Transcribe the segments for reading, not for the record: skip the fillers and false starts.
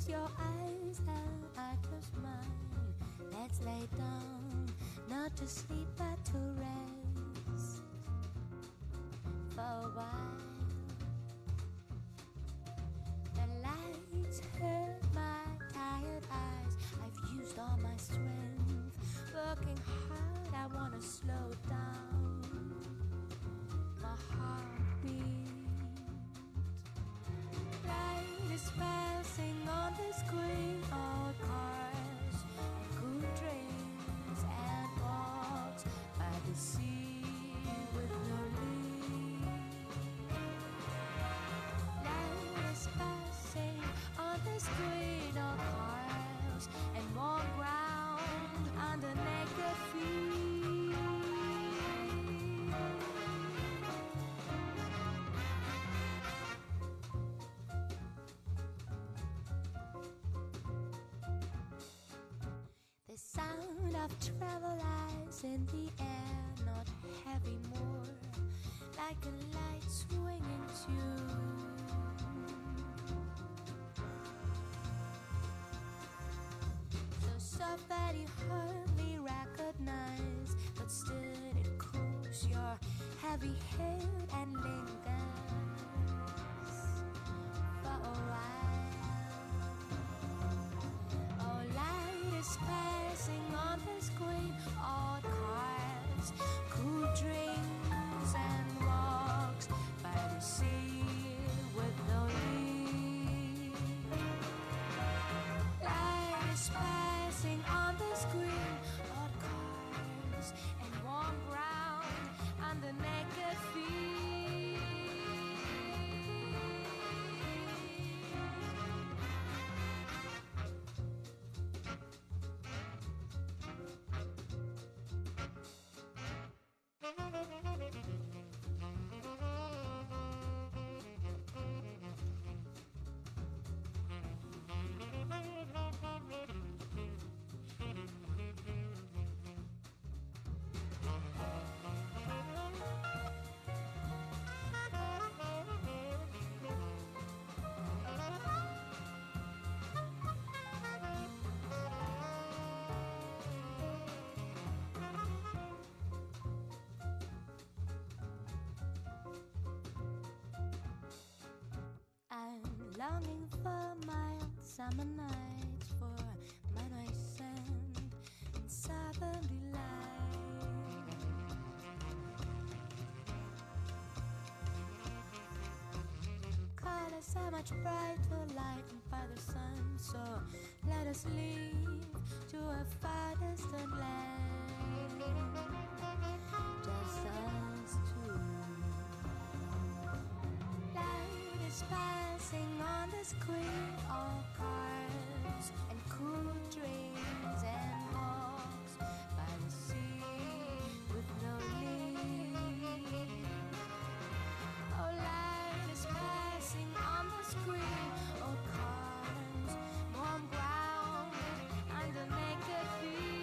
close your eyes and I close mine. Let's lay down, not to sleep but to rest for a while. The lights hurt my tired eyes. I've used all my strength, working hard. I wanna slow down my heartbeat. Light is passing on the screen. Old cars and cool drinks and walks by the sea with no leave. Light is passing on the screen. Old cars and warm ground under naked feet. The sound of travel eyes in the air, not heavy more, like a light swinging tune. So soft that you hardly recognize, but still it cools your heavy head and lingers for a while. Oh, light is passing on the screen. Old cars, cool drinks and walks by the sea with no leave. Light is passing on the screen. Old cars and warm ground under naked feet. I'm longing for mild summer nights, for my nice sand and southern delight. Colors are much brighter, lightened by the sun, so let us leave to a far distant land. Just us two. Light is passing on the screen. All cars and cool drinks and walks by the sea with no leave. Oh, light is passing on the screen. Old cars, warm ground under naked feet.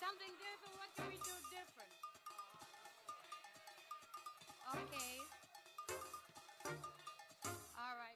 Something different? What can we do different? Okay. All right.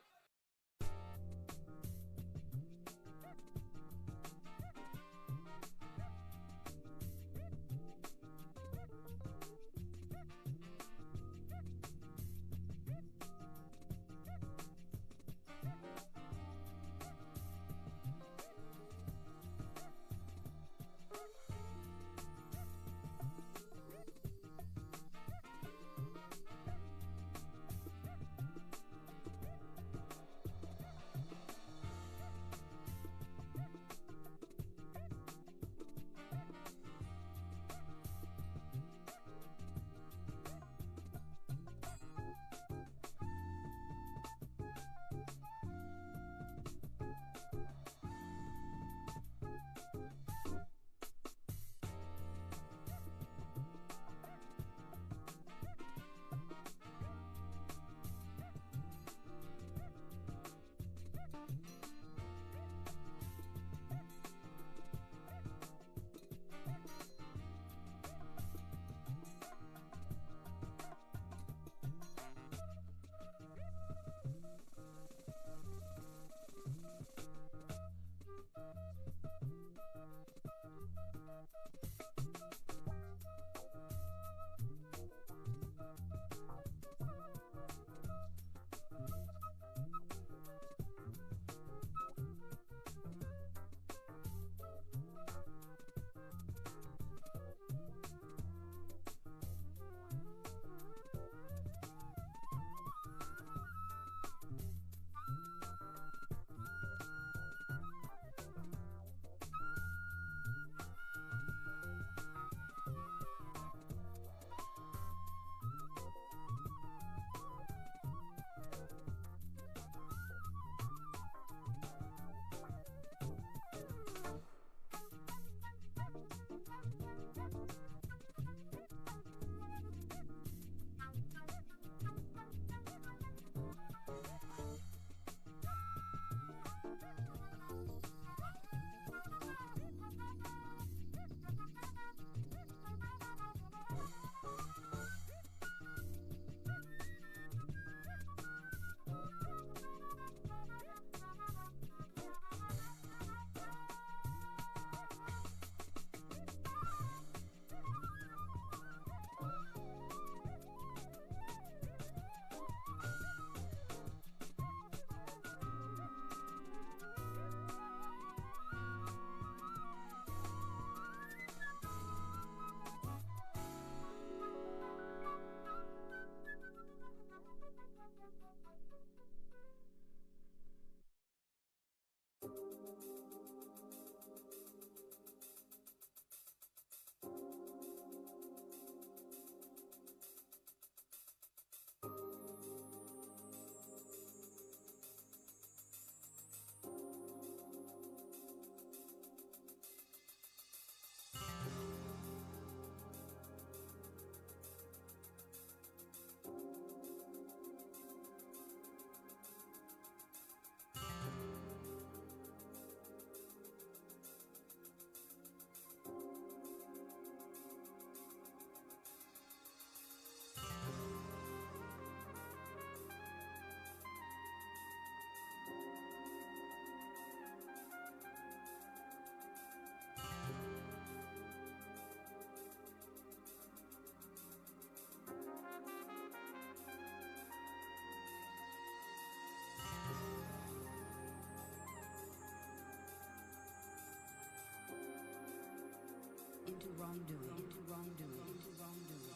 Into wrongdoing, into wrongdoing, into wrongdoing.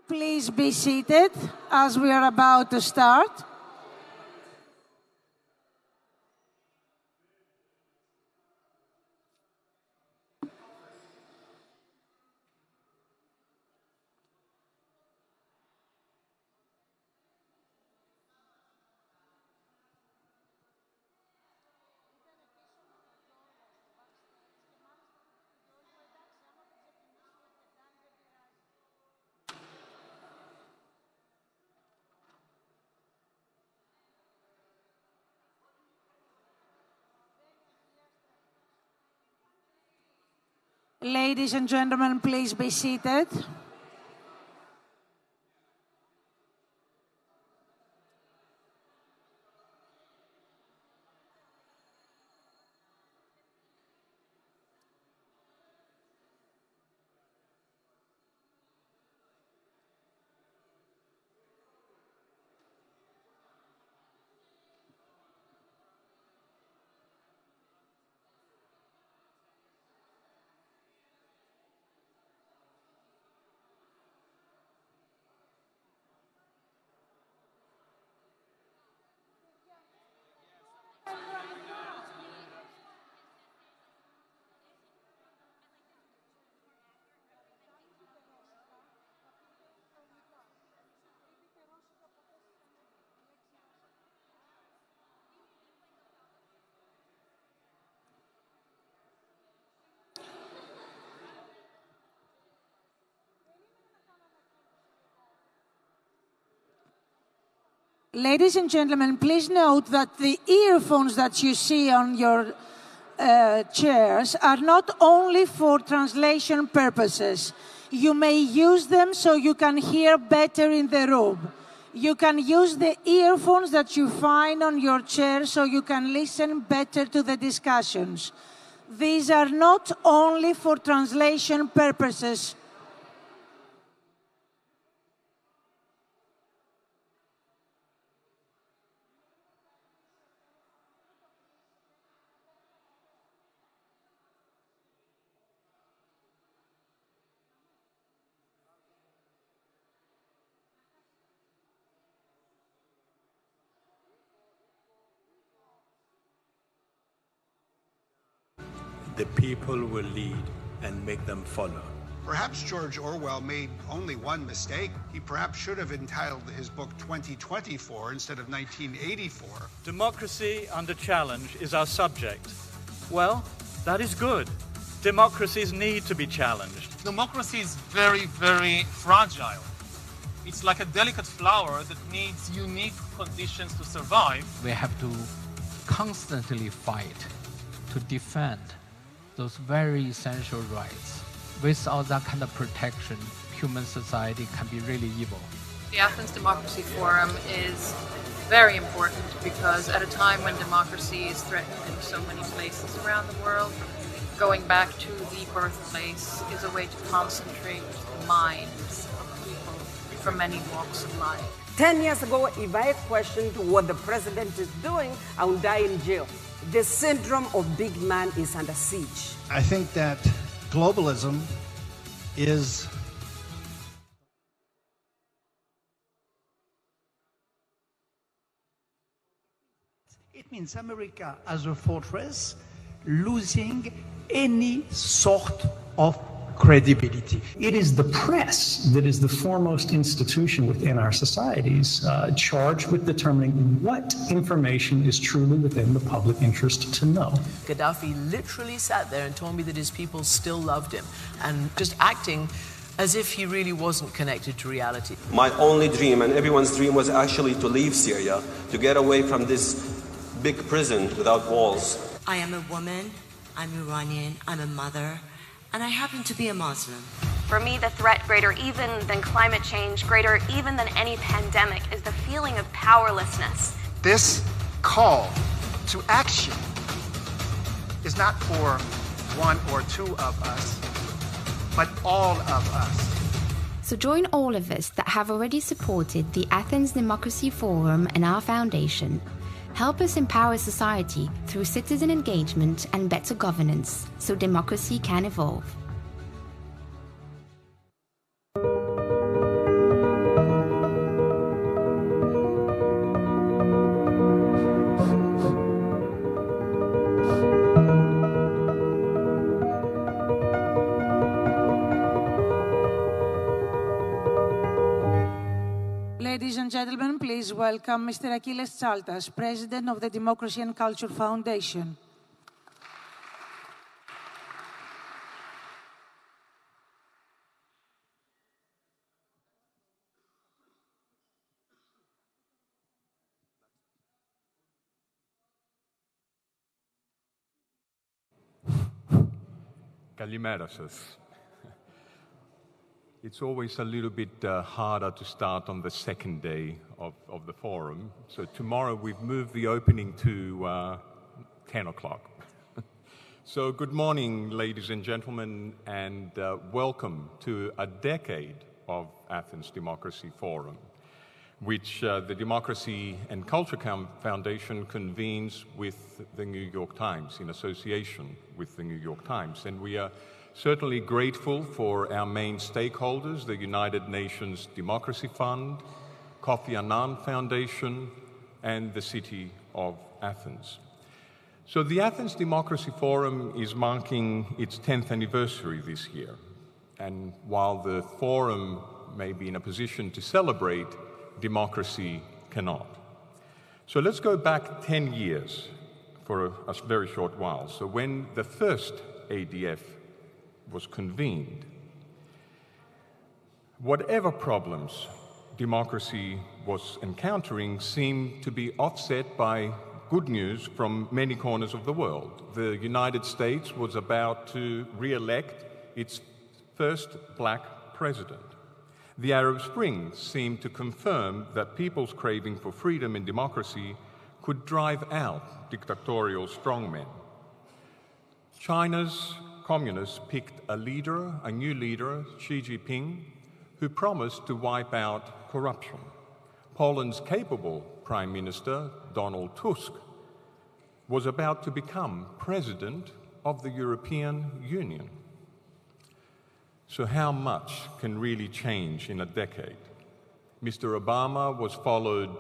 Please be seated as we are about to start. Ladies and gentlemen, please be seated. Ladies and gentlemen, please note that the earphones that you see on your chairs are not only for translation purposes. You may use them so you can hear better in the room. You can use the earphones that you find on your chair so you can listen better to the discussions. These are not only for translation purposes. The people will lead and make them follow. Perhaps George Orwell made only one mistake. He perhaps should have entitled his book 2024 instead of 1984. Democracy under challenge is our subject. Well, that is good. Democracies need to be challenged. Democracy is very, very fragile. It's like a delicate flower that needs unique conditions to survive. We have to constantly fight to defend those very essential rights. Without that kind of protection, human society can be really evil. The Athens Democracy Forum is very important because at a time when democracy is threatened in so many places around the world, going back to the birthplace is a way to concentrate the minds of people from many walks of life. 10 years ago, if I questioned what the president is doing, I would die in jail. The syndrome of big man is under siege. I think that globalism is it means America as a fortress losing any sort of credibility. It is the press that is the foremost institution within our societies charged with determining what information is truly within the public interest to know. Gaddafi literally sat there and told me that his people still loved him and just acting as if he really wasn't connected to reality. My only dream, and everyone's dream, was actually to leave Syria, to get away from this big prison without walls. I am a woman, I'm Iranian, I'm a mother, and I happen to be a Muslim. For me, the threat greater even than climate change, greater even than any pandemic, is the feeling of powerlessness. This call to action is not for one or two of us, but all of us. So join all of us that have already supported the Athens Democracy Forum and our foundation. Help us empower society through citizen engagement and better governance so democracy can evolve. Ladies and gentlemen, please welcome Mr. Achilles Tsaltas, President of the Democracy and Culture Foundation. Kalimera σας. It's always a little bit harder to start on the second day of the forum. So tomorrow we've moved the opening to 10 o'clock. So good morning, ladies and gentlemen, and welcome to a decade of Athens Democracy Forum, which the Democracy and Culture Foundation convenes with the New York Times, in association with the New York Times. And we are certainly grateful for our main stakeholders, the United Nations Democracy Fund, Kofi Annan Foundation, and the City of Athens. So the Athens Democracy Forum is marking its 10th anniversary this year. And while the forum may be in a position to celebrate, democracy cannot. So let's go back 10 years for a very short while. So when the first ADF was convened, whatever problems democracy was encountering seemed to be offset by good news from many corners of the world. The United States was about to re-elect its first black president. The Arab Spring seemed to confirm that people's craving for freedom and democracy could drive out dictatorial strongmen. China's communists picked a new leader, Xi Jinping, who promised to wipe out corruption. Poland's capable Prime Minister, Donald Tusk, was about to become president of the European Union. So how much can really change in a decade? Mr. Obama was followed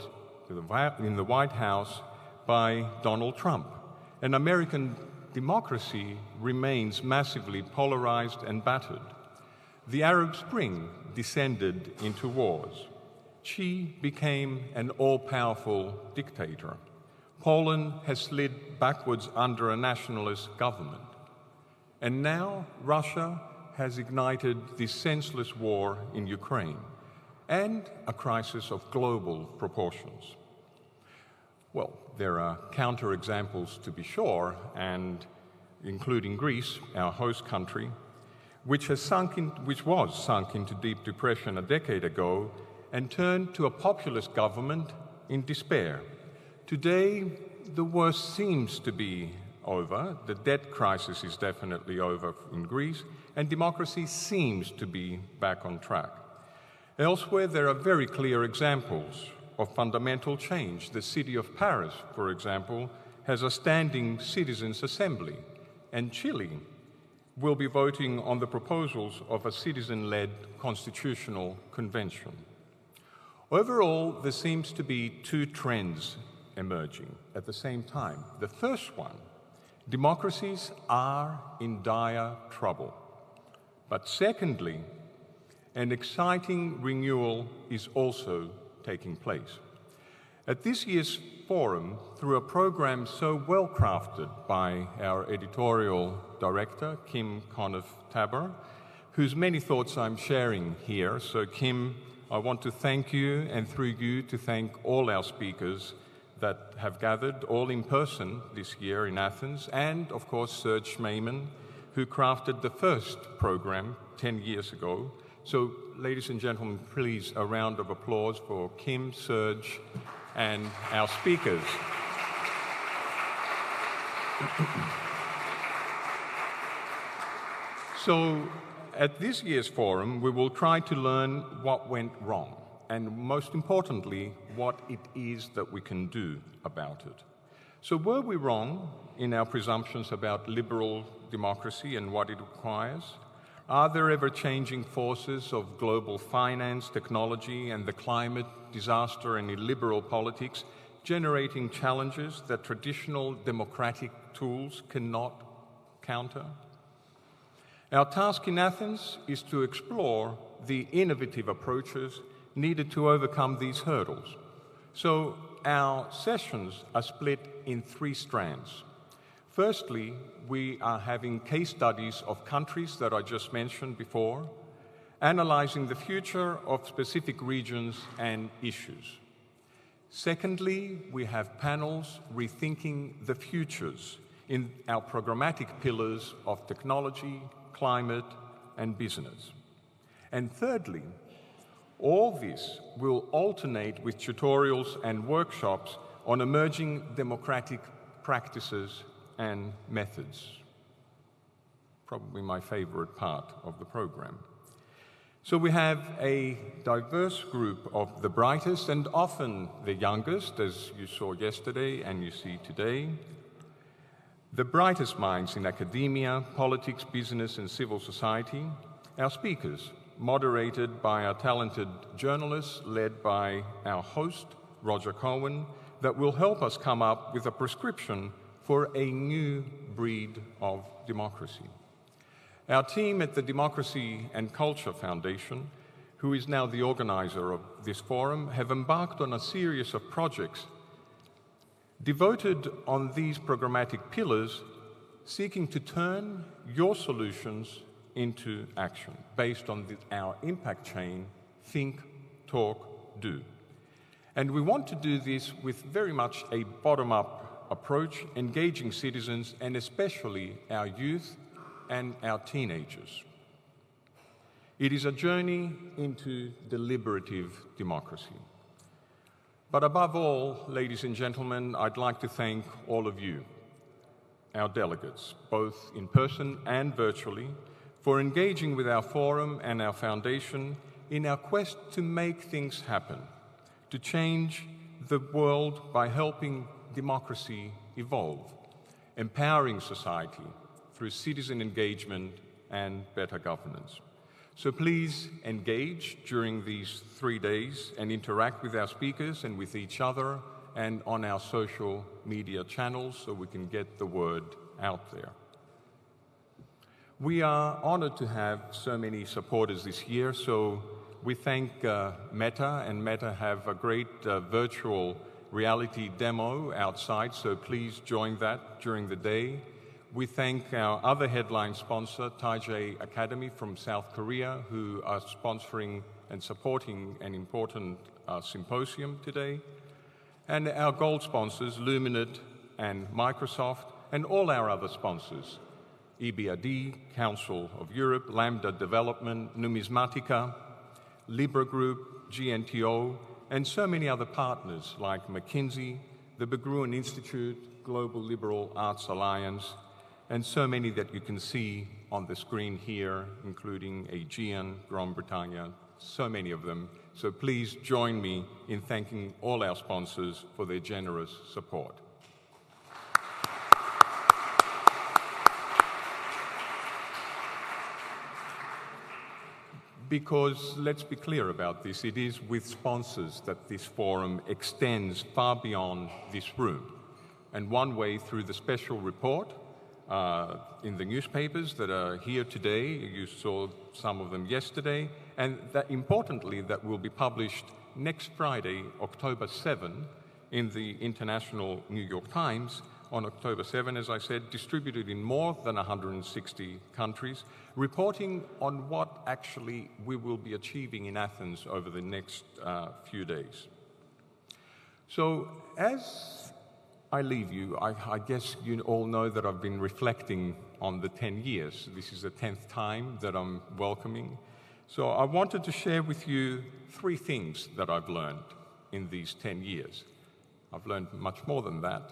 in the White House by Donald Trump. And American democracy remains massively polarized and battered. The Arab Spring descended into wars. Xi became an all-powerful dictator. Poland has slid backwards under a nationalist government. And now Russia has ignited this senseless war in Ukraine and a crisis of global proportions. Well, there are counterexamples to be sure, and including Greece, our host country, which was sunk into deep depression a decade ago and turned to a populist government in despair. Today, the worst seems to be over. The debt crisis is definitely over in Greece, and democracy seems to be back on track. Elsewhere, there are very clear examples of fundamental change. The city of Paris, for example, has a standing citizens' assembly, and Chile will be voting on the proposals of a citizen-led constitutional convention. Overall, there seems to be two trends emerging at the same time. The first one, democracies are in dire trouble. But secondly, an exciting renewal is also taking place. At this year's forum, through a program so well crafted by our editorial director, Kim Conniff-Tabor, whose many thoughts I'm sharing here. So Kim, I want to thank you, and through you to thank all our speakers that have gathered all in person this year in Athens, and of course Serge Schmeiman, who crafted the first program 10 years ago. So, ladies and gentlemen, please, a round of applause for Kim, Serge, and our speakers. So, at this year's forum, we will try to learn what went wrong, and most importantly, what it is that we can do about it. So were we wrong in our presumptions about liberal democracy and what it requires? Are there ever-changing forces of global finance, technology, and the climate, disaster, and illiberal politics generating challenges that traditional democratic tools cannot counter? Our task in Athens is to explore the innovative approaches needed to overcome these hurdles. So our sessions are split in 3 strands. Firstly, we are having case studies of countries that I just mentioned before, analyzing the future of specific regions and issues. Secondly, we have panels rethinking the futures in our programmatic pillars of technology, climate, and business. And thirdly, all this will alternate with tutorials and workshops on emerging democratic practices and methods. Probably my favorite part of the program. So we have a diverse group of the brightest and often the youngest, as you saw yesterday and you see today, the brightest minds in academia, politics, business, and civil society, our speakers, moderated by our talented journalists, led by our host, Roger Cohen, that will help us come up with a prescription for a new breed of democracy. Our team at the Democracy and Culture Foundation, who is now the organizer of this forum, have embarked on a series of projects devoted on these programmatic pillars, seeking to turn your solutions into action based on our impact chain, think, talk, do. And we want to do this with very much a bottom-up approach, engaging citizens and especially our youth and our teenagers. It is a journey into deliberative democracy. But above all, ladies and gentlemen, I'd like to thank all of you, our delegates, both in person and virtually, for engaging with our forum and our foundation in our quest to make things happen, to change the world by helping democracy evolve, empowering society through citizen engagement and better governance. So please engage during these 3 days and interact with our speakers and with each other and on our social media channels so we can get the word out there. We are honored to have so many supporters this year, so we thank Meta, and Meta have a great virtual reality demo outside, so please join that during the day. We thank our other headline sponsor, Taipei Academy from South Korea, who are sponsoring and supporting an important symposium today. And our gold sponsors, Luminate and Microsoft, and all our other sponsors, EBRD, Council of Europe, Lambda Development, Numismatica, Libra Group, GNTO, and so many other partners like McKinsey, the Berggruen Institute, Global Liberal Arts Alliance, and so many that you can see on the screen here, including Aegean, Grand-Bretagne, so many of them. So please join me in thanking all our sponsors for their generous support. Because let's be clear about this, it is with sponsors that this forum extends far beyond this room. And one way through the special report in the newspapers that are here today. You saw some of them yesterday, and that importantly, that will be published next Friday, October 7, in the International New York Times on October 7, as I said, distributed in more than 160 countries, reporting on what actually we will be achieving in Athens over the next few days. So as I leave you, I guess you all know that I've been reflecting on the 10 years. This is the 10th time that I'm welcoming. So I wanted to share with you 3 things that I've learned in these 10 years. I've learned much more than that.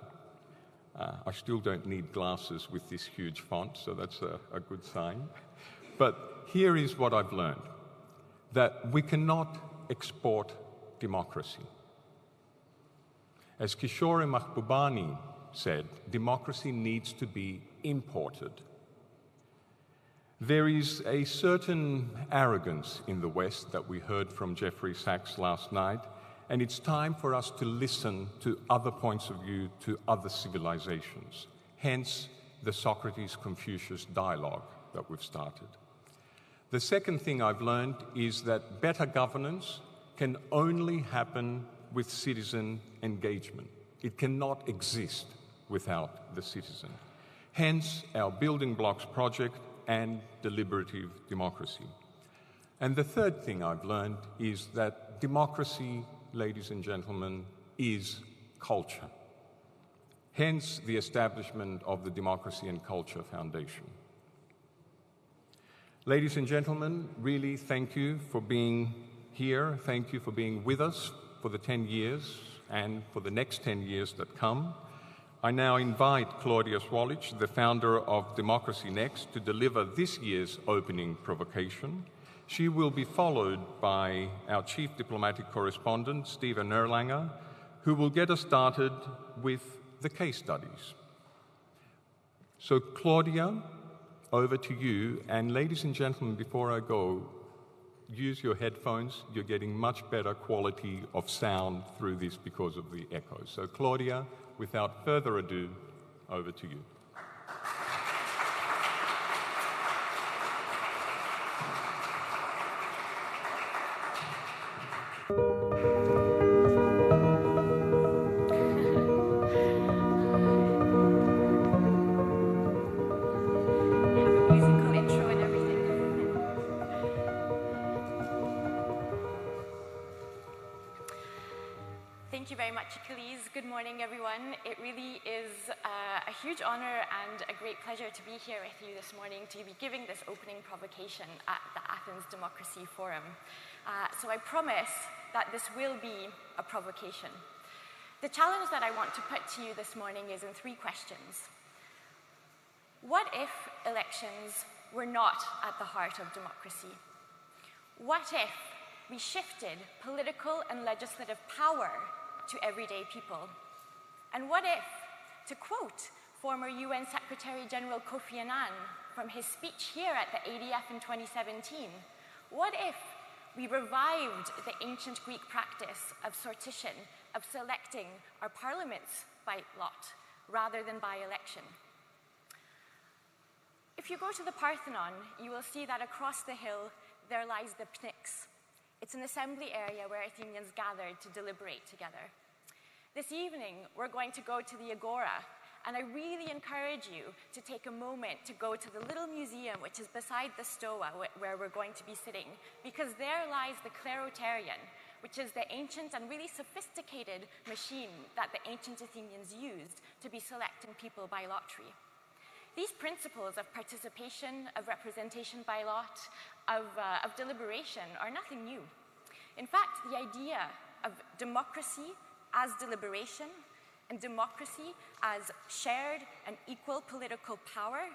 I still don't need glasses with this huge font, so that's a good sign. But here is what I've learned, that we cannot export democracy. As Kishore Mahbubani said, democracy needs to be imported. There is a certain arrogance in the West that we heard from Jeffrey Sachs last night, and it's time for us to listen to other points of view, to other civilizations. Hence, the Socrates-Confucius dialogue that we've started. The second thing I've learned is that better governance can only happen with citizen engagement. It cannot exist without the citizen. Hence, our Building Blocks project and deliberative democracy. And the third thing I've learned is that democracy, ladies and gentlemen, is culture. Hence, the establishment of the Democracy and Culture Foundation. Ladies and gentlemen, really thank you for being here. Thank you for being with us for the 10 years and for the next 10 years that come. I now invite Claudia Swalich, the founder of Democracy Next, to deliver this year's opening provocation. She will be followed by our Chief Diplomatic Correspondent, Steven Erlanger, who will get us started with the case studies. So, Claudia, over to you. And ladies and gentlemen, before I go, use your headphones. You're getting much better quality of sound through this because of the echoes. So, Claudia, without further ado, over to you. Thank you very much, Achilles. Good morning, everyone. It really is a huge honor and a great pleasure to be here with you this morning to be giving this opening provocation at the Athens Democracy Forum. So I promise that this will be a provocation. The challenge that I want to put to you this morning is in 3 questions. What if elections were not at the heart of democracy? What if we shifted political and legislative power to everyday people? And what if, to quote former UN Secretary General Kofi Annan from his speech here at the ADF in 2017, what if we revived the ancient Greek practice of sortition, of selecting our parliaments by lot rather than by election? If you go to the Parthenon, you will see that across the hill there lies the Pnyx. It's an assembly area where Athenians gathered to deliberate together. This evening, we're going to go to the Agora, and I really encourage you to take a moment to go to the little museum which is beside the Stoa where we're going to be sitting, because there lies the Kleroterion, which is the ancient and really sophisticated machine that the ancient Athenians used to be selecting people by lottery. These principles of participation, of representation by lot, of deliberation are nothing new. In fact, the idea of democracy as deliberation and democracy as shared and equal political power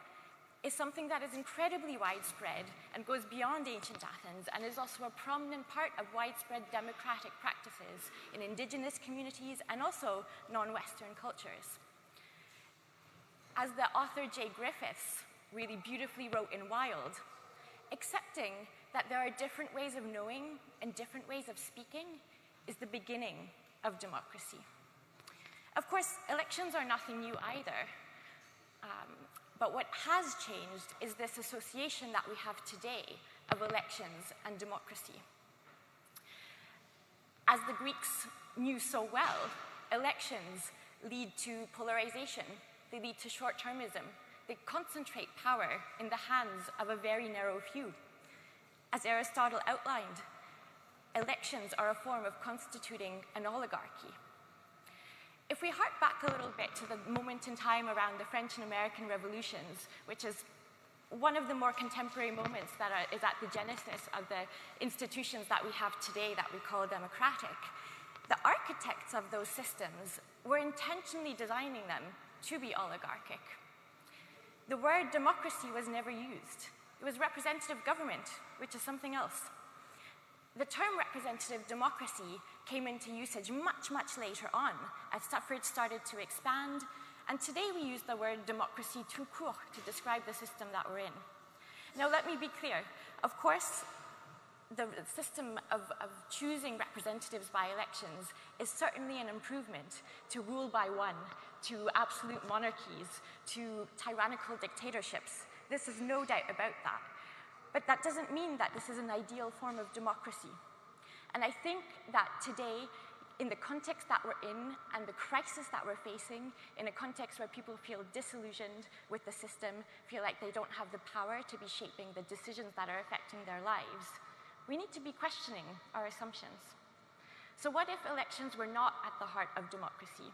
is something that is incredibly widespread and goes beyond ancient Athens and is also a prominent part of widespread democratic practices in indigenous communities and also non-Western cultures. As the author Jay Griffiths really beautifully wrote in Wild, accepting that there are different ways of knowing and different ways of speaking is the beginning of democracy. Of course, elections are nothing new either, but what has changed is this association that we have today of elections and democracy. As the Greeks knew so well, elections lead to polarization. They lead to short-termism. They concentrate power in the hands of a very narrow few. As Aristotle outlined, elections are a form of constituting an oligarchy. If we hark back a little bit to the moment in time around the French and American revolutions, which is one of the more contemporary moments that is at the genesis of the institutions that we have today that we call democratic, the architects of those systems were intentionally designing them to be oligarchic. The word democracy was never used. It was representative government, which is something else. The term representative democracy came into usage much, much later on as suffrage started to expand, and today we use the word democracy tout court to describe the system that we're in. Now, let me be clear. Of course, the system of choosing representatives by elections is certainly an improvement to rule by one, to absolute monarchies, to tyrannical dictatorships. This is no doubt about that. But that doesn't mean that this is an ideal form of democracy. And I think that today, in the context that we're in and the crisis that we're facing, in a context where people feel disillusioned with the system, feel like they don't have the power to be shaping the decisions that are affecting their lives, we need to be questioning our assumptions. So what if elections were not at the heart of democracy?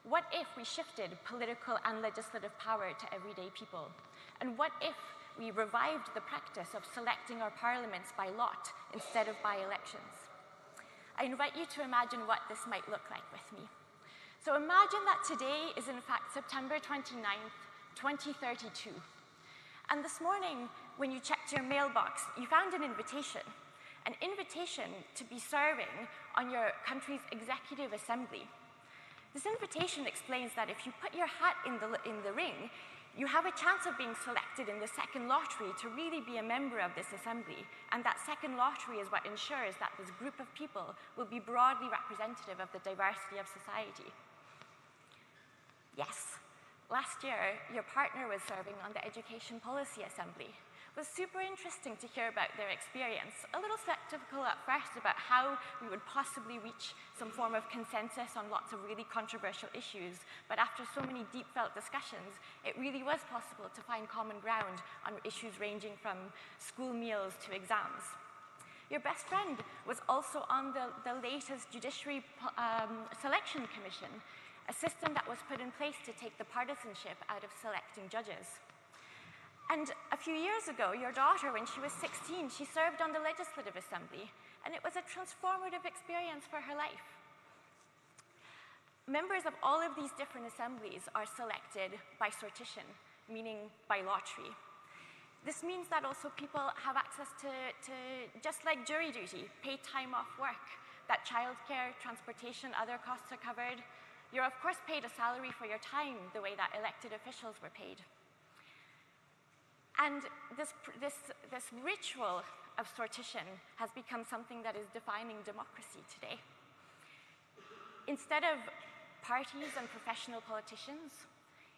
What if we shifted political and legislative power to everyday people? And what if we revived the practice of selecting our parliaments by lot instead of by elections? I invite you to imagine what this might look like with me. So imagine that today is in fact September 29th, 2032. And this morning, when you checked your mailbox, you found an invitation to be serving on your country's executive assembly. This invitation explains that if you put your hat in the ring, you have a chance of being selected in the second lottery to really be a member of this assembly. And that second lottery is what ensures that this group of people will be broadly representative of the diversity of society. Yes, last year, your partner was serving on the Education Policy Assembly. It was super interesting to hear about their experience. A little skeptical at first about how we would possibly reach some form of consensus on lots of really controversial issues, but after so many deep-felt discussions, it really was possible to find common ground on issues ranging from school meals to exams. Your best friend was also on the latest Judiciary Selection Commission, a system that was put in place to take the partisanship out of selecting judges. And a few years ago, your daughter, when she was 16, she served on the Legislative Assembly, and it was a transformative experience for her life. Members of all of these different assemblies are selected by sortition, meaning by lottery. This means that also people have access to just like jury duty, paid time off work, that childcare, transportation, other costs are covered. You're of course paid a salary for your time, the way that elected officials were paid. And this ritual of sortition has become something that is defining democracy today. Instead of parties and professional politicians,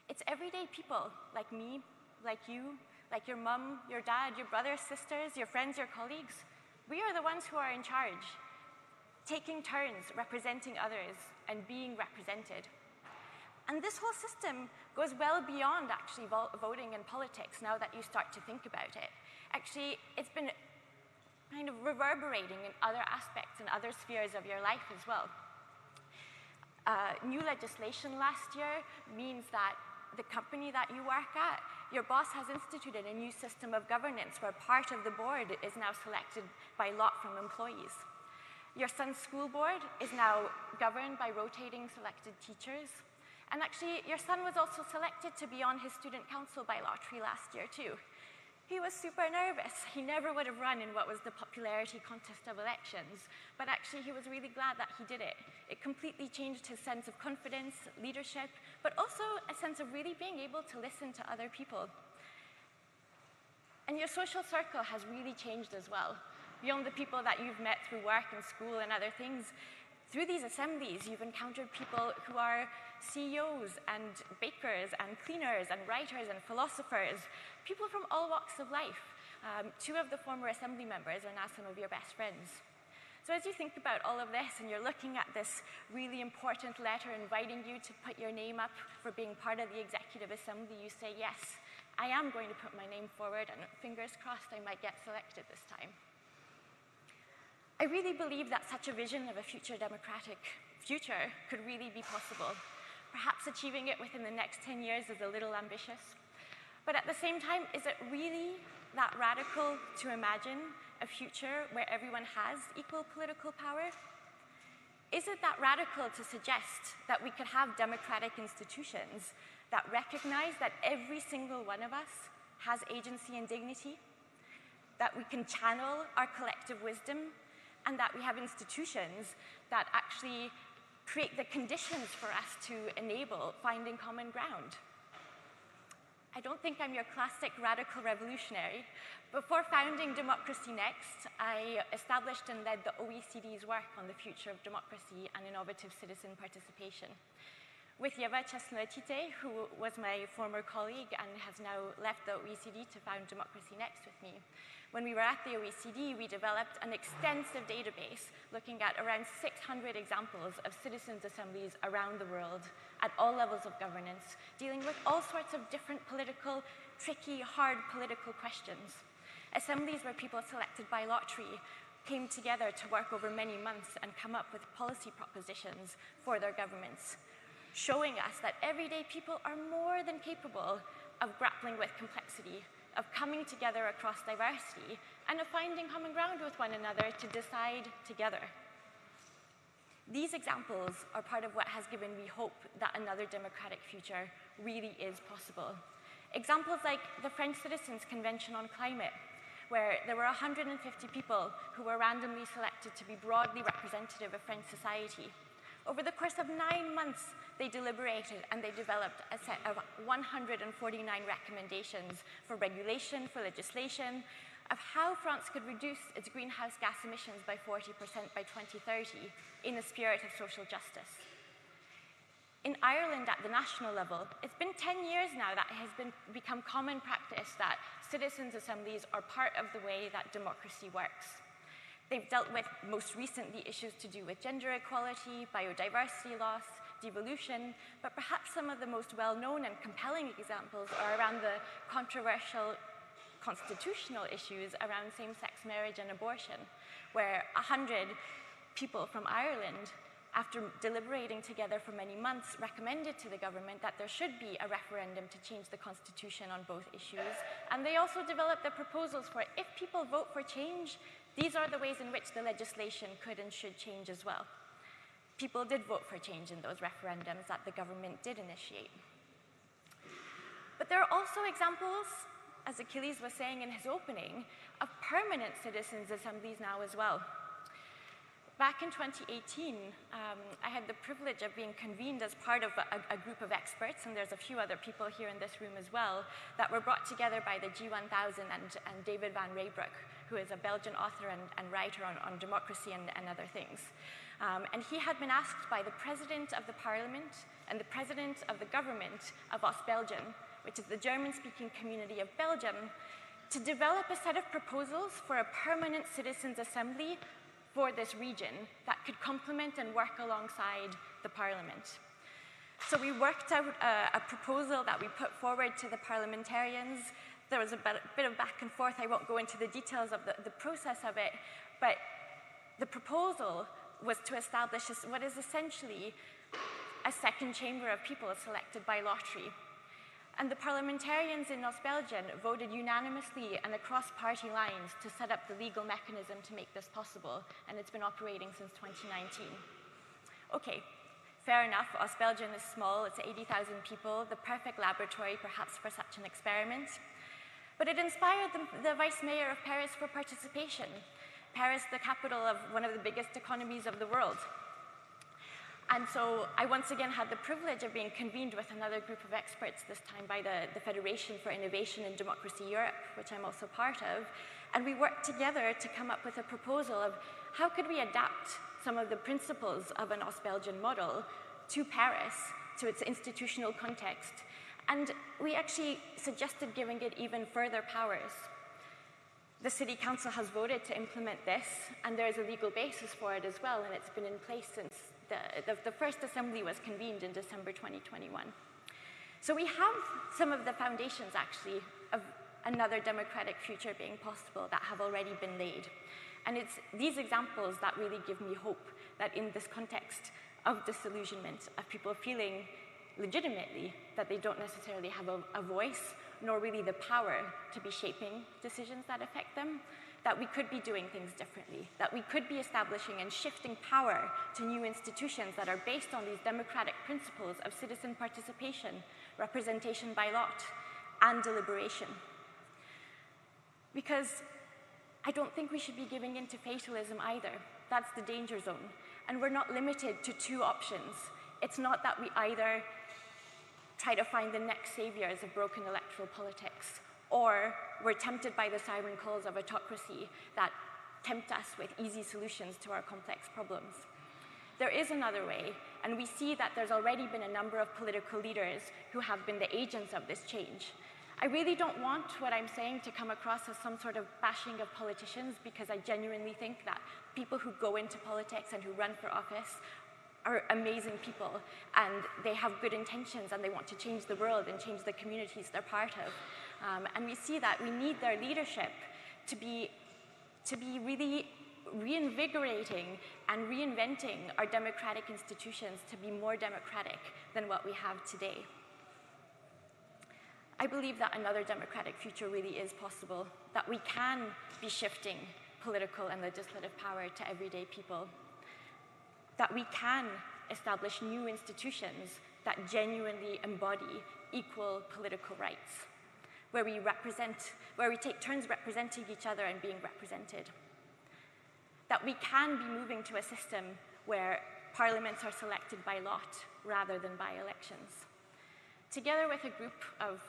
it's everyday people like me, like you, like your mum, your dad, your brothers, sisters, your friends, your colleagues. We are the ones who are in charge, taking turns representing others and being represented. And this whole system goes well beyond actually voting in politics now that you start to think about it. Actually, it's been kind of reverberating in other aspects and other spheres of your life as well. New legislation last year means that the company that you work at, your boss has instituted a new system of governance where part of the board is now selected by lot from employees. Your son's school board is now governed by rotating selected teachers. And actually, your son was also selected to be on his student council by lottery last year too. He was super nervous. He never would have run in what was the popularity contest of elections, but actually he was really glad that he did it. It completely changed his sense of confidence, leadership, but also a sense of really being able to listen to other people. And your social circle has really changed as well. Beyond the people that you've met through work and school and other things, through these assemblies, you've encountered people who are CEOs and bakers and cleaners and writers and philosophers, people from all walks of life. Two of the former assembly members are now some of your best friends. So as you think about all of this and you're looking at this really important letter inviting you to put your name up for being part of the executive assembly, you say, yes, I am going to put my name forward, and fingers crossed I might get selected this time. I really believe that such a vision of a future democratic future could really be possible. Perhaps achieving it within the next 10 years is a little ambitious. But at the same time, is it really that radical to imagine a future where everyone has equal political power? Is it that radical to suggest that we could have democratic institutions that recognize that every single one of us has agency and dignity, that we can channel our collective wisdom, and that we have institutions that actually create the conditions for us to enable finding common ground? I don't think I'm your classic radical revolutionary. Before founding Democracy Next, I established and led the OECD's work on the future of democracy and innovative citizen participation. with Yeva Chesnatite, who was my former colleague and has now left the OECD to found Democracy Next with me. When we were at the OECD, we developed an extensive database looking at around 600 examples of citizens' assemblies around the world at all levels of governance, dealing with all sorts of different political, tricky, hard political questions. Assemblies where people selected by lottery came together to work over many months and come up with policy propositions for their governments, showing us that everyday people are more than capable of grappling with complexity, of coming together across diversity, and of finding common ground with one another to decide together. These examples are part of what has given me hope that another democratic future really is possible. Examples like the French Citizens' Convention on Climate, where there were 150 people who were randomly selected to be broadly representative of French society. Over the course of 9 months, they deliberated and they developed a set of 149 recommendations for regulation, for legislation, of how France could reduce its greenhouse gas emissions by 40% by 2030 in the spirit of social justice. In Ireland at the national level, it's been 10 years now that it has become common practice that citizens' assemblies are part of the way that democracy works. They've dealt with, most recently, issues to do with gender equality, biodiversity loss, devolution, but perhaps some of the most well-known and compelling examples are around the controversial constitutional issues around same-sex marriage and abortion, where 100 people from Ireland, after deliberating together for many months, recommended to the government that there should be a referendum to change the constitution on both issues. And they also developed the proposals for, if people vote for change, these are the ways in which the legislation could and should change as well. People did vote for change in those referendums that the government did initiate. But there are also examples, as Achilles was saying in his opening, of permanent citizens' assemblies now as well. Back in 2018, I had the privilege of being convened as part of a group of experts, and there's a few other people here in this room as well, that were brought together by the G1000 and David van Reybrouck, who is a Belgian author and writer on democracy and other things. And he had been asked by the president of the parliament and the president of the government of Ostbelgien, which is the German-speaking community of Belgium, to develop a set of proposals for a permanent citizens' assembly for this region that could complement and work alongside the parliament. So we worked out a proposal that we put forward to the parliamentarians. There was a bit of back and forth. I won't go into the details of the process of it, but the proposal was to establish what is essentially a second chamber of people selected by lottery. And the parliamentarians in Ostbelgien voted unanimously and across party lines to set up the legal mechanism to make this possible, and it's been operating since 2019. Okay, fair enough, Ostbelgien is small, it's 80,000 people, the perfect laboratory perhaps for such an experiment. But it inspired the vice mayor of Paris for participation. Paris, the capital of one of the biggest economies of the world. And so I once again had the privilege of being convened with another group of experts, this time by the Federation for Innovation in Democracy Europe, which I'm also part of. And we worked together to come up with a proposal of how could we adapt some of the principles of an Ostbelgian model to Paris, to its institutional context. And we actually suggested giving it even further powers. The City Council has voted to implement this, and there is a legal basis for it as well, and it's been in place since the first assembly was convened in December 2021. So we have some of the foundations, actually, of another democratic future being possible that have already been laid. And it's these examples that really give me hope that in this context of disillusionment, of people feeling legitimately that they don't necessarily have a voice, nor really the power to be shaping decisions that affect them, that we could be doing things differently, that we could be establishing and shifting power to new institutions that are based on these democratic principles of citizen participation, representation by lot, and deliberation. Because I don't think we should be giving in to fatalism either. That's the danger zone. And we're not limited to two options. It's not that we either try to find the next saviors of broken electoral politics, or we're tempted by the siren calls of autocracy that tempt us with easy solutions to our complex problems. there is another way, and we see that there's already been a number of political leaders who have been the agents of this change. I really don't want what I'm saying to come across as some sort of bashing of politicians, because I genuinely think that people who go into politics and who run for office are amazing people, and they have good intentions, and they want to change the world and change the communities they're part of. And we see that we need their leadership to be really reinvigorating and reinventing our democratic institutions to be more democratic than what we have today. I believe that another democratic future really is possible, that we can be shifting political and legislative power to everyday people, that we can establish new institutions that genuinely embody equal political rights, where we take turns representing each other and being represented. That we can be moving to a system where parliaments are selected by lot rather than by elections. Together with a group of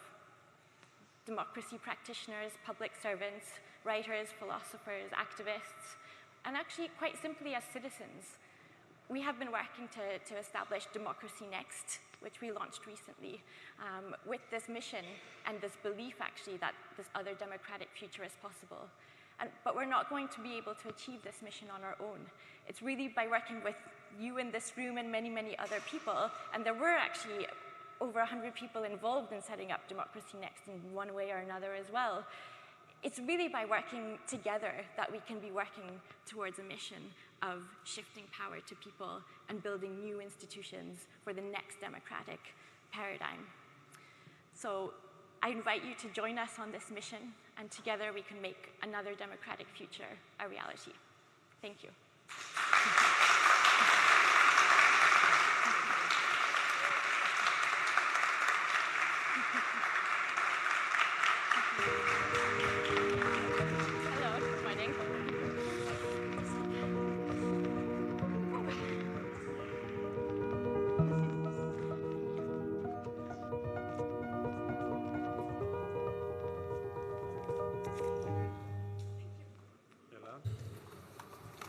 democracy practitioners, public servants, writers, philosophers, activists, and actually quite simply as citizens, we have been working to establish Democracy Next, which we launched recently, with this mission and this belief actually that this other democratic future is possible. But we're not going to be able to achieve this mission on our own. It's really by working with you in this room and many, many other people, and there were actually over 100 people involved in setting up Democracy Next in one way or another as well. It's really by working together that we can be working towards a mission of shifting power to people and building new institutions for the next democratic paradigm. So I invite you to join us on this mission, and together we can make another democratic future a reality. Thank you. Hello, good morning.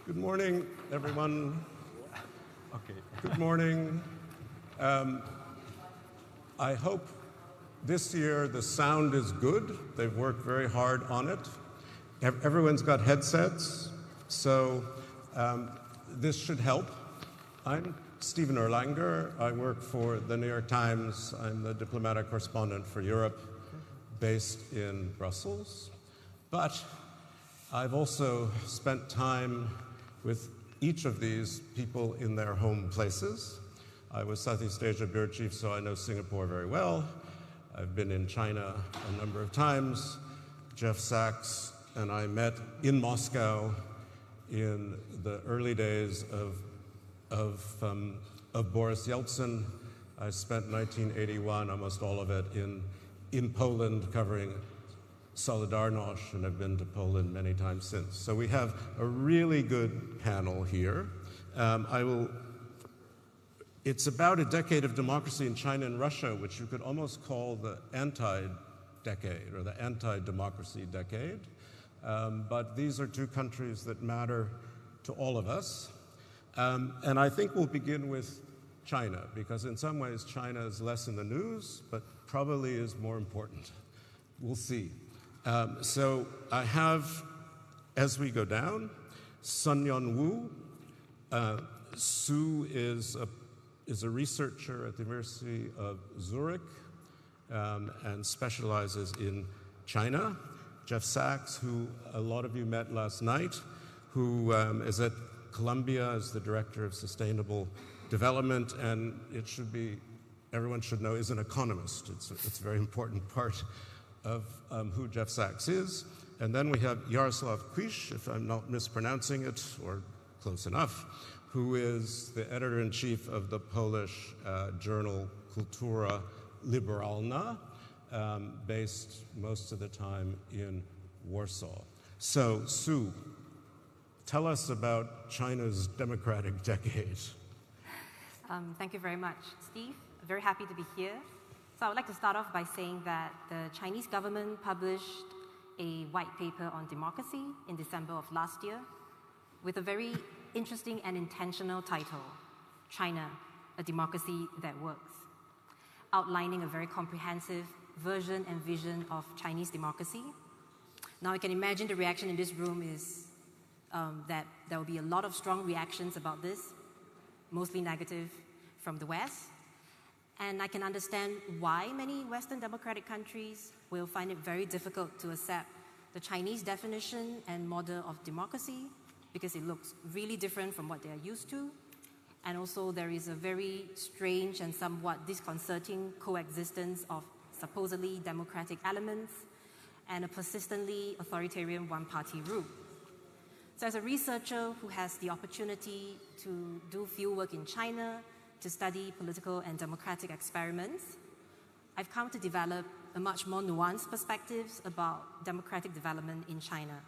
Good morning, everyone. Okay, good morning. I hope this year the sound is good. They've worked very hard on it. Everyone's got headsets, so this should help. I'm Stephen Erlanger. I work for the New York Times. I'm the diplomatic correspondent for Europe, based in Brussels. But I've also spent time with each of these people in their home places. I was Southeast Asia Bureau Chief, so I know Singapore very well. I've been in China a number of times. Jeff Sachs and I met in Moscow in the early days of Boris Yeltsin. I spent 1981, almost all of it, in Poland covering Solidarność, and have been to Poland many times since. So we have a really good panel here. It's about a decade of democracy in China and Russia, which you could almost call the anti-decade or the anti-democracy decade. But these are two countries that matter to all of us. And I think we'll begin with China, because in some ways China is less in the news, but probably is more important. We'll see. So I have, as we go down, Sun-Yon Wu. Sue is a researcher at the University of Zurich and specializes in China. Jeff Sachs, who a lot of you met last night, who is at Columbia as the Director of Sustainable Development, and everyone should know, is an economist. It's a very important part of who Jeff Sachs is. And then we have Jaroslav Kwisz, if I'm not mispronouncing it, or close enough, who is the editor-in-chief of the Polish journal Kultura Liberalna, based most of the time in Warsaw. So, Sue, tell us about China's democratic decade. Thank you very much, Steve. I'm very happy to be here. So I would like to start off by saying that the Chinese government published a white paper on democracy in December of last year with a very interesting and intentional title, China, a democracy that works, outlining a very comprehensive version and vision of Chinese democracy. Now I can imagine the reaction in this room is that there will be a lot of strong reactions about this, mostly negative from the West. And I can understand why many Western democratic countries will find it very difficult to accept the Chinese definition and model of democracy, because it looks really different from what they are used to. And also there is a very strange and somewhat disconcerting coexistence of supposedly democratic elements and a persistently authoritarian one-party rule. So as a researcher who has the opportunity to do fieldwork in China, to study political and democratic experiments, I've come to develop a much more nuanced perspective about democratic development in China.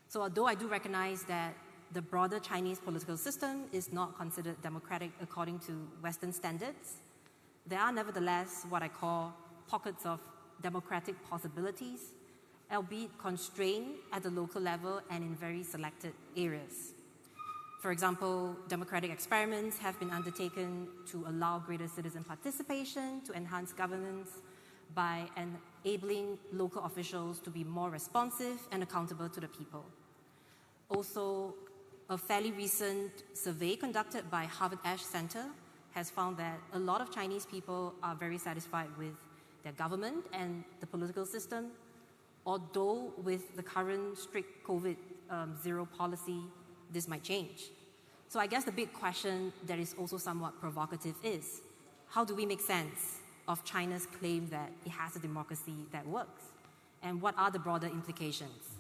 So although I do recognize that the broader Chinese political system is not considered democratic according to Western standards, there are nevertheless what I call pockets of democratic possibilities, albeit constrained at the local level and in very selected areas. For example, democratic experiments have been undertaken to allow greater citizen participation, to enhance governance by enabling local officials to be more responsive and accountable to the people. Also, a fairly recent survey conducted by Harvard Ash Center has found that a lot of Chinese people are very satisfied with their government and the political system, although with the current strict COVID-0 policy, this might change. So I guess the big question that is also somewhat provocative is, how do we make sense of China's claim that it has a democracy that works? And what are the broader implications?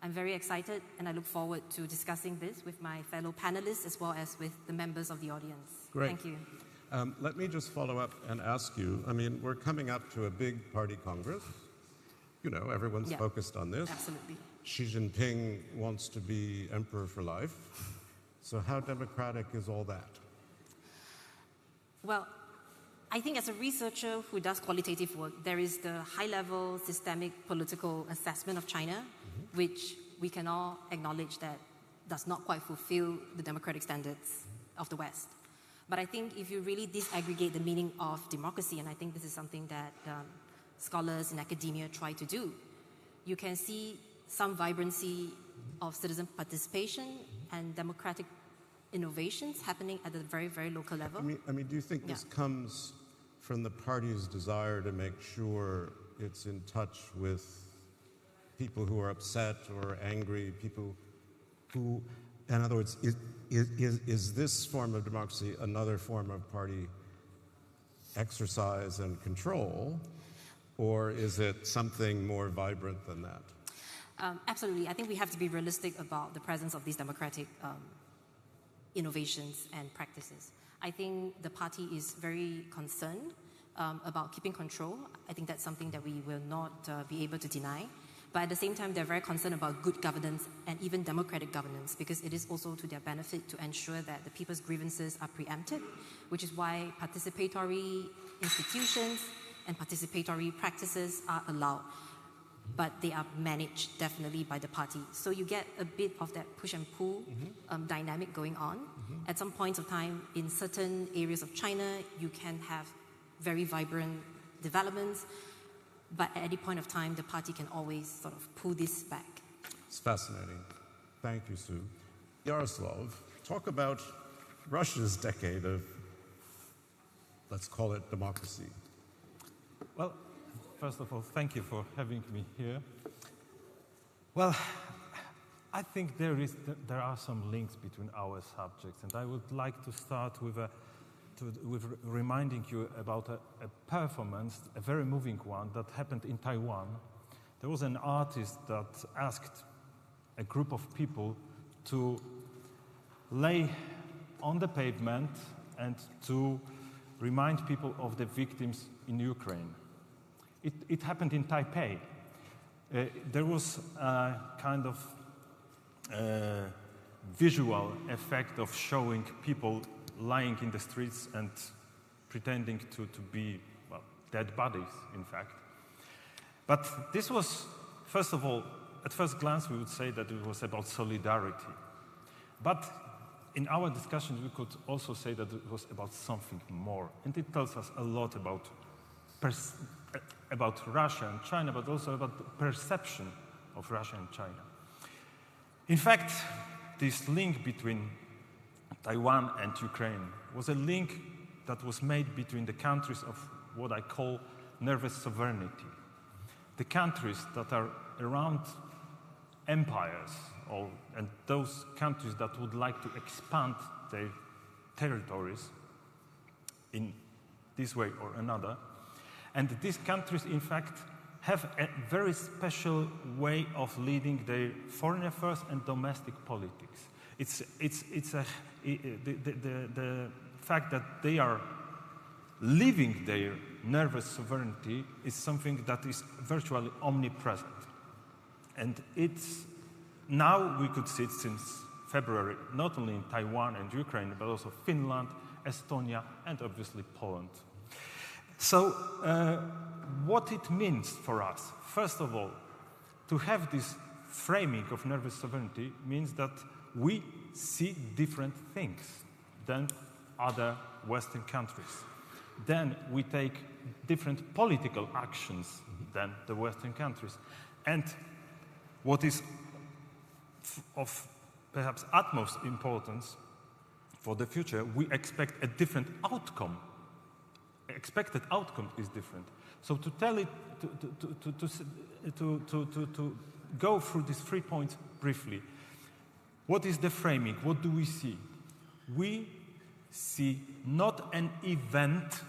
I'm very excited and I look forward to discussing this with my fellow panelists as well as with the members of the audience. Great. Thank you. Let me just follow up and ask you, I mean, we're coming up to a big party congress. You know, everyone's focused on this. Absolutely. Xi Jinping wants to be emperor for life. So how democratic is all that? Well, I think as a researcher who does qualitative work, there is the high-level systemic political assessment of China, which we can all acknowledge that does not quite fulfill the democratic standards of the West. But I think if you really disaggregate the meaning of democracy, and I think this is something that scholars in academia try to do, you can see some vibrancy of citizen participation and democratic innovations happening at a very, very local level. I mean, do you think this comes from the party's desire to make sure it's in touch with people who are upset or angry, people who, in other words, is this form of democracy another form of party exercise and control, or is it something more vibrant than that? Absolutely. I think we have to be realistic about the presence of these democratic innovations and practices. I think the party is very concerned about keeping control. I think that's something that we will not be able to deny. But at the same time, they're very concerned about good governance and even democratic governance, because it is also to their benefit to ensure that the people's grievances are preempted, which is why participatory institutions and participatory practices are allowed. But they are managed definitely by the party. So you get a bit of that push and pull dynamic going on. At some points of time, in certain areas of China, you can have very vibrant developments, but at any point of time, the party can always sort of pull this back. It's fascinating. Thank you, Sue. Yaroslav, talk about Russia's decade of, let's call it, democracy. Well, first of all, thank you for having me here. Well, I think there are some links between our subjects, and I would like to start with reminding you about a performance, a very moving one, that happened in Taiwan. There was an artist that asked a group of people to lay on the pavement and to remind people of the victims in Ukraine. It happened in Taipei. There was a kind of visual effect of showing people lying in the streets and pretending to be, well, dead bodies, in fact. But this was, first of all, at first glance, we would say that it was about solidarity. But in our discussion, we could also say that it was about something more. And it tells us a lot about Russia and China, but also about the perception of Russia and China. In fact, this link between Taiwan and Ukraine was a link that was made between the countries of what I call nervous sovereignty. The countries that are around empires, and those countries that would like to expand their territories in this way or another. And these countries, in fact, have a very special way of leading their foreign affairs and domestic politics. The fact that they are living their nervous sovereignty is something that is virtually omnipresent. And now we could see it since February, not only in Taiwan and Ukraine, but also Finland, Estonia, and obviously Poland. So what it means for us, first of all, to have this framing of nervous sovereignty means that we see different things than other Western countries. Then we take different political actions than the Western countries. And what is of perhaps utmost importance for the future, we expect a different outcome. Expected outcome is different. So to tell it, to go through these 3 points briefly. What is the framing? What do we see? We see not an event,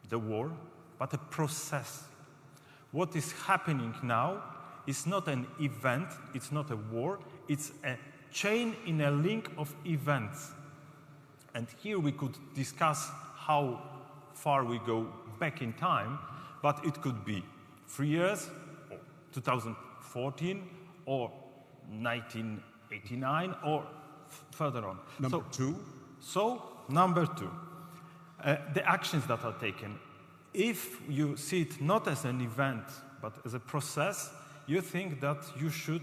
the war, but a process. What is happening now is not an event, it's not a war, it's a chain in a link of events. And here we could discuss how far we go back in time, but it could be 3 years, or 2014, or 1989, or further on. Number two? So, number two, the actions that are taken. If you see it not as an event, but as a process, you think that you should,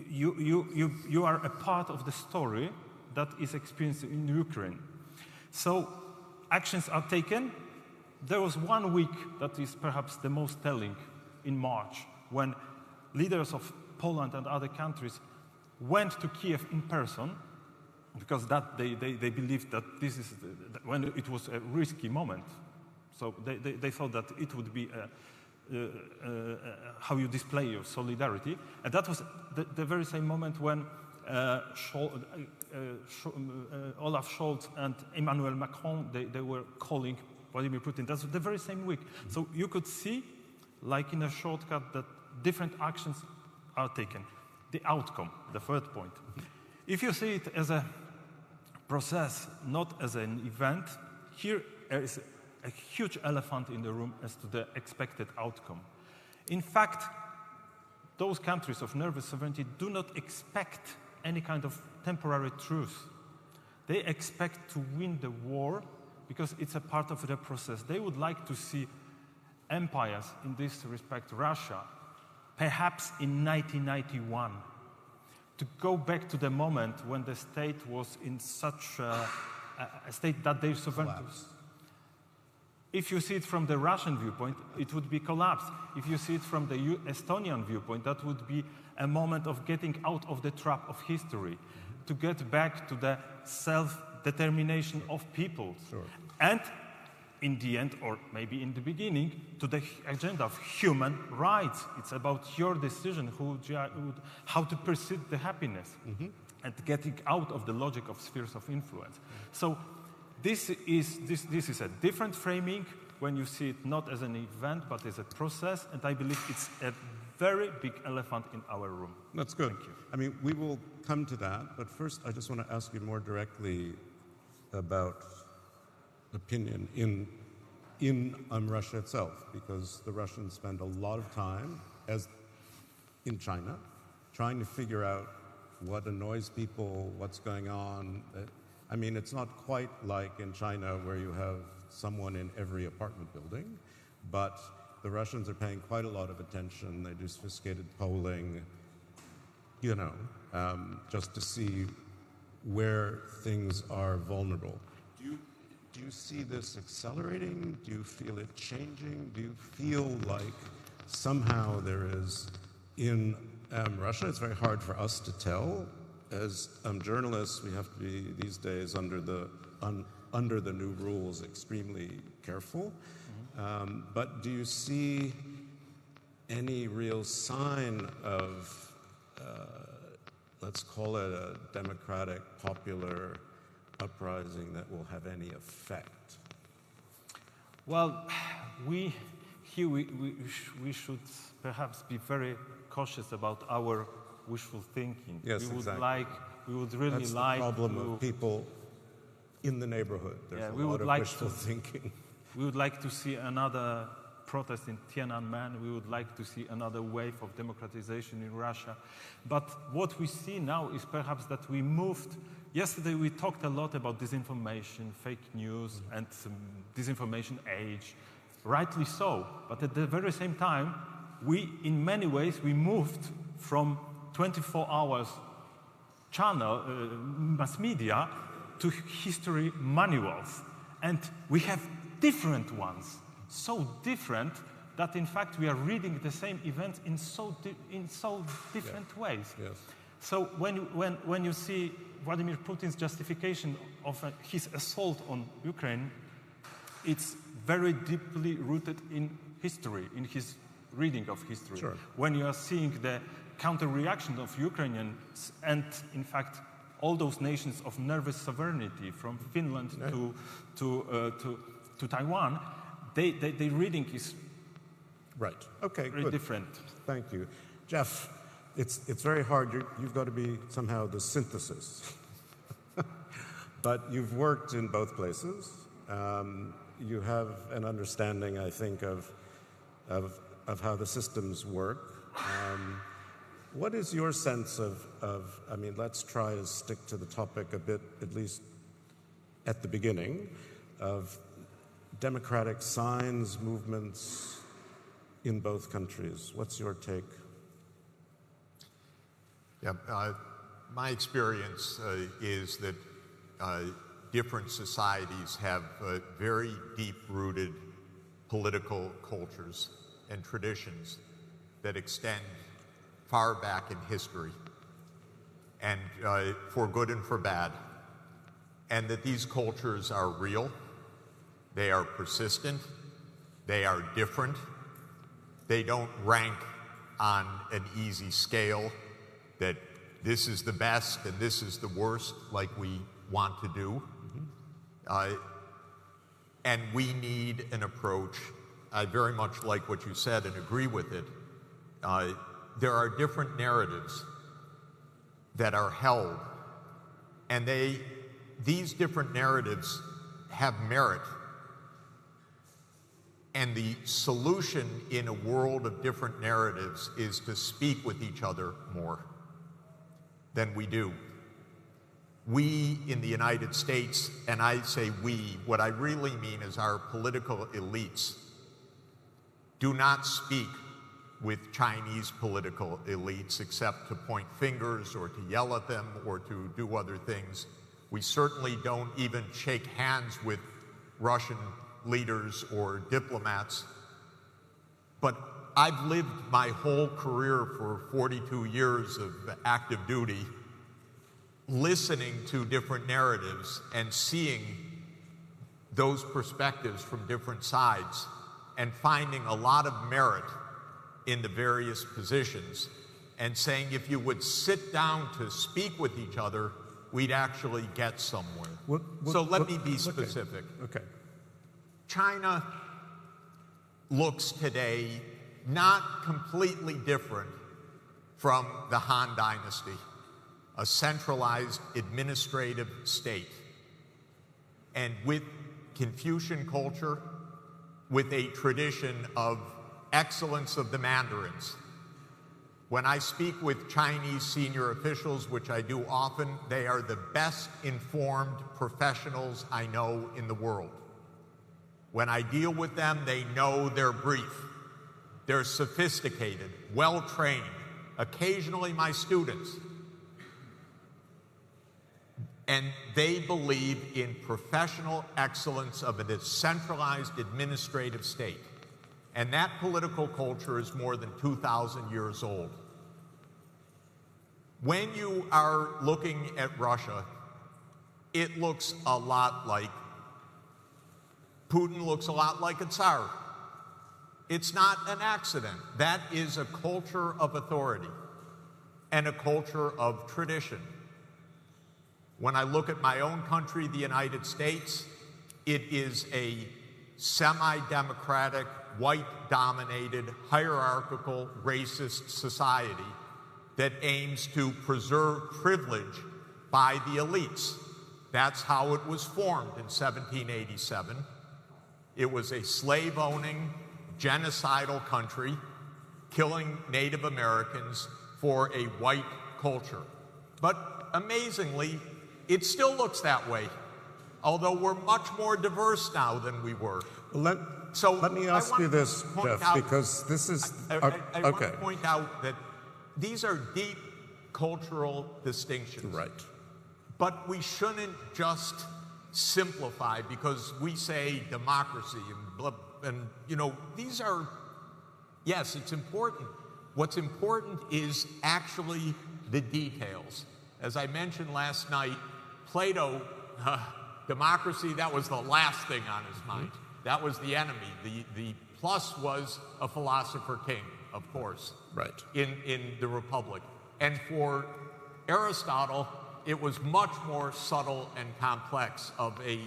you are a part of the story that is experienced in Ukraine. So actions are taken. There was 1 week that is perhaps the most telling in March, when leaders of Poland and other countries went to Kiev in person, because that they believed that this is when it was a risky moment. So they thought that it would be how you display your solidarity. And that was the very same moment when Olaf Scholz and Emmanuel Macron, they were calling Vladimir Putin. That's the very same week. So you could see, like in a shortcut, that different actions are taken. The outcome, the third point. If you see it as a process, not as an event, here is a huge elephant in the room as to the expected outcome. In fact, those countries of nervous sovereignty do not expect any kind of temporary truce. They expect to win the war because it's a part of the process. They would like to see empires, in this respect Russia, perhaps in 1991, to go back to the moment when the state was in such a state that their sovereignty. If you see it from the Russian viewpoint, it would be collapse. If you see it from the Estonian viewpoint, that would be a moment of getting out of the trap of history, to get back to the self-determination of people. Sure. And in the end, or maybe in the beginning, to the agenda of human rights. It's about your decision how to pursue the happiness, and getting out of the logic of spheres of influence. So this is a different framing when you see it not as an event, but as a process, and I believe it's a very big elephant in our room. That's good. Thank you. I mean, we will come to that, but first I just want to ask you more directly about opinion in Russia itself, because the Russians spend a lot of time, as in China, trying to figure out what annoys people, what's going on. I mean, it's not quite like in China where you have someone in every apartment building, but the Russians are paying quite a lot of attention. They do sophisticated polling, you know. just to see where things are vulnerable. Do you see this accelerating? Do you feel it changing? Do you feel like somehow there is in Russia, it's very hard for us to tell. As journalists, we have to be these days under the new rules extremely careful. But do you see any real sign of, let's call it a democratic, popular uprising that will have any effect? Well, we should perhaps be very cautious about our wishful thinking. Yes, exactly. We would really That's like the problem to, of people in the neighborhood. There's a lot of wishful thinking. We would like to see another protest in Tiananmen. We would like to see another wave of democratization in Russia. But what we see now is perhaps that we moved. Yesterday we talked a lot about disinformation, fake news, and disinformation age. Rightly so. But at the very same time, in many ways, we moved from 24 hours channel, mass media, to history manuals. And we have different ones, so different that in fact we are reading the same events in so different ways. Yes. So when you see Vladimir Putin's justification of his assault on Ukraine, it's very deeply rooted in history, in his reading of history. Sure. When you are seeing the counter-reaction of Ukrainians and in fact all those nations of nervous sovereignty from Finland to Taiwan, their reading is right. Okay, very good. different. Thank you. Jeff, it's very hard. You've got to be somehow the synthesis. But you've worked in both places. You have an understanding, I think, of how the systems work. What is your sense of, I mean, let's try to stick to the topic a bit, at least at the beginning, of democratic signs, movements in both countries. What's your take? Yeah, my experience is that different societies have very deep-rooted political cultures and traditions that extend far back in history, and for good and for bad, and that these cultures are real, they are persistent, they are different, they don't rank on an easy scale that this is the best and this is the worst like we want to do. And we need an approach. I very much like what you said and agree with it. There are different narratives that are held, and these different narratives have merit. And the solution in a world of different narratives is to speak with each other more than we do. We in the United States, and I say we, what I really mean is our political elites, do not speak with Chinese political elites except to point fingers or to yell at them or to do other things. We certainly don't even shake hands with Russian leaders or diplomats. But I've lived my whole career for 42 years of active duty listening to different narratives and seeing those perspectives from different sides and finding a lot of merit in the various positions and saying if you would sit down to speak with each other, we'd actually get somewhere. So let me be specific. Okay. China looks today not completely different from the Han Dynasty, a centralized administrative state. And with Confucian culture, with a tradition of excellence of the Mandarins. When I speak with Chinese senior officials, which I do often, they are the best informed professionals I know in the world. When I deal with them, they know their brief. They're sophisticated, well-trained. Occasionally, my students And they believe in professional excellence of a decentralized administrative state. And that political culture is more than 2,000 years old. When you are looking at Russia, it looks a lot like, Putin looks a lot like a Tsar. It's not an accident. That is a culture of authority and a culture of tradition. When I look at my own country, the United States, it is a semi-democratic, white-dominated, hierarchical, racist society that aims to preserve privilege by the elites. That's how it was formed in 1787. It was a slave-owning, genocidal country, killing Native Americans for a white culture. But amazingly, it still looks that way, although we're much more diverse now than we were. Let me ask you this, Jeff, because this is... I want to point out that these are deep cultural distinctions. Right. But we shouldn't just simplify because we say democracy and you know, these are, yes, it's important. What's important is actually the details. As I mentioned last night, Plato, democracy, that was the last thing on his mind. That was the enemy. The plus was a philosopher king, of course, right, in the Republic. And for Aristotle, it was much more subtle and complex of a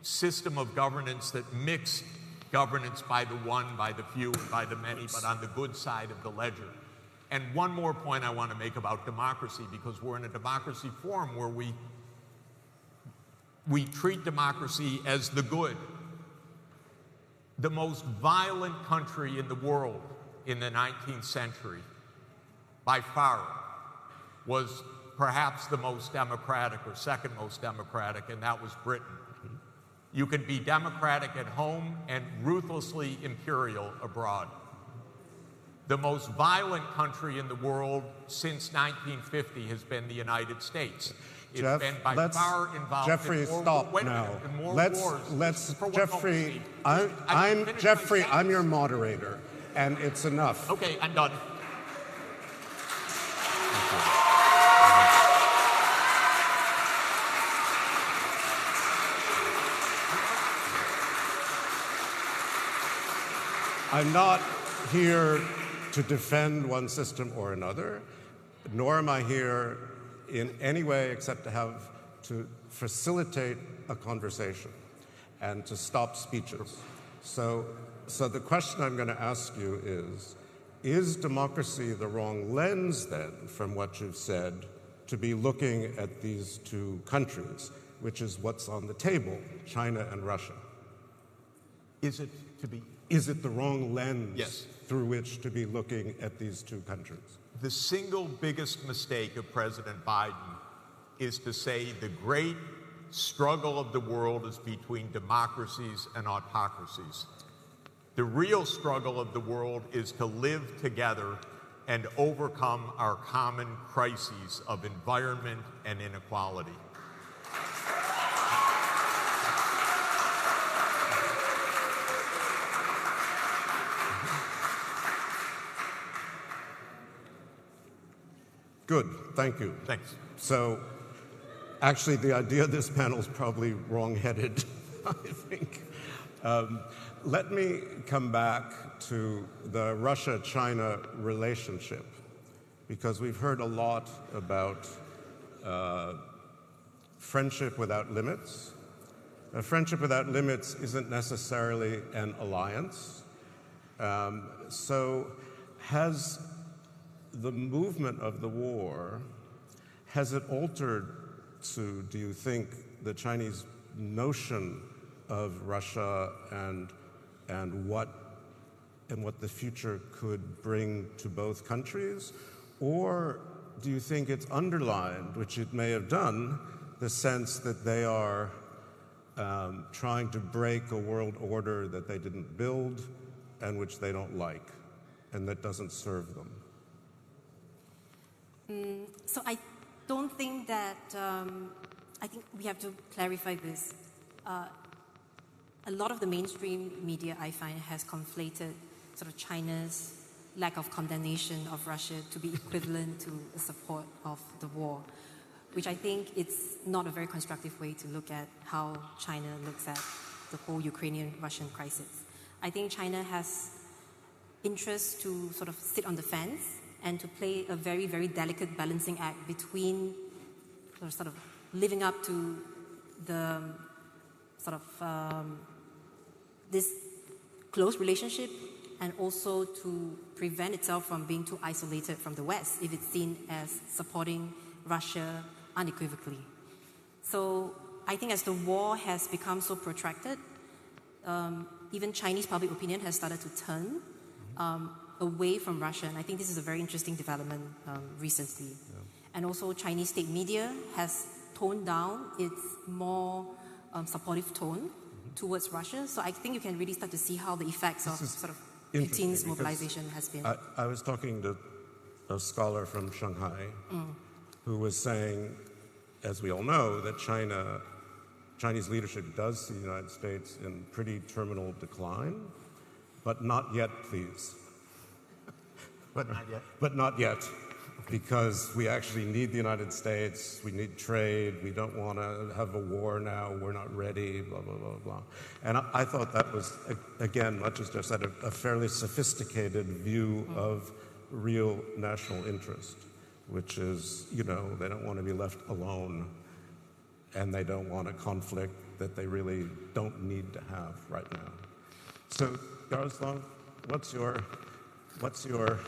system of governance that mixed governance by the one, by the few, and by the many, but on the good side of the ledger. And one more point I want to make about democracy, because we're in a democracy forum where we treat democracy as the good. The most violent country in the world in the 19th century, by far, was perhaps the most democratic or second most democratic, and that was Britain. You can be democratic at home and ruthlessly imperial abroad. The most violent country in the world since 1950 has been the United States. It's Jeff, been by far involved Jeffrey, in more, stop wait a now. minute, in more Let's wars. Jeffrey, I'm your moderator, and it's enough. Okay, I'm done. I'm not here to defend one system or another, nor am I here in any way except to facilitate a conversation and to stop speeches. So the question I'm going to ask you is democracy the wrong lens then, from what you've said, to be looking at these two countries, which is what's on the table, China and Russia? Is it the wrong lens through which to be looking at these two countries? The single biggest mistake of President Biden is to say the great struggle of the world is between democracies and autocracies. The real struggle of the world is to live together and overcome our common crises of environment and inequality. Good, thank you. Thanks. So, actually, the idea of this panel is probably wrong-headed, I think. Let me come back to the Russia-China relationship, because we've heard a lot about friendship without limits. A friendship without limits isn't necessarily an alliance. So has the movement of the war, has it altered to, do you think, the Chinese notion of Russia and what the future could bring to both countries? Or do you think it's underlined, which it may have done, the sense that they are trying to break a world order that they didn't build and which they don't like and that doesn't serve them? So I don't think that I think we have to clarify this. A lot of the mainstream media, I find, has conflated sort of China's lack of condemnation of Russia to be equivalent to the support of the war, which I think it's not a very constructive way to look at how China looks at the whole Ukrainian-Russian crisis. I think China has interest to sort of sit on the fence and to play a very, very delicate balancing act between sort of living up to the sort of this close relationship and also to prevent itself from being too isolated from the West if it's seen as supporting Russia unequivocally. So I think as the war has become so protracted, even Chinese public opinion has started to turn away from Russia, and I think this is a very interesting development recently. Yeah. And also Chinese state media has toned down its more supportive tone towards Russia. So I think you can really start to see how the effects of sort of Putin's mobilization has been. I was talking to a scholar from Shanghai who was saying, as we all know, that Chinese leadership does see the United States in pretty terminal decline, but not yet, please. But not yet. But not yet, because we actually need the United States, we need trade, we don't want to have a war now, we're not ready, blah, blah, blah, blah. And I thought that was, again, much as Jeff said, a fairly sophisticated view of real national interest, which is, you know, they don't want to be left alone and they don't want a conflict that they really don't need to have right now. So, Yaroslav, what's your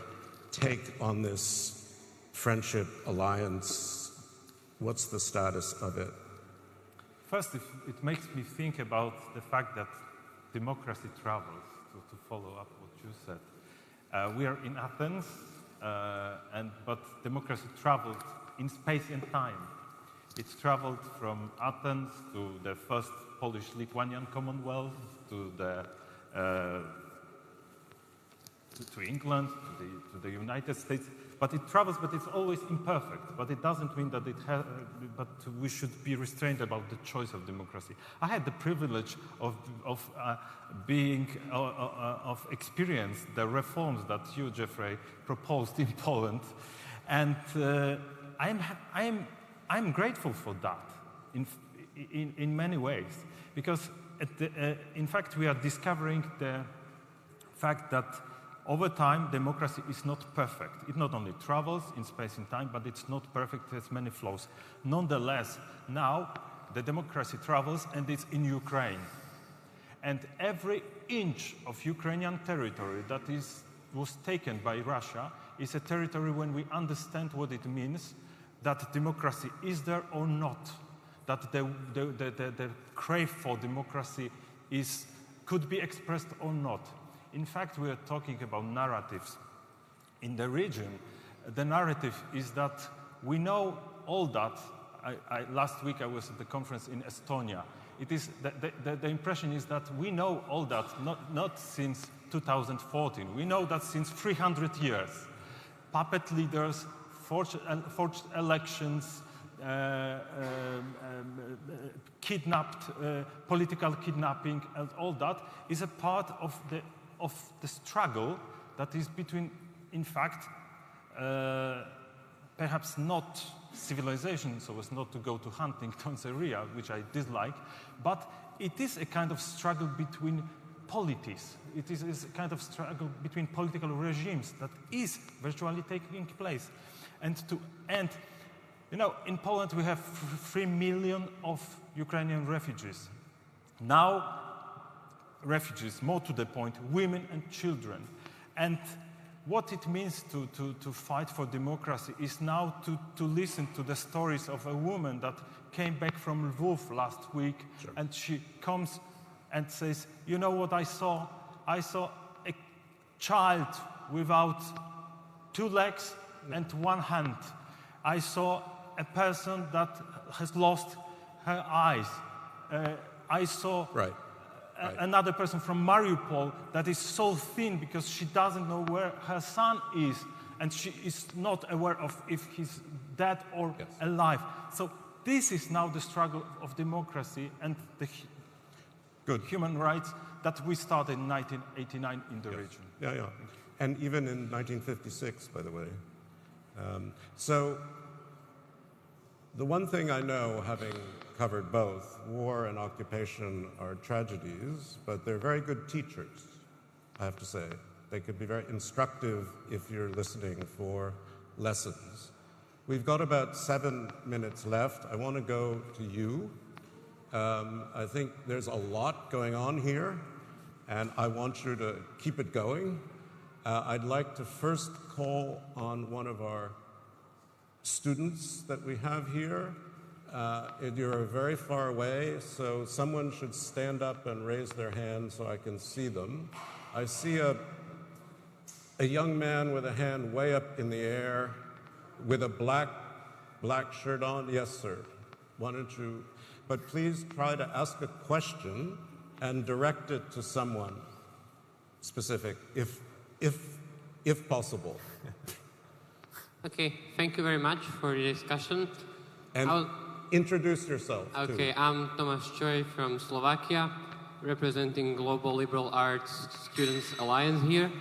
take on this friendship alliance? What's the status of it? First, it makes me think about the fact that democracy travels, to follow up what you said. We are in Athens, but democracy traveled in space and time. It's traveled from Athens to the first Polish-Lithuanian Commonwealth, to England, to the United States. But it travels, but it's always imperfect. But it doesn't mean that but we should be restrained about the choice of democracy. I had the privilege of experience the reforms that you, Jeffrey, proposed in Poland, and I'm grateful for that in many ways, because in fact we are discovering the fact that over time, democracy is not perfect. It not only travels in space and time, but it's not perfect, it has many flaws. Nonetheless, now the democracy travels and it's in Ukraine. And every inch of Ukrainian territory that was taken by Russia is a territory when we understand what it means, that democracy is there or not, that the crave for democracy could be expressed or not. In fact, we are talking about narratives. In the region, the narrative is that we know all that. Last week I was at the conference in Estonia. It is the impression is that we know all that, not since 2014. We know that since 300 years. Puppet leaders, forged elections, kidnapped, political kidnapping, and all that is a part of the struggle that is between, in fact, perhaps not civilization, so as not to go to Huntington's area, which I dislike, but it is a kind of struggle between polities. It is a kind of struggle between political regimes that is virtually taking place. And you know, in Poland we have 3 million of Ukrainian refugees. Now, refugees, more to the point, women and children. And what it means to fight for democracy is now to listen to the stories of a woman that came back from Lviv last week, sure. And she comes and says, you know what I saw? I saw a child without 2 legs and 1 hand. I saw a person that has lost her eyes. I saw another person from Mariupol that is so thin because she doesn't know where her son is, and she is not aware of if he's dead or alive. So this is now the struggle of democracy and the human rights that we started in 1989 in the region. Yeah, yeah. And even in 1956, by the way. So the one thing I know, having covered both, war and occupation are tragedies, but they're very good teachers, I have to say. They could be very instructive if you're listening for lessons. We've got about 7 minutes left. I want to go to you. I think there's a lot going on here, and I want you to keep it going. I'd like to first call on one of our students that we have here. You're very far away, so someone should stand up and raise their hand so I can see them. I see a young man with a hand way up in the air with a black shirt on. Yes, sir. Why don't you? But please try to ask a question and direct it to someone specific, if possible. Okay, thank you very much for the discussion. And introduce yourself. Okay, too. I'm Tomáš Čoj from Slovakia, representing Global Liberal Arts Students Alliance here.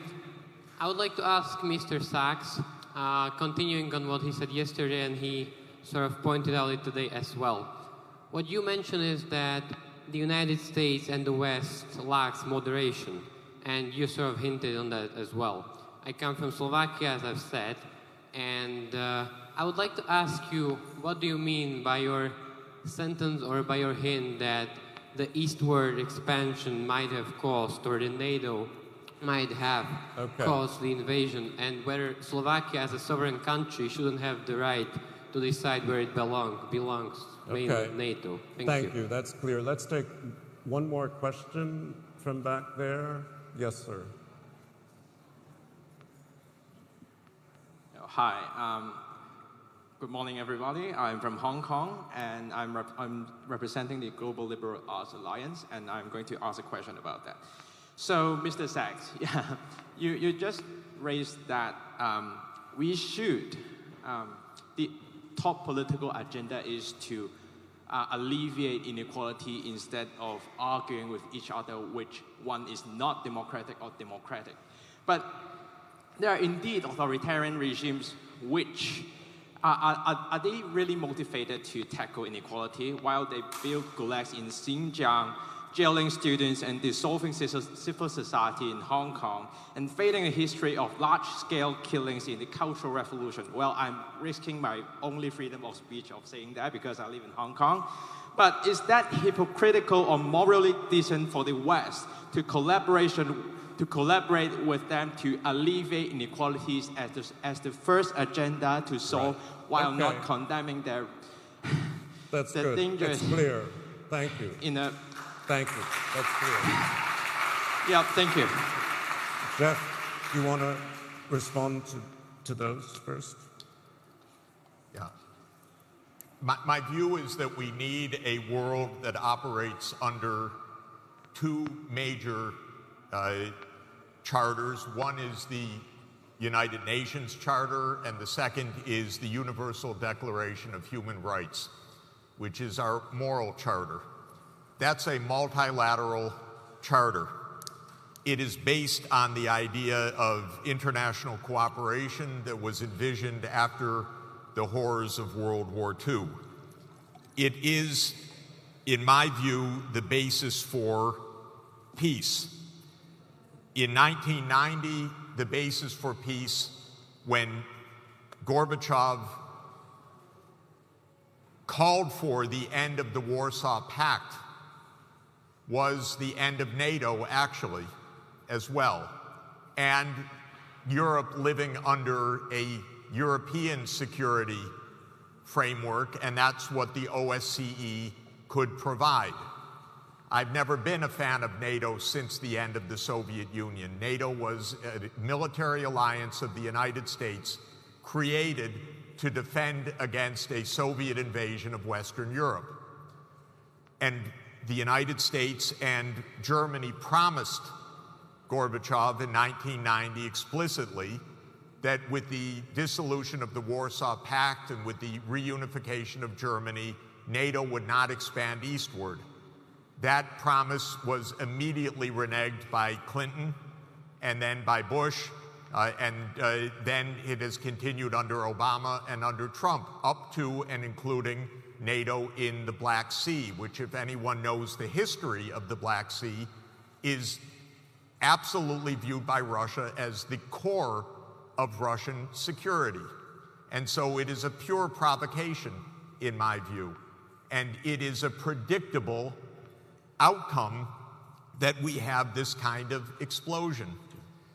I would like to ask Mr. Sachs, continuing on what he said yesterday, and he sort of pointed out it today as well. What you mentioned is that the United States and the West lacks moderation, and you sort of hinted on that as well. I come from Slovakia, as I've said, and I would like to ask you, what do you mean by your sentence or by your hint that the eastward expansion might have caused, or the NATO might have caused the invasion, and whether Slovakia as a sovereign country shouldn't have the right to decide where it belongs, mainly NATO. Thank you. That's clear. Let's take one more question from back there. Yes, sir. Hi. Good morning, everybody. I'm from Hong Kong, and I'm representing the Global Liberal Arts Alliance, and I'm going to ask a question about that. So, Mr. Sachs, you just raised that we should, the top political agenda is to alleviate inequality instead of arguing with each other which one is not democratic or democratic. But there are indeed authoritarian regimes which are they really motivated to tackle inequality while they build gulags in Xinjiang, jailing students and dissolving civil society in Hong Kong, and fading a history of large-scale killings in the Cultural Revolution? Well, I'm risking my only freedom of speech of saying that because I live in Hong Kong. But is that hypocritical or morally decent for the West to collaborate with them to alleviate inequalities as the first agenda to solve, while not condemning their That's the good. dangerous? It's clear. Thank you. Thank you. That's clear. Yeah, thank you. Jeff, you want to respond to those first? Yeah. My view is that we need a world that operates under two major charters. One is the United Nations Charter, and the second is the Universal Declaration of Human Rights, which is our moral charter. That's a multilateral charter. It is based on the idea of international cooperation that was envisioned after the horrors of World War II. It is, in my view, the basis for peace. In 1990, the basis for peace, when Gorbachev called for the end of the Warsaw Pact, was the end of NATO, actually, as well, and Europe living under a European security framework, and that's what the OSCE could provide. I've never been a fan of NATO since the end of the Soviet Union. NATO was a military alliance of the United States created to defend against a Soviet invasion of Western Europe. And the United States and Germany promised Gorbachev in 1990 explicitly that with the dissolution of the Warsaw Pact and with the reunification of Germany, NATO would not expand eastward. That promise was immediately reneged by Clinton and then by Bush, and then it has continued under Obama and under Trump, up to and including NATO in the Black Sea, which, if anyone knows the history of the Black Sea, is absolutely viewed by Russia as the core of Russian security. And so it is a pure provocation, in my view. And it is a predictable outcome that we have this kind of explosion.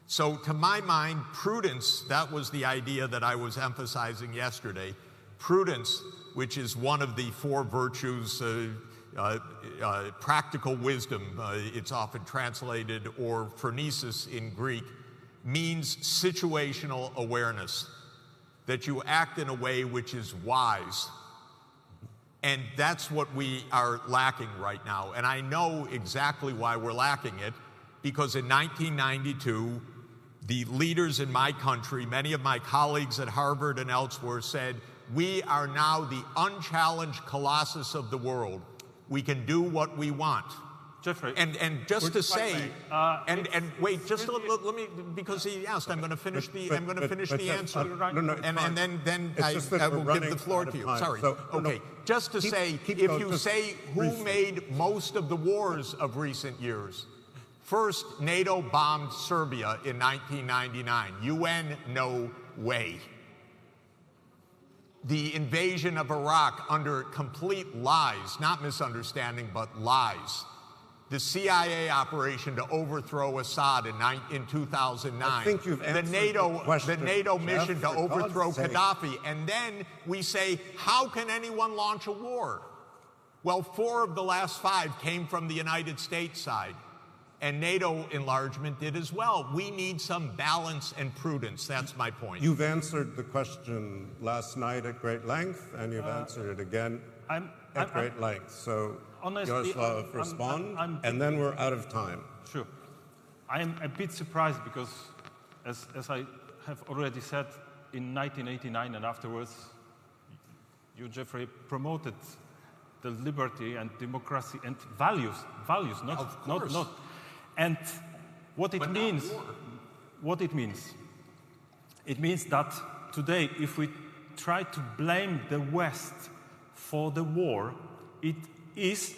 So to my mind, prudence, that was the idea that I was emphasizing yesterday. Prudence, which is one of the four virtues, practical wisdom, it's often translated, or phronesis in Greek, means situational awareness, that you act in a way which is wise. And that's what we are lacking right now. And I know exactly why we're lacking it, because in 1992, the leaders in my country, many of my colleagues at Harvard and elsewhere, said, we are now the unchallenged colossus of the world. We can do what we want. Jeffrey, and just to say, wait, just let me, because he asked, I'm going to finish the answer, and then I will give the floor to you. Sorry. So, okay, just to say, if you say who made most of the wars of recent years, first, NATO bombed Serbia in 1999. UN, no way. The invasion of Iraq under complete lies, not misunderstanding, but lies. The CIA operation to overthrow Assad in 2009. I think you've answered the NATO mission to overthrow Gaddafi. And then we say, how can anyone launch a war? Well, 4 of the last 5 came from the United States side. And NATO enlargement did as well. We need some balance and prudence. That's my point. You've answered the question last night at great length, and you've answered it again at great length. So, Yaroslav, respond, and then we're out of time. Sure. I am a bit surprised because, as I have already said, in 1989 and afterwards, you, Jeffrey, promoted the liberty and democracy and values, not. And what it means, it means that today, if we try to blame the West for the war, it is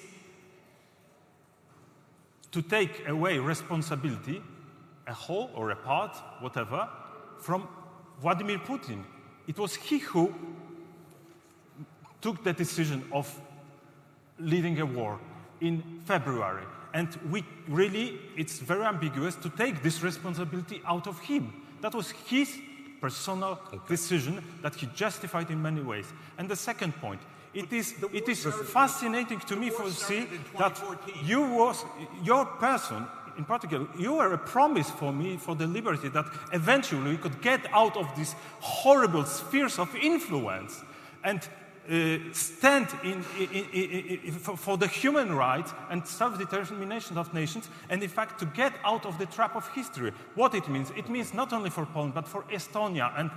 to take away responsibility, a whole or a part, whatever, from Vladimir Putin. It was he who took the decision of leading a war in February. And it's very ambiguous to take this responsibility out of him. That was his personal decision that he justified in many ways. And the second point, it is fascinating to me to see that your person, in particular, you were a promise for me, for the liberty, that eventually we could get out of these horrible spheres of influence and stand for the human rights and self-determination of nations, and in fact to get out of the trap of history. What it means not only for Poland, but for Estonia and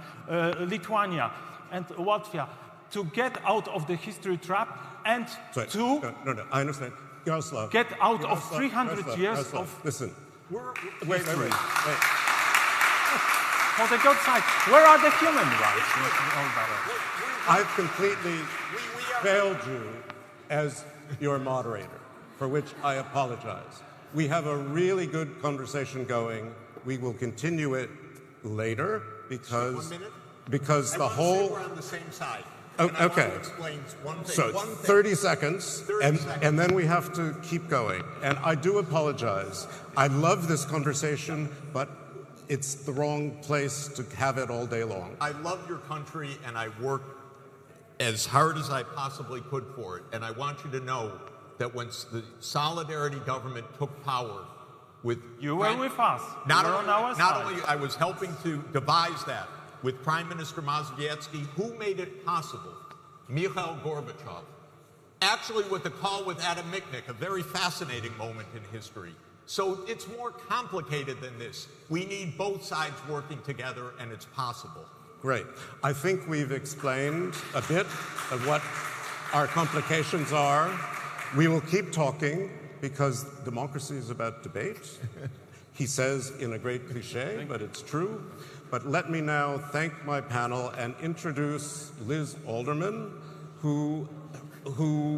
Lithuania and Latvia, to get out of the history trap and I understand. Yaroslav, get out of 300 years of... Listen. Wait. For the God's sake, where are the human rights? I've completely failed you as your moderator, for which I apologize. We have a really good conversation going. We will continue it later because the whole... We're on the same side. Okay. So 30 seconds, and then we have to keep going. And I do apologize. I love this conversation, but it's the wrong place to have it all day long. I love your country, and I worked as hard as I possibly could for it. And I want you to know that when the Solidarity government took power with... You were with us. Not only I was helping to devise that with Prime Minister Mazowiecki, who made it possible? Mikhail Gorbachev. Actually, with the call with Adam Michnik, a very fascinating moment in history. So it's more complicated than this. We need both sides working together, and it's possible. Great. I think we've explained a bit of what our complications are, we will keep talking because democracy is about debate. He says in a great cliche, but it's true. But let me now thank my panel and introduce Liz Alderman, who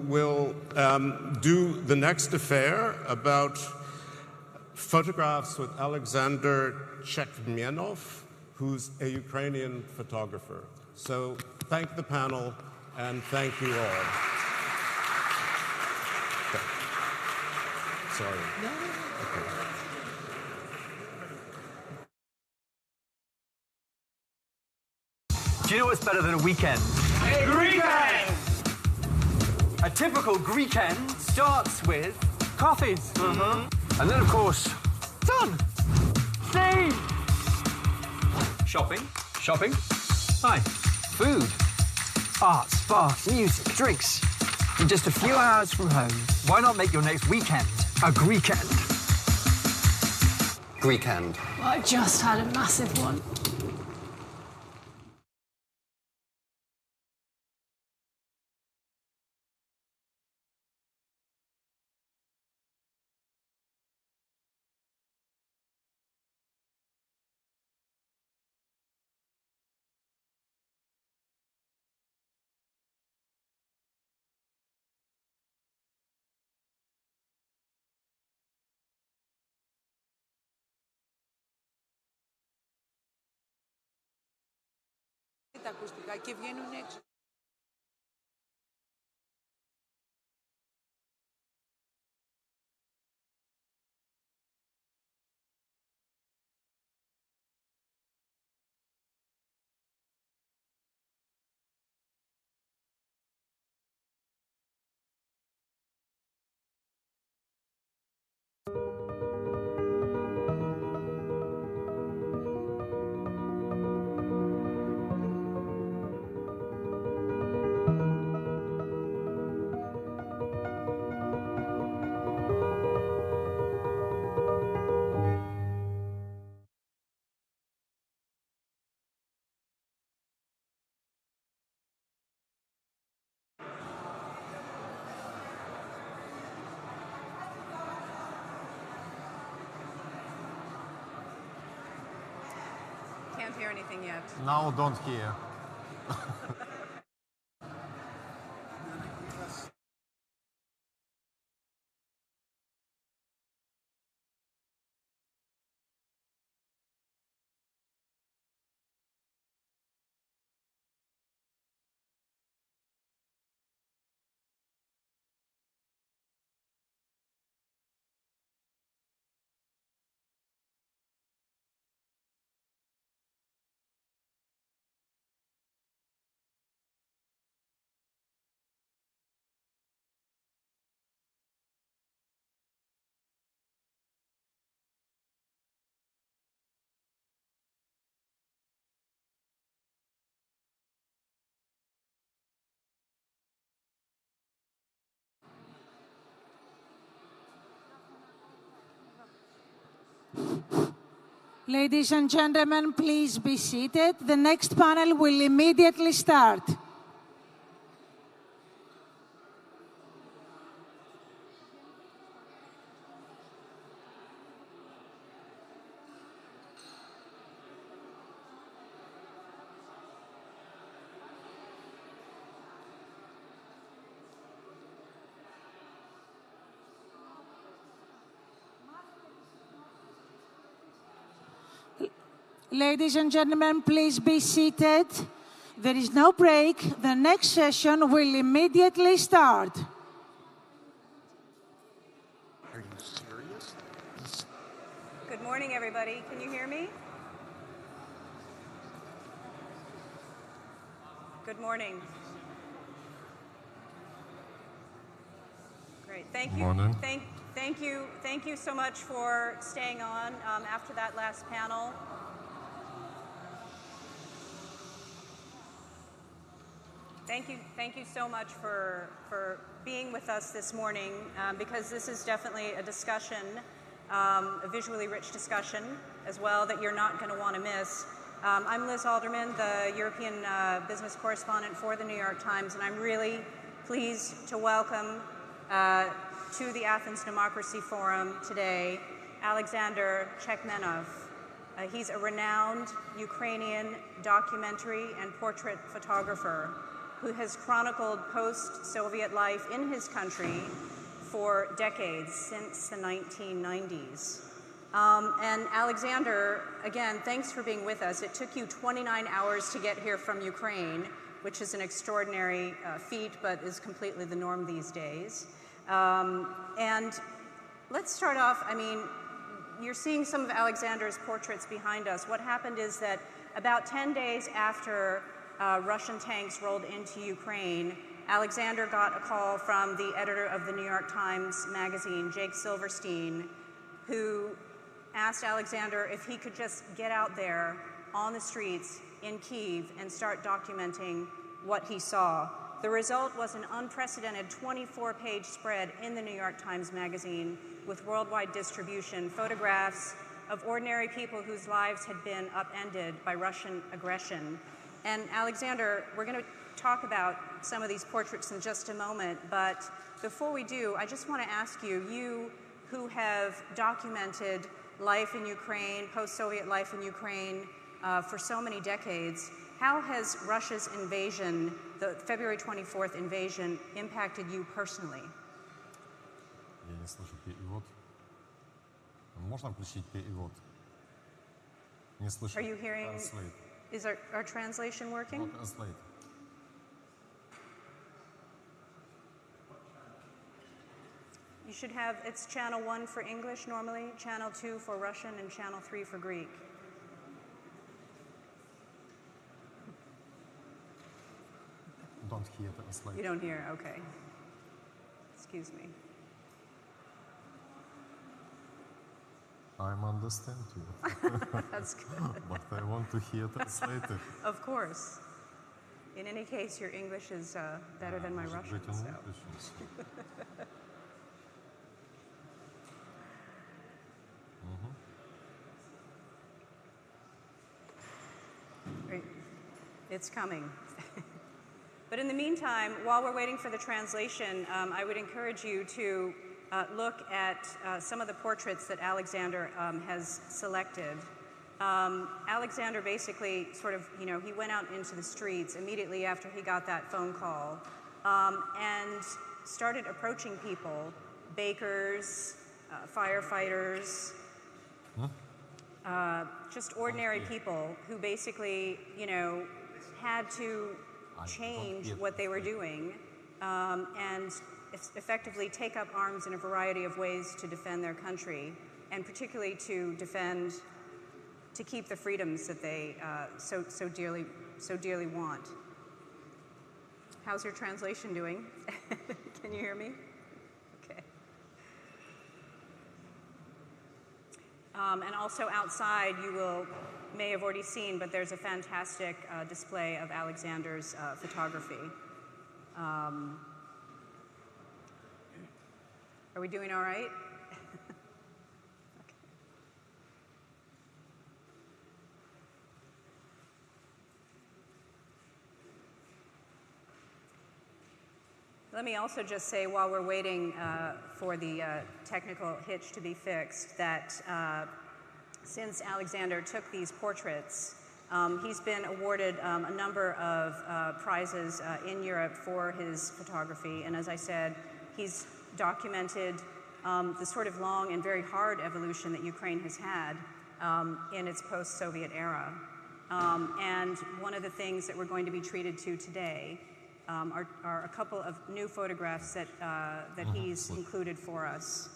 will do the next affair about photographs with Alexander Chekmenov, who's a Ukrainian photographer. So thank the panel and thank you all. Sorry. Okay. Do you know what's better than a weekend? A Greekend! A typical Greekend starts with coffees. And then, of course, sun, sea, shopping, hi, food, art, spas, music, drinks. In just a few hours from home, why not make your next weekend a Greekend? Greekend. Well, I just had a massive one. Τα ακουστικά και βγαίνουν έξω. Can't hear anything yet. Now don't hear. Ladies and gentlemen, please be seated. The next panel will immediately start. Ladies and gentlemen, please be seated. There is no break. The next session will immediately start. Are you serious? Good morning, everybody. Can you hear me? Good morning. Great. Thank you. Morning. Thank you so much for staying on after that last panel. Thank you so much for being with us this morning because this is definitely a discussion, a visually rich discussion as well that you're not going to want to miss. I'm Liz Alderman, the European business correspondent for the New York Times, and I'm really pleased to welcome to the Athens Democracy Forum today Alexander Chekmenov. He's a renowned Ukrainian documentary and portrait photographer who has chronicled post-Soviet life in his country for decades, since the 1990s. And Alexander, again, thanks for being with us. It took you 29 hours to get here from Ukraine, which is an extraordinary feat, but is completely the norm these days. And let's start off, I mean, you're seeing some of Alexander's portraits behind us. What happened is that about 10 days after Russian tanks rolled into Ukraine, Alexander got a call from the editor of the New York Times magazine, Jake Silverstein, who asked Alexander if he could just get out there on the streets in Kyiv and start documenting what he saw. The result was an unprecedented 24-page spread in the New York Times magazine with worldwide distribution, photographs of ordinary people whose lives had been upended by Russian aggression. And Alexander, we're going to talk about some of these portraits in just a moment, but before we do, I just want to ask you, you who have documented life in Ukraine, post-Soviet life in Ukraine for so many decades, how has Russia's invasion, the February 24th invasion, impacted you personally? Я не слышу перевод. Можно включить перевод? Не слышу. Are you hearing? Translate. Is our translation working? No, translate. You should have, it's channel 1 for English normally, channel 2 for Russian, and channel 3 for Greek. Don't hear translate. You don't hear, okay. Excuse me. I understand you. That's good. But I want to hear translated. Of course. In any case, your English is better than my Russian. So. Great. It's coming. But in the meantime, while we're waiting for the translation, I would encourage you to look at some of the portraits that Alexander has selected. Alexander basically sort of, you know, he went out into the streets immediately after he got that phone call and started approaching people, bakers, firefighters, just ordinary people who basically, you know, had to change what they were doing and effectively take up arms in a variety of ways to defend their country, and particularly to defend, to keep the freedoms that they so dearly want. How's your translation doing? Can you hear me? Okay. And also outside, you may have already seen, but there's a fantastic display of Alexander's photography. Are we doing all right? Okay. Let me also just say, while we're waiting for the technical hitch to be fixed, that since Alexander took these portraits, he's been awarded a number of prizes in Europe for his photography. And as I said, he's documented the sort of long and very hard evolution that Ukraine has had in its post-Soviet era. And one of the things that we're going to be treated to today are a couple of new photographs that he's included for us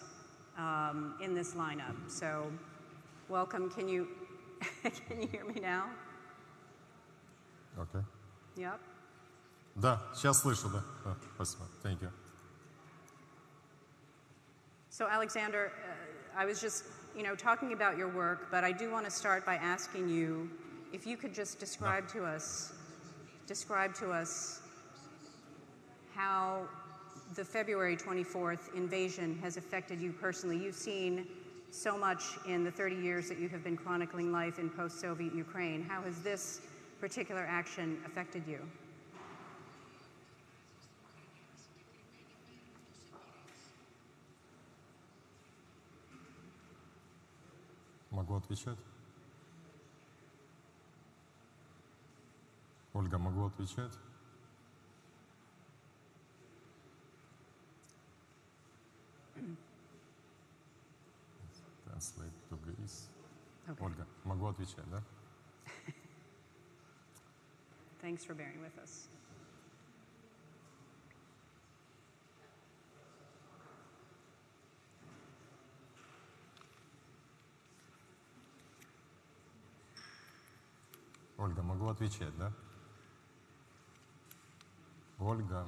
in this lineup. So, welcome. Can you hear me now? Okay. Yep. Да, сейчас слышу, да. Спасибо. Thank you. So, Alexander, I was just, talking about your work, but I do want to start by asking you if you could just describe to us how the February 24th invasion has affected you personally. You've seen so much in the 30 years that you have been chronicling life in post-Soviet Ukraine. How has this particular action affected you? Могу отвечать? Ольга, могу отвечать? Translate to Greece. Okay. Ольга, могу отвечать, да? Thanks for bearing with us. Ольга, могу отвечать, да? Ольга.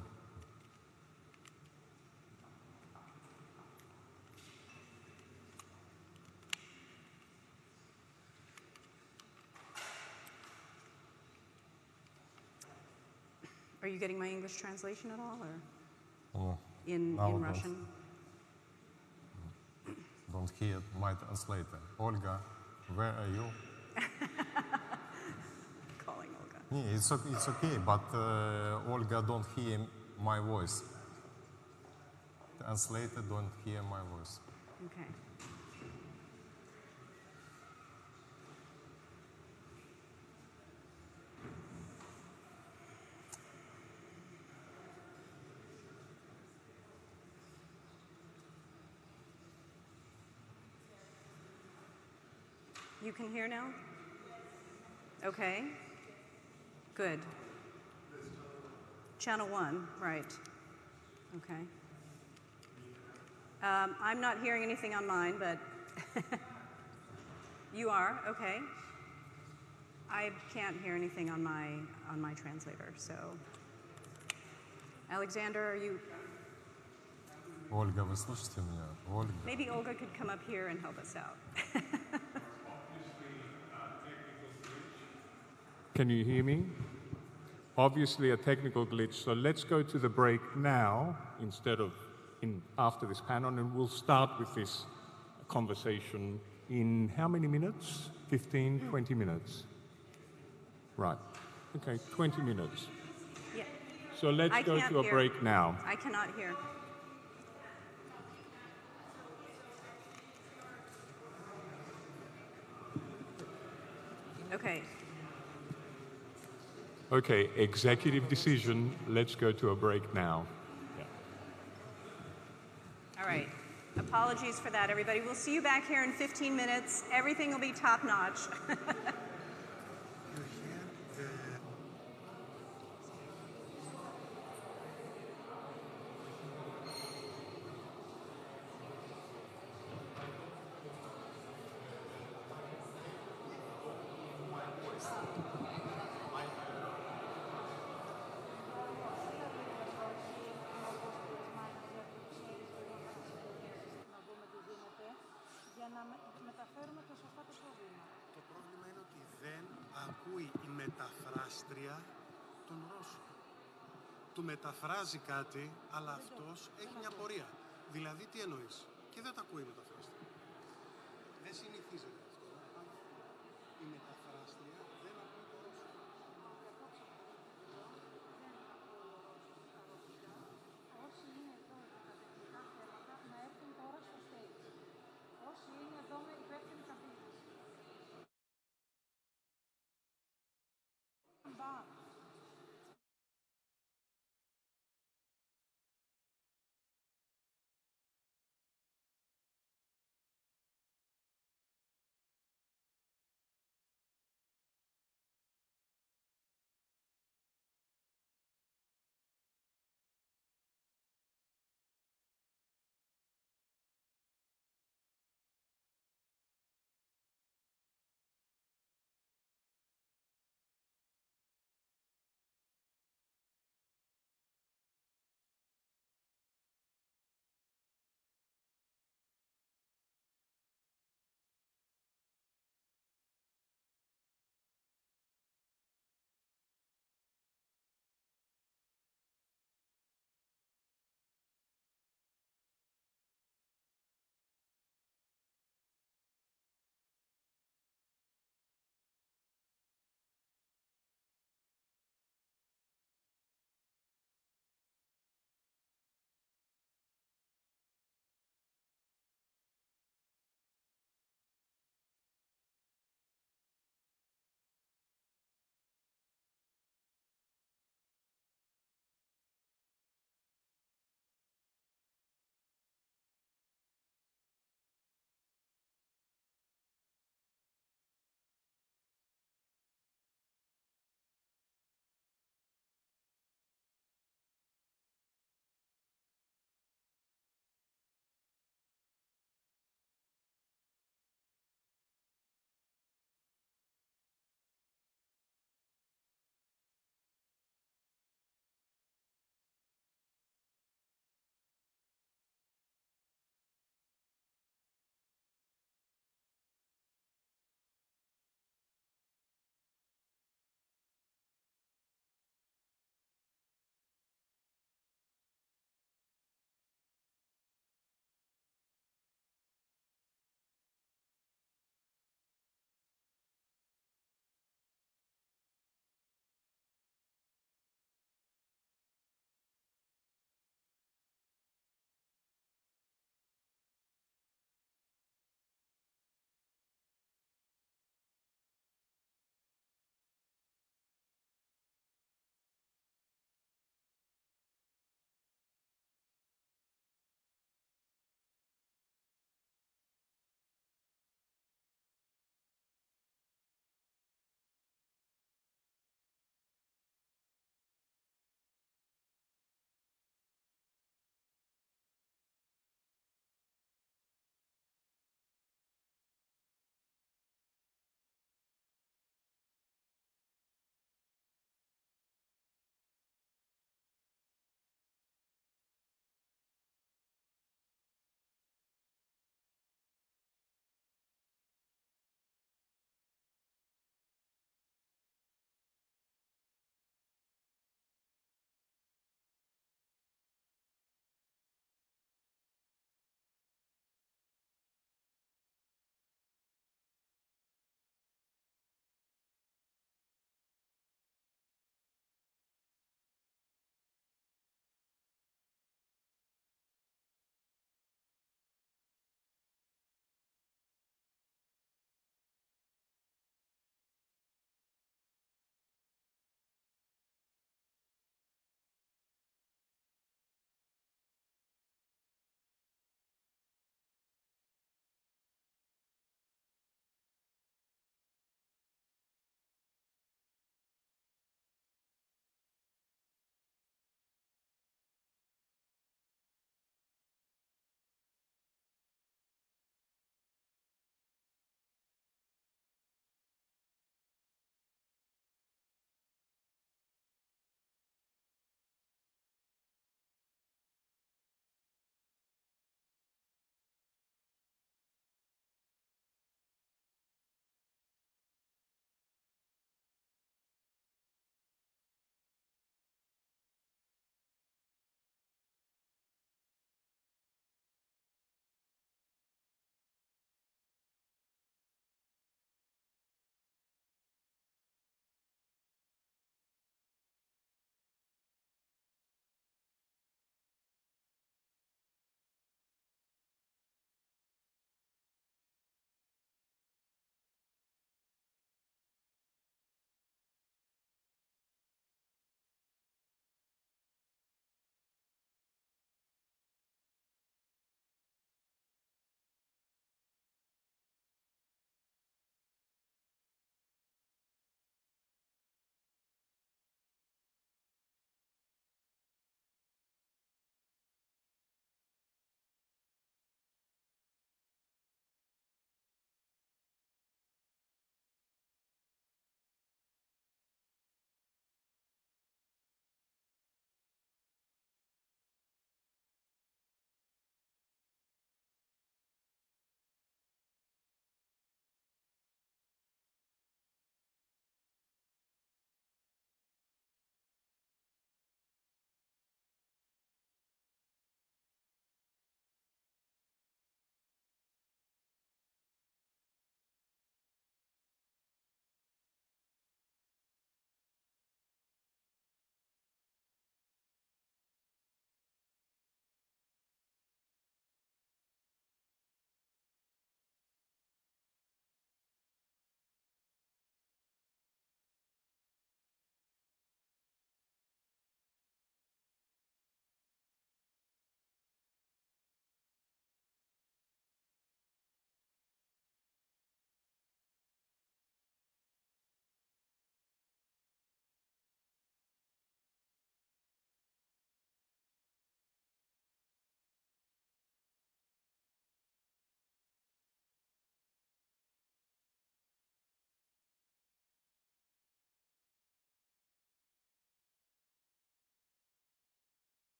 Are you getting my English translation at all, or Oh, in now don't- Russian? Don't hear my translator. Olga, where are you? Calling Olga. Yeah, it's okay, but Olga don't hear my voice. Translator don't hear my voice. Okay. You can hear now? Okay. Good. Channel 1, right. Okay. I'm not hearing anything on mine, but you are? Okay. I can't hear anything on my translator, so. Alexander, are you? Ольга, вы слышите меня? Ольга. Maybe Olga could come up here and help us out. Can you hear me? Obviously a technical glitch, so let's go to the break now instead of after this panel, and we'll start with this conversation in how many minutes? 15, 20 minutes? Right. Okay, 20 minutes. Yeah. So let's I go can't to a hear. break now. I cannot hear. Okay. Okay, executive decision. Let's go to a break now. All right. Apologies for that, everybody. We'll see you back here in 15 minutes. Everything will be top notch. Το πρόβλημα είναι ότι δεν ακούει η μεταφράστρια τον Ρώσο. Του μεταφράζει κάτι, αλλά αυτός έχει μια πορεία. Δηλαδή, τι εννοείς? Και δεν τα ακούει η μεταφράστρια. Δεν συνηθίζεται αυτό. Η μεταφράστρια δεν ακούει τον Ρώσο. Όσοι είναι εδώ για τα τεχνικά θέματα να έρθουν τώρα στο stage. Όσοι είναι εδώ με υπεύθυνη καμπίνα.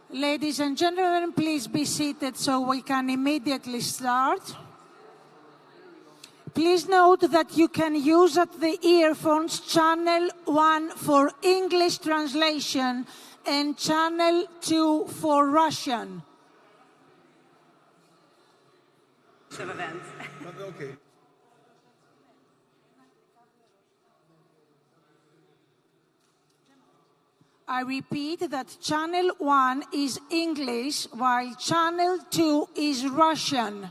Ladies and gentlemen, please be seated so we can immediately start. Please note that you can use at the earphones channel 1 for English translation and channel 2 for Russian. Of events. Okay. I repeat that channel 1 is English, while channel 2 is Russian.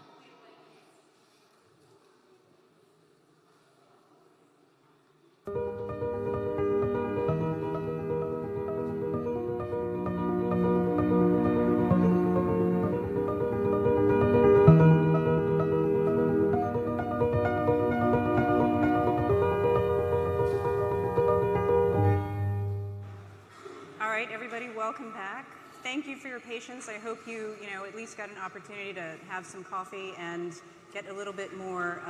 Welcome back. Thank you for your patience. I hope you at least got an opportunity to have some coffee and get a little bit more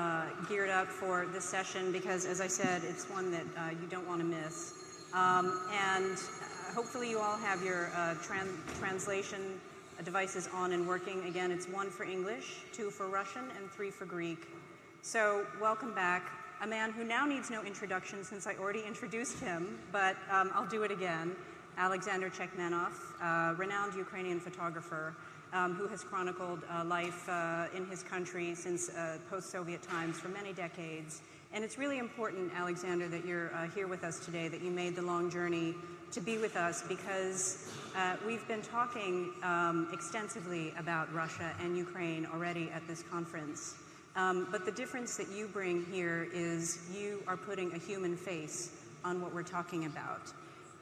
geared up for this session because, as I said, it's one that you don't want to miss. And hopefully you all have your translation devices on and working. Again, it's 1 for English, 2 for Russian, and 3 for Greek. So welcome back. A man who now needs no introduction since I already introduced him, but I'll do it again. Alexander Chekmenov, renowned Ukrainian photographer who has chronicled life in his country since post-Soviet times for many decades. And it's really important, Alexander, that you're here with us today, that you made the long journey to be with us because we've been talking extensively about Russia and Ukraine already at this conference. But the difference that you bring here is you are putting a human face on what we're talking about.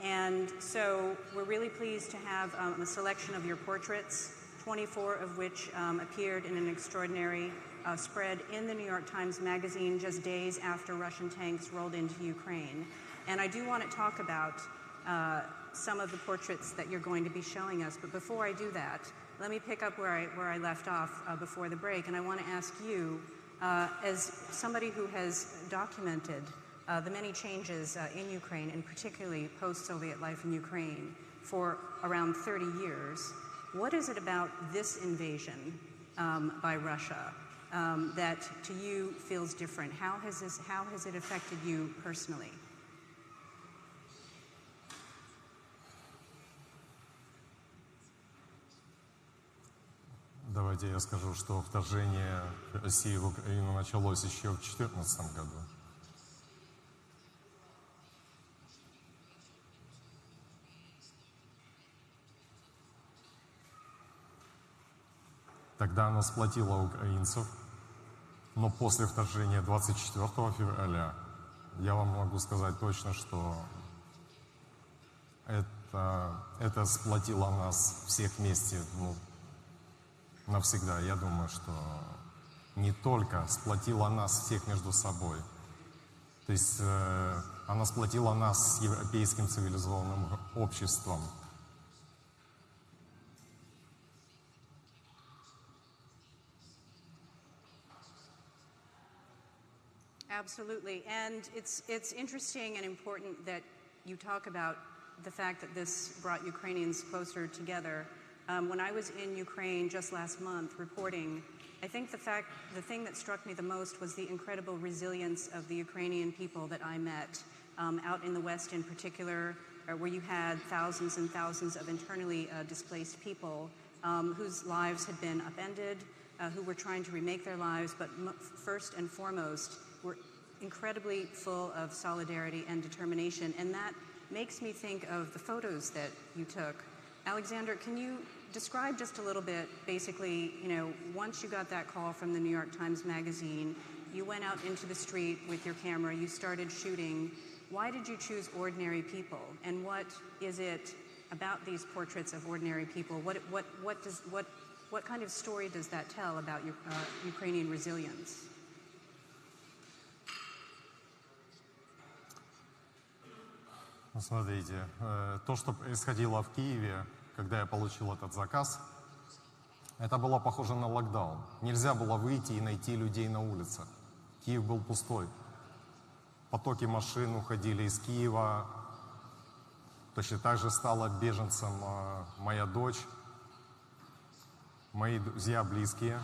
And so we're really pleased to have a selection of your portraits, 24 of which appeared in an extraordinary spread in the New York Times Magazine just days after Russian tanks rolled into Ukraine. And I do want to talk about some of the portraits that you're going to be showing us. But before I do that, let me pick up where I left off before the break. And I want to ask you, as somebody who has documented the many changes in Ukraine, and particularly post-Soviet life in Ukraine, for around 30 years. What is it about this invasion by Russia that to you feels different? How has it affected you personally? Давайте я скажу, что вторжение России в Украину началось еще в 2014 году. Тогда она сплотила украинцев, но после вторжения 24 февраля я вам могу сказать точно, что это сплотило нас всех вместе навсегда. Я думаю, что не только сплотила нас всех между собой, то есть она сплотила нас с европейским цивилизованным обществом. Absolutely, and it's interesting and important that you talk about the fact that this brought Ukrainians closer together. When I was in Ukraine just last month reporting, I think the thing that struck me the most was the incredible resilience of the Ukrainian people that I met out in the West in particular, where you had thousands and thousands of internally displaced people whose lives had been upended, who were trying to remake their lives, but first and foremost were incredibly full of solidarity and determination. And that makes me think of the photos that you took. Alexander, can you describe just a little bit, basically, once you got that call from the New York Times Magazine, you went out into the street with your camera, you started shooting. Why did you choose ordinary people? And what is it about these portraits of ordinary people? What kind of story does that tell about Ukrainian resilience? Смотрите, то, что происходило в Киеве, когда я получил этот заказ, это было похоже на локдаун. Нельзя было выйти и найти людей на улицах. Киев был пустой. Потоки машин уходили из Киева. Точно так же стала беженцем моя дочь, мои друзья близкие.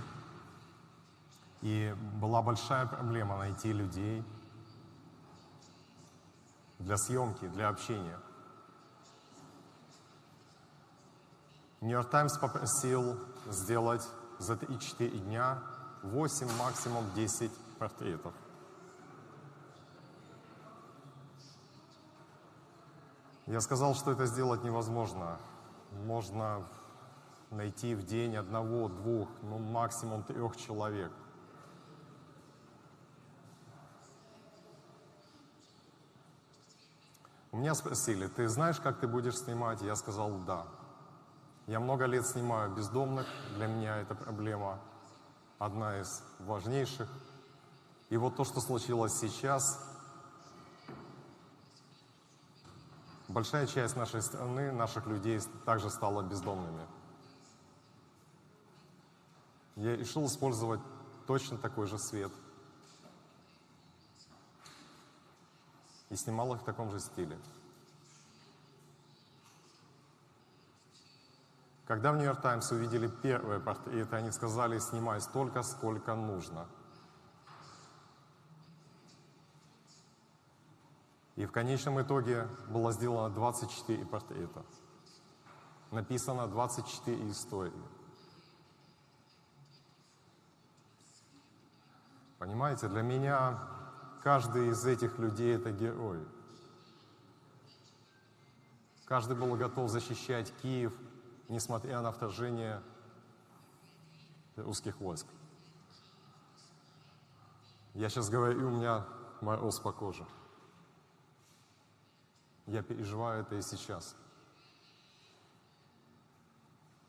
И была большая проблема найти людей для съемки, для общения. Нью-Йорк Таймс попросил сделать за 3-4 дня 8, максимум 10 портретов. Я сказал, что это сделать невозможно. Можно найти в день 1, 2, ну максимум 3 человек. У меня спросили, ты знаешь, как ты будешь снимать? Я сказал, да. Я много лет снимаю бездомных, для меня это проблема одна из важнейших. И вот то, что случилось сейчас, большая часть нашей страны, наших людей также стала бездомными. Я решил использовать точно такой же свет. И снимал их в таком же стиле. Когда в Нью-Йорк Таймс увидели первые портреты, они сказали, снимай столько, сколько нужно. И в конечном итоге было сделано 24 портрета. Написано 24 истории. Понимаете, для меня каждый из этих людей — это герой. Каждый был готов защищать Киев, несмотря на вторжение русских войск. Я сейчас говорю, у меня мороз по коже. Я переживаю это и сейчас.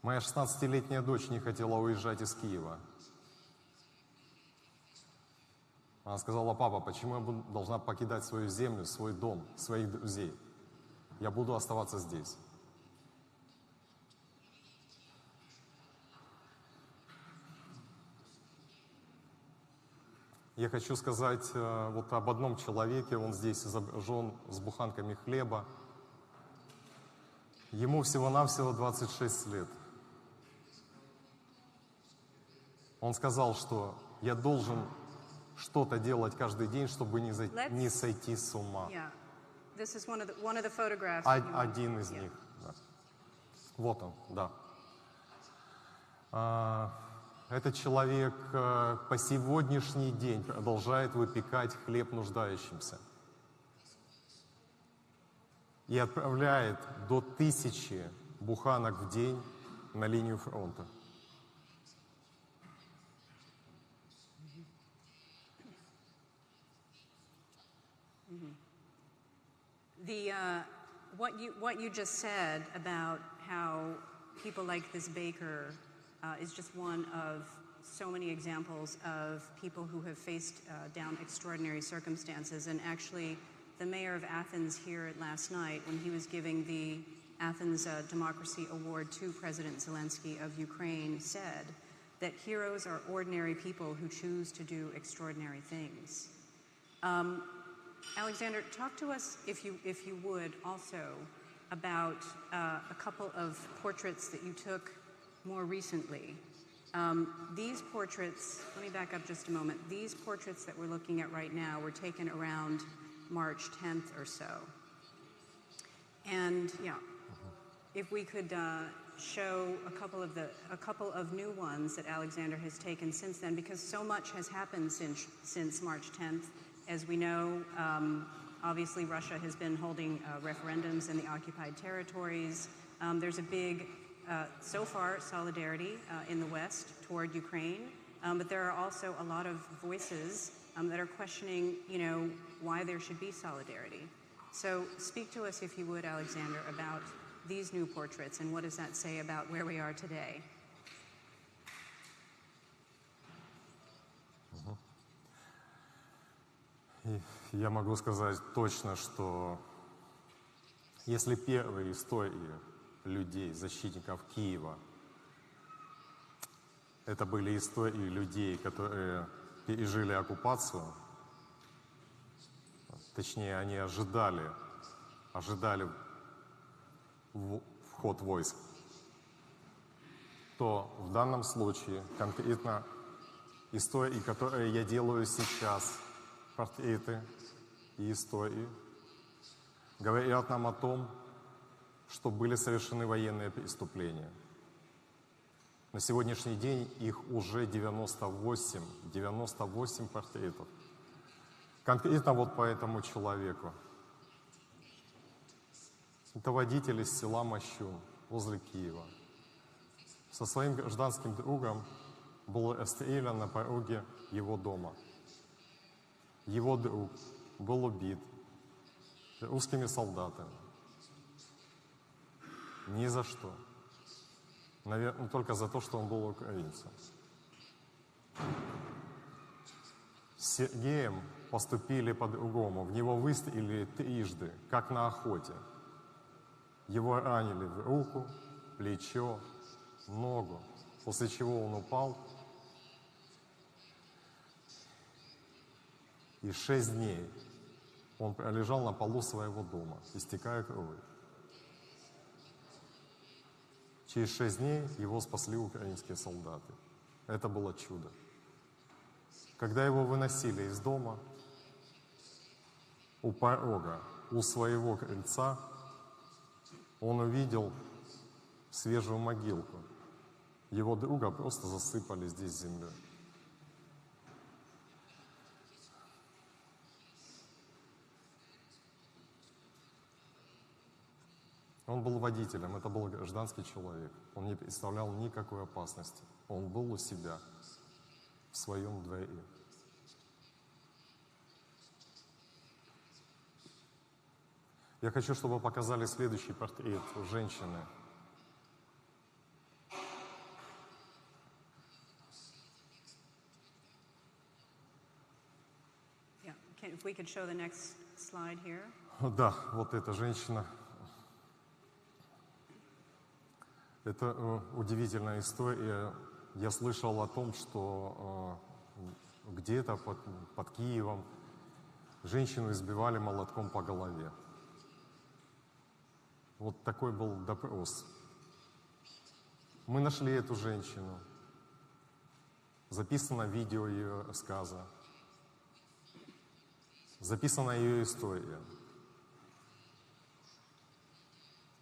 Моя 16-летняя дочь не хотела уезжать из Киева. Она сказала, папа, почему я должна покидать свою землю, свой дом, своих друзей? Я буду оставаться здесь. Я хочу сказать вот об одном человеке, он здесь изображен с буханками хлеба. Ему всего-навсего 26 лет. Он сказал, что я должен что-то делать каждый день, чтобы не сойти с ума. Один из них. Да. Вот он, да. Этот человек по сегодняшний день продолжает выпекать хлеб нуждающимся. И отправляет до 1000 буханок в день на линию фронта. What you just said about how people like this baker is just one of so many examples of people who have faced down extraordinary circumstances. And actually, the mayor of Athens here last night, when he was giving the Athens Democracy Award to President Zelensky of Ukraine, said that heroes are ordinary people who choose to do extraordinary things. Alexander, talk to us, if you would, also about a couple of portraits that you took more recently. These portraits, let me back up just a moment. These portraits that we're looking at right now were taken around March 10th or so. And yeah, if we could show a couple of new ones that Alexander has taken since then, because so much has happened since March 10th. As we know, obviously Russia has been holding referendums in the occupied territories. There's a big, so far, solidarity in the West toward Ukraine, but there are also a lot of voices that are questioning, why there should be solidarity. So speak to us, if you would, Alexander, about these new portraits and what does that say about where we are today? Я могу сказать точно, что если первые истории людей, защитников Киева, это были истории людей, которые пережили оккупацию, точнее, они ожидали в ход войск, то в данном случае конкретно истории, которые я делаю сейчас, портреты и истории, говорят нам о том, что были совершены военные преступления. На сегодняшний день их уже 98 портретов. Конкретно вот по этому человеку. Это водитель из села Мощун, возле Киева. Со своим гражданским другом был расстрелян на пороге его дома. Его друг был убит русскими солдатами. Ни за что. Наверное, только за то, что он был украинцем. С Сергеем поступили по-другому. В него выстрелили трижды, как на охоте. Его ранили в руку, плечо, ногу, после чего он упал. И 6 дней он пролежал на полу своего дома, истекая кровью. Через 6 дней его спасли украинские солдаты. Это было чудо. Когда его выносили из дома, у порога, у своего крыльца, он увидел свежую могилку. Его друга просто засыпали здесь землей. Он был водителем, это был гражданский человек. Он не представлял никакой опасности. Он был у себя, в своем дворе. Я хочу, чтобы показали следующий портрет женщины. If we could show the next slide here. Да, вот эта женщина. Это удивительная история. Я слышал о том, что где-то под Киевом женщину избивали молотком по голове. Вот такой был допрос. Мы нашли эту женщину. Записано видео ее рассказа. Записана ее история.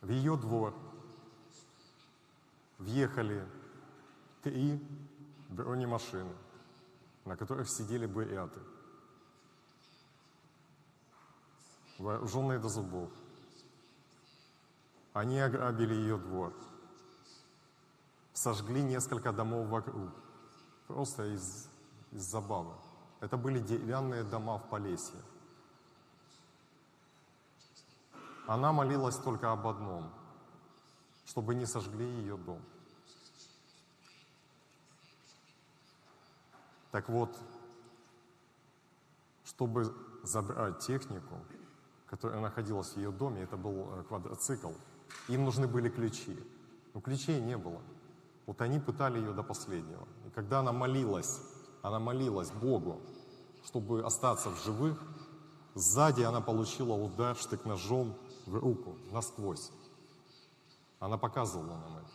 В ее двор въехали 3 бронемашины, на которых сидели буряты, вооруженные до зубов. Они ограбили ее двор, сожгли несколько домов вокруг, просто из забавы. Это были деревянные дома в Полесье. Она молилась только об одном, чтобы не сожгли ее дом. Так вот, чтобы забрать технику, которая находилась в ее доме, это был квадроцикл, им нужны были ключи. Но ключей не было. Вот они пытали ее до последнего. И когда она молилась Богу, чтобы остаться в живых, сзади она получила удар штык-ножом в руку, насквозь. Она показывала нам это.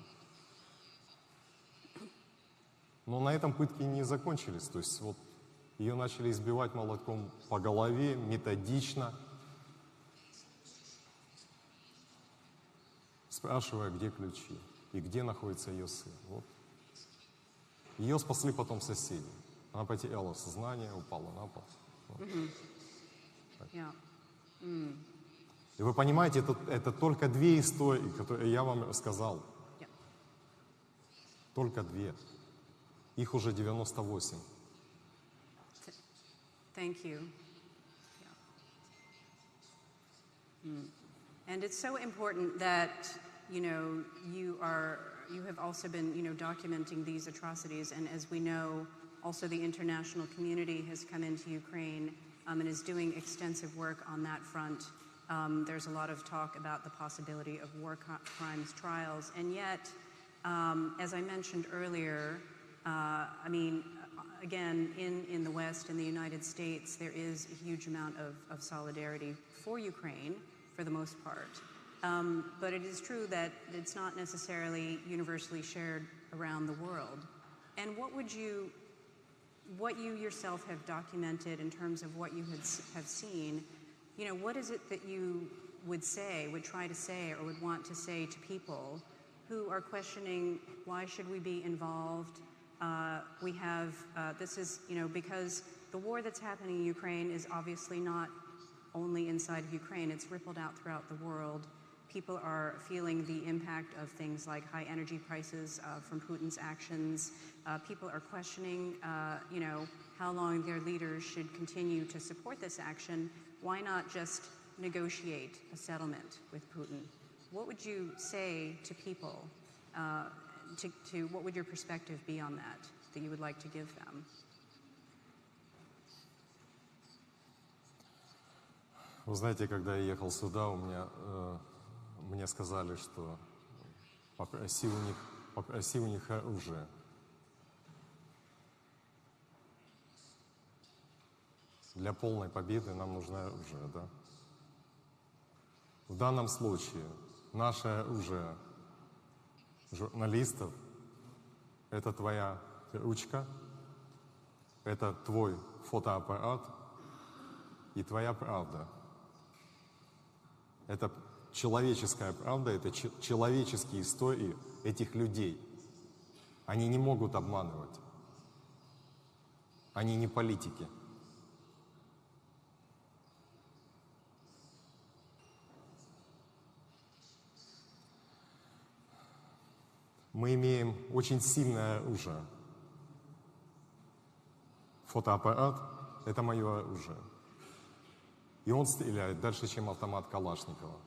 Но на этом пытки не закончились. То есть вот ее начали избивать молотком по голове, методично, спрашивая, где ключи и где находится ее сын. Вот. Ее спасли потом соседи. Она потеряла сознание, упала на пол. Вот. И вы понимаете, это только 2 истории, которые я вам рассказал. Только 2. Их уже 98. Thank you. And it's so important that, you have also been, documenting these atrocities. And as we know, also the international community has come into Ukraine and is doing extensive work on that front. There's a lot of talk about the possibility of war crimes trials. And yet, as I mentioned earlier, again, in the West, in the United States, there is a huge amount of solidarity for Ukraine, for the most part. But it is true that it's not necessarily universally shared around the world. And what you yourself have documented in terms of what you have seen, what is it that you would try to say, or would want to say to people who are questioning, why should we be involved? We have, this is, because the war that's happening in Ukraine is obviously not only inside of Ukraine, it's rippled out throughout the world. People are feeling the impact of things like high energy prices from Putin's actions. People are questioning, how long their leaders should continue to support this action. Why not just negotiate a settlement with Putin? What would you say to people? What would your perspective be on that you would like to give them? Вы знаете, когда я ехал сюда, мне сказали, что попроси у них оружие. Для полной победы нам нужно оружие, да? В данном случае наше оружие журналистов — это твоя ручка, это твой фотоаппарат и твоя правда. Это человеческая правда, это человеческие истории этих людей. Они не могут обманывать. Они не политики. Мы имеем очень сильное оружие. Фотоаппарат — это мое оружие. И он стреляет дальше, чем автомат Калашникова.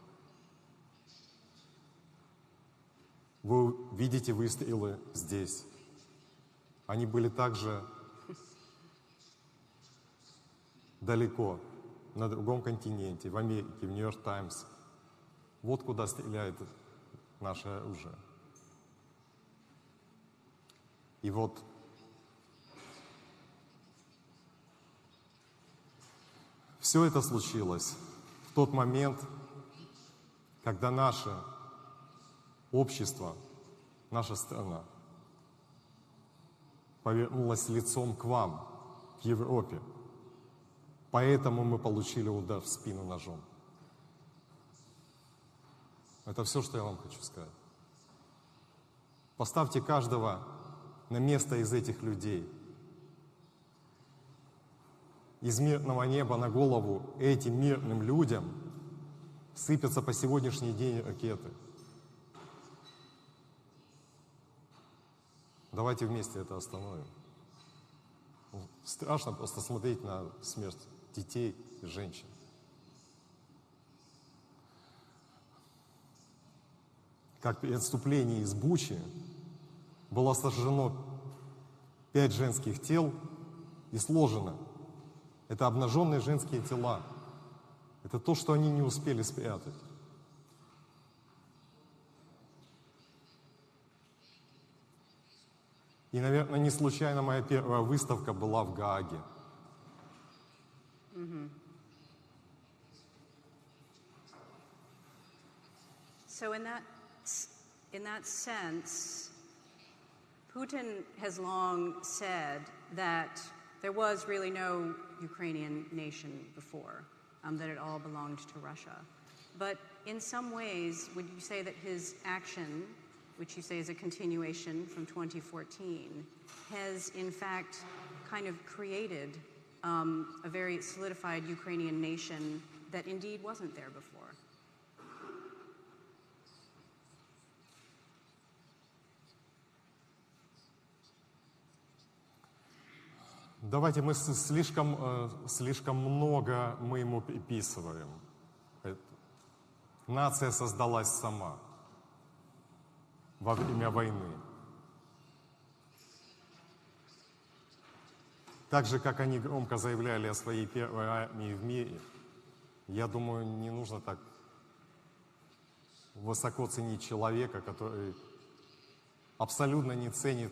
Вы видите выстрелы здесь. Они были также далеко, на другом континенте, в Америке, в Нью-Йорк Таймс. Вот куда стреляет наше оружие. И вот все это случилось в тот момент, когда наше общество, наша страна повернулась лицом к вам, к Европе. Поэтому мы получили удар в спину ножом. Это все, что я вам хочу сказать. Поставьте каждого на место из этих людей. Из мирного неба на голову этим мирным людям сыпятся по сегодняшний день ракеты. Давайте вместе это остановим. Страшно просто смотреть на смерть детей и женщин. Как при отступлении из Бучи было сожжено 5 женских тел и сложено. Это обнаженные женские тела. Это то, что они не успели спрятать. И, наверное, не случайно моя первая выставка была в Гааге. So in that sense, Putin has long said that there was really no Ukrainian nation before, that it all belonged to Russia. But in some ways, would you say that his action, which you say is a continuation from 2014, has in fact kind of created a very solidified Ukrainian nation that indeed wasn't there before? Давайте мы слишком много мы ему приписываем. Нация создалась сама во время войны. Так же, как они громко заявляли о своей первой армии в мире, я думаю, не нужно так высоко ценить человека, который абсолютно не ценит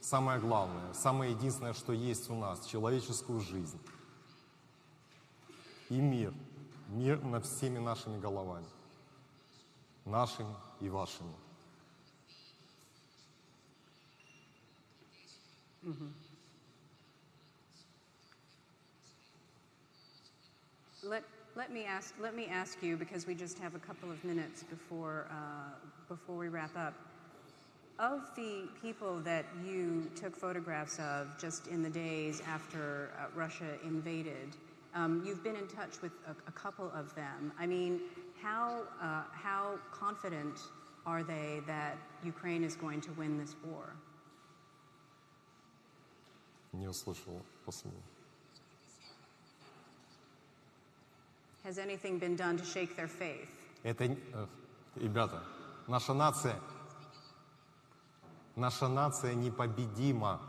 самое главное, самое единственное, что есть у нас, человеческую жизнь и мир. Мир над всеми нашими головами. нашими и вашими. Let me ask you, because we just have a couple of minutes before we wrap up. Of the people that you took photographs of just in the days after Russia invaded, you've been in touch with a couple of them. I mean, how confident are they that Ukraine is going to win this war? Не услышал последнего. Has anything been done to shake their faith? Это, ребята, наша нация непобедима,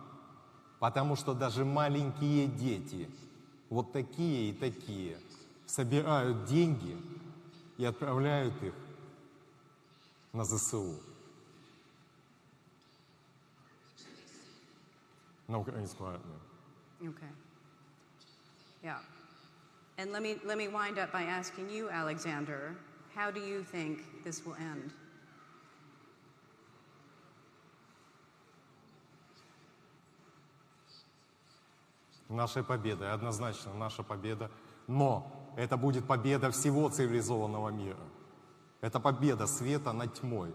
потому что даже маленькие дети, вот такие и такие, собирают деньги и отправляют их на ЗСУ, на украинскую армию. Okay. Yeah. And let me wind up by asking you, Alexander, how do you think this will end? Наша победа, однозначно наша победа, но это будет победа всего цивилизованного мира. Это победа света над тьмой,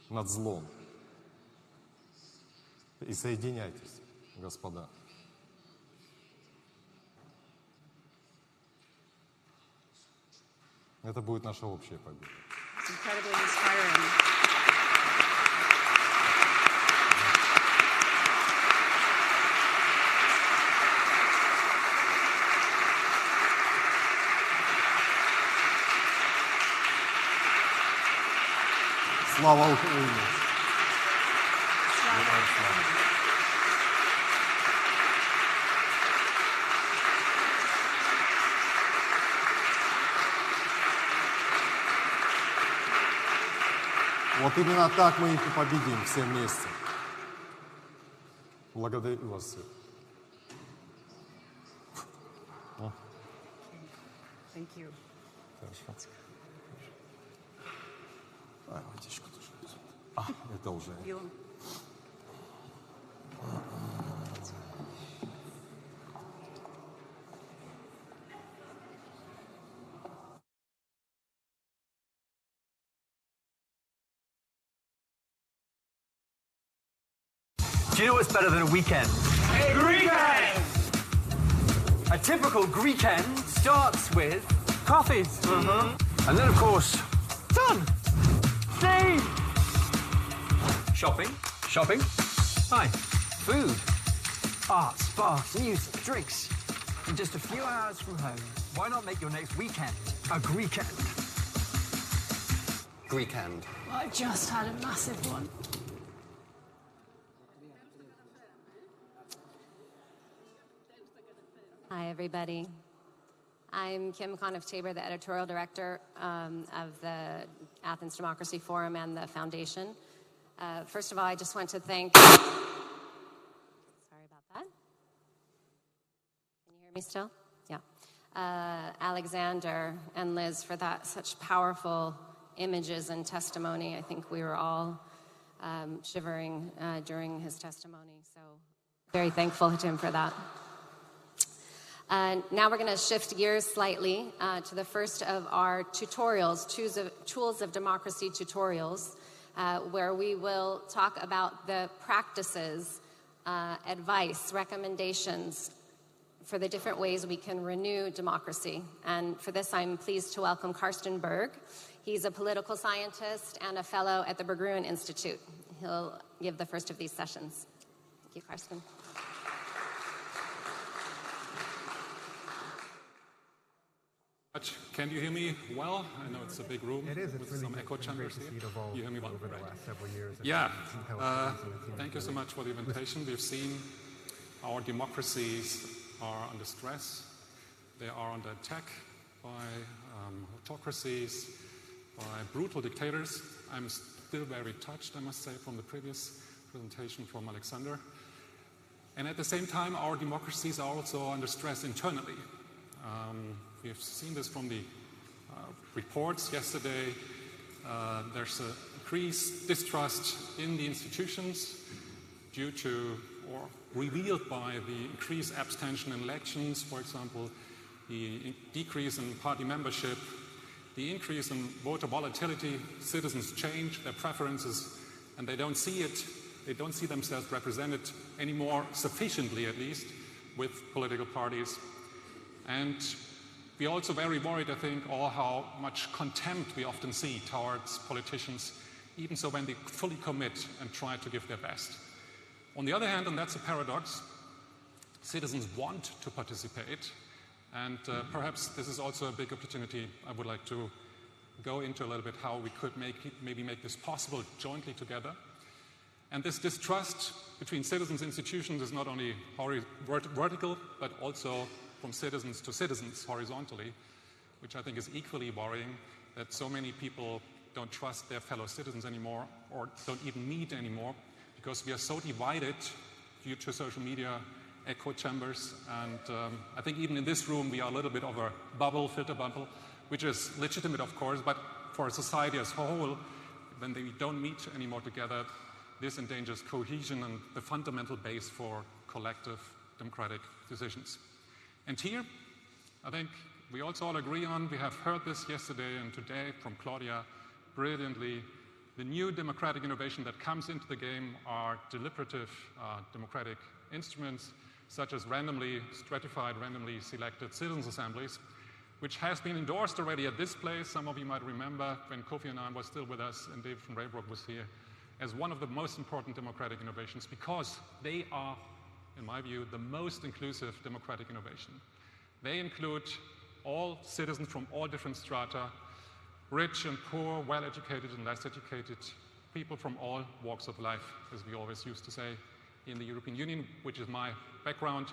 над злом. И соединяйтесь, господа. Это будет наша общая победа. It's incredibly inspiring. Слава Украине! Вот именно так мы их и победим все вместе. Благодарю вас всех. Thank you. Хорошо. Водичку тоже. Это уже. Do you know what's better than a weekend? A Greekend! A typical Greekend starts with coffees. And then, of course, fun. Stay. Shopping. Hi. Food. Art, spas, music, drinks. In just a few hours from home, why not make your next weekend a Greekend? Greekend. I just had a massive one. Hi, everybody. I'm Kim Conniff-Tabor, the editorial director of the Athens Democracy Forum and the Foundation. First of all, I just want to thank... Sorry about that. Can you hear me still? Yeah. Alexander and Liz for such powerful images and testimony. I think we were all shivering during his testimony, so very thankful to him for that. Now we're going to shift gears slightly to the first of our tutorials, Tools of Democracy tutorials, where we will talk about the practices, advice, recommendations for the different ways we can renew democracy. And for this, I'm pleased to welcome Karsten Berg. He's a political scientist and a fellow at the Berggruen Institute. He'll give the first of these sessions. Thank you, Karsten. Can you hear me well? I know it's a big room with really some echo chambers here. You hear me well? Over the last several years. Yeah. Thank you so much for the invitation. We've seen our democracies are under stress. They are under attack by autocracies, by brutal dictators. I'm still very touched, I must say, from the previous presentation from Alexander. And at the same time, our democracies are also under stress internally. We have seen this from the reports yesterday. There's an increased distrust in the institutions due to, or revealed by, the increased abstention in elections, for example, the decrease in party membership, the increase in voter volatility. Citizens change their preferences and they don't see it, they don't see themselves represented anymore sufficiently, at least, with political parties. And we're also very worried, I think, all how much contempt we often see towards politicians, even so when they fully commit and try to give their best. On the other hand, and that's a paradox, citizens want to participate, and perhaps this is also a big opportunity I would like to go into a little bit, how we could maybe make this possible jointly together. And this distrust between citizens and institutions is not only vertical, but also from citizens to citizens horizontally, which I think is equally worrying, that so many people don't trust their fellow citizens anymore, or don't even meet anymore, because we are so divided due to social media echo chambers. And I think even in this room we are a little bit of a bubble, filter bubble, which is legitimate, of course, but for a society as a whole, when they don't meet anymore together, this endangers cohesion and the fundamental base for collective democratic decisions. And here, I think we also all agree on, we have heard this yesterday and today from Claudia brilliantly, the new democratic innovation that comes into the game are deliberative democratic instruments, such as randomly stratified, randomly selected citizens' assemblies, which has been endorsed already at this place. Some of you might remember when Kofi Annan was still with us and David van Raybroek was here, as one of the most important democratic innovations, because they are, in my view, the most inclusive democratic innovation. They include all citizens from all different strata, rich and poor, well-educated and less educated, people from all walks of life, as we always used to say in the European Union, which is my background,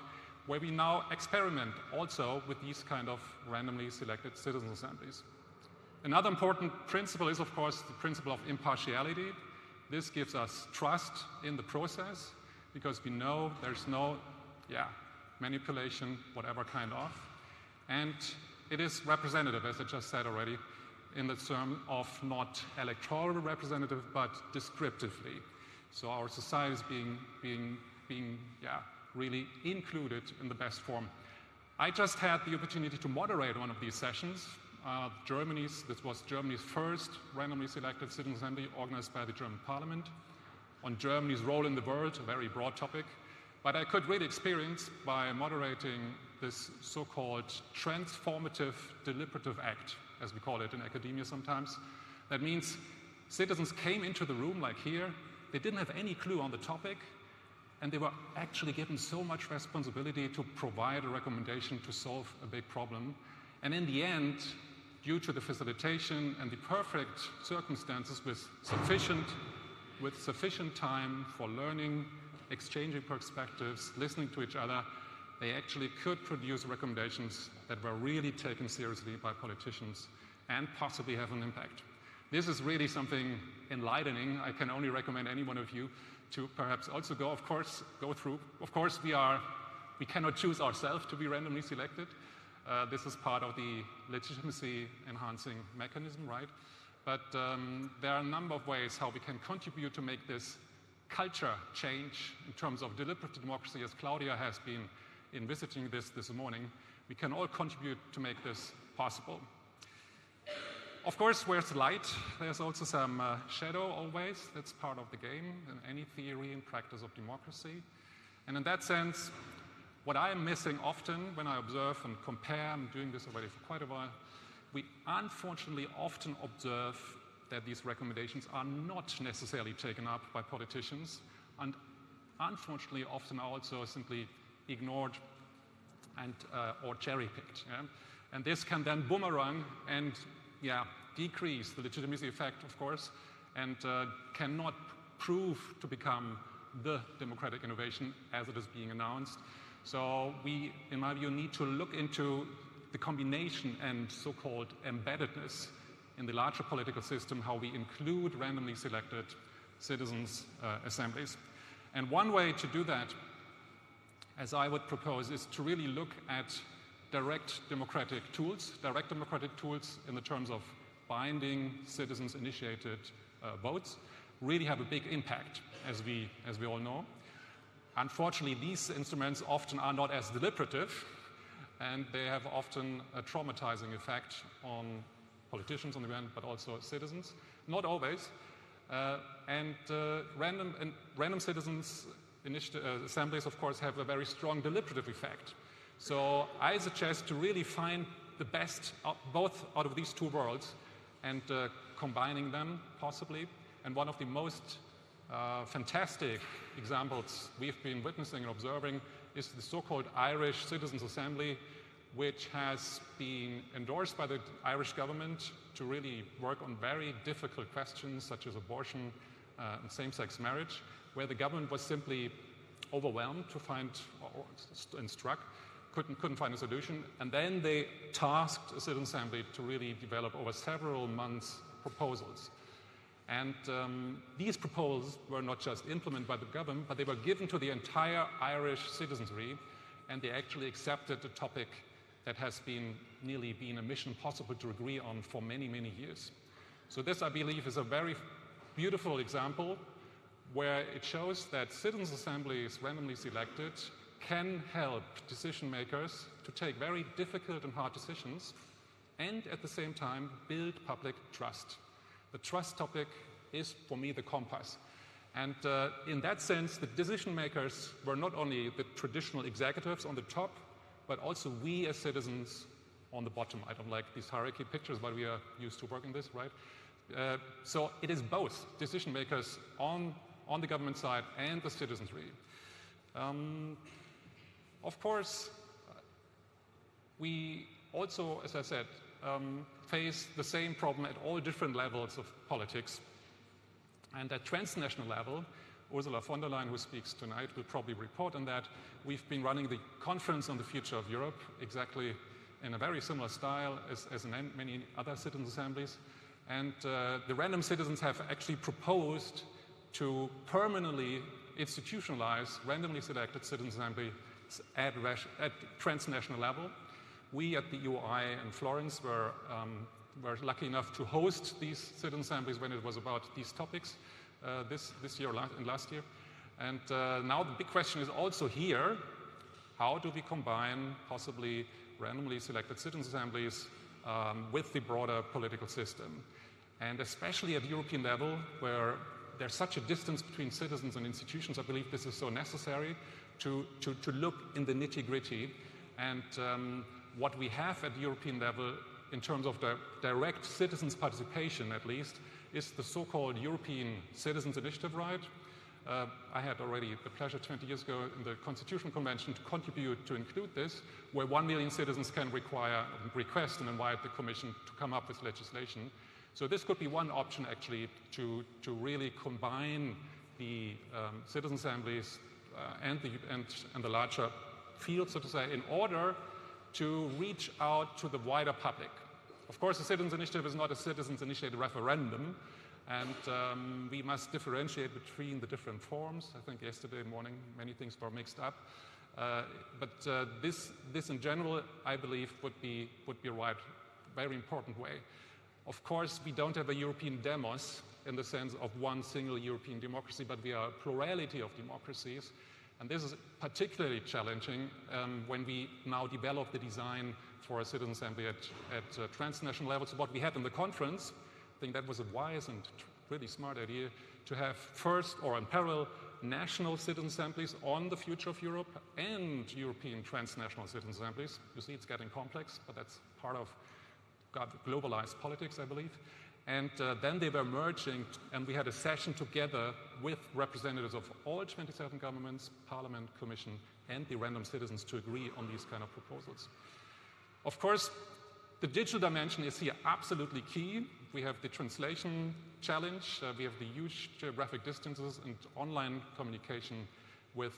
where we now experiment also with these kind of randomly selected citizens' assemblies. Another important principle is, of course, the principle of impartiality. This gives us trust in the process, because we know there's no manipulation, whatever kind of. And it is representative, as I just said already, in the term of not electoral representative, but descriptively. So our society is being really included in the best form. I just had the opportunity to moderate one of these sessions. This was Germany's first randomly selected citizen assembly organized by the German Parliament on Germany's role in the world, a very broad topic. But I could really experience by moderating this so-called transformative deliberative act, as we call it in academia sometimes. That means citizens came into the room like here, they didn't have any clue on the topic, and they were actually given so much responsibility to provide a recommendation to solve a big problem. And in the end, due to the facilitation and the perfect circumstances with sufficient time for learning, exchanging perspectives, listening to each other, they actually could produce recommendations that were really taken seriously by politicians and possibly have an impact. This is really something enlightening. I can only recommend any one of you to perhaps also go through. Of course, we cannot choose ourselves to be randomly selected. This is part of the legitimacy enhancing mechanism, right? But there are a number of ways how we can contribute to make this culture change in terms of deliberative democracy, as Claudia has been envisaging this morning. We can all contribute to make this possible. Of course, where's light, there's also some shadow always. That's part of the game in any theory and practice of democracy. And in that sense, what I am missing often when I observe and compare, I'm doing this already for quite a while, we unfortunately often observe that these recommendations are not necessarily taken up by politicians, and unfortunately often are also simply ignored and or cherry-picked. Yeah? And this can then boomerang and decrease the legitimacy effect, of course, and cannot prove to become the democratic innovation as it is being announced. So we, in my view, need to look into the combination and so-called embeddedness in the larger political system, how we include randomly selected citizens' assemblies. And one way to do that, as I would propose, is to really look at direct democratic tools in the terms of binding citizens-initiated votes really have a big impact, as we all know. Unfortunately, these instruments often are not as deliberative, and they have often a traumatizing effect on politicians on the one hand, but also citizens. Not always. Random citizens assemblies, of course, have a very strong deliberative effect. So I suggest to really find the best both out of these two worlds and combining them possibly. And one of the most fantastic examples we've been witnessing and observing is the so-called Irish Citizens' Assembly, which has been endorsed by the Irish government to really work on very difficult questions such as abortion and same-sex marriage, where the government was simply overwhelmed to find and struck, couldn't find a solution, and then they tasked a citizen assembly to really develop over several months proposals. And these proposals were not just implemented by the government, but they were given to the entire Irish citizenry, and they actually accepted a topic that has nearly been a mission possible to agree on for many, many years. So this, I believe, is a very beautiful example where it shows that citizens' assemblies randomly selected can help decision makers to take very difficult and hard decisions and at the same time build public trust. The trust topic is, for me, the compass. And in that sense, the decision makers were not only the traditional executives on the top, but also we as citizens on the bottom. I don't like these hierarchy pictures, but we are used to working this, right? So it is both decision makers on the government side and the citizenry. Of course, we also, as I said, face the same problem at all different levels of politics. And at transnational level, Ursula von der Leyen, who speaks tonight, will probably report on that. We've been running the Conference on the Future of Europe exactly in a very similar style as in many other citizen assemblies. And the random citizens have actually proposed to permanently institutionalize randomly selected citizen assemblies at transnational level. We at the UI in Florence were lucky enough to host these citizen assemblies when it was about these topics this year and last year. And now the big question is also here, how do we combine possibly randomly selected citizen assemblies with the broader political system? And especially at European level, where there's such a distance between citizens and institutions, I believe this is so necessary to look in the nitty-gritty. And what we have at European level in terms of the direct citizens' participation, at least, is the so-called European Citizens' Initiative right. I had already the pleasure 20 years ago in the Constitutional Convention to contribute to include this, where 1 million citizens can request and invite the Commission to come up with legislation. So this could be one option, actually, to really combine the citizen assemblies and the larger field, so to say, in order to reach out to the wider public. Of course, a citizens' initiative is not a citizens-initiated referendum, and we must differentiate between the different forms. I think yesterday morning many things were mixed up. But this in general, I believe, would be a right, very important way. Of course, we don't have a European demos in the sense of one single European democracy, but we are a plurality of democracies. And this is particularly challenging when we now develop the design for a citizen assembly at transnational level. So what we had in the conference, I think that was a wise and really smart idea to have first or in parallel national citizen assemblies on the future of Europe and European transnational citizen assemblies. You see, it's getting complex, but that's part of globalized politics, I believe. And then they were merging, and we had a session together with representatives of all 27 governments, Parliament, Commission, and the random citizens to agree on these kind of proposals. Of course, the digital dimension is here absolutely key. We have the translation challenge, we have the huge geographic distances, and online communication with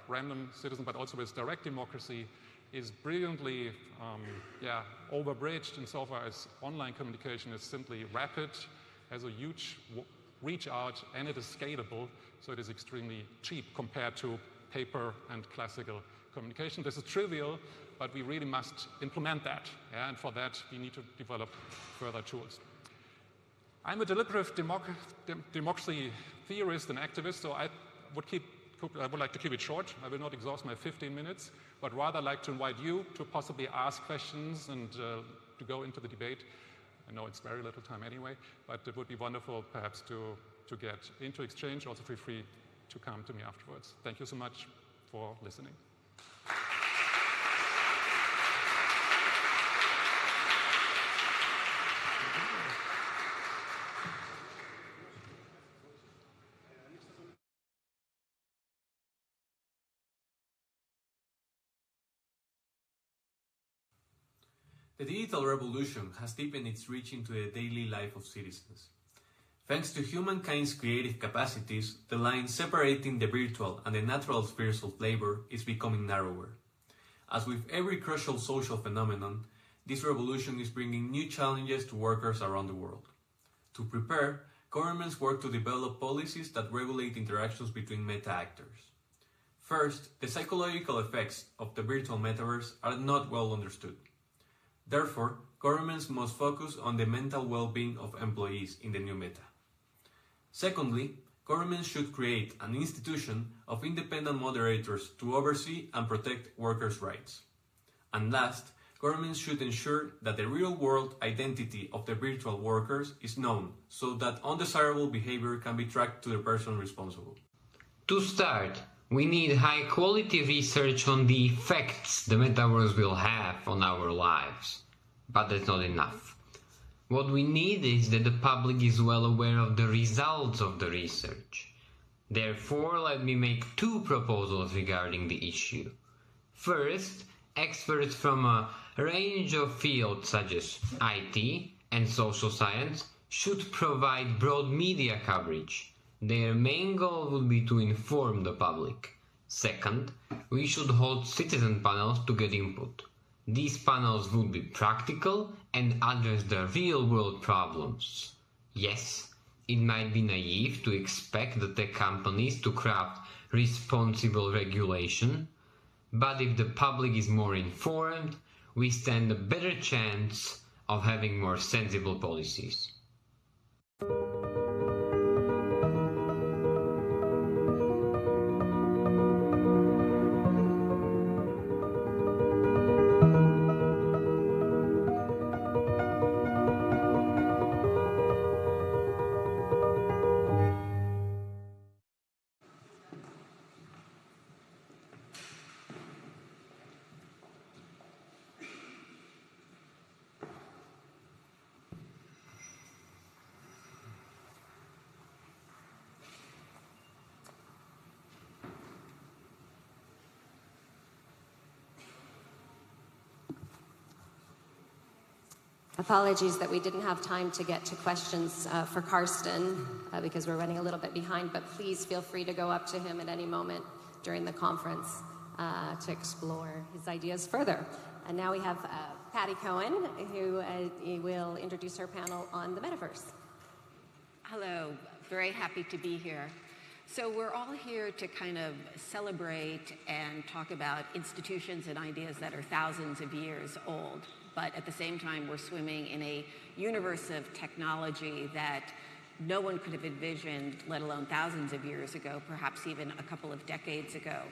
random citizens, but also with direct democracy, is brilliantly overbridged insofar as online communication is simply rapid, has a huge reach out, and it is scalable, so it is extremely cheap compared to paper and classical communication. This is trivial, but we really must implement that, and for that we need to develop further tools. I'm a deliberative democracy theorist and activist, so I would like to keep it short. I will not exhaust my 15 minutes, but rather like to invite you to possibly ask questions and to go into the debate. I know it's very little time anyway, but it would be wonderful perhaps to get into exchange. Also feel free to come to me afterwards. Thank you so much for listening. The digital revolution has deepened its reach into the daily life of citizens. Thanks to humankind's creative capacities, the line separating the virtual and the natural spheres of labor is becoming narrower. As with every crucial social phenomenon, this revolution is bringing new challenges to workers around the world. To prepare, governments work to develop policies that regulate interactions between meta actors. First, the psychological effects of the virtual metaverse are not well understood. Therefore, governments must focus on the mental well-being of employees in the new meta. Secondly, governments should create an institution of independent moderators to oversee and protect workers' rights. And last, governments should ensure that the real-world identity of the virtual workers is known so that undesirable behavior can be tracked to the person responsible. To start, we need high-quality research on the effects the metaverse will have on our lives. But that's not enough. What we need is that the public is well aware of the results of the research. Therefore, let me make two proposals regarding the issue. First, experts from a range of fields such as IT and social science should provide broad media coverage. Their main goal would be to inform the public. Second, we should hold citizen panels to get input. These panels would be practical and address the real-world problems. Yes, it might be naive to expect the tech companies to craft responsible regulation, but if the public is more informed, we stand a better chance of having more sensible policies. Apologies that we didn't have time to get to questions for Karsten because we're running a little bit behind, but please feel free to go up to him at any moment during the conference to explore his ideas further. And now we have Patty Cohen, who will introduce her panel on the metaverse. Hello, very happy to be here. So we're all here to kind of celebrate and talk about institutions and ideas that are thousands of years old. But at the same time, we're swimming in a universe of technology that no one could have envisioned, let alone thousands of years ago, perhaps even a couple of decades ago.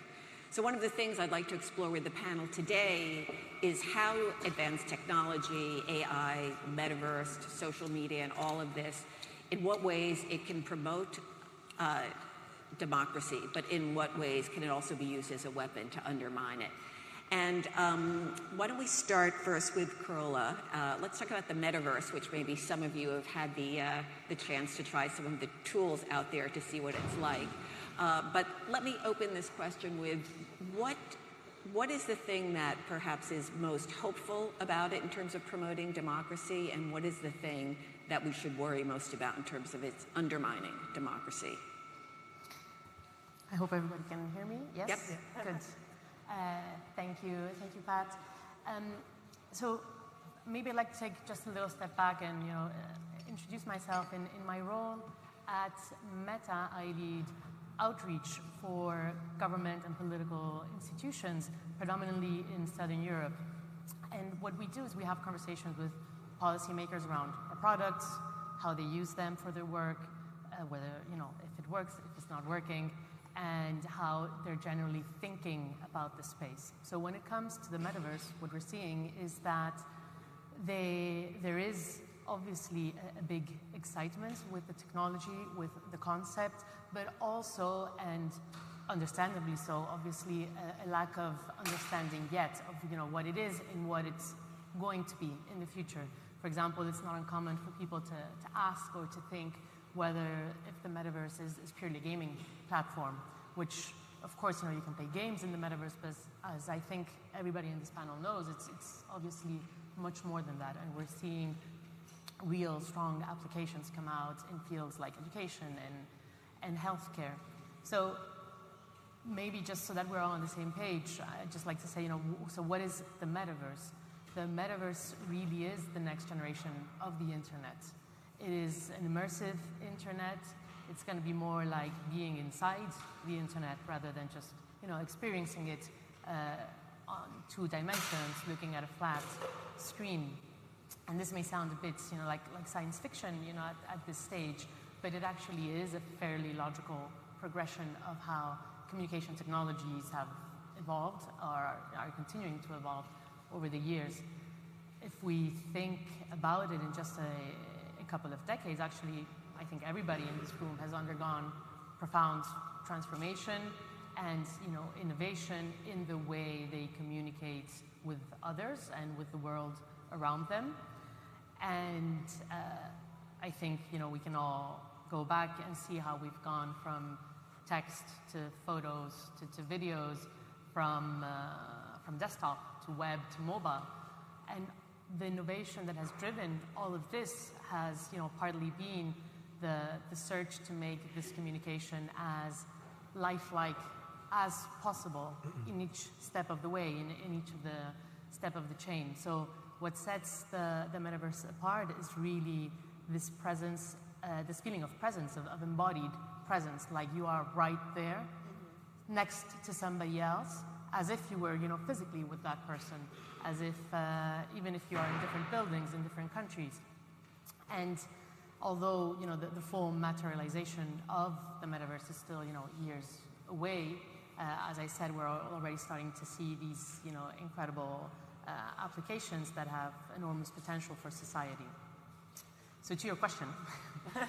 So one of the things I'd like to explore with the panel today is how advanced technology, AI, metaverse, social media, and all of this, in what ways it can promote democracy, but in what ways can it also be used as a weapon to undermine it. And why don't we start first with Carola. Let's talk about the metaverse, which maybe some of you have had the chance to try some of the tools out there to see what it's like. But let me open this question with what is the thing that perhaps is most hopeful about it in terms of promoting democracy, and what is the thing that we should worry most about in terms of its undermining democracy? I hope everybody can hear me. Yes? Yep. Yeah. Good. Thank you, Pat. So maybe I'd like to take just a little step back and introduce myself. In my role at Meta, I lead outreach for government and political institutions, predominantly in Southern Europe. And what we do is we have conversations with policymakers around our products, how they use them for their work, whether, if it works, if it's not working, and how they're generally thinking about the space. So when it comes to the metaverse, what we're seeing is that there is obviously a big excitement with the technology, with the concept, but also, and understandably so, obviously a lack of understanding yet of what it is and what it's going to be in the future. For example, it's not uncommon for people to ask or to think whether if the metaverse is purely a gaming platform, which of course you can play games in the metaverse, but as I think everybody in this panel knows, it's obviously much more than that, and we're seeing real strong applications come out in fields like education and healthcare. So maybe just so that we're all on the same page, I'd just like to say, so what is the metaverse? The metaverse really is the next generation of the internet. It is an immersive internet. It's going to be more like being inside the internet rather than just, experiencing it on 2 dimensions, looking at a flat screen. And this may sound a bit, like science fiction, at this stage, but it actually is a fairly logical progression of how communication technologies have evolved or are continuing to evolve over the years. If we think about it in just a couple of decades, actually, I think everybody in this room has undergone profound transformation and innovation in the way they communicate with others and with the world around them. And I think we can all go back and see how we've gone from text to photos to videos, from desktop to web to mobile. And the innovation that has driven all of this has partly been the search to make this communication as lifelike as possible in each step of the way, in each of the step of the chain. So what sets the metaverse apart is really this presence, this feeling of presence, of embodied presence, like you are right there next to somebody else, as if you were physically with that person, as if even if you are in different buildings in different countries. And although the full materialization of the metaverse is still years away, as I said, we're already starting to see these incredible applications that have enormous potential for society. So to your question. Yes,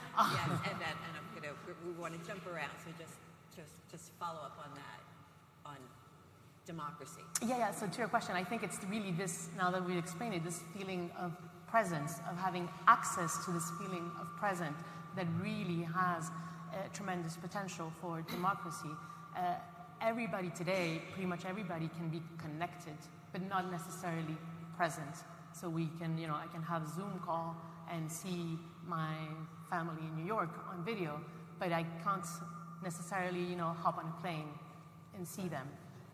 and we want to jump around, so just follow up on that, on democracy. Yeah, so to your question, I think it's really this, now that we've explained it, this feeling of presence, of having access to this feeling of present that really has tremendous potential for democracy. Everybody today, pretty much everybody can be connected, but not necessarily present. So we can, I can have a Zoom call and see my family in New York on video, but I can't necessarily, hop on a plane and see them.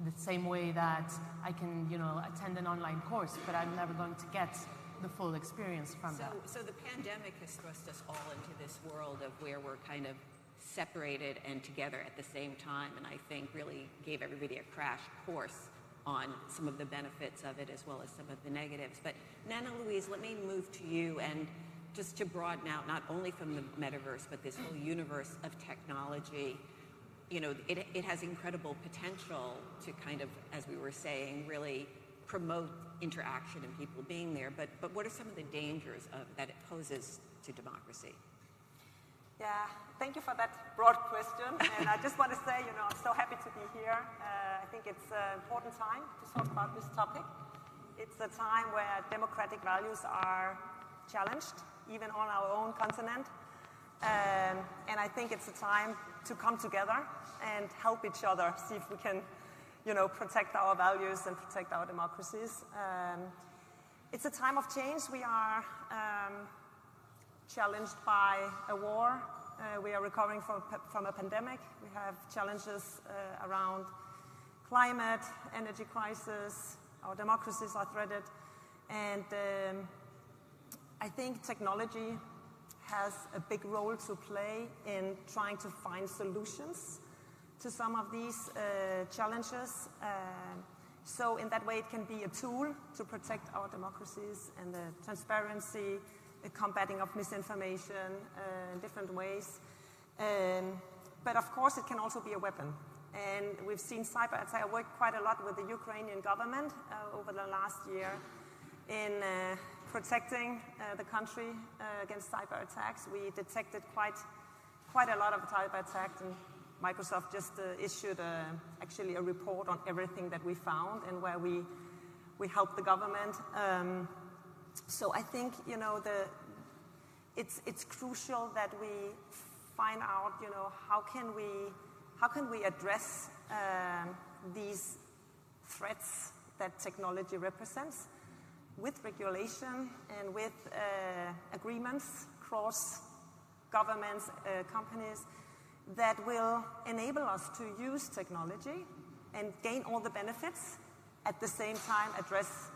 The same way that I can, attend an online course, but I'm never going to get the full experience from that. So the pandemic has thrust us all into this world of where we're kind of separated and together at the same time, and I think really gave everybody a crash course on some of the benefits of it as well as some of the negatives. But Nana Louise, let me move to you and just to broaden out not only from the metaverse, but this whole universe of technology. It has incredible potential to kind of, as we were saying, really promote interaction and people being there. But what are some of the dangers that it poses to democracy? Yeah, thank you for that broad question. And I just want to say, I'm so happy to be here. I think it's an important time to talk about this topic. It's a time where democratic values are challenged, even on our own continent. And I think it's a time to come together and help each other, see if we can, protect our values and protect our democracies. It's a time of change. We are challenged by a war. We are recovering from a pandemic. We have challenges around climate, energy crisis. Our democracies are threatened. And I think technology has a big role to play in trying to find solutions to some of these challenges. So in that way, it can be a tool to protect our democracies and the transparency combating of misinformation in different ways. But of course, it can also be a weapon. And we've seen cyber attacks. I worked quite a lot with the Ukrainian government over the last year in protecting the country against cyber attacks. We detected quite a lot of cyber attacks, and Microsoft just issued actually a report on everything that we found and where we helped the government. So I think, you know, it's crucial that we find out, you know, how can we address these threats that technology represents with regulation and with agreements across governments, companies, that will enable us to use technology and gain all the benefits, at the same time address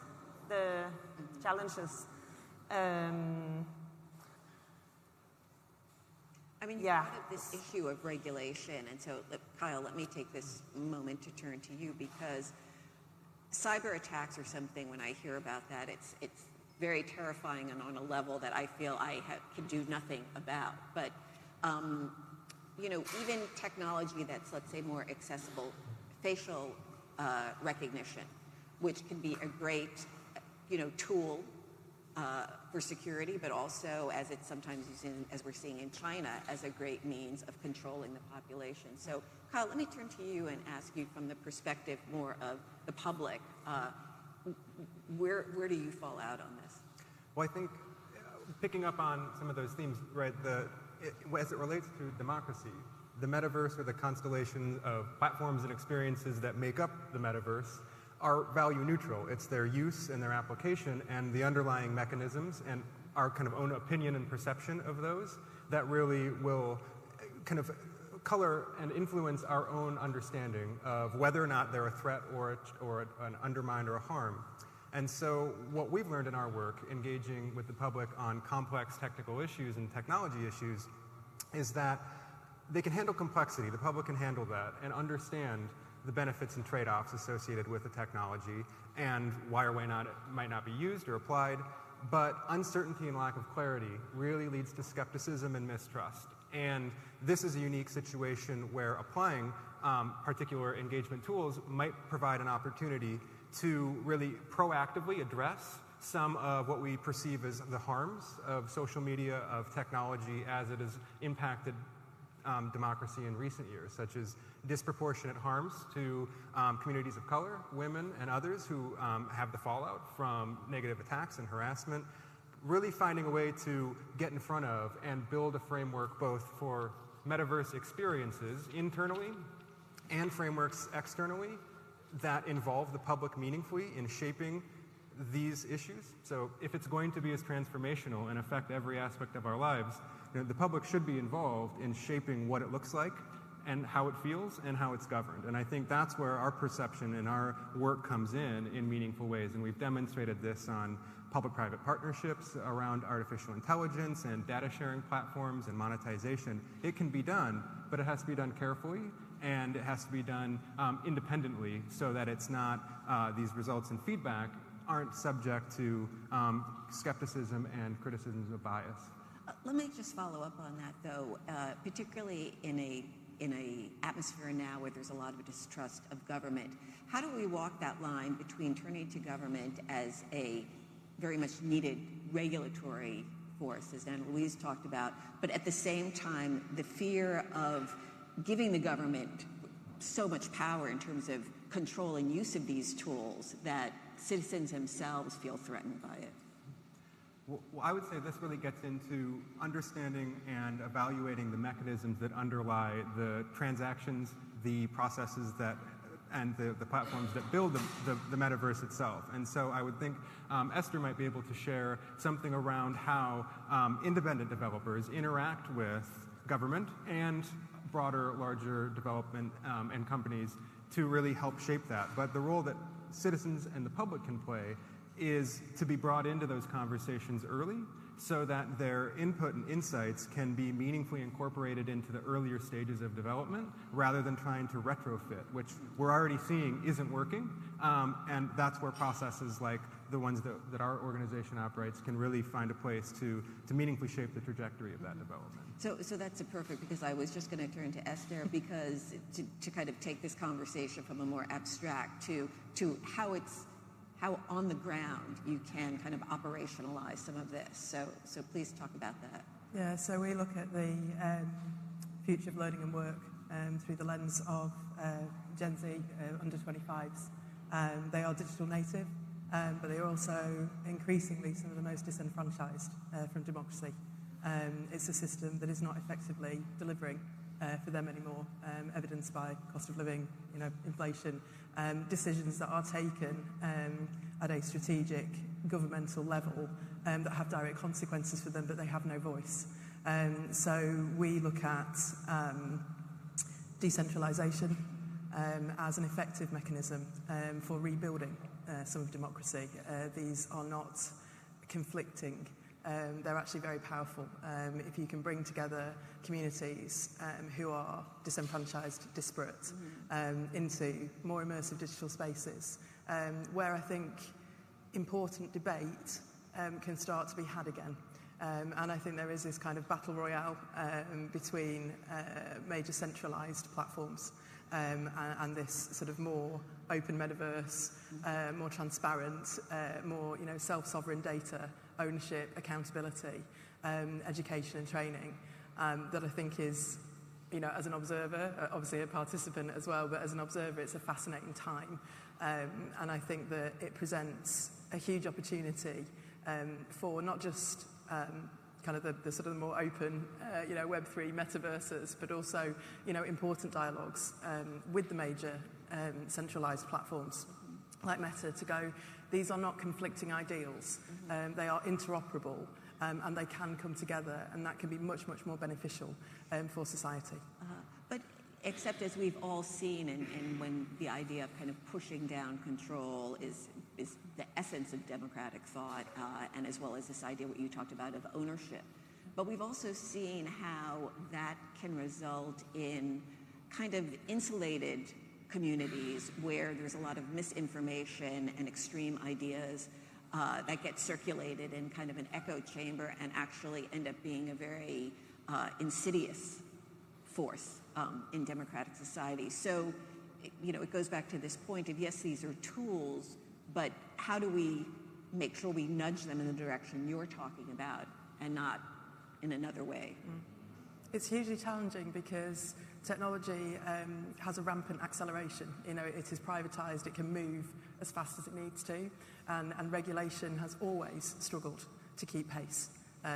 the challenges. I mean, you brought up this issue of regulation, and so, Kyle, let me take this moment to turn to you, because cyber attacks are something, when I hear about that, it's very terrifying and on a level that I feel I can do nothing about. But, you know, even technology that's, let's say, more accessible, facial recognition, which can be a great, you know, tool for security, but also, as it's sometimes used as we're seeing in China, as a great means of controlling the population. So, Kyle, let me turn to you and ask you from the perspective more of the public, where do you fall out on this? Well, I think picking up on some of those themes, right, as it relates to democracy, the metaverse, or the constellation of platforms and experiences that make up the metaverse, are value neutral. It's their use and their application and the underlying mechanisms and our kind of own opinion and perception of those that really will kind of color and influence our own understanding of whether or not they're a threat or an undermine or a harm. And so what we've learned in our work, engaging with the public on complex technical issues and technology issues, is that they can handle complexity, the public can handle that, and understand the benefits and trade-offs associated with the technology and why or why not it might not be used or applied. But uncertainty and lack of clarity really leads to skepticism and mistrust. And this is a unique situation where applying particular engagement tools might provide an opportunity to really proactively address some of what we perceive as the harms of social media, of technology, as it has impacted democracy in recent years, such as disproportionate harms to communities of color, women, and others who have the fallout from negative attacks and harassment. Really finding a way to get in front of and build a framework both for metaverse experiences internally and frameworks externally that involve the public meaningfully in shaping these issues. So if it's going to be as transformational and affect every aspect of our lives, you know, the public should be involved in shaping what it looks like and how it feels and how it's governed. And I think that's where our perception and our work comes in meaningful ways. And we've demonstrated this on public-private partnerships around artificial intelligence and data sharing platforms and monetization. It can be done, but it has to be done carefully, and it has to be done independently, so that it's not, these results and feedback aren't subject to skepticism and criticisms of bias. Let me just follow up on that, though, particularly in a atmosphere now where there's a lot of distrust of government. How do we walk that line between turning to government as a very much needed regulatory force, as Anna Louise talked about, but at the same time, the fear of giving the government so much power in terms of control and use of these tools that citizens themselves feel threatened by it? Well, I would say this really gets into understanding and evaluating the mechanisms that underlie the transactions, the processes that, and the platforms that build the metaverse itself. And so I would think Esther might be able to share something around how independent developers interact with government and broader, larger development and companies to really help shape that. But the role that citizens and the public can play is to be brought into those conversations early, so that their input and insights can be meaningfully incorporated into the earlier stages of development, rather than trying to retrofit, which we're already seeing isn't working. And that's where processes like the ones that our organization operates can really find a place to meaningfully shape the trajectory of that development. So that's a perfect, because I was just going to turn to Esther, because to kind of take this conversation from a more abstract to how on the ground you can kind of operationalize some of this. So please talk about that. Yeah, so we look at the future of learning and work through the lens of Gen Z, under 25s. They are digital native, but they are also increasingly some of the most disenfranchised from democracy. It's a system that is not effectively delivering for them anymore, evidenced by cost of living, inflation, decisions that are taken at a strategic governmental level that have direct consequences for them, but they have no voice. So we look at decentralisation as an effective mechanism for rebuilding some of democracy. These are not conflicting. They're actually very powerful. If you can bring together communities who are disenfranchised, disparate, into more immersive digital spaces, where I think important debate can start to be had again. And I think there is this kind of battle royale between major centralised platforms and this sort of more open metaverse, more transparent, more self-sovereign data, ownership, accountability, education and training, that I think is, as an observer, obviously a participant as well, but as an observer it's a fascinating time. And I think that it presents a huge opportunity for not just kind of the sort of more open, Web3 metaverses, but also, important dialogues with the major centralised platforms like Meta to go, these are not conflicting ideals. They are interoperable, and they can come together, and that can be much, much more beneficial for society. But except as we've all seen, and when the idea of kind of pushing down control is the essence of democratic thought, and as well as this idea, what you talked about, of ownership. But we've also seen how that can result in kind of insulated communities where there's a lot of misinformation and extreme ideas that get circulated in kind of an echo chamber and actually end up being a very insidious force in democratic society. So, it goes back to this point of, yes, these are tools, but how do we make sure we nudge them in the direction you're talking about and not in another way? It's hugely challenging because technology has a rampant acceleration. It is privatised, it can move as fast as it needs to, and regulation has always struggled to keep pace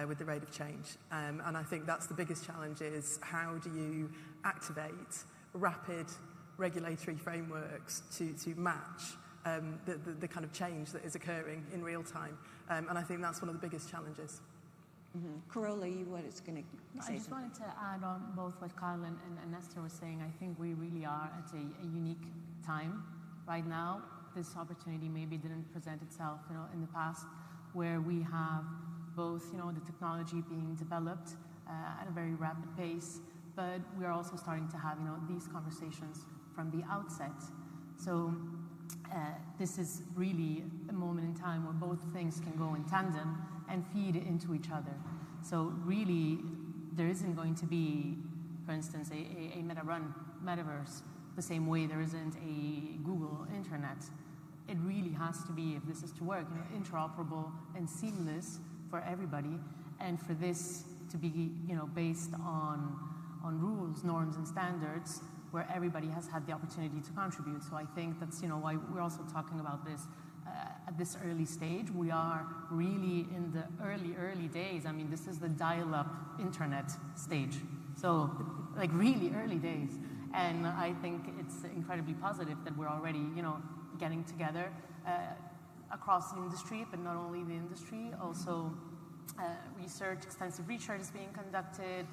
with the rate of change. And I think that's the biggest challenge, is how do you activate rapid regulatory frameworks to match the kind of change that is occurring in real time. And I think that's one of the biggest challenges. Carola, you were going to say I just wanted to add on both what Kyle and Esther were saying. I think we really are at a unique time right now. This opportunity maybe didn't present itself, in the past, where we have both, the technology being developed at a very rapid pace, but we're also starting to have, these conversations from the outset. So this is really a moment in time where both things can go in tandem and feed into each other. So really, there isn't going to be, for instance, a metaverse the same way there isn't a Google internet. It really has to be, if this is to work, interoperable and seamless for everybody, and for this to be, based on rules, norms, and standards where everybody has had the opportunity to contribute. So I think that's, why we're also talking about this at this early stage. We are really in the early days. I mean, this is the dial-up internet stage. So, really early days. And I think it's incredibly positive that we're already, getting together across the industry, but not only the industry, also extensive research is being conducted,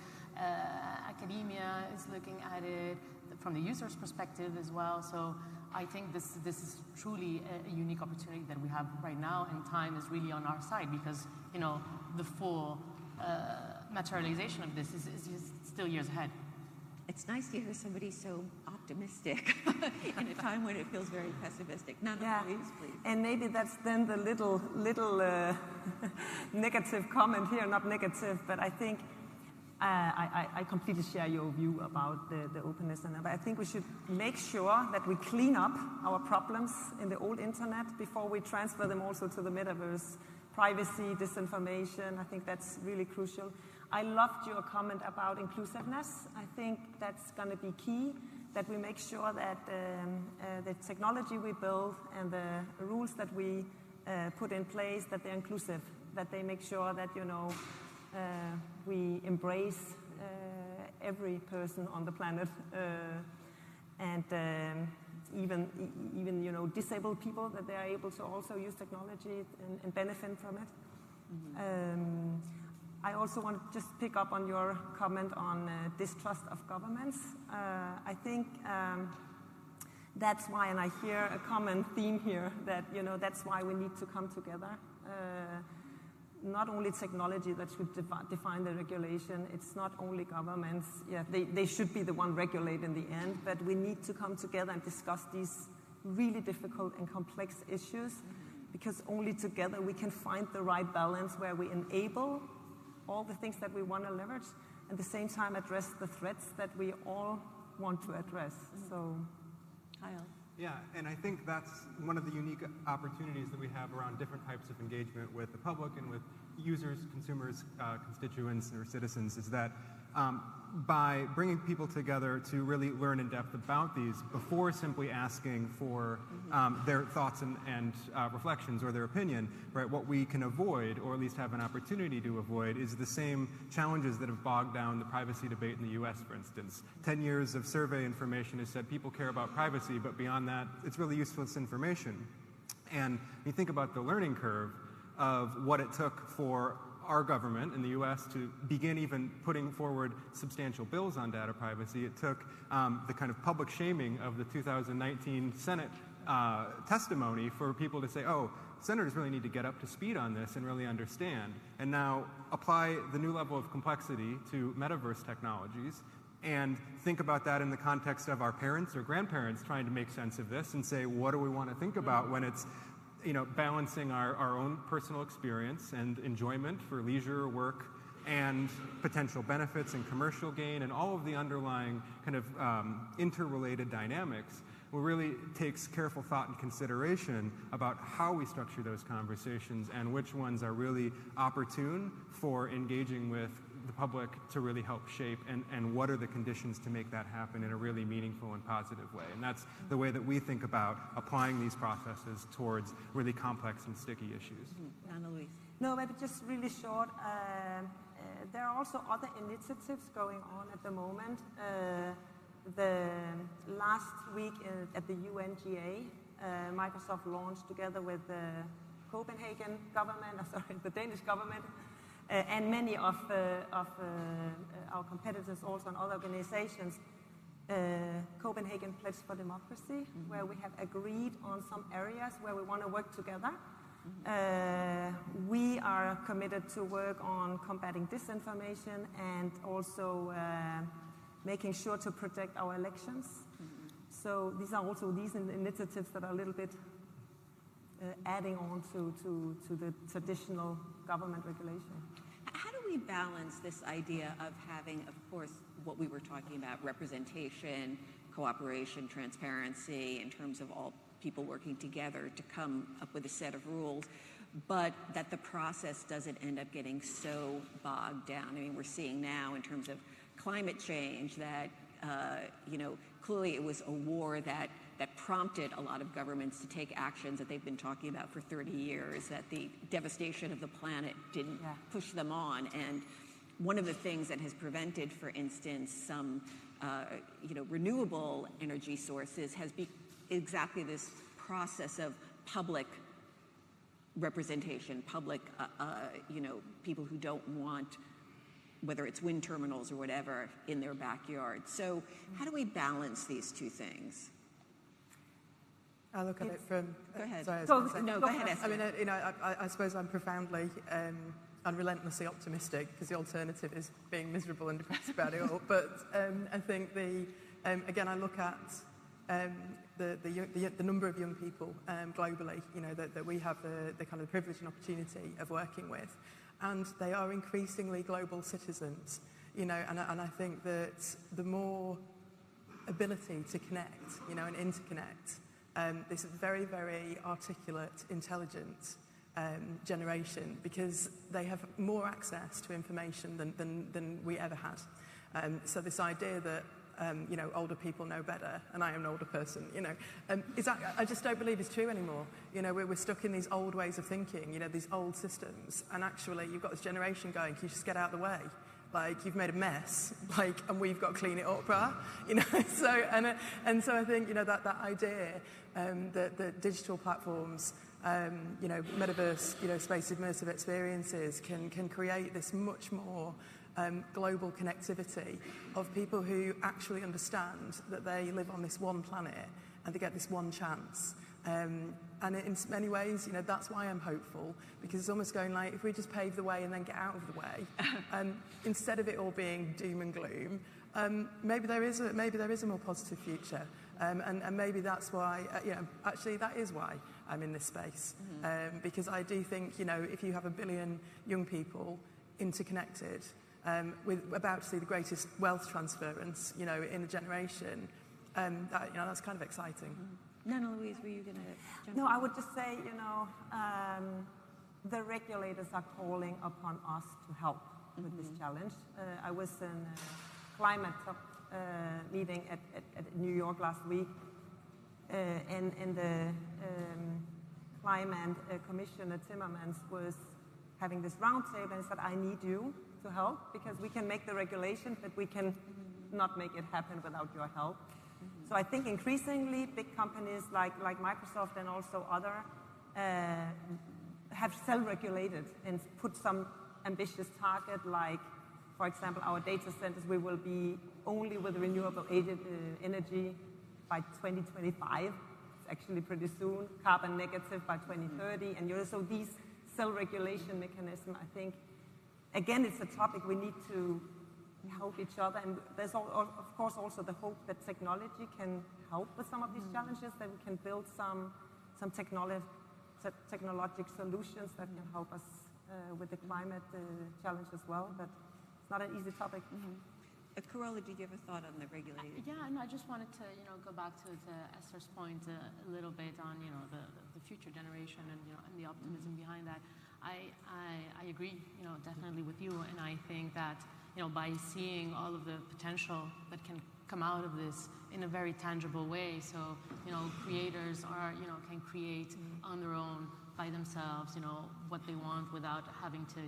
academia is looking at it from the user's perspective as well. So I think this is truly a unique opportunity that we have right now, and time is really on our side, because the full materialization of this is still years ahead. It's nice to hear somebody so optimistic in a time when it feels very pessimistic. Nana, please. And maybe that's then the little negative comment here, not negative, but I think I completely share your view about the openness. But I think we should make sure that we clean up our problems in the old internet before we transfer them also to the metaverse. Privacy, disinformation, I think that's really crucial. I loved your comment about inclusiveness. I think that's going to be key, that we make sure that the technology we build and the rules that we put in place, that they're inclusive, that they make sure that, we embrace every person on the planet, and even disabled people, that they are able to also use technology and benefit from it. Mm-hmm. I also want to just pick up on your comment on distrust of governments. I think that's why, and I hear a common theme here, that that's why we need to come together. Not only technology that should define the regulation, it's not only governments. Yeah, they should be the one regulate in the end, but we need to come together and discuss these really difficult and complex issues, because only together we can find the right balance where we enable all the things that we want to leverage, and at the same time address the threats that we all want to address. So, Kyle. Yeah, and I think that's one of the unique opportunities that we have around different types of engagement with the public and with users, consumers, constituents, or citizens, is that by bringing people together to really learn in depth about these before simply asking for their thoughts and reflections or their opinion, right? What we can avoid, or at least have an opportunity to avoid, is the same challenges that have bogged down the privacy debate in the US, for instance. 10 years of survey information has said people care about privacy, but beyond that, it's really useless information. And you think about the learning curve of what it took for our government in the US to begin even putting forward substantial bills on data privacy. It took the kind of public shaming of the 2019 Senate testimony for people to say, oh, senators really need to get up to speed on this and really understand. And now apply the new level of complexity to metaverse technologies and think about that in the context of our parents or grandparents trying to make sense of this and say, what do we want to think about when it's balancing our own personal experience and enjoyment for leisure, work, and potential benefits and commercial gain, and all of the underlying kind of interrelated dynamics. It really takes careful thought and consideration about how we structure those conversations and which ones are really opportune for engaging with the public to really help shape, and what are the conditions to make that happen in a really meaningful and positive way. And that's the way that we think about applying these processes towards really complex and sticky issues. Anna-Louise. No, maybe just really short. There are also other initiatives going on at the moment. The last week at the UNGA, Microsoft launched together with the Copenhagen government, the Danish government, and many of our competitors also and other organizations, Copenhagen Pledge for Democracy, where we have agreed on some areas where we want to work together. We are committed to work on combating disinformation and also making sure to protect our elections. So these are also these initiatives that are a little bit adding on to the traditional government regulation. How do we balance this idea of having, of course, what we were talking about, representation, cooperation, transparency, in terms of all people working together to come up with a set of rules, but that the process doesn't end up getting so bogged down? I mean, we're seeing now in terms of climate change that, clearly it was a war that prompted a lot of governments to take actions that they've been talking about for 30 years, that the devastation of the planet didn't push them on. And one of the things that has prevented, for instance, some renewable energy sources has been exactly this process of public representation, public, people who don't want, whether it's wind terminals or whatever, in their backyard. So how do we balance these two things? I look at it from... Go ahead. Sorry, go ahead, Esther. I mean, I suppose I'm profoundly relentlessly optimistic, because the alternative is being miserable and depressed about it all. But I think again, I look at the number of young people globally, that we have the kind of privilege and opportunity of working with, and they are increasingly global citizens, and I think that the more ability to connect, and interconnect, this very, very articulate, intelligent generation, because they have more access to information than we ever had. So this idea that older people know better, and I am an older person, I just don't believe it's true anymore. We're stuck in these old ways of thinking, these old systems, and actually you've got this generation going, can you just get out of the way? Like, you've made a mess, and we've got to clean it up, right? So I think, that idea that digital platforms, metaverse, space immersive experiences can create this much more global connectivity of people who actually understand that they live on this one planet and they get this one chance. And in many ways, that's why I'm hopeful, because it's almost going like, if we just pave the way and then get out of the way, instead of it all being doom and gloom, maybe there is a more positive future. And maybe that's why, actually that is why I'm in this space. Because I do think, if you have 1 billion young people interconnected, about to see the greatest wealth transference, in a generation, that's kind of exciting. Nana Louise, were you going to jump in? No, I would just say, the regulators are calling upon us to help with this challenge. I was in a climate meeting at New York last week, and the climate commissioner Timmermans was having this roundtable and said, I need you to help, because we can make the regulation, but we can not make it happen without your help. So I think increasingly big companies like Microsoft and also other have self-regulated and put some ambitious target, like, for example, our data centers, we will be only with renewable energy by 2025. It's actually pretty soon. Carbon negative by 2030. And so these self-regulation mechanisms, I think, again, it's a topic we need to help each other. And there's, of course, also the hope that technology can help with some of these challenges, that we can build some technological solutions that can help us with the climate challenge as well. But it's not an easy topic. Carola, do you have a thought on the regulated? Yeah, no, I just wanted to, go back to Esther's point a little bit on, the future generation and, and the optimism behind that. I agree, definitely with you, and I think that, by seeing all of the potential that can come out of this in a very tangible way, so, creators are, can create on their own by themselves, what they want without having to,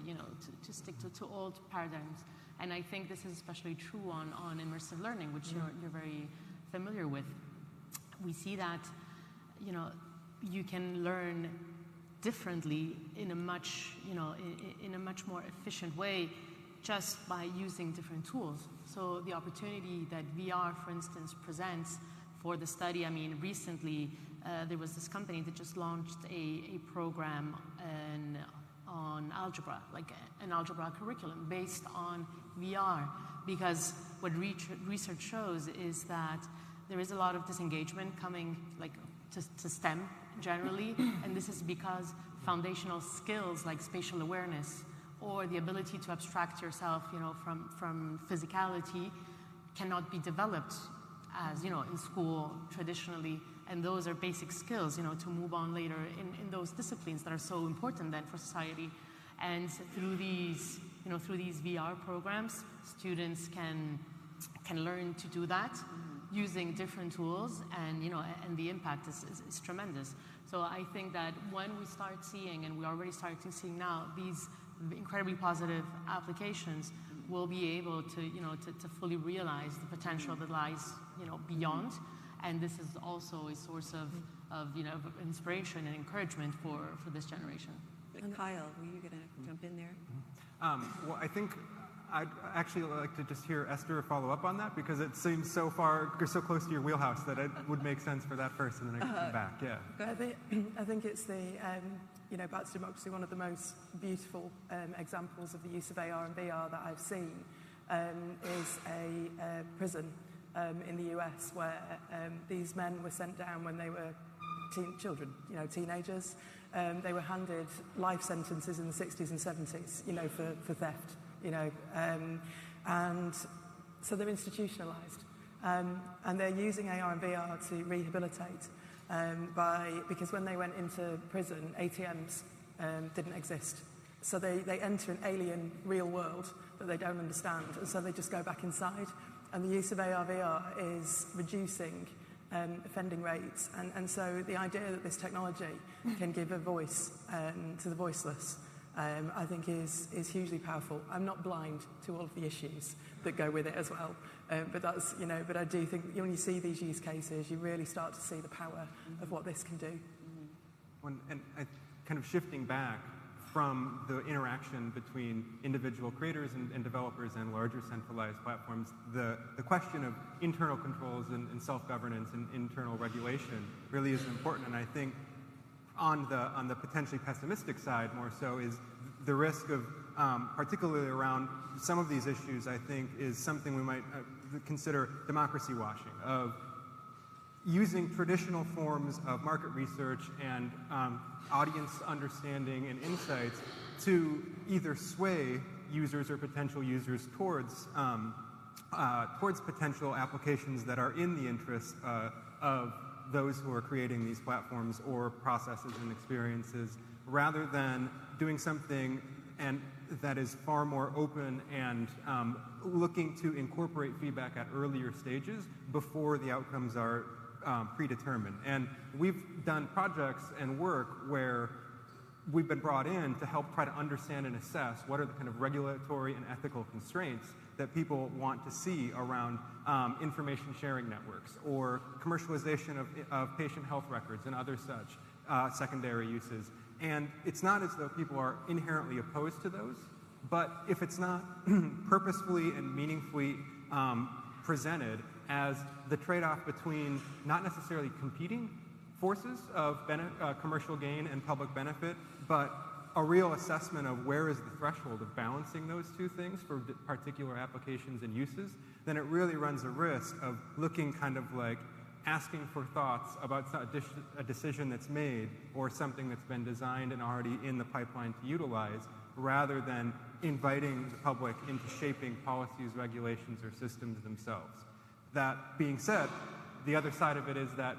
to stick to old paradigms. And I think this is especially true on immersive learning, which you're very familiar with. We see that, you can learn differently in a much, in a much more efficient way, just by using different tools. So the opportunity that VR, for instance, presents for the study, I mean, recently there was this company that just launched a program on algebra, like an algebra curriculum based on VR, because what research shows is that there is a lot of disengagement coming to STEM generally, and this is because foundational skills like spatial awareness or the ability to abstract yourself, from physicality cannot be developed as, in school traditionally, and those are basic skills, to move on later in those disciplines that are so important then for society. And through these, through these VR programs, students can learn to do that using different tools, and and the impact is tremendous. So I think that when we start seeing, and we're already starting to see now, these incredibly positive applications, we'll be able to to fully realize the potential that lies beyond, and this is also a source of inspiration and encouragement for this generation. Kyle, were you going to jump in there? Well, I think I'd actually like to just hear Esther follow up on that, because it seems so close to your wheelhouse that it would make sense for that first, and then I can come back. Yeah. I think it's the back to democracy, one of the most beautiful examples of the use of AR and VR that I've seen is a prison in the US where these men were sent down when they were children, teenagers. They were handed life sentences in the 60s and 70s, for theft, and so they're institutionalized. And they're using AR and VR to rehabilitate because when they went into prison, ATMs didn't exist. So they enter an alien real world that they don't understand, and so they just go back inside. And the use of AR VR is reducing offending rates. And so the idea that this technology can give a voice to the voiceless, I think is hugely powerful. I'm not blind to all of the issues that go with it as well. But that's, but I do think when you see these use cases, you really start to see the power of what this can do. And kind of shifting back from the interaction between individual creators and developers and larger centralized platforms, the question of internal controls and self-governance and internal regulation really is important. And I think on the potentially pessimistic side more so is the risk of, particularly around some of these issues, I think is something we might consider democracy washing, of using traditional forms of market research and audience understanding and insights to either sway users or potential users towards potential applications that are in the interest of those who are creating these platforms or processes and experiences, rather than doing something that is far more open and looking to incorporate feedback at earlier stages before the outcomes are predetermined. And we've done projects and work where we've been brought in to help try to understand and assess what are the kind of regulatory and ethical constraints that people want to see around information sharing networks or commercialization of patient health records and other such secondary uses. And it's not as though people are inherently opposed to those, but if it's not purposefully and meaningfully presented as the trade-off between not necessarily competing forces of commercial gain and public benefit, but a real assessment of where is the threshold of balancing those two things for particular applications and uses, then it really runs a risk of looking kind of like asking for thoughts about a decision that's made or something that's been designed and already in the pipeline to utilize, rather than inviting the public into shaping policies, regulations, or systems themselves. That being said, the other side of it is that,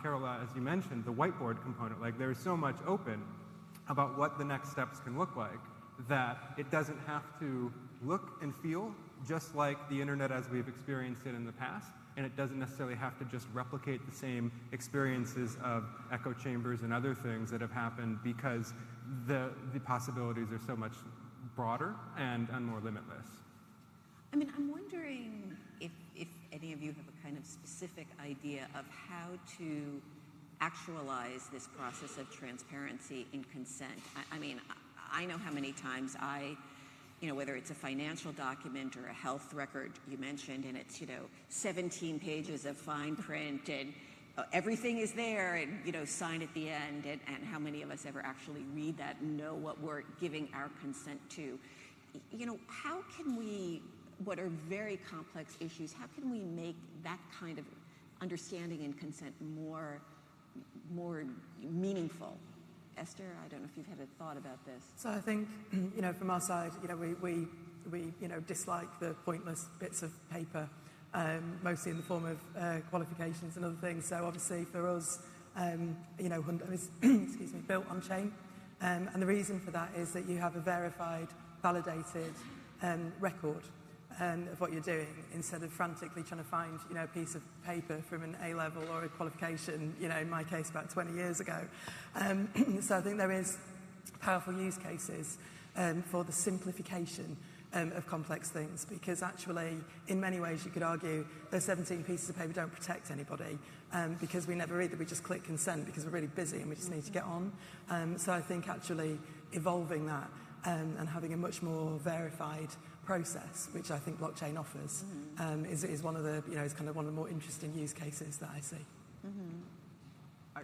Carola, as you mentioned, the whiteboard component, like there's so much open about what the next steps can look like that it doesn't have to look and feel just like the internet as we've experienced it in the past, and it doesn't necessarily have to just replicate the same experiences of echo chambers and other things that have happened, because the possibilities are so much broader and more limitless. I mean, I'm wondering if any of you have a kind of specific idea of how to actualize this process of transparency in consent. I mean, I know how many times whether it's a financial document or a health record you mentioned, and it's, 17 pages of fine print and everything is there and, sign at the end, and how many of us ever actually read that and know what we're giving our consent to? How can we, what are very complex issues, how can we make that kind of understanding and consent more meaningful? Esther, I don't know if you've had a thought about this. So I think, from our side, we dislike the pointless bits of paper, mostly in the form of qualifications and other things. So obviously for us, Hundo is built on chain. And the reason for that is that you have a verified, validated record of what you're doing, instead of frantically trying to find, a piece of paper from an A-level or a qualification, in my case, about 20 years ago. So I think there is powerful use cases for the simplification of complex things, because actually, in many ways, you could argue those 17 pieces of paper don't protect anybody, because we never read them, we just click consent because we're really busy and we just need to get on. So I think actually evolving that and having a much more verified process, which I think blockchain offers, is one of the, is kind of one of the more interesting use cases that I see.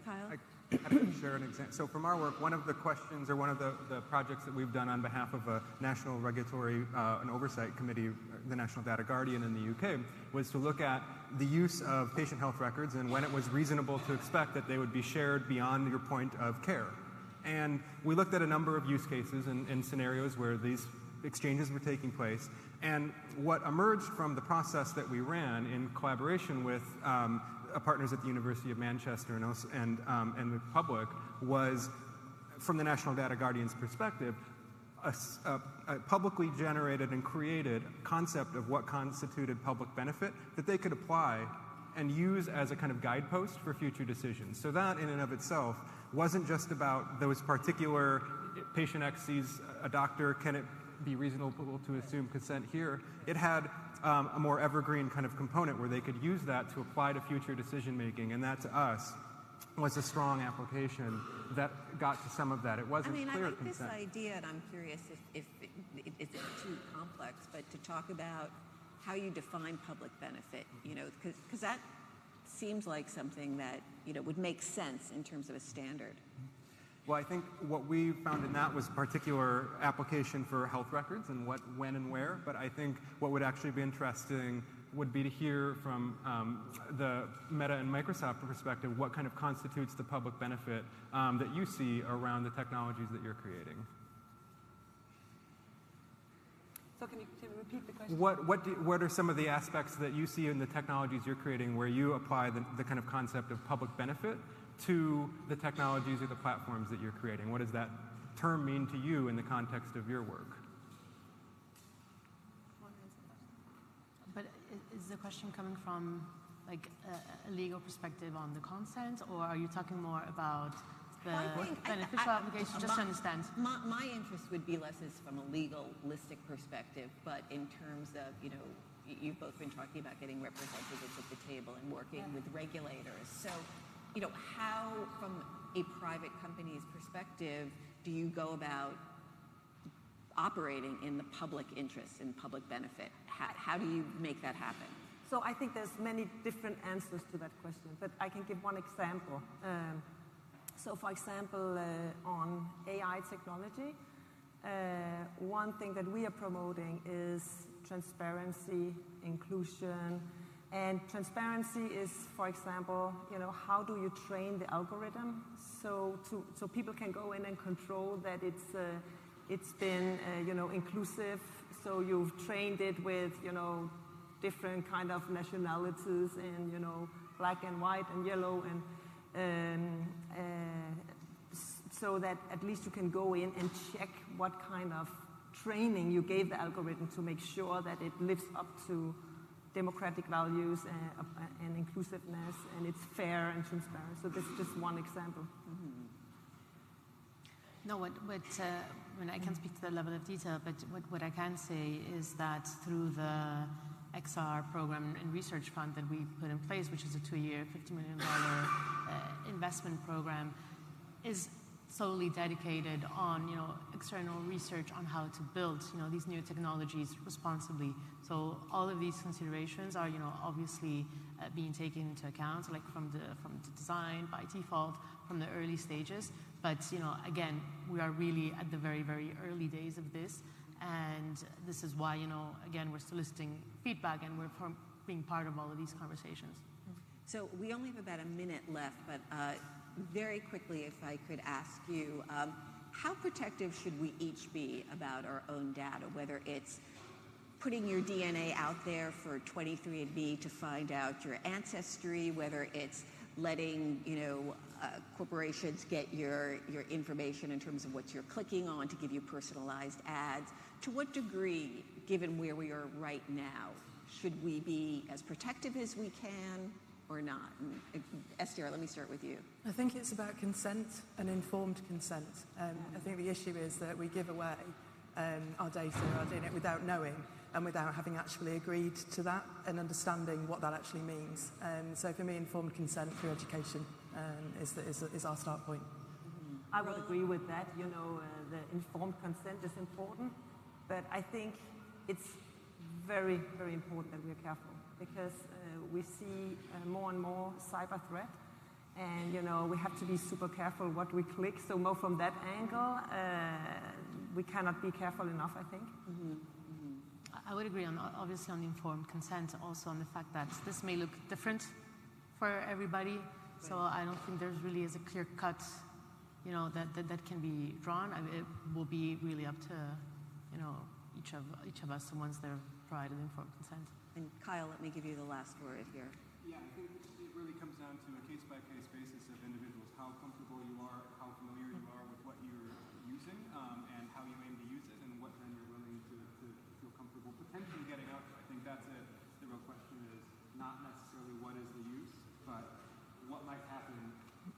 Kyle? happy to share an example. So from our work, one of the questions or one of the projects that we've done on behalf of a national regulatory and oversight committee, the National Data Guardian in the UK, was to look at the use of patient health records and when it was reasonable to expect that they would be shared beyond your point of care. And we looked at a number of use cases and scenarios where these exchanges were taking place. And what emerged from the process that we ran in collaboration with partners at the University of Manchester and the public was, from the National Data Guardian's perspective, a publicly generated and created concept of what constituted public benefit that they could apply and use as a kind of guidepost for future decisions. So that in and of itself wasn't just about those particular patient X sees a doctor, can it be reasonable to assume consent here? It had a more evergreen kind of component where they could use that to apply to future decision making, and that to us was a strong application that got to some of that. It wasn't clear I like consent. this idea, and I'm curious if it's too complex, but to talk about how you define public benefit, because that seems like something that, would make sense in terms of a standard. Well, I think what we found in that was particular application for health records and what, when, and where. But I think what would actually be interesting would be to hear from the Meta and Microsoft perspective what kind of constitutes the public benefit that you see around the technologies that you're creating. So can you repeat the question? What are some of the aspects that you see in the technologies you're creating where you apply the kind of concept of public benefit to the technologies or the platforms that you're creating? What does that term mean to you in the context of your work? But is the question coming from like a legal perspective on the consent, or are you talking more about the beneficial application, just to understand? My interest would be less as from a legalistic perspective, but in terms of, you've both been talking about getting representatives at the table and working with regulators. So, how, from a private company's perspective, do you go about operating in the public interest and public benefit? How do you make that happen? So I think there's many different answers to that question, but I can give one example. So for example, on AI technology, one thing that we are promoting is transparency, inclusion, and transparency is, for example, how do you train the algorithm so people can go in and control that it's been inclusive. So you've trained it with different kind of nationalities and black and white and yellow and so that at least you can go in and check what kind of training you gave the algorithm to make sure that it lives up to democratic values and inclusiveness, and it's fair and transparent. So this is just one example. Mm-hmm. No, when I can't speak to that level of detail, but what I can say is that through the XR program and research fund that we put in place, which is a 2-year, $50 million investment program, is solely dedicated on external research on how to build these new technologies responsibly. So all of these considerations are obviously being taken into account, like from the design by default from the early stages. But again, we are really at the very, very early days of this, and this is why again we're soliciting feedback and we're being part of all of these conversations. So we only have about a minute left, but very quickly, if I could ask you, how protective should we each be about our own data, whether it's putting your DNA out there for 23andMe to find out your ancestry, whether it's letting corporations get your information in terms of what you're clicking on to give you personalized ads. To what degree, given where we are right now, should we be as protective as we can or not? Esther, let me start with you. I think it's about consent and informed consent. I think the issue is that we give away our data without knowing and without having actually agreed to that and understanding what that actually means. So for me, informed consent through education is our start point. I would agree with that. The informed consent is important, but I think it's very, very important that we are careful because we see more and more cyber threat, And, we have to be super careful what we click. So more from that angle, we cannot be careful enough, I think. I would agree obviously on the informed consent, also on the fact that this may look different for everybody. So I don't think there's really a clear cut, that can be drawn. It will be really up to, each of us, the ones that have provided informed consent. And Kyle, let me give you the last word here. Yeah, I think it really comes down to a case-by-case basis of individuals, how comfortable you are, how familiar you are with what you're using, and how you aim to use it, and what then you're willing to feel comfortable potentially getting out there. I think that's it. The real question is not necessarily what is the use, but what might happen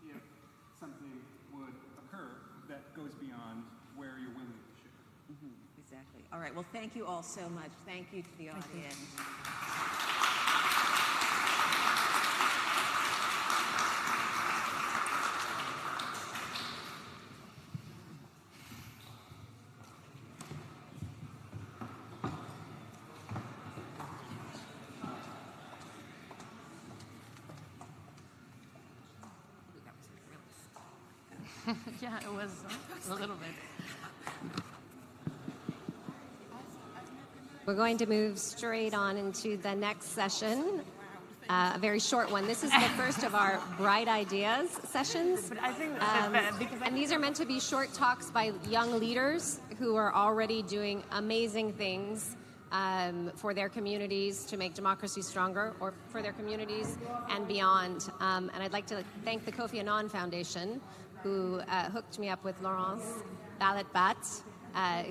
if something would occur that goes beyond where you're willing to share. Exactly. All right, well, thank you all so much. Thank you to the audience. Yeah, it was a little bit. We're going to move straight on into the next session, a very short one. This is the first of our Bright Ideas sessions. But I think and these are meant to be short talks by young leaders who are already doing amazing things for their communities to make democracy stronger, or for their communities and beyond. And I'd like to thank the Kofi Annan Foundation, who hooked me up with Laurence Ballet-Bat,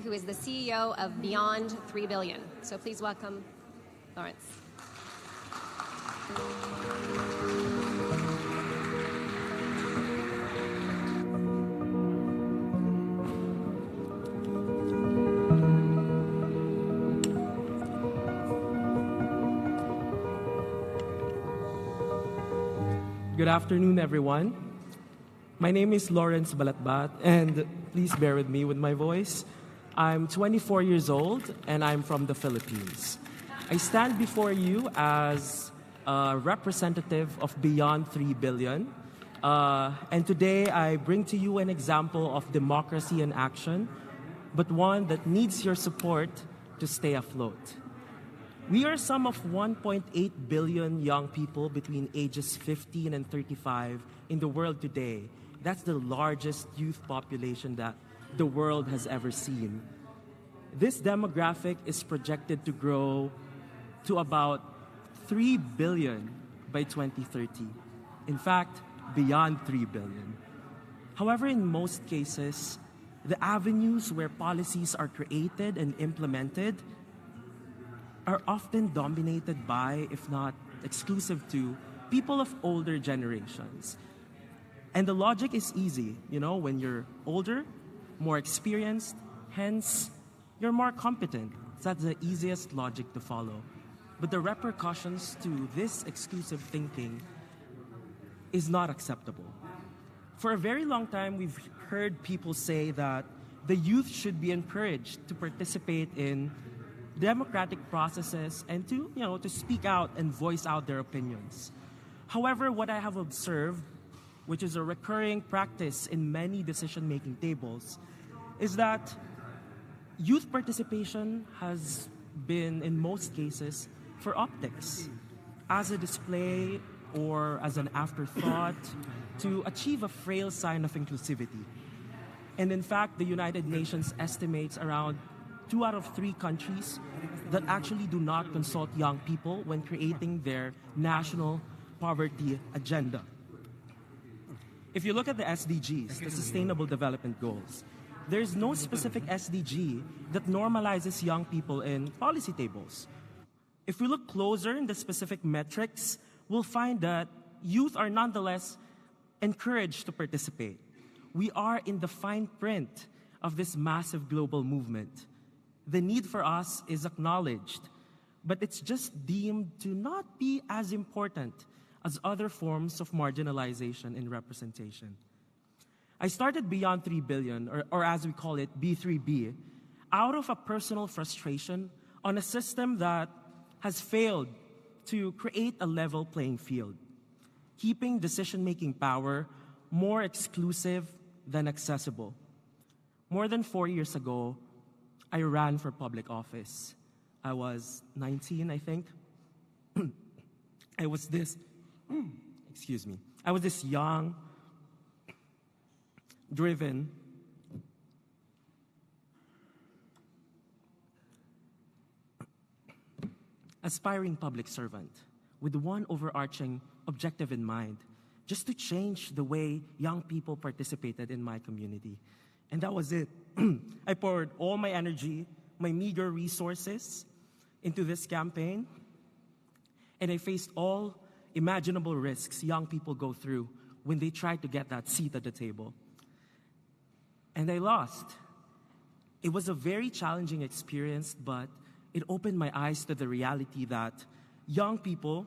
who is the CEO of Beyond 3 Billion. So please welcome Laurence. Good afternoon, everyone. My name is Laurence Ballet-Bat, and please bear with me with my voice. I'm 24 years old, and I'm from the Philippines. I stand before you as a representative of Beyond 3 Billion. And today I bring to you an example of democracy in action, but one that needs your support to stay afloat. We are some of 1.8 billion young people between ages 15 and 35 in the world today. That's the largest youth population that the world has ever seen. This demographic is projected to grow to about 3 billion by 2030. In fact, beyond 3 billion. However, in most cases, the avenues where policies are created and implemented are often dominated by, if not exclusive to, people of older generations. And the logic is easy. When you're older, more experienced, hence, you're more competent. That's the easiest logic to follow. But the repercussions to this exclusive thinking is not acceptable. For a very long time, we've heard people say that the youth should be encouraged to participate in democratic processes and to speak out and voice out their opinions. However, what I have observed, which is a recurring practice in many decision-making tables, is that youth participation has been, in most cases, for optics, as a display or as an afterthought to achieve a frail sign of inclusivity. And in fact, the United Nations estimates around 2 out of 3 countries that actually do not consult young people when creating their national poverty agenda. If you look at the SDGs, the Sustainable Development Goals, there's no specific SDG that normalizes young people in policy tables. If we look closer in the specific metrics, we'll find that youth are nonetheless encouraged to participate. We are in the fine print of this massive global movement. The need for us is acknowledged, but it's just deemed to not be as important as other forms of marginalization and representation. I started Beyond 3 Billion, or as we call it, B3B, out of a personal frustration on a system that has failed to create a level playing field. keeping decision-making power more exclusive than accessible. More than 4 years ago, I ran for public office. I was 19, I think. I was this young, driven, aspiring public servant with one overarching objective in mind, just to change the way young people participated in my community. And that was it. I poured all my energy, my meager resources into this campaign, and I faced all imaginable risks young people go through when they try to get that seat at the table. And I lost. It was a very challenging experience, but it opened my eyes to the reality that young people,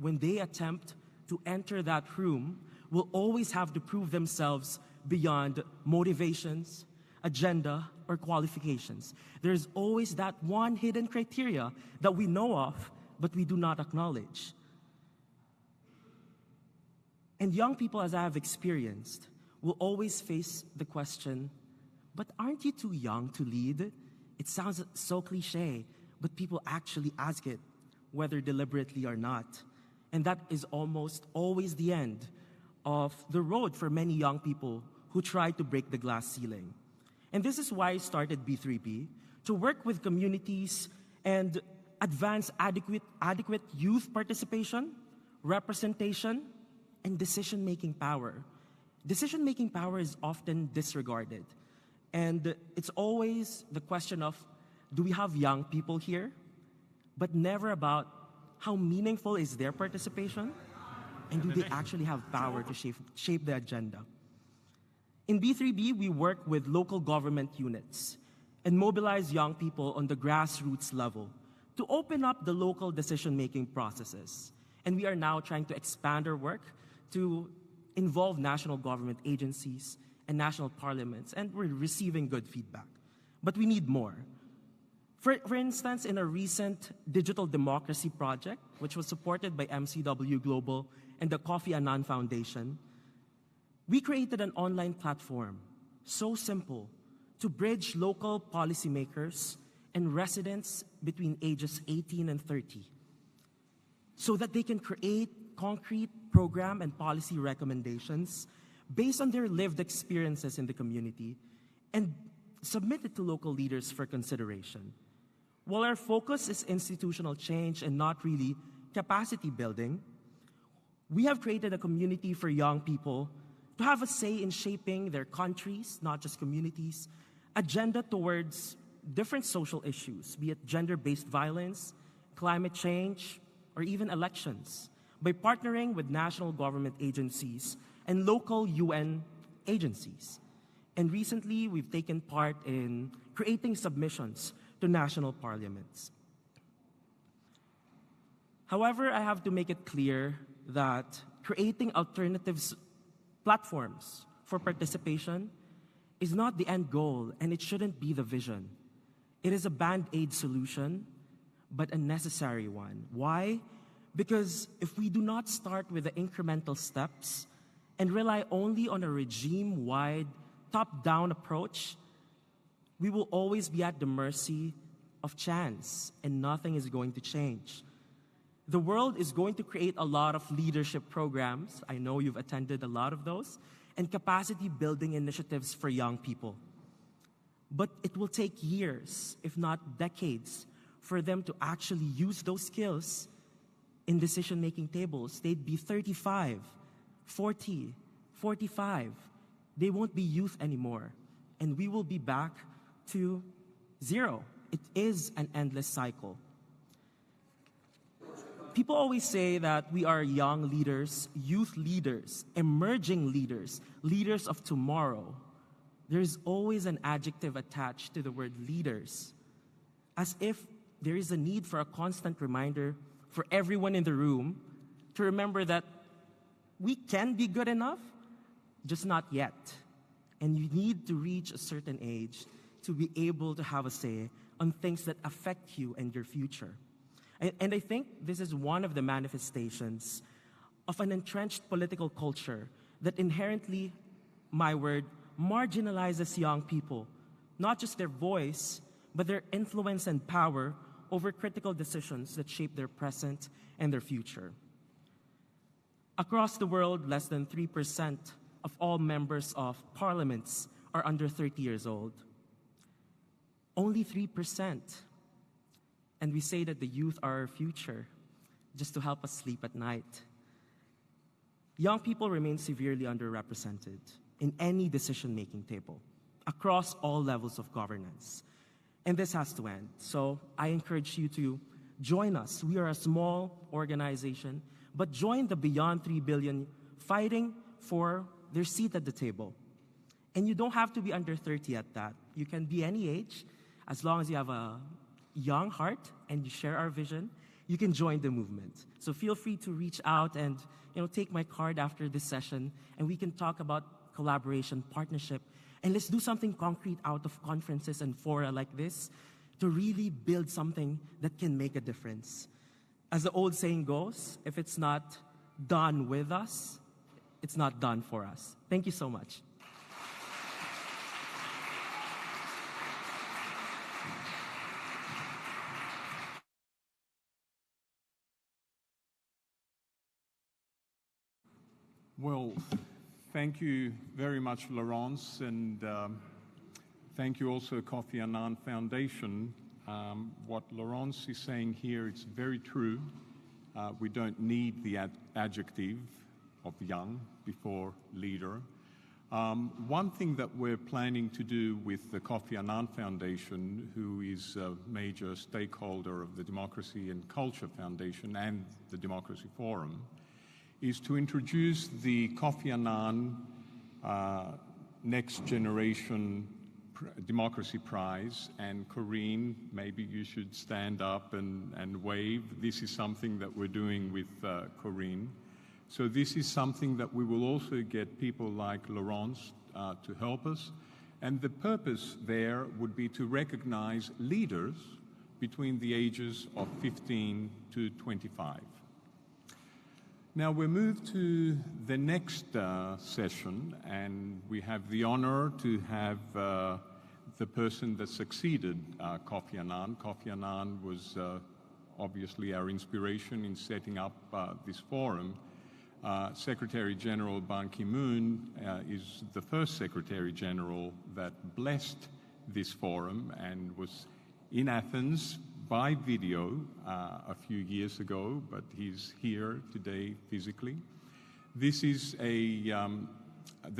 when they attempt to enter that room, will always have to prove themselves beyond motivations, agenda, or qualifications. There's always that one hidden criteria that we know of, but we do not acknowledge. And young people, as I have experienced, will always face the question, but aren't you too young to lead? It sounds so cliche, but people actually ask it, whether deliberately or not. And that is almost always the end of the road for many young people who try to break the glass ceiling. And this is why I started B3B, to work with communities and advance adequate youth participation, representation, and decision-making power. Decision-making power is often disregarded. And it's always the question of, do we have young people here? But never about how meaningful is their participation, and do they actually have power to shape the agenda. In B3B, we work with local government units and mobilize young people on the grassroots level to open up the local decision-making processes. And we are now trying to expand our work to involve national government agencies and national parliaments, and we're receiving good feedback. But we need more. For instance, in a recent digital democracy project, which was supported by MCW Global and the Kofi Annan Foundation, we created an online platform, so simple, to bridge local policymakers and residents between ages 18 and 30, so that they can create concrete program and policy recommendations based on their lived experiences in the community and submit it to local leaders for consideration. While our focus is institutional change and not really capacity building, we have created a community for young people to have a say in shaping their countries, not just communities, agenda towards different social issues, be it gender-based violence, climate change, or even elections, by partnering with national government agencies and local UN agencies. And recently, we've taken part in creating submissions to national parliaments. However, I have to make it clear that creating alternatives platforms for participation is not the end goal, and it shouldn't be the vision. It is a band-aid solution, but a necessary one. Why? Because if we do not start with the incremental steps and rely only on a regime-wide, top-down approach, we will always be at the mercy of chance, and nothing is going to change. The world is going to create a lot of leadership programs. I know you've attended a lot of those, and capacity building initiatives for young people. But it will take years, if not decades, for them to actually use those skills in decision-making tables. They'd be 35, 40, 45. They won't be youth anymore, and we will be back to zero. It is an endless cycle. People always say that we are young leaders, youth leaders, emerging leaders, leaders of tomorrow. There's always an adjective attached to the word leaders, as if there is a need for a constant reminder for everyone in the room to remember that we can be good enough, just not yet. And you need to reach a certain age to be able to have a say on things that affect you and your future. And I think this is one of the manifestations of an entrenched political culture that inherently, my word, marginalizes young people, not just their voice, but their influence and power over critical decisions that shape their present and their future. Across the world, less than 3% of all members of parliaments are under 30 years old. Only 3%. And we say that the youth are our future, just to help us sleep at night. Young people remain severely underrepresented in any decision-making table, across all levels of governance. And this has to end. So I encourage you to join us. We are a small organization, but join the Beyond 3 Billion fighting for their seat at the table. And you don't have to be under 30 at that. You can be any age, as long as you have a young heart and you share our vision, you can join the movement. So feel free to reach out and take my card after this session, and we can talk about collaboration, partnership, and let's do something concrete out of conferences and fora like this to really build something that can make a difference. As the old saying goes, if it's not done with us, it's not done for us. Thank you so much. Well, thank you very much, Laurence, and thank you also, Kofi Annan Foundation. What Laurence is saying here, it's very true. We don't need the adjective of young before leader. One thing that we're planning to do with the Kofi Annan Foundation, who is a major stakeholder of the Democracy and Culture Foundation and the Democracy Forum, is to introduce the Kofi Annan Next Generation Democracy Prize. And Corinne, maybe you should stand up and wave. This is something that we're doing with Corinne. So this is something that we will also get people like Laurence to help us. And the purpose there would be to recognize leaders between the ages of 15 to 25. Now we move to the next session, and we have the honor to have the person that succeeded Kofi Annan. Kofi Annan was obviously our inspiration in setting up this forum. Secretary General Ban Ki-moon is the first Secretary General that blessed this forum and was in Athens by video a few years ago, but he's here today physically. This is the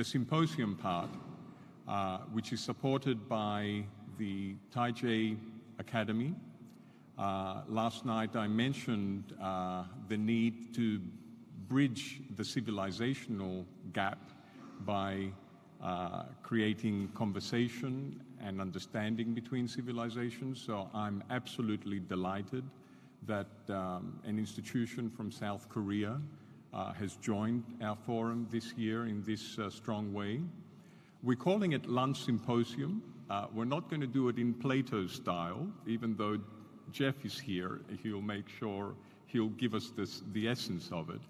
symposium part, which is supported by the Taipei Academy. Last night I mentioned the need to bridge the civilizational gap by creating conversation and understanding between civilizations. So I'm absolutely delighted that an institution from South Korea has joined our forum this year in this strong way. We're calling it Lunch Symposium. We're not going to do it in Plato style, even though Jeff is here. He'll make sure he'll give us the essence of it.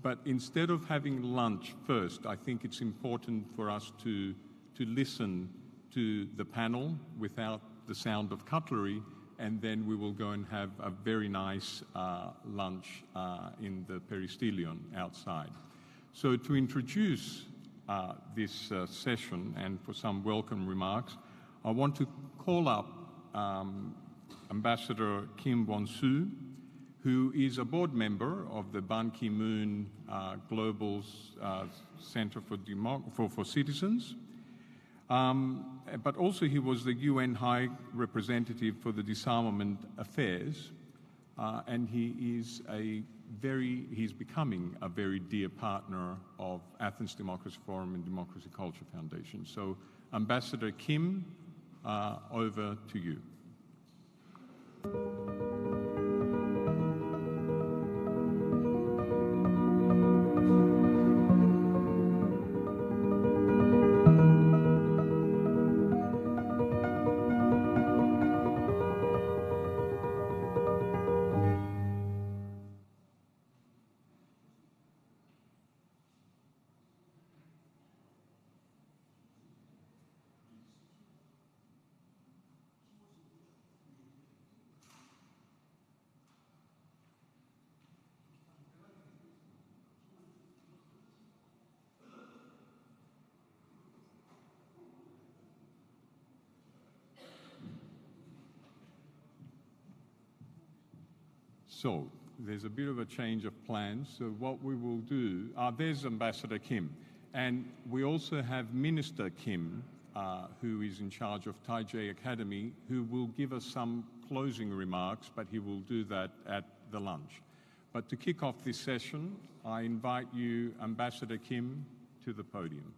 But instead of having lunch first, I think it's important for us to listen to the panel without the sound of cutlery, and then we will go and have a very nice lunch in the peristelion outside. So to introduce this session and for some welcome remarks, I want to call up Ambassador Kim Won-soo, who is a board member of the Ban Ki-moon Global Center for Citizens. But also he was the UN High Representative for the Disarmament Affairs, and he's becoming a very dear partner of Athens Democracy Forum and Democracy Culture Foundation. So Ambassador Kim, over to you. So there's a bit of a change of plans. So what we will do, there's Ambassador Kim. And we also have Minister Kim, who is in charge of Taipei Academy, who will give us some closing remarks, but he will do that at the lunch. But to kick off this session, I invite you, Ambassador Kim, to the podium.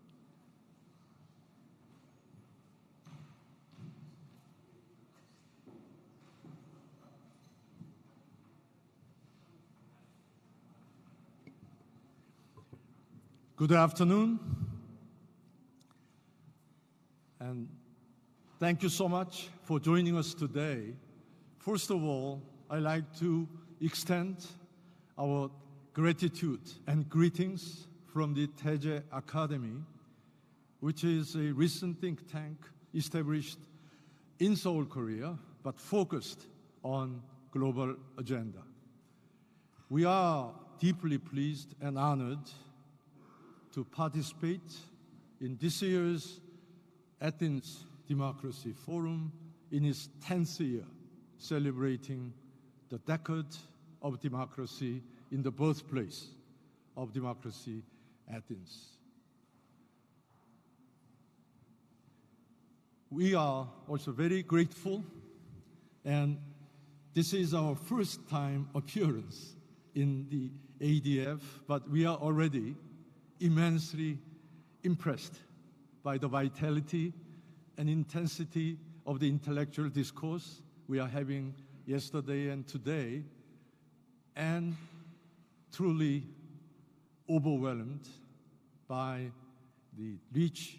Good afternoon, and thank you so much for joining us today. First of all, I'd like to extend our gratitude and greetings from the Taipei Academy, which is a recent think tank established in Seoul, Korea, but focused on global agenda. We are deeply pleased and honored to participate in this year's Athens Democracy Forum in its 10th year, celebrating the decade of democracy in the birthplace of democracy, Athens. We are also very grateful, and this is our first time appearance in the ADF, but we are already immensely impressed by the vitality and intensity of the intellectual discourse we are having yesterday and today, and truly overwhelmed by the rich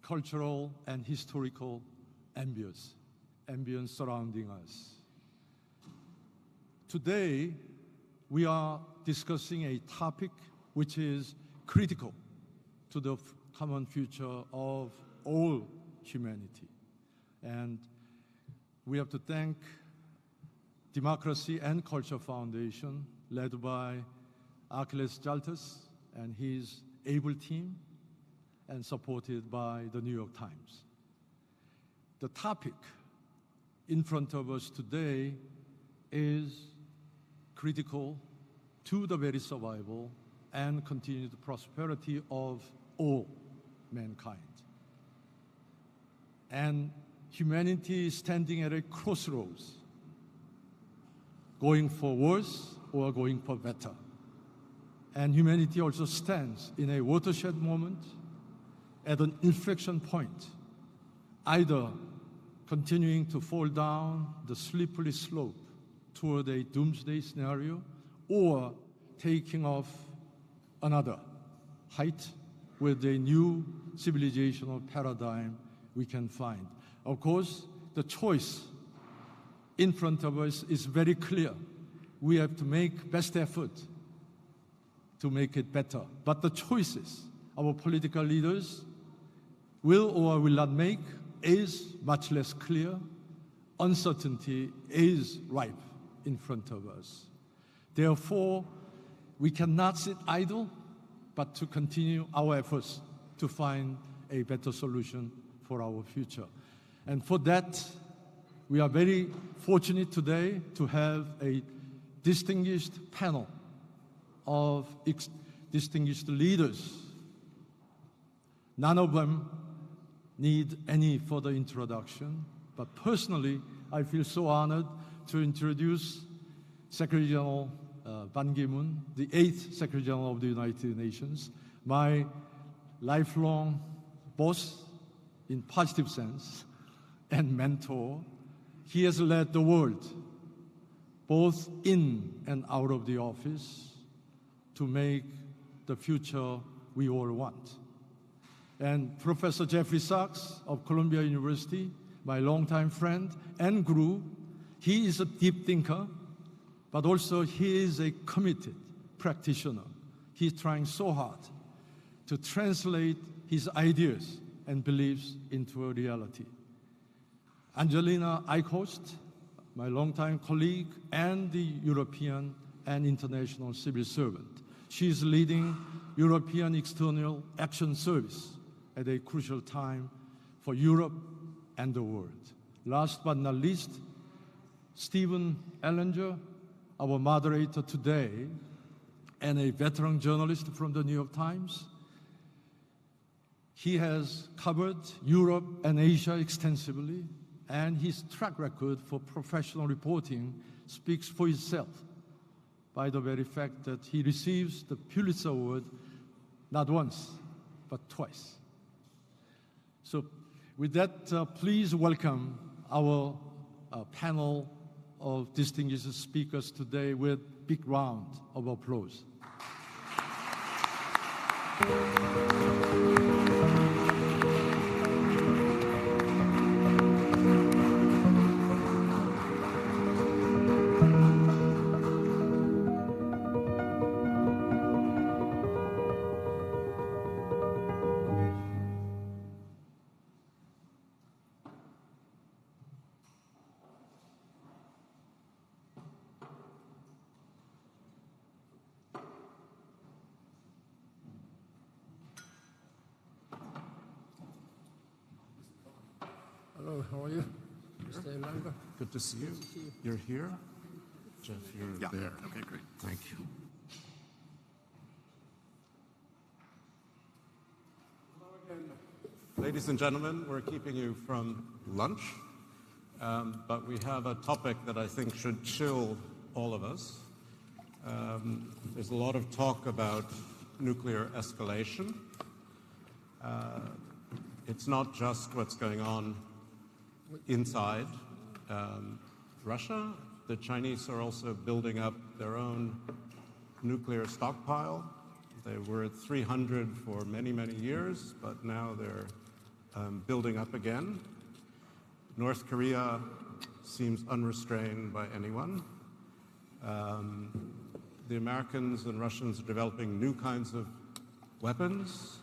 cultural and historical ambience surrounding us. Today, we are discussing a topic which is critical to the common future of all humanity. And we have to thank Democracy and Culture Foundation, led by Achilles Jaltas and his able team, and supported by the New York Times. The topic in front of us today is critical to the very survival and continued prosperity of all mankind. And humanity is standing at a crossroads, going for worse or going for better. And humanity also stands in a watershed moment, at an inflection point, either continuing to fall down the slippery slope toward a doomsday scenario, or taking off another height with a new civilizational paradigm we can find. Of course, the choice in front of us is very clear. We have to make best effort to make it better. But the choices our political leaders will or will not make is much less clear. Uncertainty is ripe in front of us. Therefore, we cannot sit idle, but to continue our efforts to find a better solution for our future. And for that, we are very fortunate today to have a distinguished panel of distinguished leaders. None of them need any further introduction, but personally, I feel so honored to introduce Secretary General Ban Ki-moon, the 8th Secretary General of the United Nations, my lifelong boss in positive sense and mentor. He has led the world, both in and out of the office, to make the future we all want. And Professor Jeffrey Sachs of Columbia University, my longtime friend and guru, he is a deep thinker, but also he is a committed practitioner. He's trying so hard to translate his ideas and beliefs into a reality. Angelina Eichhorst, my longtime colleague and the European and international civil servant. She is leading European External Action Service at a crucial time for Europe and the world. Last but not least, Stephen Ellinger, our moderator today, and a veteran journalist from the New York Times. He has covered Europe and Asia extensively, and his track record for professional reporting speaks for itself by the very fact that he receives the Pulitzer Award not once, but twice. So with that, please welcome our panel of distinguished speakers today with a big round of applause. Hello, how are you? Stay longer. Good to see you. You're here? Jeff, you're there. Okay, great. Thank you. Ladies and gentlemen, we're keeping you from lunch, but we have a topic that I think should chill all of us. There's a lot of talk about nuclear escalation. It's not just what's going on inside Russia. The Chinese are also building up their own nuclear stockpile. They were at 300 for many, many years, but now they're building up again. North Korea seems unrestrained by anyone. The Americans and Russians are developing new kinds of weapons.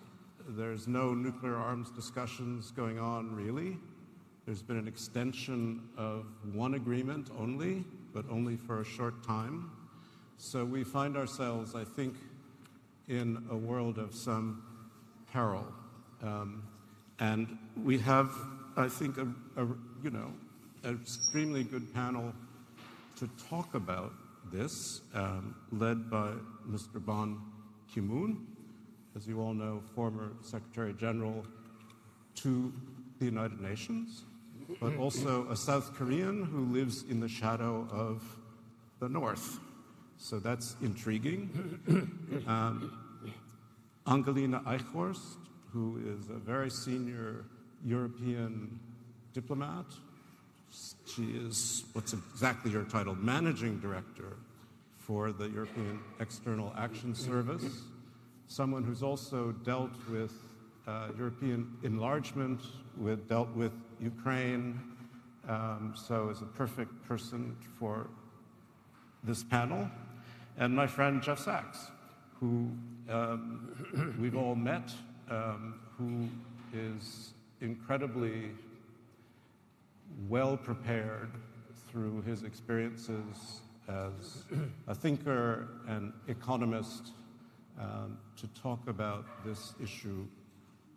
There's no nuclear arms discussions going on, really. There's been an extension of one agreement only, but only for a short time. So we find ourselves, I think, in a world of some peril. And we have, I think, an extremely good panel to talk about this, led by Mr. Ban Ki-moon, as you all know, former Secretary General to the United Nations, but also a South Korean who lives in the shadow of the North. So that's intriguing. Angelina Eichhorst, who is a very senior European diplomat. She is, what's exactly her title? Managing Director for the European External Action Service. Someone who's also dealt with European enlargement, dealt with Ukraine, so is a perfect person for this panel. And my friend Jeff Sachs, who we've all met, who is incredibly well prepared through his experiences as a thinker and economist to talk about this issue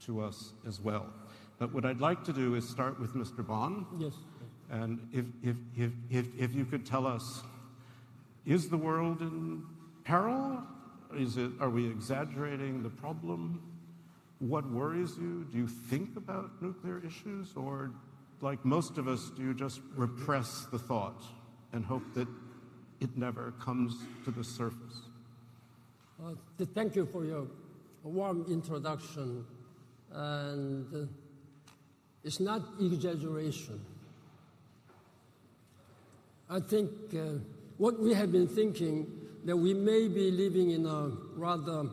to us as well. But what I'd like to do is start with Mr. Ban. Yes. And if you could tell us, is the world in peril? Are we exaggerating the problem? What worries you? Do you think about nuclear issues? Or, like most of us, do you just repress the thought and hope that it never comes to the surface? Thank you for your warm introduction. And it's not exaggeration. I think what we have been thinking, that we may be living in a rather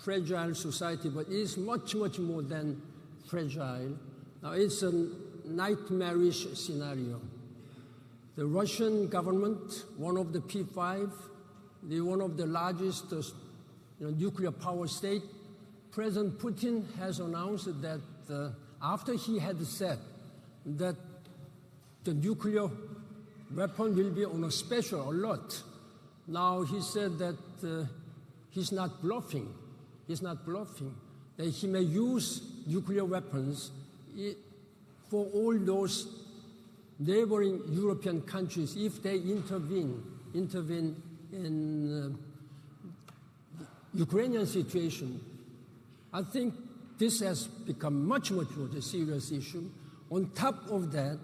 fragile society, but it is much, much more than fragile. Now, it's a nightmarish scenario. The Russian government, one of the P5, one of the largest nuclear power state, President Putin has announced that after he had said that the nuclear weapon will be on a special alert, now he said that he's not bluffing. He's not bluffing. That he may use nuclear weapons for all those neighboring European countries if they intervene in the Ukrainian situation, I think this has become much more a serious issue. On top of that,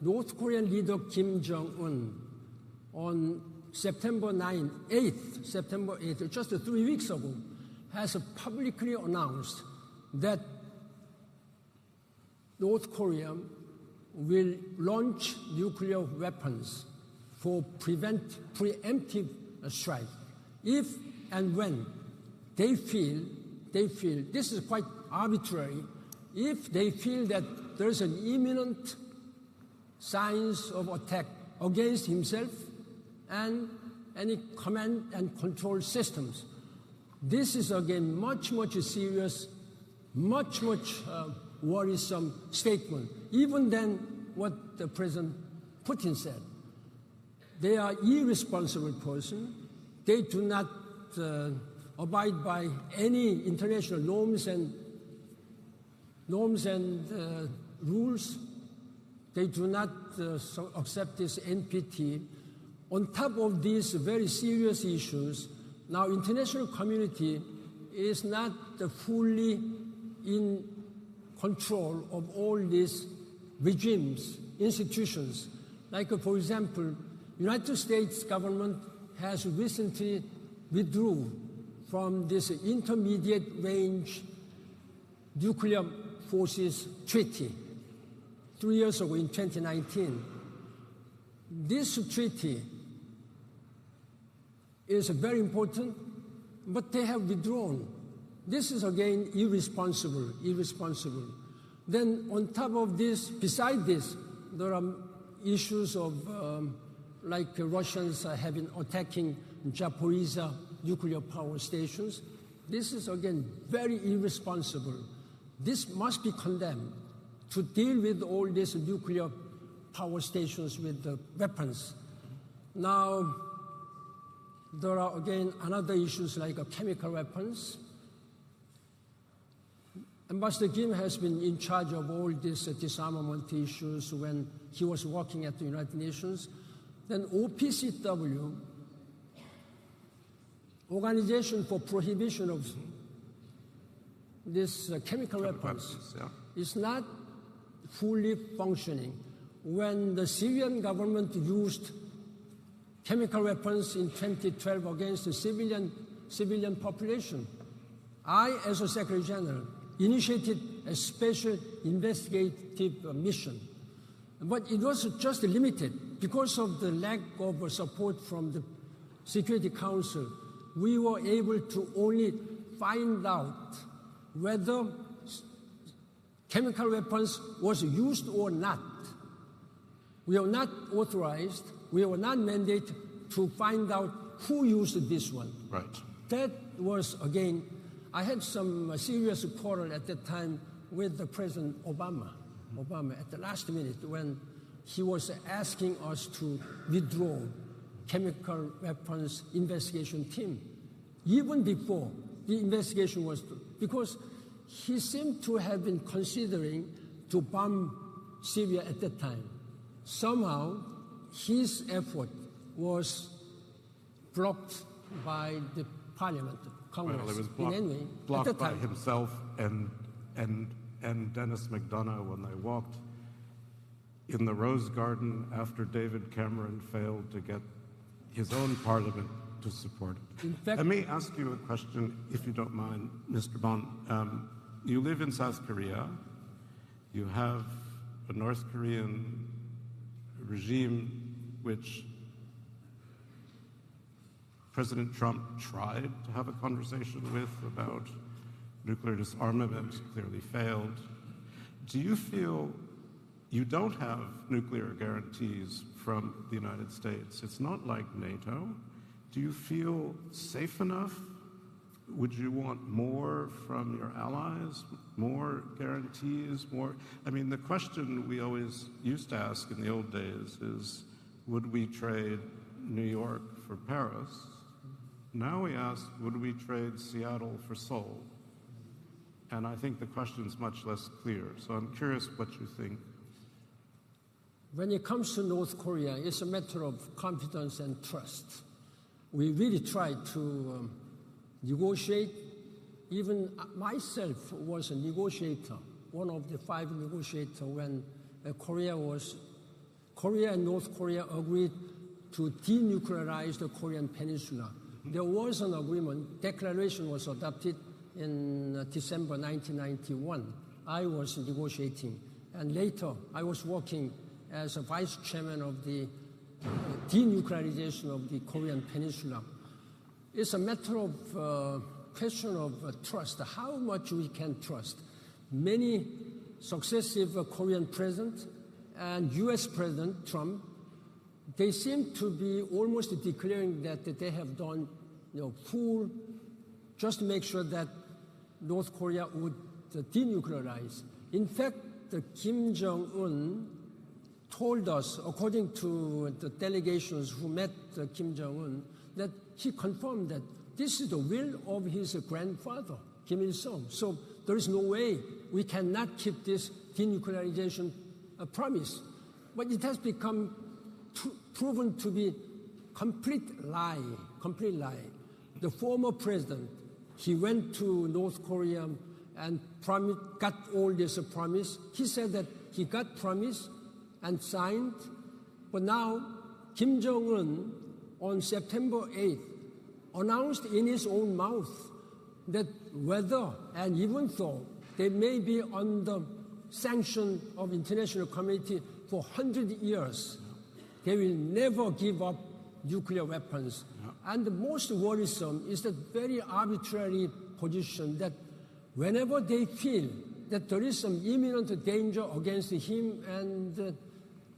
North Korean leader Kim Jong-un on September 8th, just 3 weeks ago, has publicly announced that North Korea will launch nuclear weapons for preemptive strike if and when they feel, this is quite arbitrary, if they feel that there's an imminent signs of attack against himself and any command and control systems. This is again much serious, much worrisome statement, even than what the President Putin said. They are irresponsible person. They do not abide by any international norms and rules. They do not accept this NPT. On top of these very serious issues, now international community is not fully in control of all these regimes, institutions. Like, for example, United States government has recently withdrew from this intermediate range nuclear forces treaty 3 years ago in 2019. This treaty is very important, but they have withdrawn. This is again irresponsible. Then on top of this, beside this, there are issues of like Russians having attacking Zaporizhzhia nuclear power stations. This is again very irresponsible. This must be condemned. To deal with all these nuclear power stations with weapons. Now, there are again another issues like chemical weapons. Ambassador Kim has been in charge of all these disarmament issues when he was working at the United Nations. Then OPCW, Organization for Prohibition of these chemical weapons, is not fully functioning. When the Syrian government used chemical weapons in 2012 against the civilian population, I, as a Secretary General, initiated a special investigative mission. But it was just limited. Because of the lack of support from the Security Council, we were able to only find out whether chemical weapons was used or not. We are not authorized, we were not mandated to find out who used this one. Right. That was, again, I had some serious quarrel at that time with the President Obama at the last minute when he was asking us to withdraw chemical weapons investigation team, even before the investigation was, because he seemed to have been considering to bomb Syria at that time. Somehow, his effort was blocked by the Parliament, Congress. Well, it was blocked by himself and Dennis McDonough when they walked in the Rose Garden after David Cameron failed to get his own parliament to support it. In fact, let me ask you a question, if you don't mind, Mr. Bond. You live in South Korea. You have a North Korean regime which President Trump tried to have a conversation with about nuclear disarmament, clearly failed. Do you feel you don't have nuclear guarantees from the United States? It's not like NATO. Do you feel safe enough? Would you want more from your allies, more guarantees, more? I mean, the question we always used to ask in the old days is, would we trade New York for Paris? Now we ask, would we trade Seattle for Seoul? And I think the question is much less clear. So I'm curious what you think. when it comes to North Korea, it's a matter of confidence and trust. We really tried to negotiate. Even myself was a negotiator, one of the 5 negotiators when Korea and North Korea agreed to denuclearize the Korean Peninsula. There was an agreement, declaration was adopted in December 1991. I was negotiating, and later I was working as a vice chairman of the denuclearization of the Korean Peninsula. It's a matter of question of trust, how much we can trust. Many successive Korean presidents and US President Trump, they seem to be almost declaring that they have done full, just to make sure that North Korea would denuclearize. In fact, Kim Jong-un told us, according to the delegations who met Kim Jong-un, that he confirmed that this is the will of his grandfather, Kim Il-sung. So there is no way we cannot keep this denuclearization promise. But it has become proven to be complete lie. The former president, he went to North Korea and got all this promise. He said that he got promise and signed, but now Kim Jong-un on September 8th announced in his own mouth that whether and even though they may be under sanction of international community for 100 years, they will never give up nuclear weapons. And the most worrisome is that very arbitrary position that whenever they feel that there is some imminent danger against him and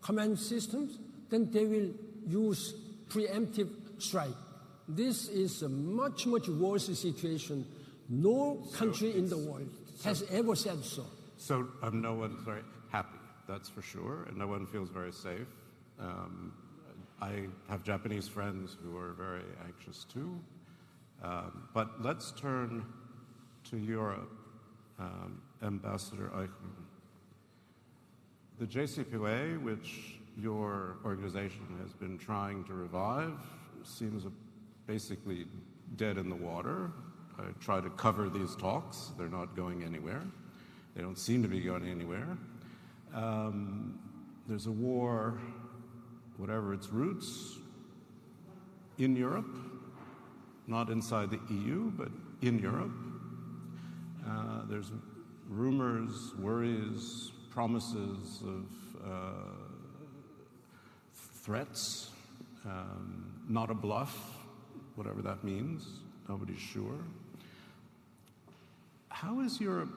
command systems, then they will use preemptive strike. This is a much, much worse situation. No country in the world has ever said so. So no one's very happy, that's for sure, and no one feels very safe. I have Japanese friends who are very anxious too. But let's turn to Europe, Ambassador Eichmann. The JCPOA, which your organization has been trying to revive, seems basically dead in the water. I try to cover these talks. They're not going anywhere. They don't seem to be going anywhere. There's a war, whatever its roots, in Europe, not inside the EU, but in Europe. There's rumors, worries, promises of threats, not a bluff, whatever that means, nobody's sure. How is Europe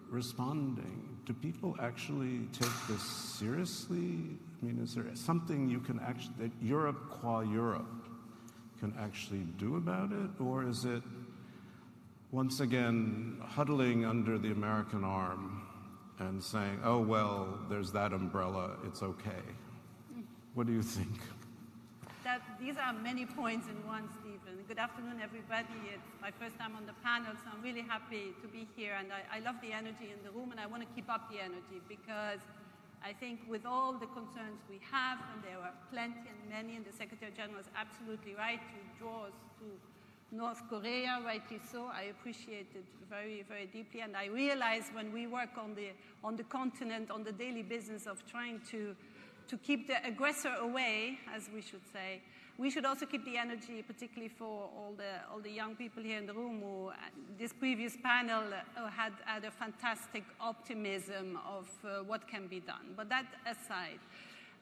responding? Do people actually take this seriously? I mean, is there something you can actually, that Europe qua Europe can actually do about it? Or is it, once again, huddling under the American arm and saying, oh, well, there's that umbrella, it's okay? What do you think? These are many points in one, Stephen. Good afternoon, everybody. It's my first time on the panel, so I'm really happy to be here. And I love the energy in the room, and I want to keep up the energy because I think with all the concerns we have, and there are plenty and many, and the Secretary General is absolutely right to draw us to North Korea, rightly so. I appreciate it very, very deeply. And I realize when we work on the continent, on the daily business of trying to keep the aggressor away, as we should say, we should also keep the energy, particularly for all the young people here in the room who, this previous panel had a fantastic optimism of what can be done. But that aside,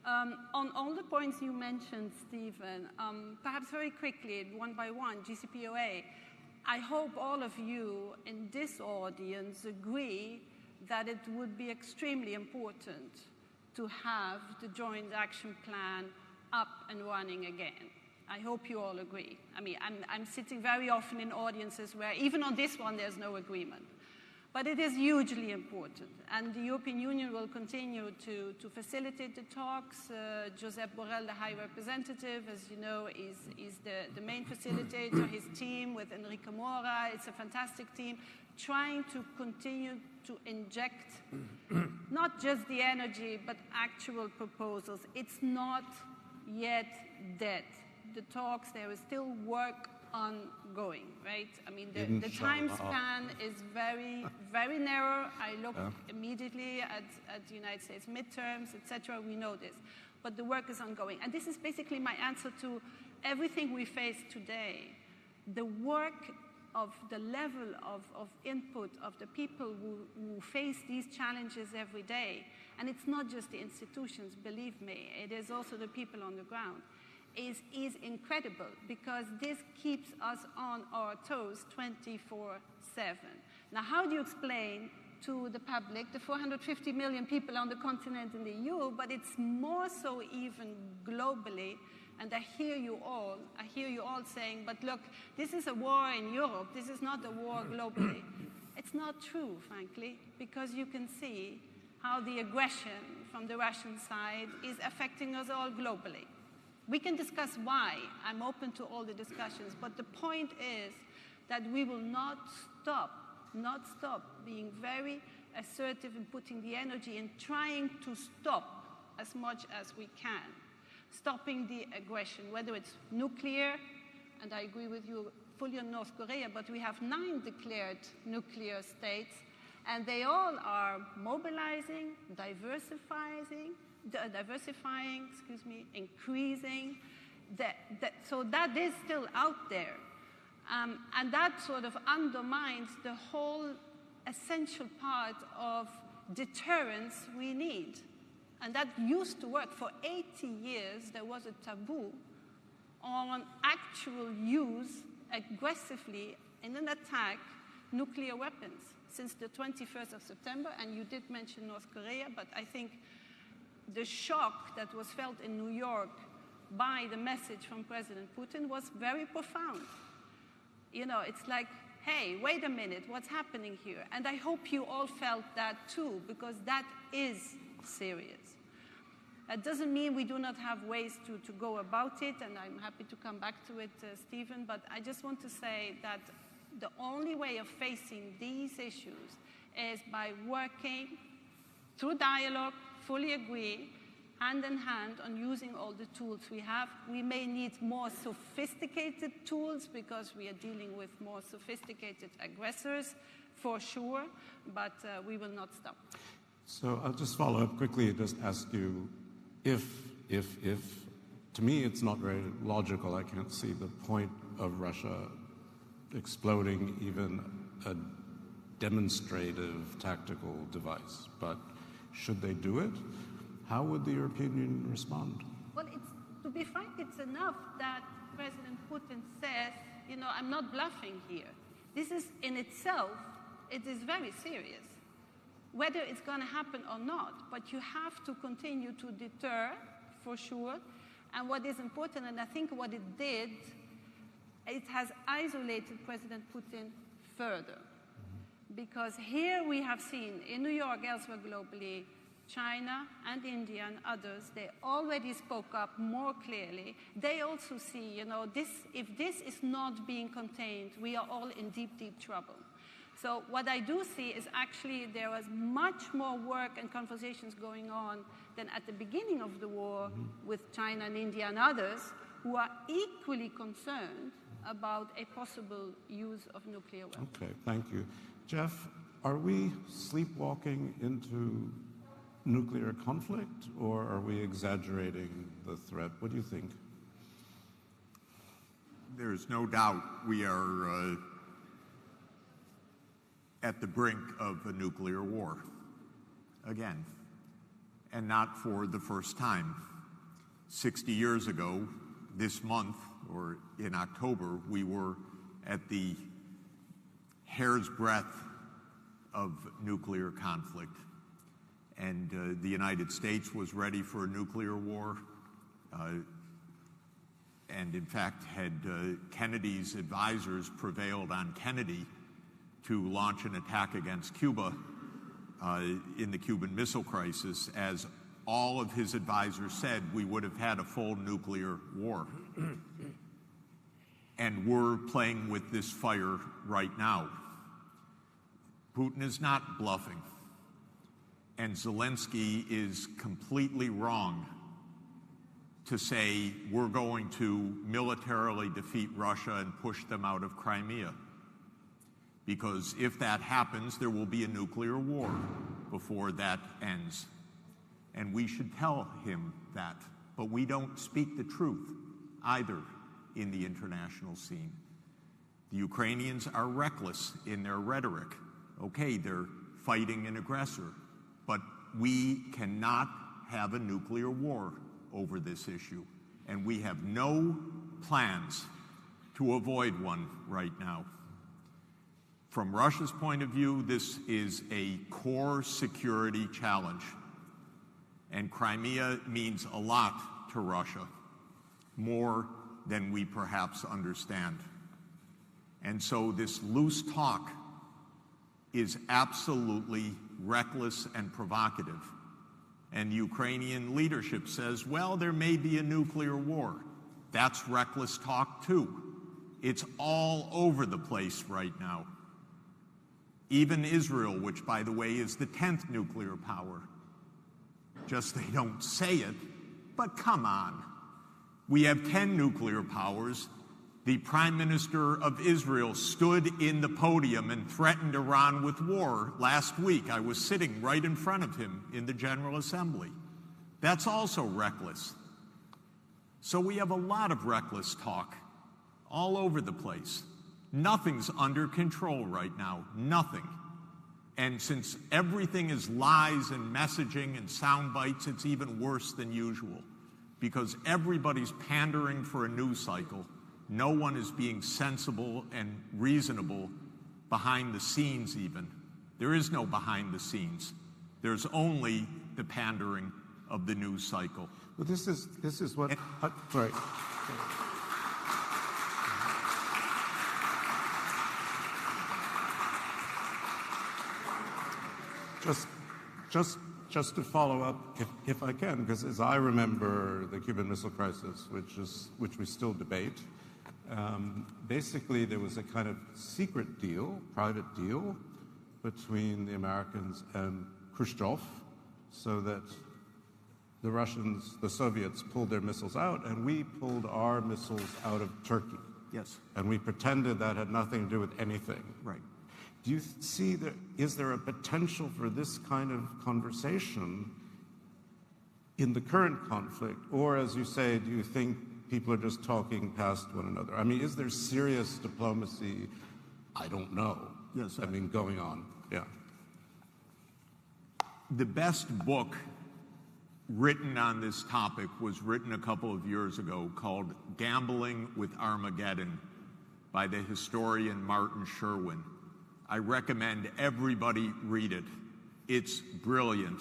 on all the points you mentioned, Stephen, perhaps very quickly, one by one, JCPOA, I hope all of you in this audience agree that it would be extremely important to have the Joint Action Plan up and running again. I hope you all agree. I mean, I'm sitting very often in audiences where even on this one there's no agreement. But it is hugely important, and the European Union will continue to facilitate the talks. Josep Borrell, the High Representative, as you know, is the main facilitator. His team with Enrique Mora, it's a fantastic team, trying to continue to inject not just the energy, but actual proposals. It's not yet dead. The talks, there is still work ongoing, right? I mean, the time span is very, very narrow. I look immediately at the United States midterms, etc. We know this. But the work is ongoing. And this is basically my answer to everything we face today. The work of the level of input of the people who face these challenges every day, and it's not just the institutions, believe me, it is also the people on the ground, is incredible, because this keeps us on our toes 24/7. Now, how do you explain to the public, the 450 million people on the continent in the EU, but it's more so even globally? And I hear you all saying, but look, this is a war in Europe, this is not a war globally. It's not true, frankly, because you can see how the aggression from the Russian side is affecting us all globally. We can discuss why. I'm open to all the discussions, but the point is that we will not stop being very assertive in putting the energy in trying to stop as much as we can, stopping the aggression, whether it's nuclear, and I agree with you fully on North Korea, but we have 9 declared nuclear states, and they all are mobilizing, diversifying, increasing. So that is still out there. And that sort of undermines the whole essential part of deterrence we need. And that used to work. For 80 years, there was a taboo on actual use aggressively in an attack nuclear weapons since the 21st of September. And you did mention North Korea, but I think the shock that was felt in New York by the message from President Putin was very profound. You know, it's like, hey, wait a minute, what's happening here? And I hope you all felt that too, because that is serious. That doesn't mean we do not have ways to go about it, and I'm happy to come back to it, Stephen, but I just want to say that the only way of facing these issues is by working through dialogue, fully agree, hand in hand on using all the tools we have. We may need more sophisticated tools because we are dealing with more sophisticated aggressors, for sure, but we will not stop. So I'll just follow up quickly and just ask you if, to me it's not very logical. I can't see the point of Russia exploding even a demonstrative tactical device, but should they do it? How would the European Union respond? Well, to be frank, it's enough that President Putin says, you know, I'm not bluffing here. This is in itself, it is very serious, whether it's going to happen or not. But you have to continue to deter, for sure. And what is important, and I think what it did, it has isolated President Putin further. Because here we have seen, in New York, elsewhere globally, China and India and others, they already spoke up more clearly. They also see, you know, if this is not being contained, we are all in deep, deep trouble. So what I do see is actually there was much more work and conversations going on than at the beginning of the war with China and India and others who are equally concerned about a possible use of nuclear weapons. Okay, thank you. Jeff, are we sleepwalking into nuclear conflict, or are we exaggerating the threat? What do you think? There is no doubt we are at the brink of a nuclear war again, and not for the first time. 60 years ago, this month, or in October, we were at the hair's breadth of nuclear conflict. And the United States was ready for a nuclear war. And in fact, had Kennedy's advisors prevailed on Kennedy to launch an attack against Cuba in the Cuban Missile Crisis. As all of his advisors said, we would have had a full nuclear war. And we're playing with this fire right now. Putin is not bluffing. And Zelensky is completely wrong to say we're going to militarily defeat Russia and push them out of Crimea. Because if that happens, there will be a nuclear war before that ends. And we should tell him that. But we don't speak the truth either in the international scene. The Ukrainians are reckless in their rhetoric. Okay, they're fighting an aggressor, but we cannot have a nuclear war over this issue. And we have no plans to avoid one right now. From Russia's point of view, this is a core security challenge. And Crimea means a lot to Russia, more than we perhaps understand. And so this loose talk is absolutely reckless and provocative. And Ukrainian leadership says, well, there may be a nuclear war. That's reckless talk too. It's all over the place right now. Even Israel, which, by the way, is the 10th nuclear power. Just they don't say it, but come on. We have 10 nuclear powers. The Prime Minister of Israel stood in the podium and threatened Iran with war last week. I was sitting right in front of him in the General Assembly. That's also reckless. So we have a lot of reckless talk all over the place. Nothing's under control right now, nothing. And since everything is lies and messaging and sound bites, it's even worse than usual because everybody's pandering for a news cycle. No one is being sensible and reasonable behind the scenes even. There is no behind the scenes. There's only the pandering of the news cycle. But this is what, sorry. Just to follow up, if I can, because as I remember the Cuban Missile Crisis, which we still debate, basically there was a kind of secret deal, private deal, between the Americans and Khrushchev, so that the Russians, the Soviets, pulled their missiles out, and we pulled our missiles out of Turkey. Yes. And we pretended that had nothing to do with anything. Right. Do you see that, is there a potential for this kind of conversation in the current conflict? Or, as you say, do you think people are just talking past one another? I mean, is there serious diplomacy? I don't know. Yes. I mean, going on. Yeah. The best book written on this topic was written a couple of years ago called Gambling with Armageddon by the historian Martin Sherwin. I recommend everybody read it. It's brilliant.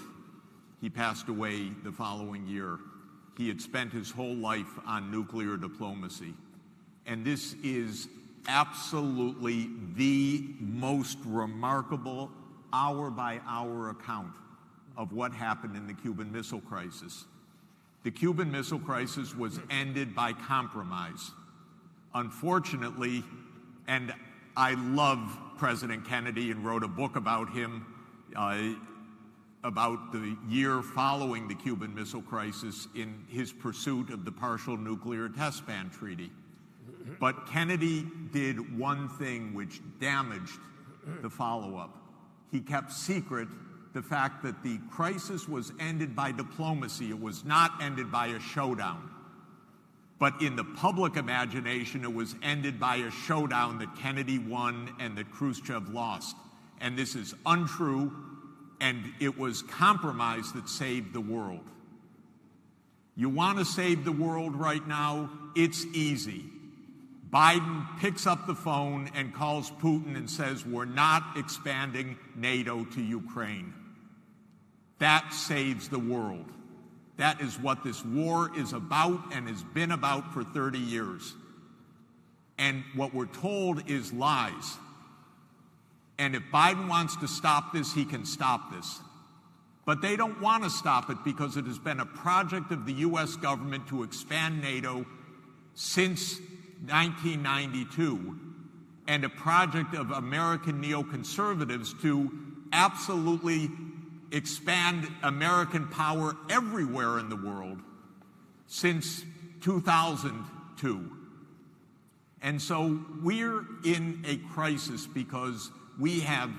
He passed away the following year. He had spent his whole life on nuclear diplomacy. And this is absolutely the most remarkable hour-by-hour account of what happened in the Cuban Missile Crisis. The Cuban Missile Crisis was ended by compromise. Unfortunately, and I love President Kennedy and wrote a book about him about the year following the Cuban Missile Crisis in his pursuit of the Partial Nuclear Test Ban Treaty. But Kennedy did one thing which damaged the follow-up. He kept secret the fact that the crisis was ended by diplomacy. It was not ended by a showdown. But in the public imagination, it was ended by a showdown that Kennedy won and that Khrushchev lost. And this is untrue, and it was compromise that saved the world. You want to save the world right now? It's easy. Biden picks up the phone and calls Putin and says, we're not expanding NATO to Ukraine. That saves the world. That is what this war is about and has been about for 30 years. And what we're told is lies. And if Biden wants to stop this, he can stop this. But they don't want to stop it because it has been a project of the U.S. government to expand NATO since 1992, and a project of American neoconservatives to absolutely expand American power everywhere in the world since 2002. And so we're in a crisis because we have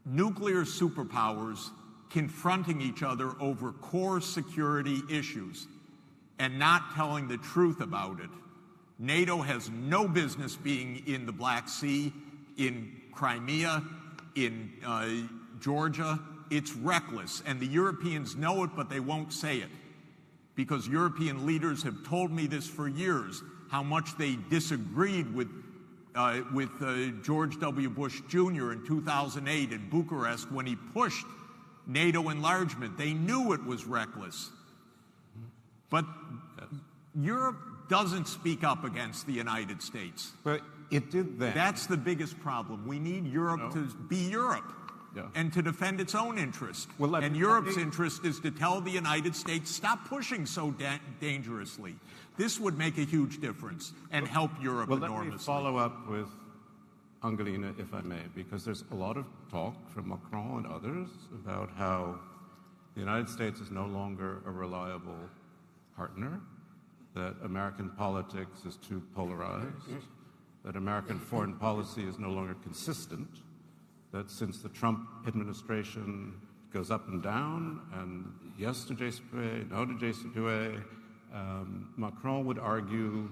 nuclear superpowers confronting each other over core security issues and not telling the truth about it. NATO has no business being in the Black Sea, in Crimea, in Georgia. It's reckless, and the Europeans know it, but they won't say it, because European leaders have told me this for years, how much they disagreed with George W. Bush Jr. in 2008 in Bucharest when he pushed NATO enlargement. They knew it was reckless. But Europe doesn't speak up against the United States. But it did then. That's the biggest problem. We need Europe to be Europe and to defend its own interest. And Europe's interest is to tell the United States, stop pushing so dangerously. This would make a huge difference and help Europe enormously. Let me follow up with Angelina, if I may, because there's a lot of talk from Macron and others about how the United States is no longer a reliable partner, that American politics is too polarized, that American foreign policy is no longer consistent, that since the Trump administration goes up and down, and yes to JCPOA, no to JCPOA, Macron would argue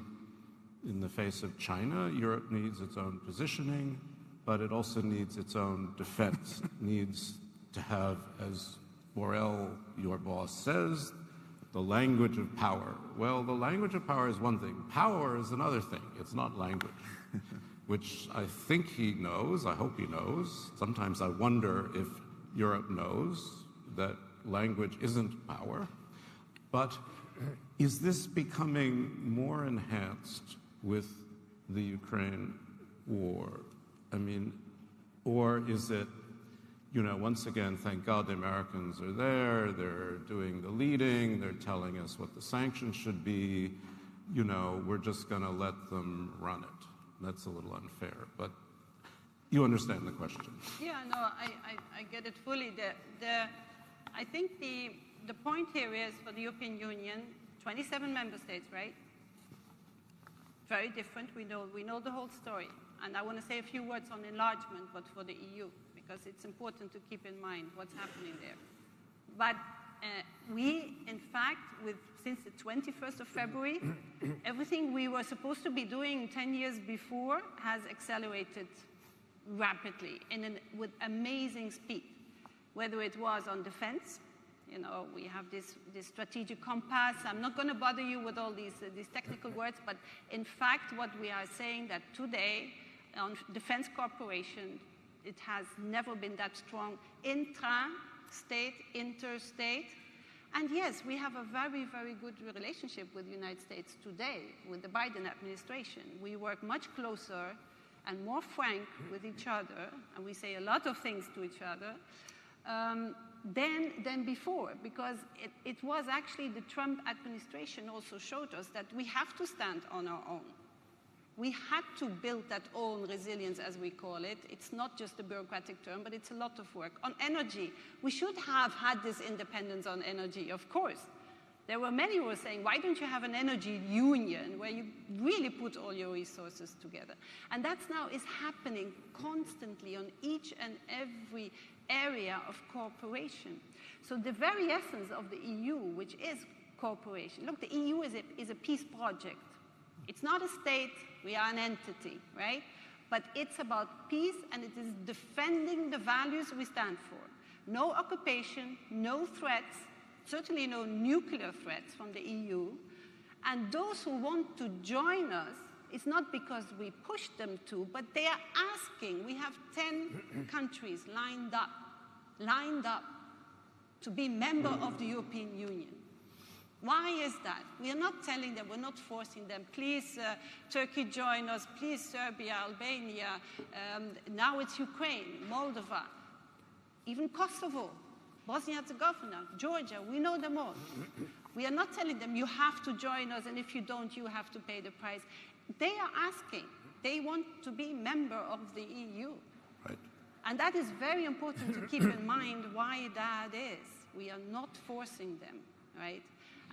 in the face of China, Europe needs its own positioning, but it also needs its own defense. It needs to have, as Borrell, your boss, says, the language of power. Well, the language of power is one thing. Power is another thing. It's not language, which I think he knows. I hope he knows. Sometimes I wonder if Europe knows that language isn't power. But is this becoming more enhanced with the Ukraine war? I mean, or is it, once again, thank God the Americans are there, they're doing the leading, they're telling us what the sanctions should be, we're just going to let them run it. That's a little unfair, but you understand the question. Yeah, no, I get it fully. I think the point here is, for the European Union, 27 member states, right? Very different. We know the whole story. And I want to say a few words on enlargement, but for the EU, because it's important to keep in mind what's happening there. But we, in fact, since the 21st of February, everything we were supposed to be doing 10 years before has accelerated rapidly and with amazing speed, whether it was on defense. We have this strategic compass. I'm not going to bother you with all these technical words, but in fact, what we are saying that today on defense cooperation, it has never been that strong intra-state, interstate. And yes, we have a very, very good relationship with the United States today, with the Biden administration. We work much closer and more frank with each other, and we say a lot of things to each other, than before, because it was actually the Trump administration also showed us that we have to stand on our own. We had to build that own resilience, as we call it. It's not just a bureaucratic term, but it's a lot of work. On energy, we should have had this independence on energy, of course. There were many who were saying, why don't you have an energy union where you really put all your resources together? And that's now is happening constantly on each and every area of cooperation. So the very essence of the EU, which is cooperation. Look, the EU is a peace project. It's not a state, we are an entity, right? But it's about peace, and it is defending the values we stand for. No occupation, no threats, certainly no nuclear threats from the EU. And those who want to join us, it's not because we push them to, but they are asking. We have 10 countries lined up to be member of the European Union. Why is that? We are not telling them, we're not forcing them, please Turkey join us, please Serbia, Albania, now it's Ukraine, Moldova, even Kosovo, Bosnia-Herzegovina, Georgia, we know them all. We are not telling them, you have to join us, and if you don't, you have to pay the price. They are asking. They want to be member of the EU. Right. And that is very important to keep in mind why that is. We are not forcing them, right?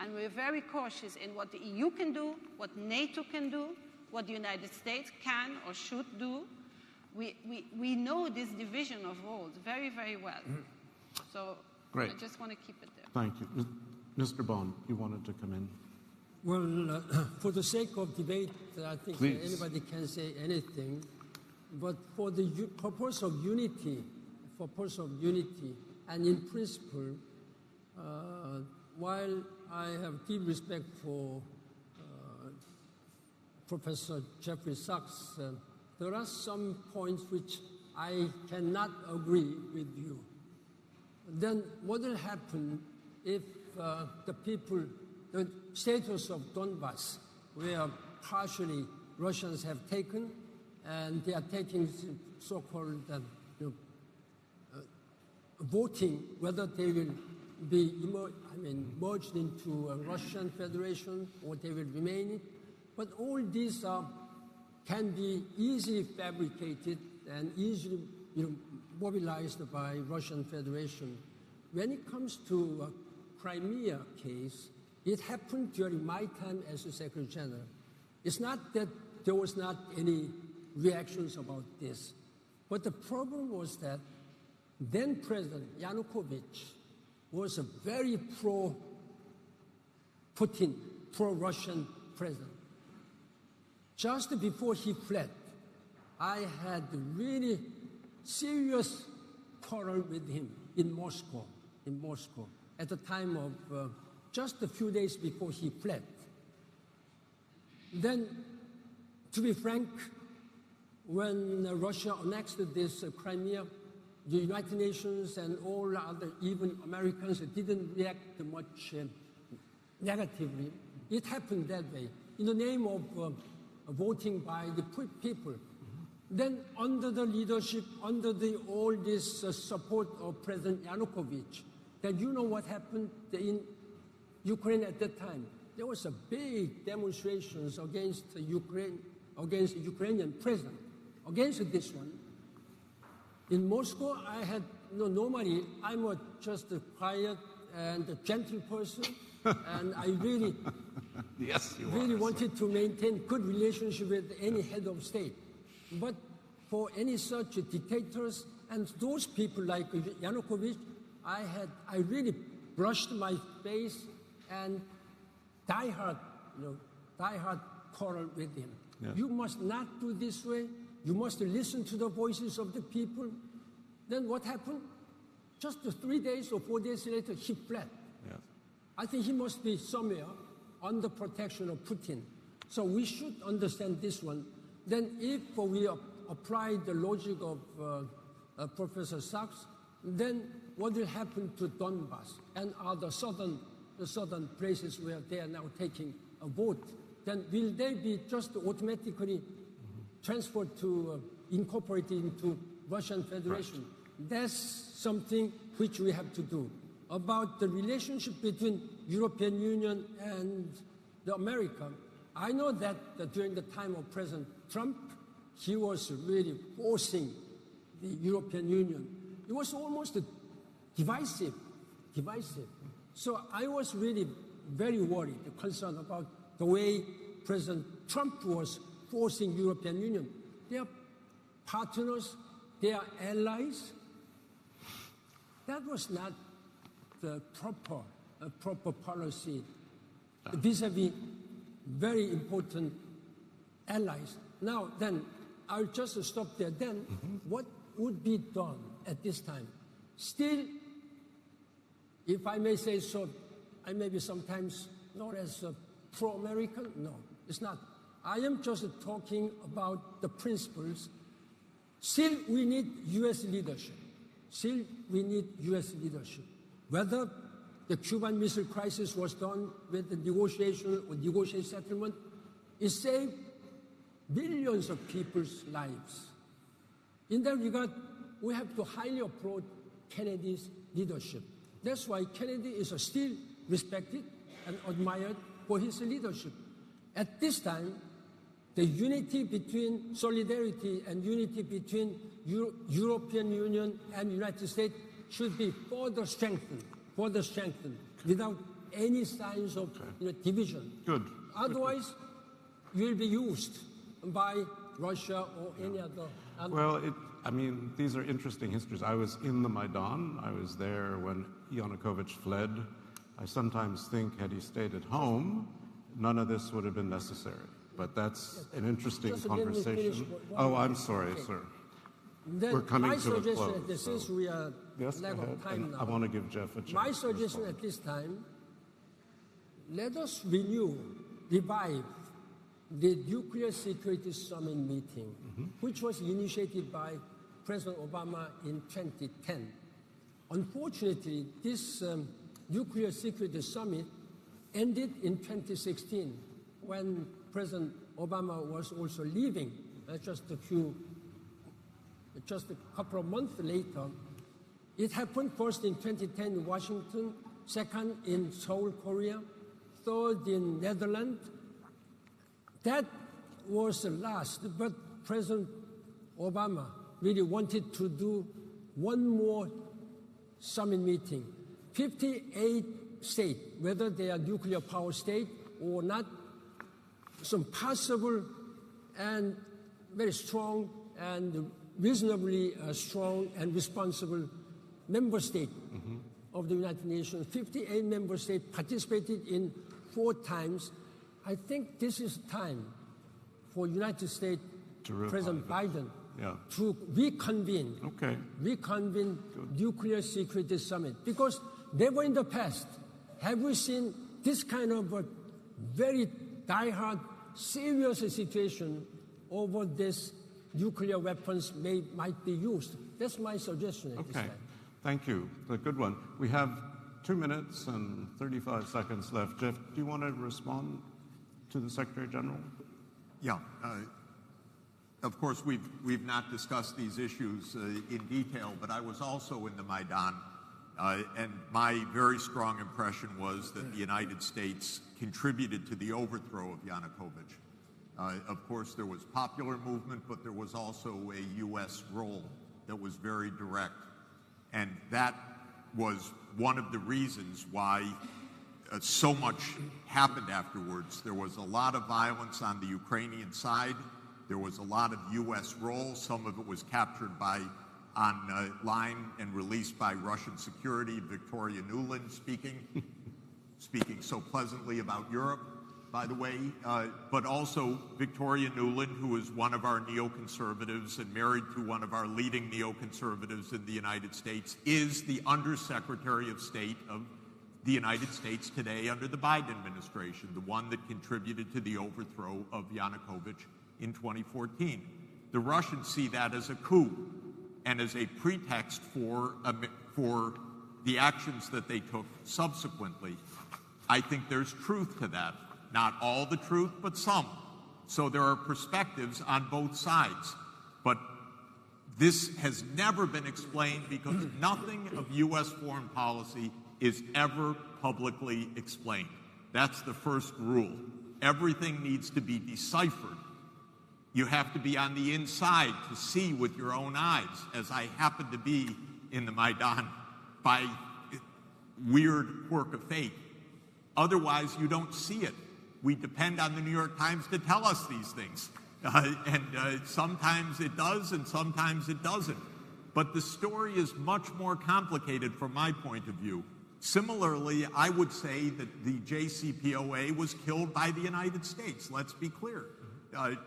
And we're very cautious in what the EU can do, what NATO can do, what the United States can or should do. We know this division of roles very, very well. So Great. I just want to keep it there. Thank you. Mr. Bond, you wanted to come in. Well, for the sake of debate, I think Please. anybody can say anything. But for the purpose of unity, and in principle, while I have deep respect for Professor Jeffrey Sachs, there are some points which I cannot agree with you. Then what will happen if the people, the status of Donbass, where partially Russians have taken, and they are taking so-called voting, whether they will be merged into a Russian Federation or they will remain it. But all these can be easily fabricated and easily mobilized by Russian Federation. When it comes to Crimea case, it happened during my time as a Secretary General. It's not that there was not any reactions about this, but the problem was that then President Yanukovych was a very pro-Putin, pro-Russian president. Just before he fled, I had a really serious quarrel with him in Moscow, at the time of just a few days before he fled. Then, to be frank, when Russia annexed this Crimea, the United Nations and all other, even Americans, didn't react much negatively. It happened that way, in the name of voting by the people. Then, under the leadership, under all this support of President Yanukovych, then you know what happened in Ukraine at that time. There was a big demonstrations against Ukraine, against the Ukrainian president, against this one. In Moscow, I had normally I'm just a quiet and a gentle person, and I really, wanted to maintain good relationship with any head of state. But for any such dictators and those people like Yanukovych, I really brushed my face and diehard quarrel with him. Yeah. You must not do this way. You must listen to the voices of the people. Then what happened? Just 3 days or 4 days later, he fled. Yeah. I think he must be somewhere under protection of Putin. So we should understand this one. Then if we apply the logic of Professor Sachs, then what will happen to Donbass and other southern places where they are now taking a vote? Then will they be just automatically transferred to, incorporated into Russian Federation? Right. That's something which we have to do. About the relationship between European Union and the America, I know that during the time of President Trump, he was really forcing the European Union. It was almost divisive. So I was really very worried, concerned about the way President Trump was forcing European Union. They are partners, they are allies. That was not the proper policy vis-a-vis very important allies. Now, then, I'll just stop there. Then, what would be done at this time? Still, if I may say so, I may be sometimes known as pro-American. No, it's not. I am just talking about the principles. Still, we need U.S. leadership. Whether the Cuban Missile Crisis was done with the negotiation or negotiated settlement. It saved billions of people's lives. In that regard, we have to highly applaud Kennedy's leadership. That's why Kennedy is still respected and admired for his leadership. At this time, the unity between solidarity and unity between European Union and United States should be further strengthened without any signs of division. Good. Otherwise, you will be used by Russia or any other. Well, I mean, these are interesting histories. I was in the Maidan. I was there when Yanukovych fled. I sometimes think had he stayed at home, none of this would have been necessary. But that's an interesting conversation. Oh, I'm sorry, sir. We're coming to a close. Since we are lack of time now, I want to give Jeff a chance. My suggestion at this time, let us revive the Nuclear Security Summit meeting, which was initiated by President Obama in 2010. Unfortunately, this Nuclear Security Summit ended in 2016 when President Obama was also leaving. Just a couple of months later. It happened first in 2010 in Washington, second in Seoul, Korea, third in Netherlands. That was the last, but President Obama really wanted to do one more summit meeting. 58 states, whether they are nuclear power state or not, some possible and very strong and reasonably strong and responsible member state of the United Nations. 58 member states participated in 4 times. I think this is time for United States President Biden to reconvene Nuclear Security Summit, because never in the past have we seen this kind of a very diehard, serious situation over this nuclear weapons might be used. That's my suggestion at this time. Thank you. A good one. We have 2 minutes and 35 seconds left. Jeff, do you want to respond to the Secretary General? Yeah. Of course, we've not discussed these issues in detail, but I was also in the Maidan, and my very strong impression was that the United States contributed to the overthrow of Yanukovych. Of course, there was popular movement, but there was also a U.S. role that was very direct. And that was one of the reasons why so much happened afterwards. There was a lot of violence on the Ukrainian side. There was a lot of U.S. role. Some of it was captured online and released by Russian security. Victoria Nuland speaking so pleasantly about Europe, by the way, but also Victoria Nuland, who is one of our neoconservatives and married to one of our leading neoconservatives in the United States, is the Undersecretary of State of the United States today under the Biden administration, the one that contributed to the overthrow of Yanukovych in 2014. The Russians see that as a coup and as a pretext for the actions that they took subsequently. I think there's truth to that. Not all the truth, but some. So there are perspectives on both sides. But this has never been explained because nothing of U.S. foreign policy is ever publicly explained. That's the first rule. Everything needs to be deciphered. You have to be on the inside to see with your own eyes, as I happen to be in the Maidan by weird quirk of fate. Otherwise, you don't see it. We depend on the New York Times to tell us these things. And sometimes it does and sometimes it doesn't. But the story is much more complicated from my point of view. Similarly, I would say that the JCPOA was killed by the United States. Let's be clear.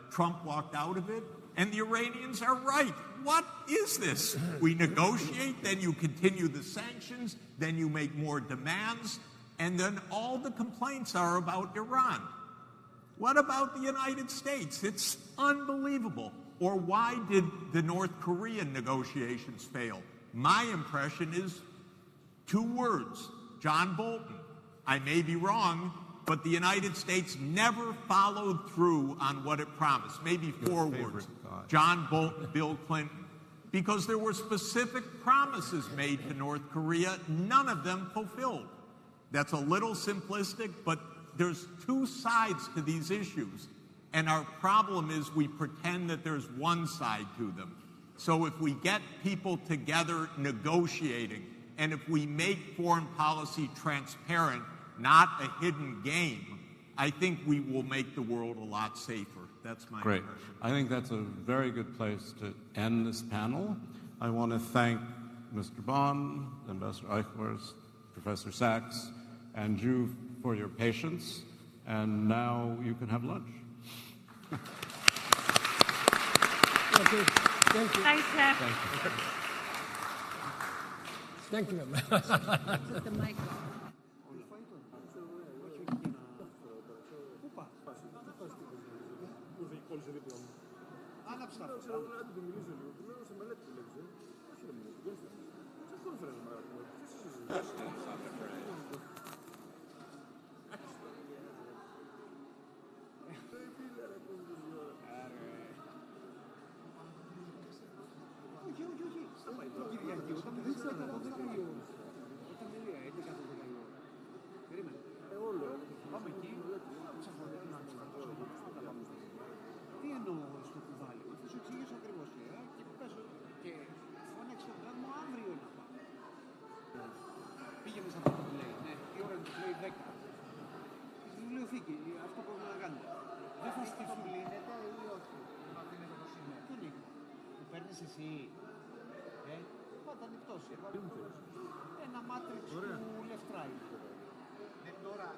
Trump walked out of it, and the Iranians are right. What is this? We negotiate, then you continue the sanctions, then you make more demands, and then all the complaints are about Iran. What about the United States? It's unbelievable. Or why did the North Korean negotiations fail? My impression is 2 words: John Bolton. I may be wrong, but the United States never followed through on what it promised. Maybe four words. John Bolton, Bill Clinton. Because there were specific promises made to North Korea, none of them fulfilled. That's a little simplistic, but there's two sides to these issues. And our problem is we pretend that there's one side to them. So if we get people together negotiating, and if we make foreign policy transparent, not a hidden game, I think we will make the world a lot safer. That's my Great. impression. I think that's a very good place to end this panel. I want to thank Mr. Bond, Ambassador Eichhorst, Professor Sachs, and you for your patience. And now you can have lunch. Okay, thank you. Thanks, Jeff. Thank you very much. Put the mic on. Άναψα αυτό. Να του μιλήσω λίγο. Του λέω σε μελέτη του λέγεις. Όχι ρε μιλήσω. Σε κόνφερενς μάλλον. Όχι. Κυριακή. Όταν μιλήσατε από 10 η ώρα. Όταν μιλήα 11 από 10 η ώρα. Περίμενε. Όλο. Πάμε εκεί. Ξαφωνικά να τι εννοώ στο κουβάλι, θα σου εξηγήσω ακριβώς και πες και φώναξε τον πράγμα αύριο να πάμε. Πήγαινε σε αυτό που λέει, ναι, τι ώρα είναι που λέει 10. Στη βιβλιοθήκη, αυτό που πρέπει να κάνετε. Δεν θα στη σου λύνεται ή όχι, να αφήνετε το σημείο. Τον οίκο, που παίρνεις εσύ, πάντα ανοιχτός. Ένα μάτριξ του left right. Τώρα,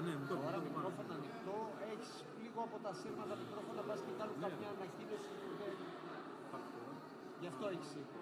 ναι, τώρα μικρόφωνο ανοιχτό, έχεις λίγο από τα σύρματα μικρόφωνα, πας και κάνουν κάποια ανακοίνωση. Γι' αυτό έχεις ήχο.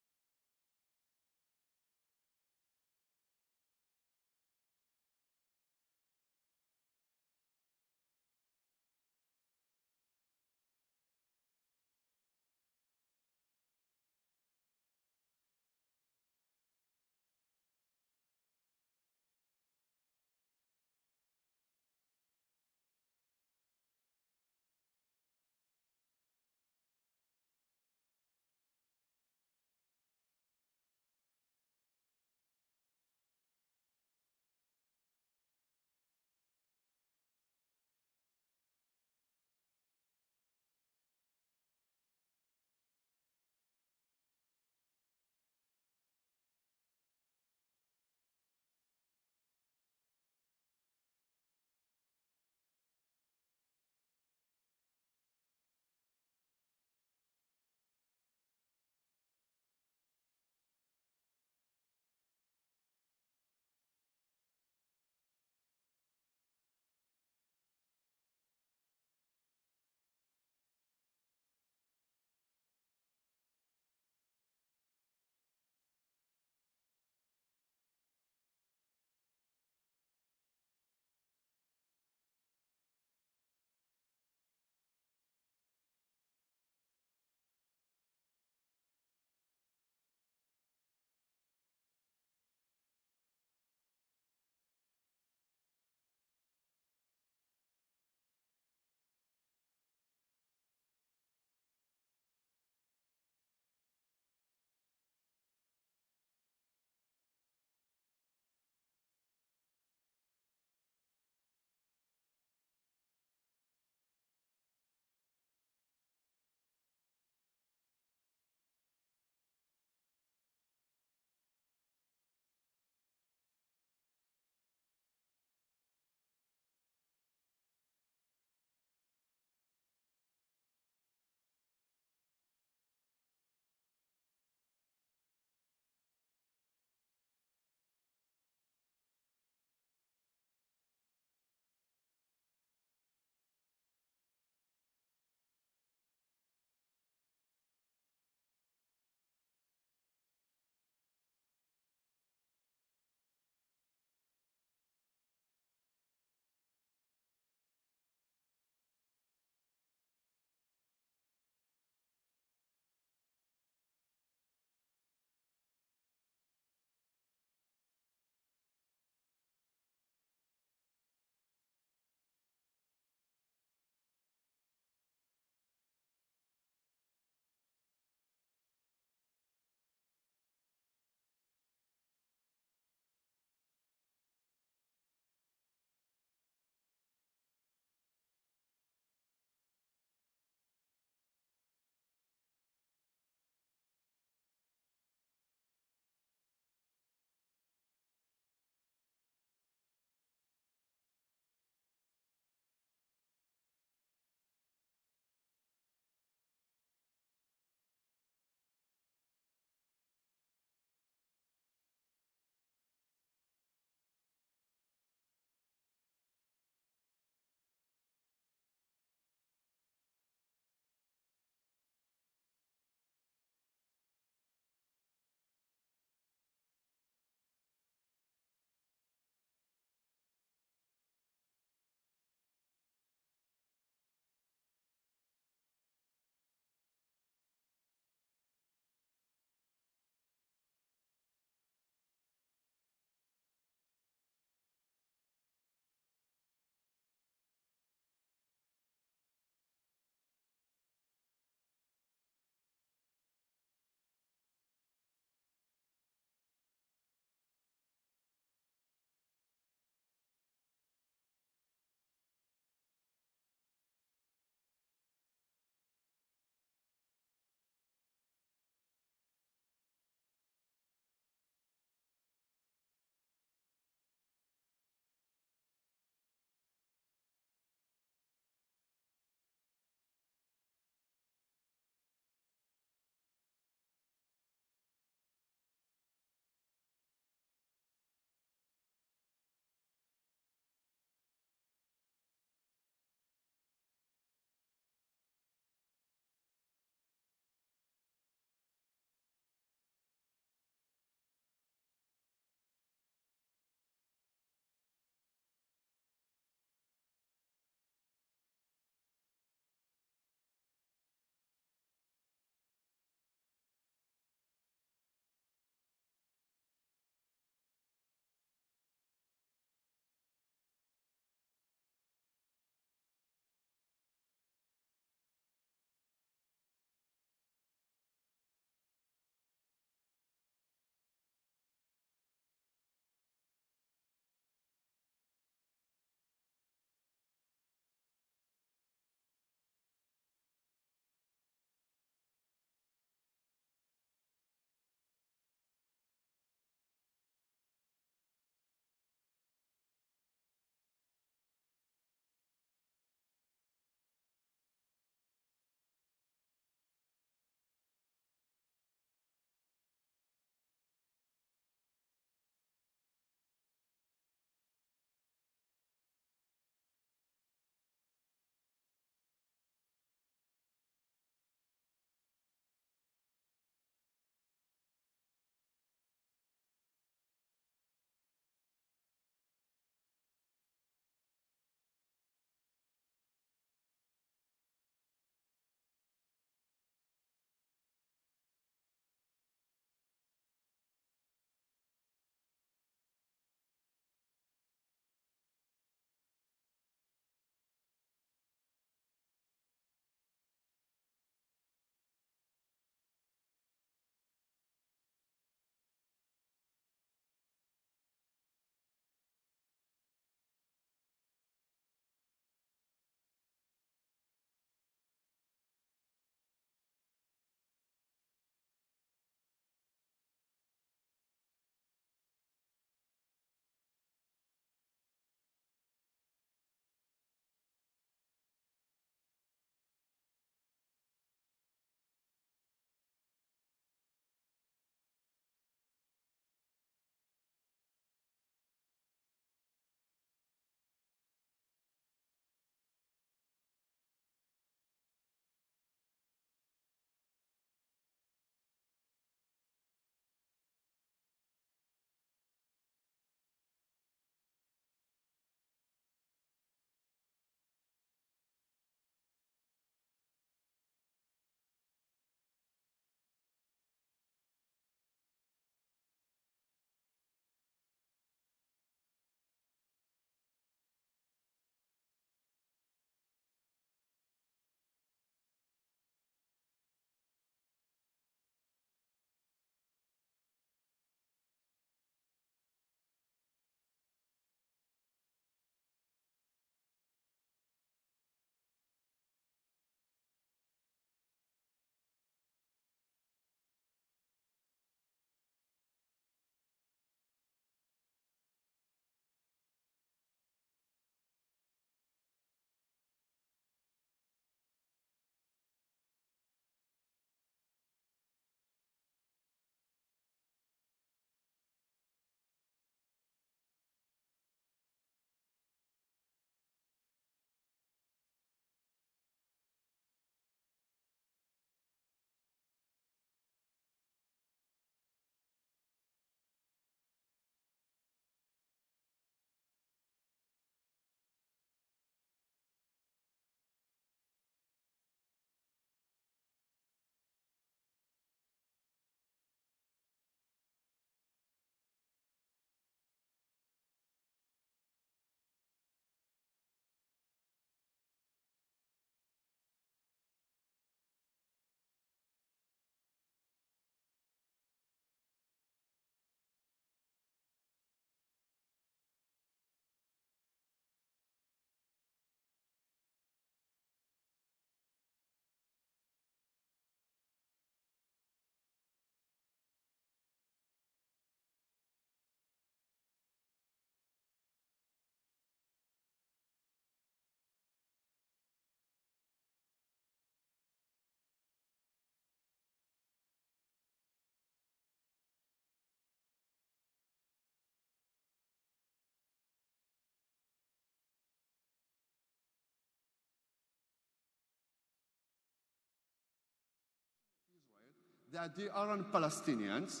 that they aren't Palestinians,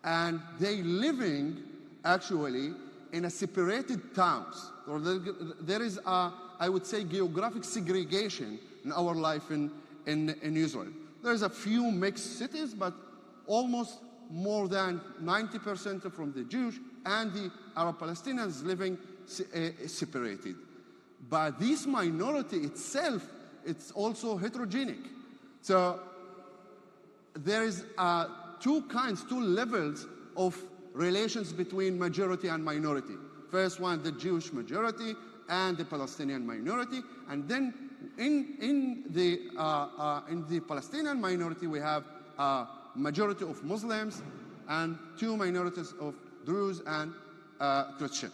and they living actually in a separated towns. Or there is a, I would say, geographic segregation in our life in Israel. There's a few mixed cities, but almost more than 90% from the Jewish and the Arab Palestinians living separated. But this minority itself, it's also heterogenic. So there is two levels of relations between majority and minority. First one, the Jewish majority and the Palestinian minority, and then in the Palestinian minority we have a majority of Muslims and two minorities of Druze and Christian.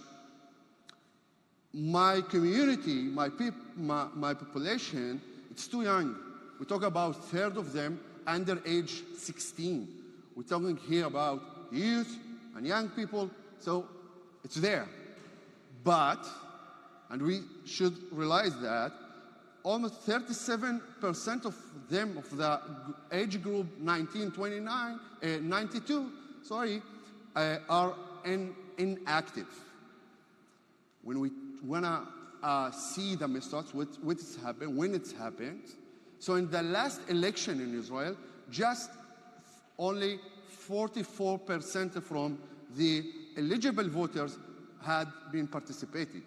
My community, my population, it's too young. We talk about a third of them under age 16. We're talking here about youth and young people, so it's there. But, and we should realize that, almost 37% of them, of the age group 92, are inactive. When we want to see the mistakes, what's happened, when it's happened. So in the last election in Israel, just only 44% from the eligible voters had been participated.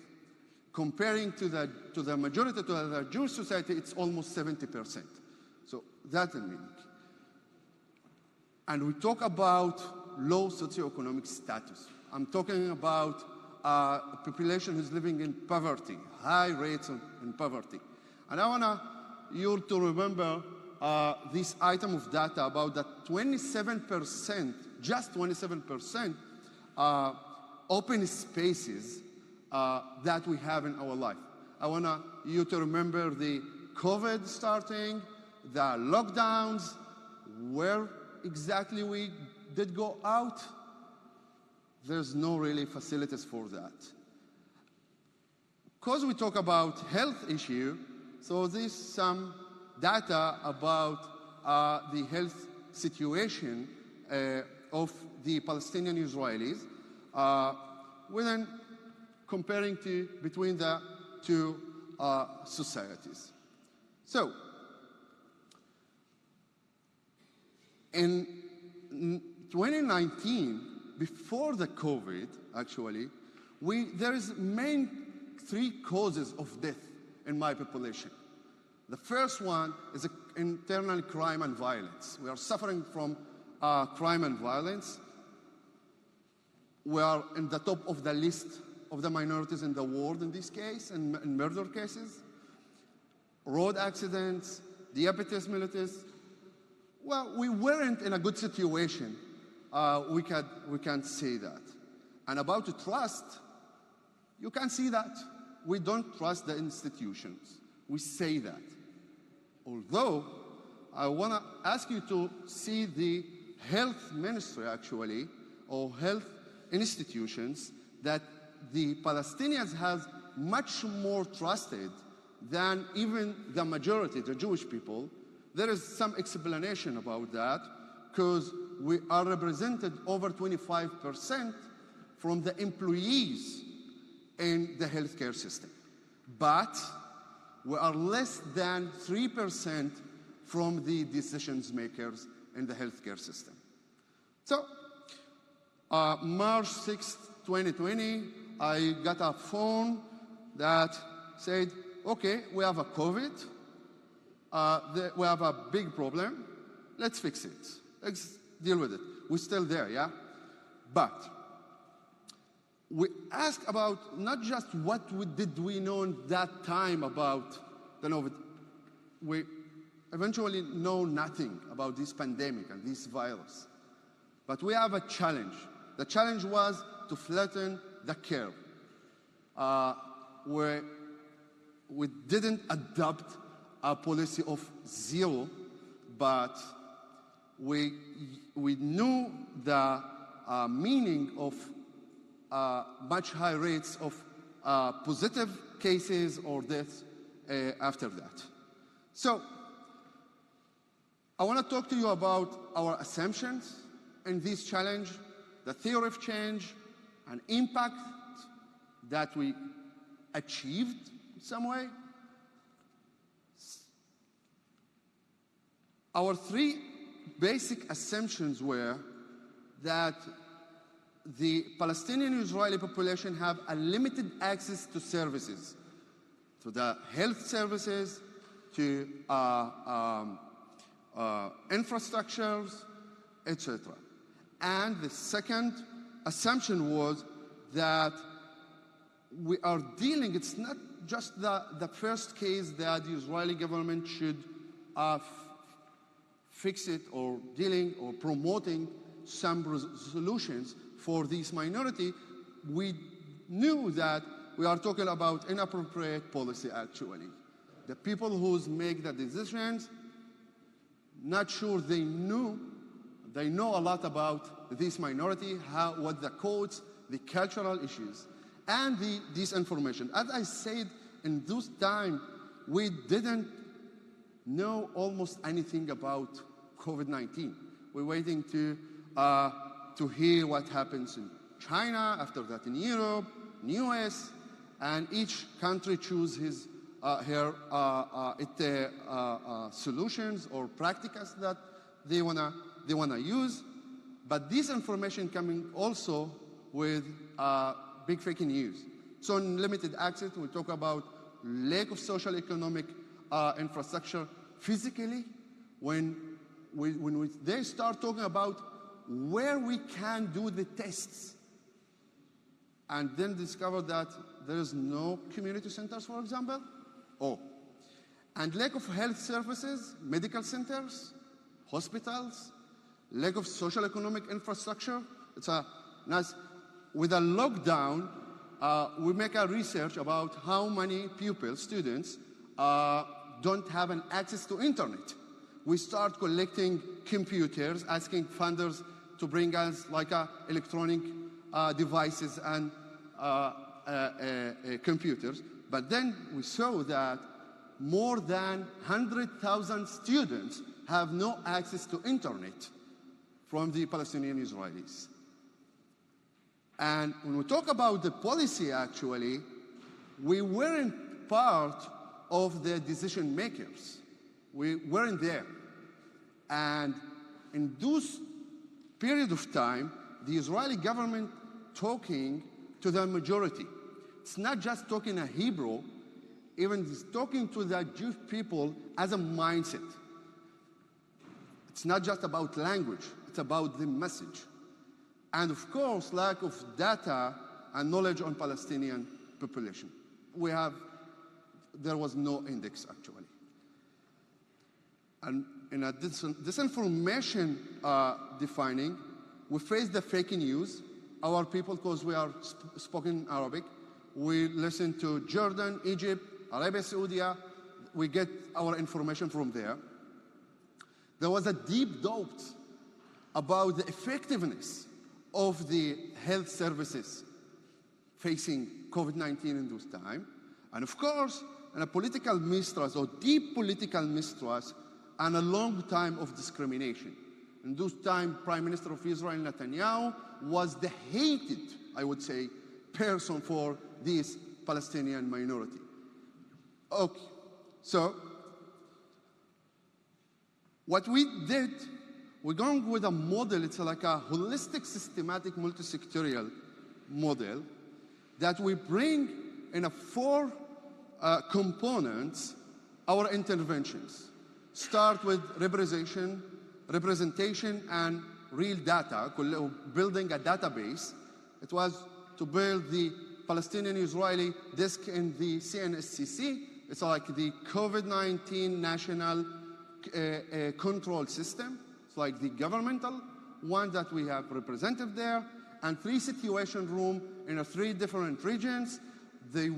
Comparing to the majority, to the Jewish society, it's almost 70%. So that's the meaning. And we talk about low socioeconomic status. I'm talking about a population who's living in poverty, high rates in poverty. And I want you to remember this item of data about that 27%, just 27% open spaces that we have in our life. I want you to remember the COVID starting, the lockdowns, where exactly we did go out. There's no really facilities for that. Because we talk about health issue, so there's some data about the health situation of the Palestinian Israelis within comparing between the two societies. So, in 2019, before the COVID, actually, there is main three causes of death in my population. The first one is internal crime and violence. We are suffering from crime and violence. We are in the top of the list of the minorities in the world in this case, in murder cases. Road accidents, diabetes mellitus. Well, we weren't in a good situation. We can say that. And about trust, you can see that. We don't trust the institutions. We say that. Although, I want to ask you to see the health ministry, actually, or health institutions that the Palestinians have much more trusted than even the majority, the Jewish people. There is some explanation about that, because we are represented over 25% from the employees in the healthcare system. But we are less than 3% from the decisions makers in the healthcare system. So, March 6, 2020, I got a phone that said, okay, we have a COVID, we have a big problem, let's fix it. Let's deal with it. We're still there, yeah? But we asked about not just what did we know in that time about the COVID. We eventually know nothing about this pandemic and this virus. But we have a challenge. The challenge was to flatten the curve. We didn't adopt a policy of zero, but we knew the meaning of much high rates of positive cases or deaths after that. So I want to talk to you about our assumptions in this challenge, the theory of change, and impact that we achieved in some way. Our three basic assumptions were that the Palestinian-Israeli population have a limited access to services, to the health services, to infrastructures, etc. And the second assumption was that we are dealing, it's not just the first case that the Israeli government should fix it or dealing or promoting some solutions for this minority. We knew that we are talking about inappropriate policy actually. The people who make the decisions, not sure they know a lot about this minority, what the codes, the cultural issues, and the disinformation. As I said, in this time, we didn't know almost anything about COVID-19. We're waiting to hear what happens in China, after that in Europe, in US, and each country choose her solutions or practices that they wanna use. But this information coming also with big fake news. So in limited access, we talk about lack of social economic infrastructure physically. When they start talking about where we can do the tests, and then discover that there is no community centers, for example. And lack of health services, medical centers, hospitals, lack of social economic infrastructure. It's a nice, with a lockdown, we make a research about how many pupils, students, don't have an access to internet. We start collecting computers, asking funders to bring us like electronic devices and computers. But then we saw that more than 100,000 students have no access to internet from the Palestinian Israelis. And when we talk about the policy, actually, we weren't part of the decision makers. We weren't there. And in this period of time, the Israeli government talking to the majority. It's not just talking a Hebrew, even it's talking to the Jewish people as a mindset. It's not just about language, it's about the message. And of course, lack of data and knowledge on Palestinian population. There was no index actually. And in a disinformation defining, we face the fake news. Our people, because we are spoken Arabic, we listen to Jordan, Egypt, Arabia Saudi. We get our information from there. There was a deep doubt about the effectiveness of the health services facing COVID-19 in this time. And of course, in a political mistrust or deep political mistrust and a long time of discrimination. In this time, Prime Minister of Israel, Netanyahu, was the hated, I would say, person for this Palestinian minority. Okay, so what we did, we're going with a model, it's like a holistic, systematic, multi-sectorial model that we bring in 4 components our interventions. Start with representation and real data, building a database. It was to build the Palestinian-Israeli desk in the CNSCC. It's like the COVID-19 national control system. It's like the governmental one that we have represented there, and 3 situation rooms in 3 different regions. The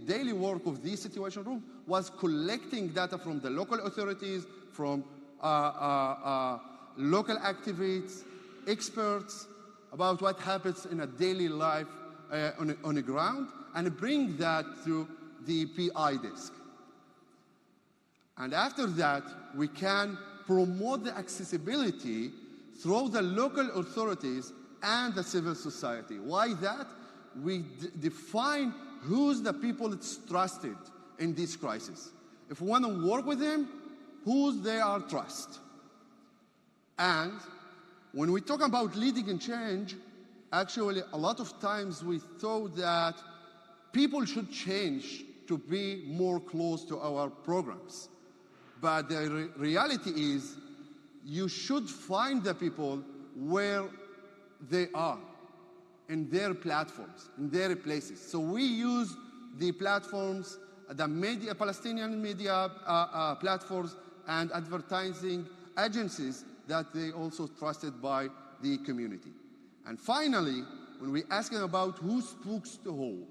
daily work of this situation room was collecting data from the local authorities, from local activists, experts, about what happens in a daily life on the ground, and bring that to the PI desk. And after that, we can promote the accessibility through the local authorities and the civil society. Why that? We define who's the people that's trusted in this crisis. If we want to work with them, who's they are trust. And when we talk about leading in change, actually a lot of times we thought that people should change to be more close to our programs. But the reality is you should find the people where they are, in their platforms, in their places. So we use the platforms, the media, Palestinian media platforms and advertising agencies that they also trusted by the community. And finally, when we're asking about who speaks to who,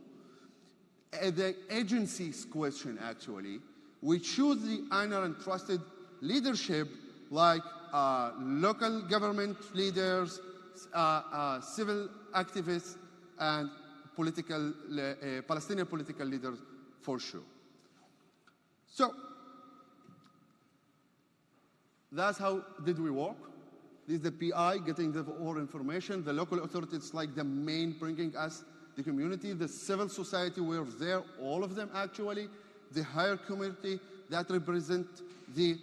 the agency's question actually, we choose the honor and trusted leadership like local government leaders, civil activists, and Palestinian political leaders for sure. So that's how did we work. This is the PI getting the all information. The local authorities like the main bringing us the community. The civil society were there, all of them actually. The higher community that represent the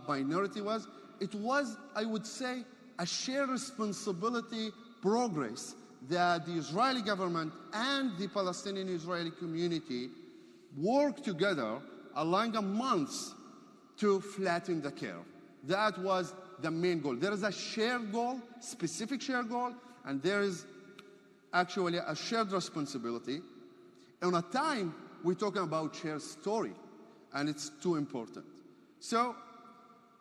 minority was. It was, I would say, a shared responsibility progress that the Israeli government and the Palestinian Israeli community worked together along a month to flatten the curve. That was the main goal. There is a shared goal, specific shared goal, and there is actually a shared responsibility. And at a time, we're talking about shared story, and it's too important. So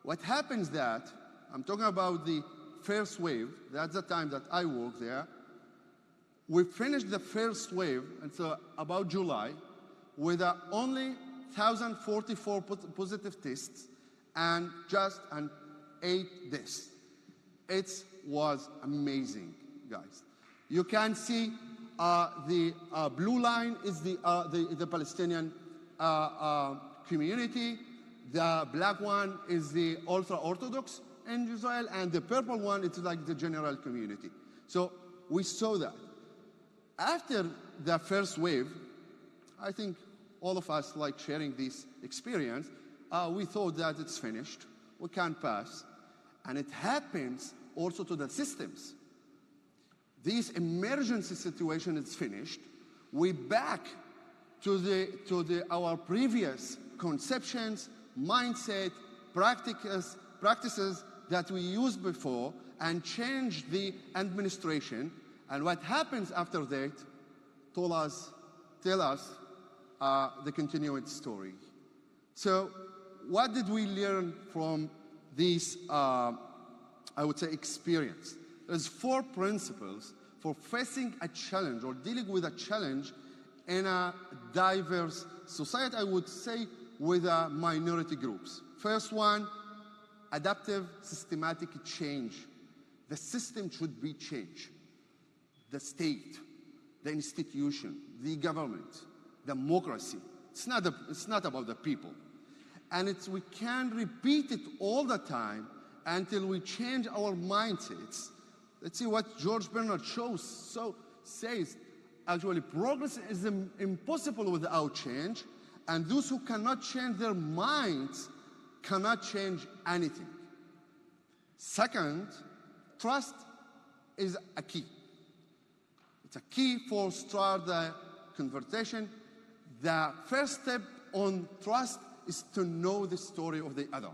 what happens that, I'm talking about the first wave, that's the time that I worked there. We finished the first wave, and so about July, with only 1,044 positive tests and just 8 deaths. It was amazing, guys. You can see the blue line is the Palestinian community. The black one is the ultra-Orthodox in Israel, and the purple one is like the general community. So we saw that. After the first wave, I think all of us like sharing this experience, we thought that it's finished, we can't pass. And it happens also to the systems. This emergency situation is finished. We back to our previous conceptions, mindset, practices that we used before, and change the administration. And what happens after that tell us the continued story. So what did we learn from this, I would say, experience? There's 4 principles for facing a challenge or dealing with a challenge in a diverse society, I would say, with minority groups. First one, adaptive systematic change. The system should be changed. The state, the institution, the government, democracy. It's not about the people. And we can't repeat it all the time until we change our mindsets. Let's see what George Bernard Shaw says. Actually, progress is impossible without change, and those who cannot change their minds cannot change anything. Second, trust is a key. It's a key for start the conversation. The first step on trust is to know the story of the other.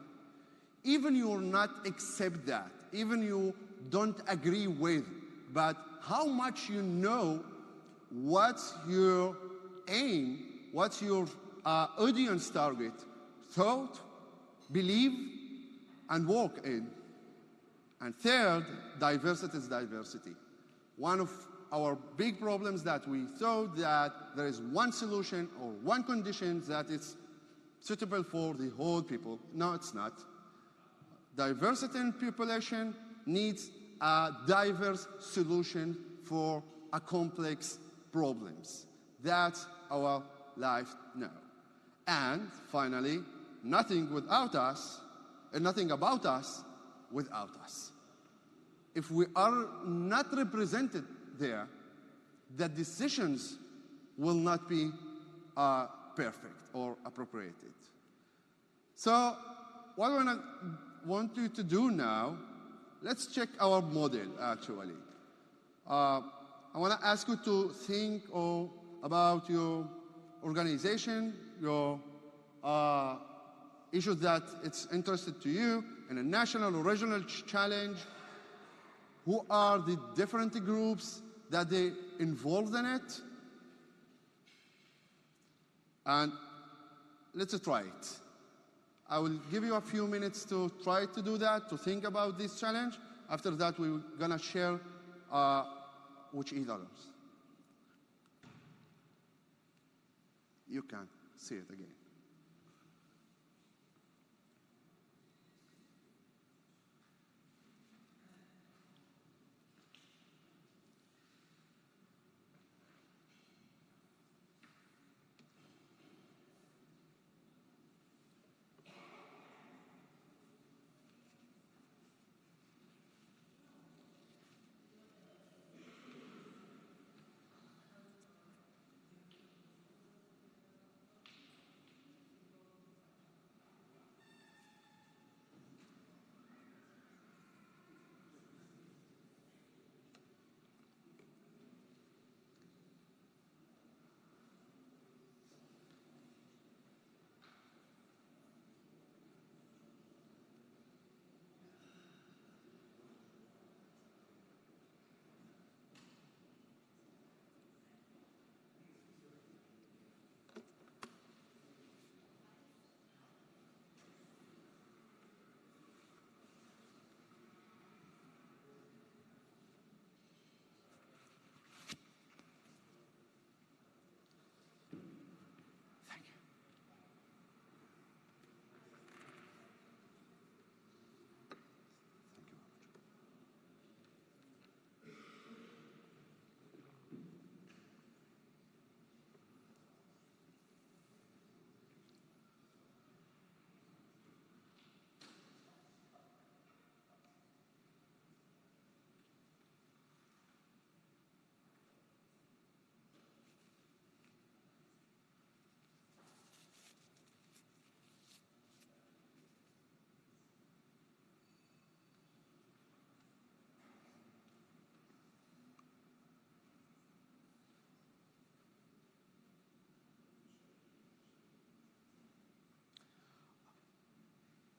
Even you will not accept that, even you don't agree with, but how much you know what's your aim, what's your audience target, thought, believe, and work in. And third, diversity is diversity. One of our big problems that we thought that there is one solution or one condition that is suitable for the whole people. No, it's not. Diversity in population needs a diverse solution for a complex problems. That's our life now. And finally, nothing without us and nothing about us without us. If we are not represented there, the decisions will not be perfect or appropriated. So what I want you to do now, let's check our model, actually. I want to ask you to think about your organization, your issues that it's interested to you, in a national or regional challenge. Who are the different groups that they involved in it? And let's try it. I will give you a few minutes to try to do that, to think about this challenge. After that, we're gonna share with each other. You can see it again.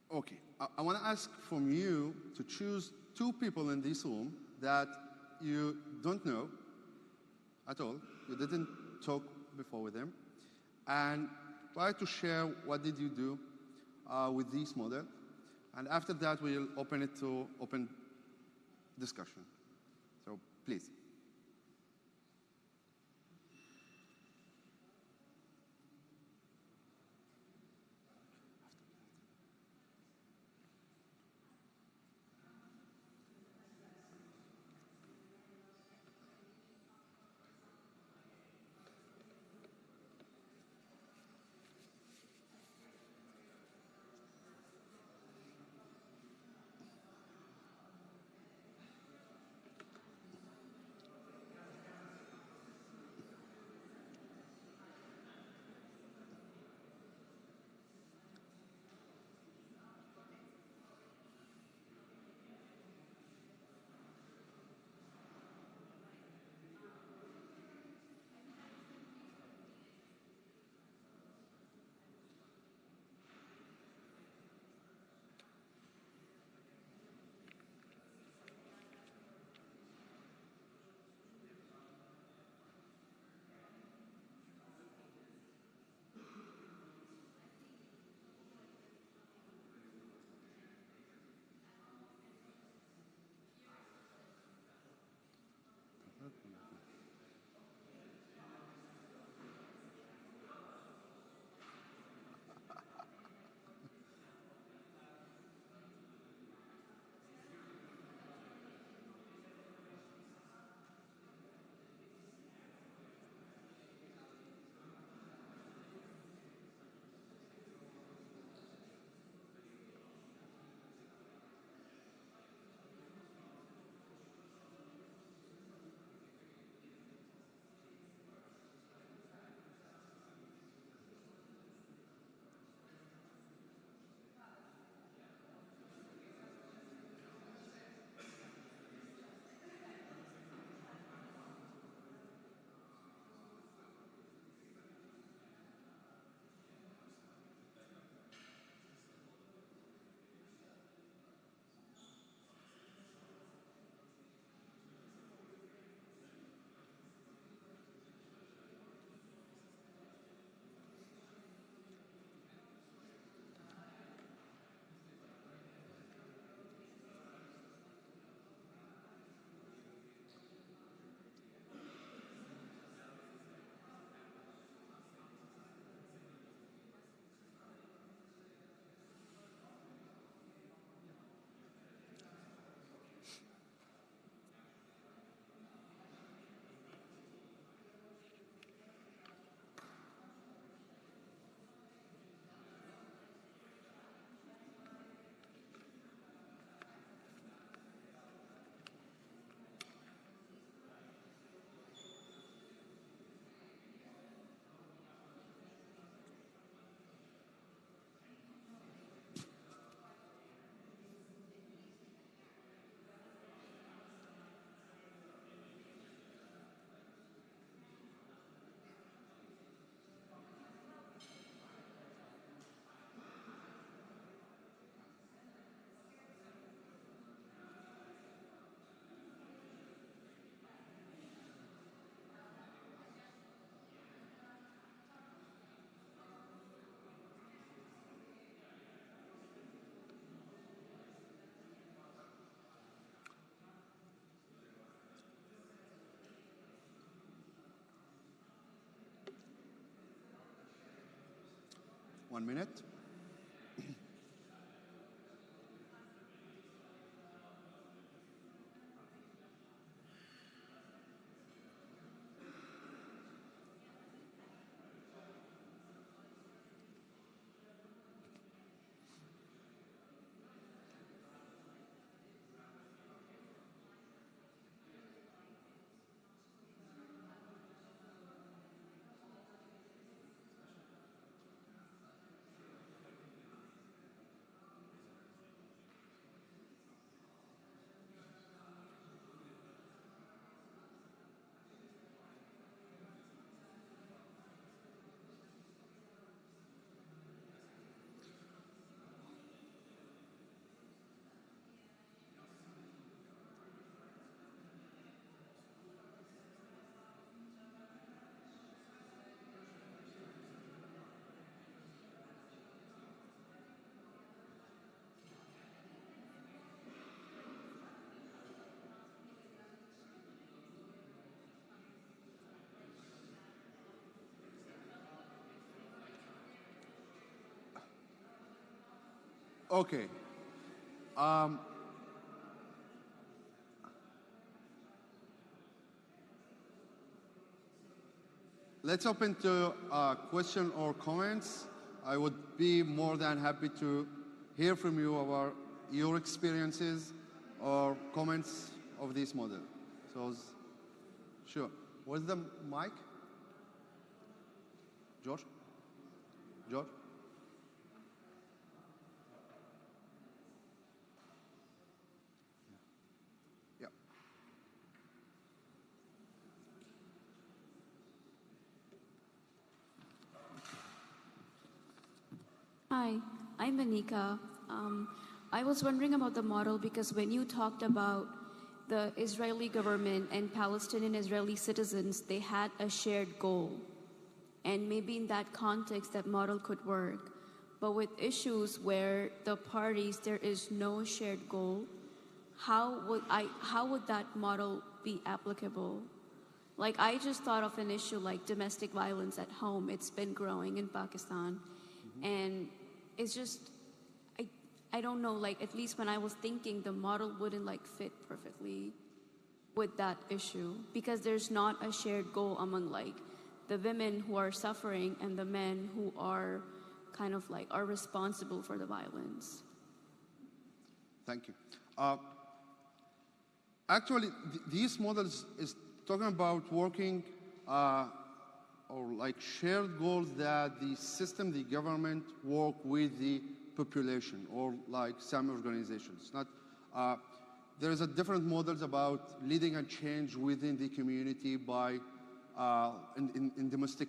Okay, I want to ask from you to choose two people in this room that you don't know at all. You didn't talk before with them. And try to share what did you do with this model. And after that, we'll open it to open discussion. So please. 1 minute. Okay. Let's open to question or comments. I would be more than happy to hear from you about your experiences or comments of this model. So, sure. Where's the mic? George? George? Yeah. Hi, I'm Anika. I was wondering about the model because when you talked about the Israeli government and Palestinian Israeli citizens, they had a shared goal. And maybe in that context, that model could work. But with issues where the parties, there is no shared goal, how would that model be applicable? Like, I just thought of an issue like domestic violence at home. It's been growing in Pakistan. And it's just, I don't know, like, at least when I was thinking, the model wouldn't like fit perfectly with that issue because there's not a shared goal among like the women who are suffering and the men who are kind of like are responsible for the violence. Thank you. Actually, these models is talking about working or like shared goals that the system, the government work with the population or like some organizations. Not, there is a different models about leading a change within the community by in domestic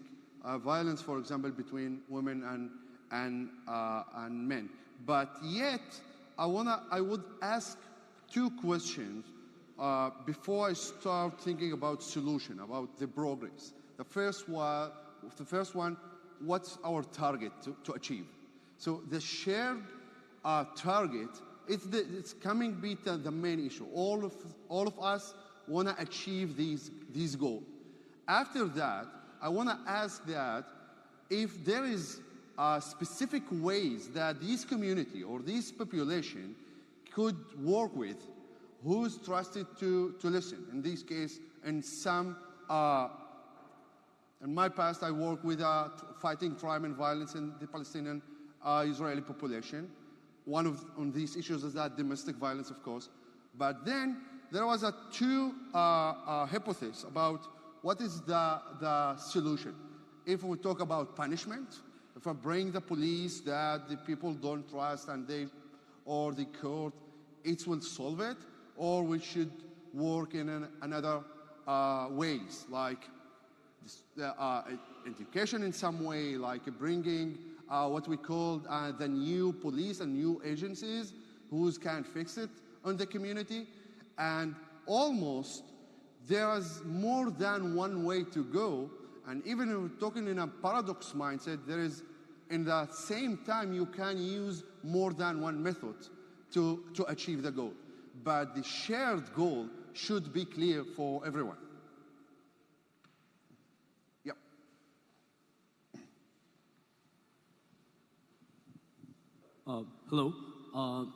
violence, for example, between women and men. But yet, I would ask two questions before I start thinking about solution, about the progress. The first one, what's our target to achieve? So the shared target, it's coming be the main issue. All of us want to achieve these goals. After that, I want to ask that if there is specific ways that this community or this population could work with, who's trusted to listen. In this case, in my past, I worked with fighting crime and violence in the Palestinian Israeli population. One of these issues is that domestic violence, of course. But then there was two hypotheses about what is the solution. If we talk about punishment, if I bring the police that the people don't trust and or the court, it will solve it, or we should work in another ways, like education in some way, like bringing what we call the new police and new agencies who can fix it on the community. And almost there is more than one way to go. And even if we're talking in a paradox mindset, there is, in the same time, you can use more than one method to achieve the goal. But the shared goal should be clear for everyone. Hello.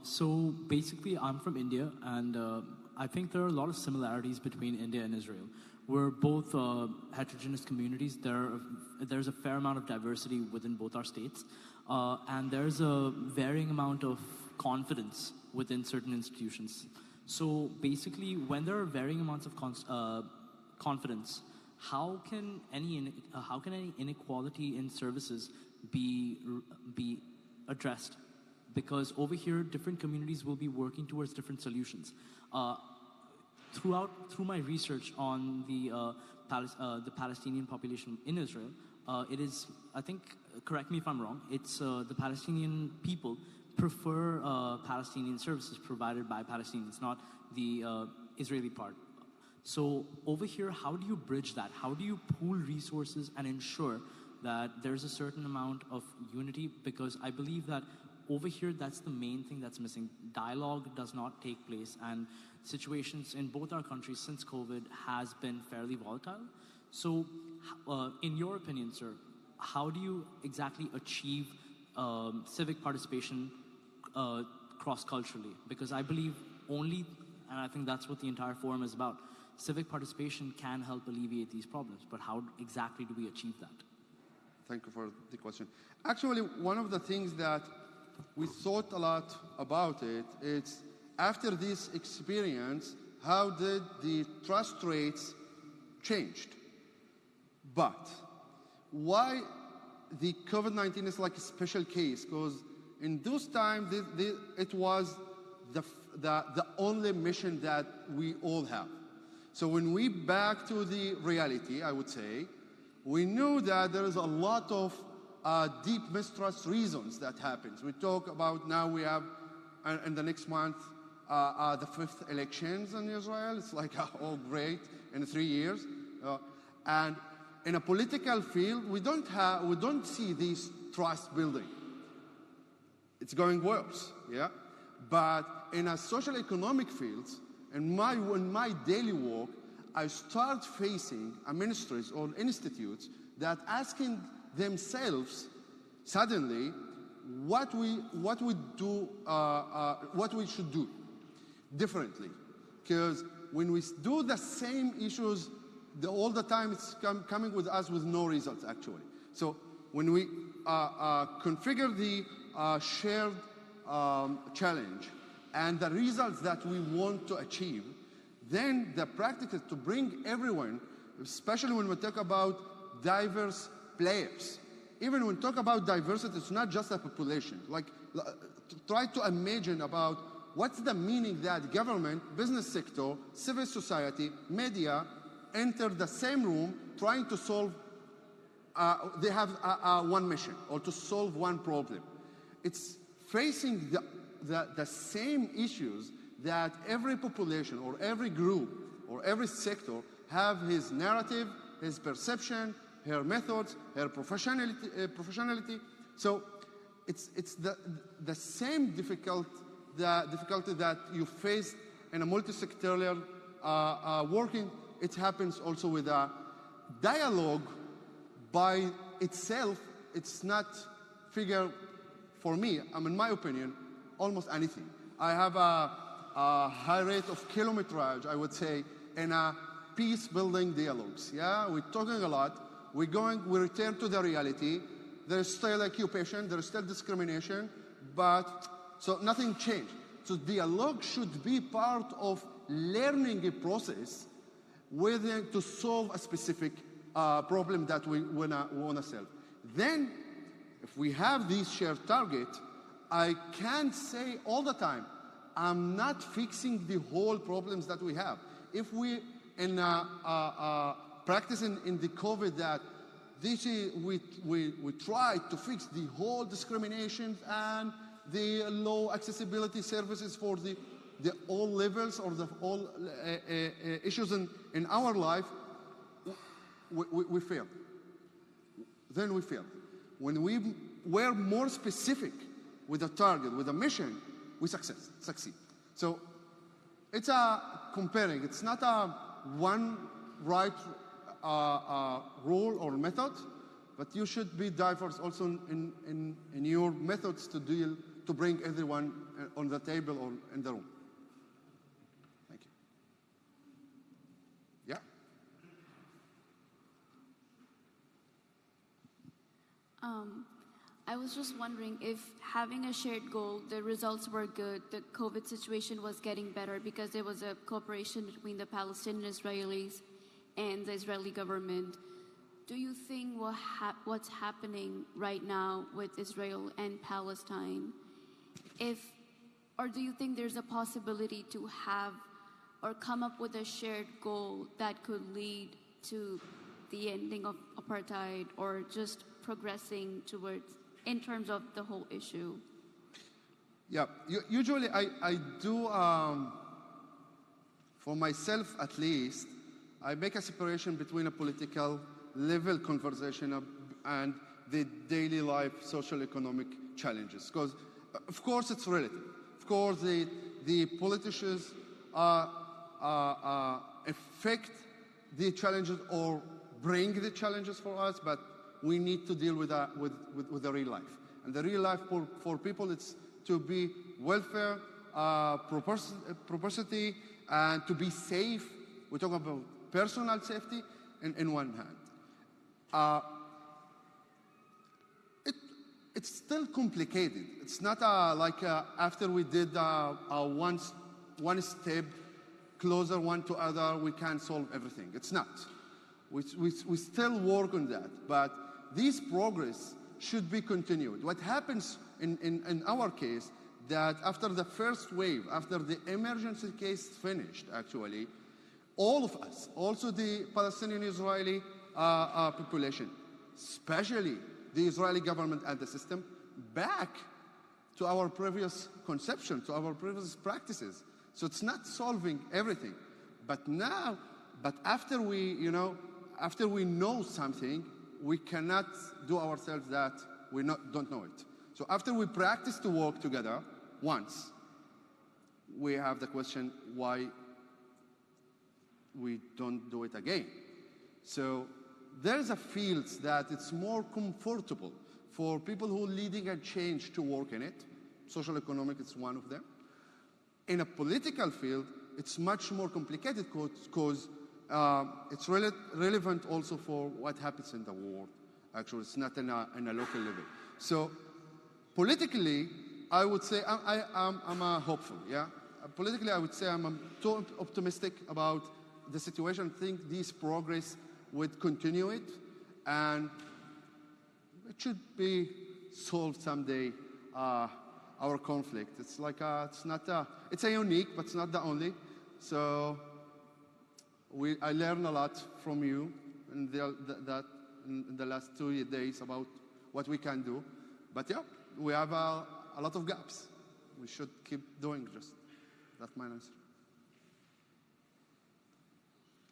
So basically, I'm from India, and I think there are a lot of similarities between India and Israel. We're both heterogeneous communities. There's a fair amount of diversity within both our states, and there's a varying amount of confidence within certain institutions. So basically, when there are varying amounts of confidence, how can any inequality in services be addressed? Because over here, different communities will be working towards different solutions. Through my research on the Palestinian population in Israel, it is, I think, correct me if I'm wrong, it's the Palestinian people prefer Palestinian services provided by Palestinians, not the Israeli part. So over here, how do you bridge that? How do you pool resources and ensure that there's a certain amount of unity? Because I believe that over here, that's the main thing that's missing. Dialogue does not take place, and situations in both our countries since COVID has been fairly volatile. So in your opinion, sir, how do you exactly achieve civic participation cross-culturally? Because I believe only, and I think that's what the entire forum is about, civic participation can help alleviate these problems. But how exactly do we achieve that? Thank you for the question. Actually, one of the things that we thought a lot about it's after this experience, how did the trust rates changed? But why the COVID-19 is like a special case? Because in those times, it was the only mission that we all have. So when we back to the reality, I would say, we knew that there is a lot of deep mistrust reasons that happens. We talk about now we have, in the next month, the 5th elections in Israel. It's like, oh, great, in 3 years. And in a political field, we don't see this trust building. It's going worse, yeah? But in a social economic fields, in my daily work, I start facing ministries or institutes that asking themselves suddenly what we should do differently. Because when we do the same issues all the time, it's coming with us with no results actually. So when we configure the shared challenge and the results that we want to achieve, then the practice is to bring everyone, especially when we talk about diverse players. Even when we talk about diversity, it's not just a population. Like, try to imagine about what's the meaning that government, business sector, civil society, media enter the same room trying to solve, they have one mission or to solve one problem. It's facing the same issues that every population or every group or every sector have his narrative, his perception, her methods, her professionality. So it's the same difficulty that you face in a multi-sectorial working. It happens also with a dialogue by itself. It's not figure, for me, in my opinion, almost anything. I have a high rate of kilometrage, I would say, in a peace-building dialogues. Yeah, we're talking a lot. We return to the reality. There's still occupation, there's still discrimination, so nothing changed. So dialogue should be part of learning a process to solve a specific problem that we wanna solve. Then, if we have this shared target, I can't say all the time, I'm not fixing the whole problems that we have. If we practice in the COVID that we try to fix the whole discrimination and the low accessibility services for the all levels or the all issues in our life, we fail. Then we fail. When we were more specific with a target, with a mission, we succeed. So it's comparing. It's not a one right rule or method, but you should be diverse also in your methods to deal to bring everyone on the table or in the room. Thank you. Yeah. I was just wondering if having a shared goal, the results were good, the COVID situation was getting better because there was a cooperation between the Palestinian Israelis and the Israeli government. Do you think what's happening right now with Israel and Palestine, or do you think there's a possibility to have or come up with a shared goal that could lead to the ending of apartheid or just progressing towards, in terms of the whole issue? Yeah, usually I do, for myself at least, I make a separation between a political level conversation and the daily life social economic challenges. Because, of course, it's relative. Of course, the politicians affect the challenges or bring the challenges for us, but we need to deal with the real life. And the real life for people, it's to be welfare, prosperity, and to be safe. We're talking about personal safety in one hand. It's still complicated. It's not like after we did one step closer one to other, we can solve everything. It's not. We still work on that, but this progress should be continued. What happens in our case, that after the first wave, after the emergency case finished, actually, all of us, also the Palestinian-Israeli population, especially the Israeli government and the system, back to our previous conception, to our previous practices. So it's not solving everything. But now, after we know something, we cannot do ourselves that we don't know it. So after we practice to work together once, we have the question why we don't do it again. So there's a field that it's more comfortable for people who are leading a change to work in it. Social economic is one of them. In a political field, it's much more complicated because it's relevant also for what happens in the world. Actually, it's not in a local level. So politically, I would say I'm hopeful, yeah? Politically, I would say I'm too optimistic about the situation. I think this progress would continue it, and it should be solved someday, our conflict. It's like, it's a unique, but it's not the only. So I learned a lot from you in the last 2 days about what we can do. But yeah, we have a lot of gaps. We should keep doing just. That's my answer.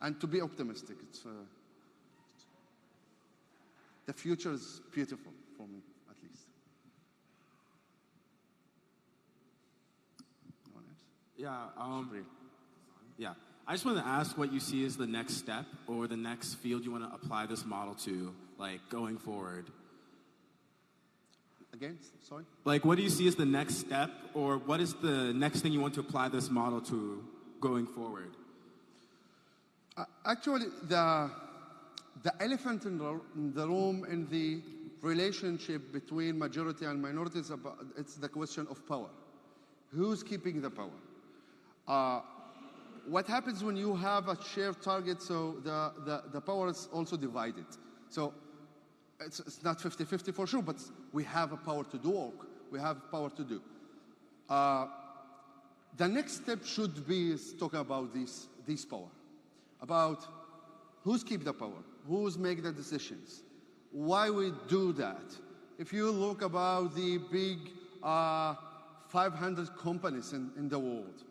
And to be optimistic. The future is beautiful for me, at least. No one else? Yeah. I just want to ask what you see as the next step or the next field you want to apply this model to, like going forward. Again, sorry? Like, what do you see as the next step, or what is the next thing you want to apply this model to going forward? Actually, the elephant in the room in the relationship between majority and minorities, it's the question of power. Who's keeping the power? What happens when you have a shared target, so the power is also divided. So it's not 50-50 for sure, but we have a power to do work. We have power to do. The next step should be talking about this power, about who's keep the power, who's make the decisions, why we do that. If you look about the big 500 companies in the world,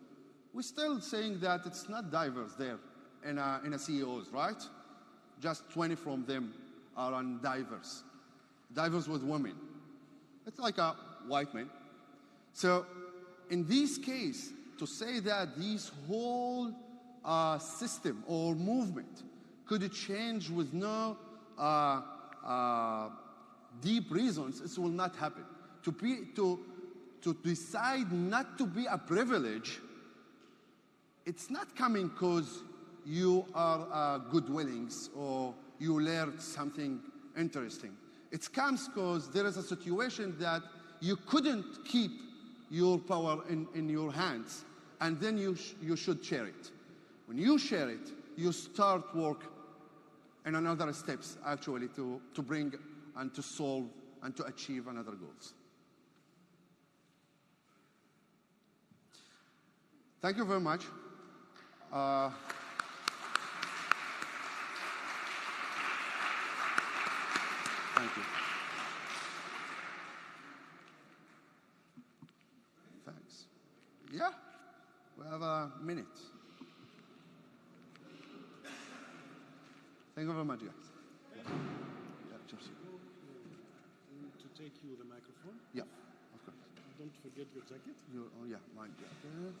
we're still saying that it's not diverse there in a CEOs, right? Just 20 from them are diverse with women. It's like a white man. So in this case, to say that this whole system or movement could change with no deep reasons, it will not happen. to decide not to be a privilege, it's not coming because you are good willings or you learned something interesting. It comes because there is a situation that you couldn't keep your power in your hands, and then you should share it. When you share it, you start work in another steps actually to bring and to solve and to achieve another goals. Thank you very much. Thank you. Thanks. Yeah, we have a minute. Thank you very much, guys. Yeah, just To take you the microphone. yeah, of course. Don't forget your jacket. Oh yeah, my jacket.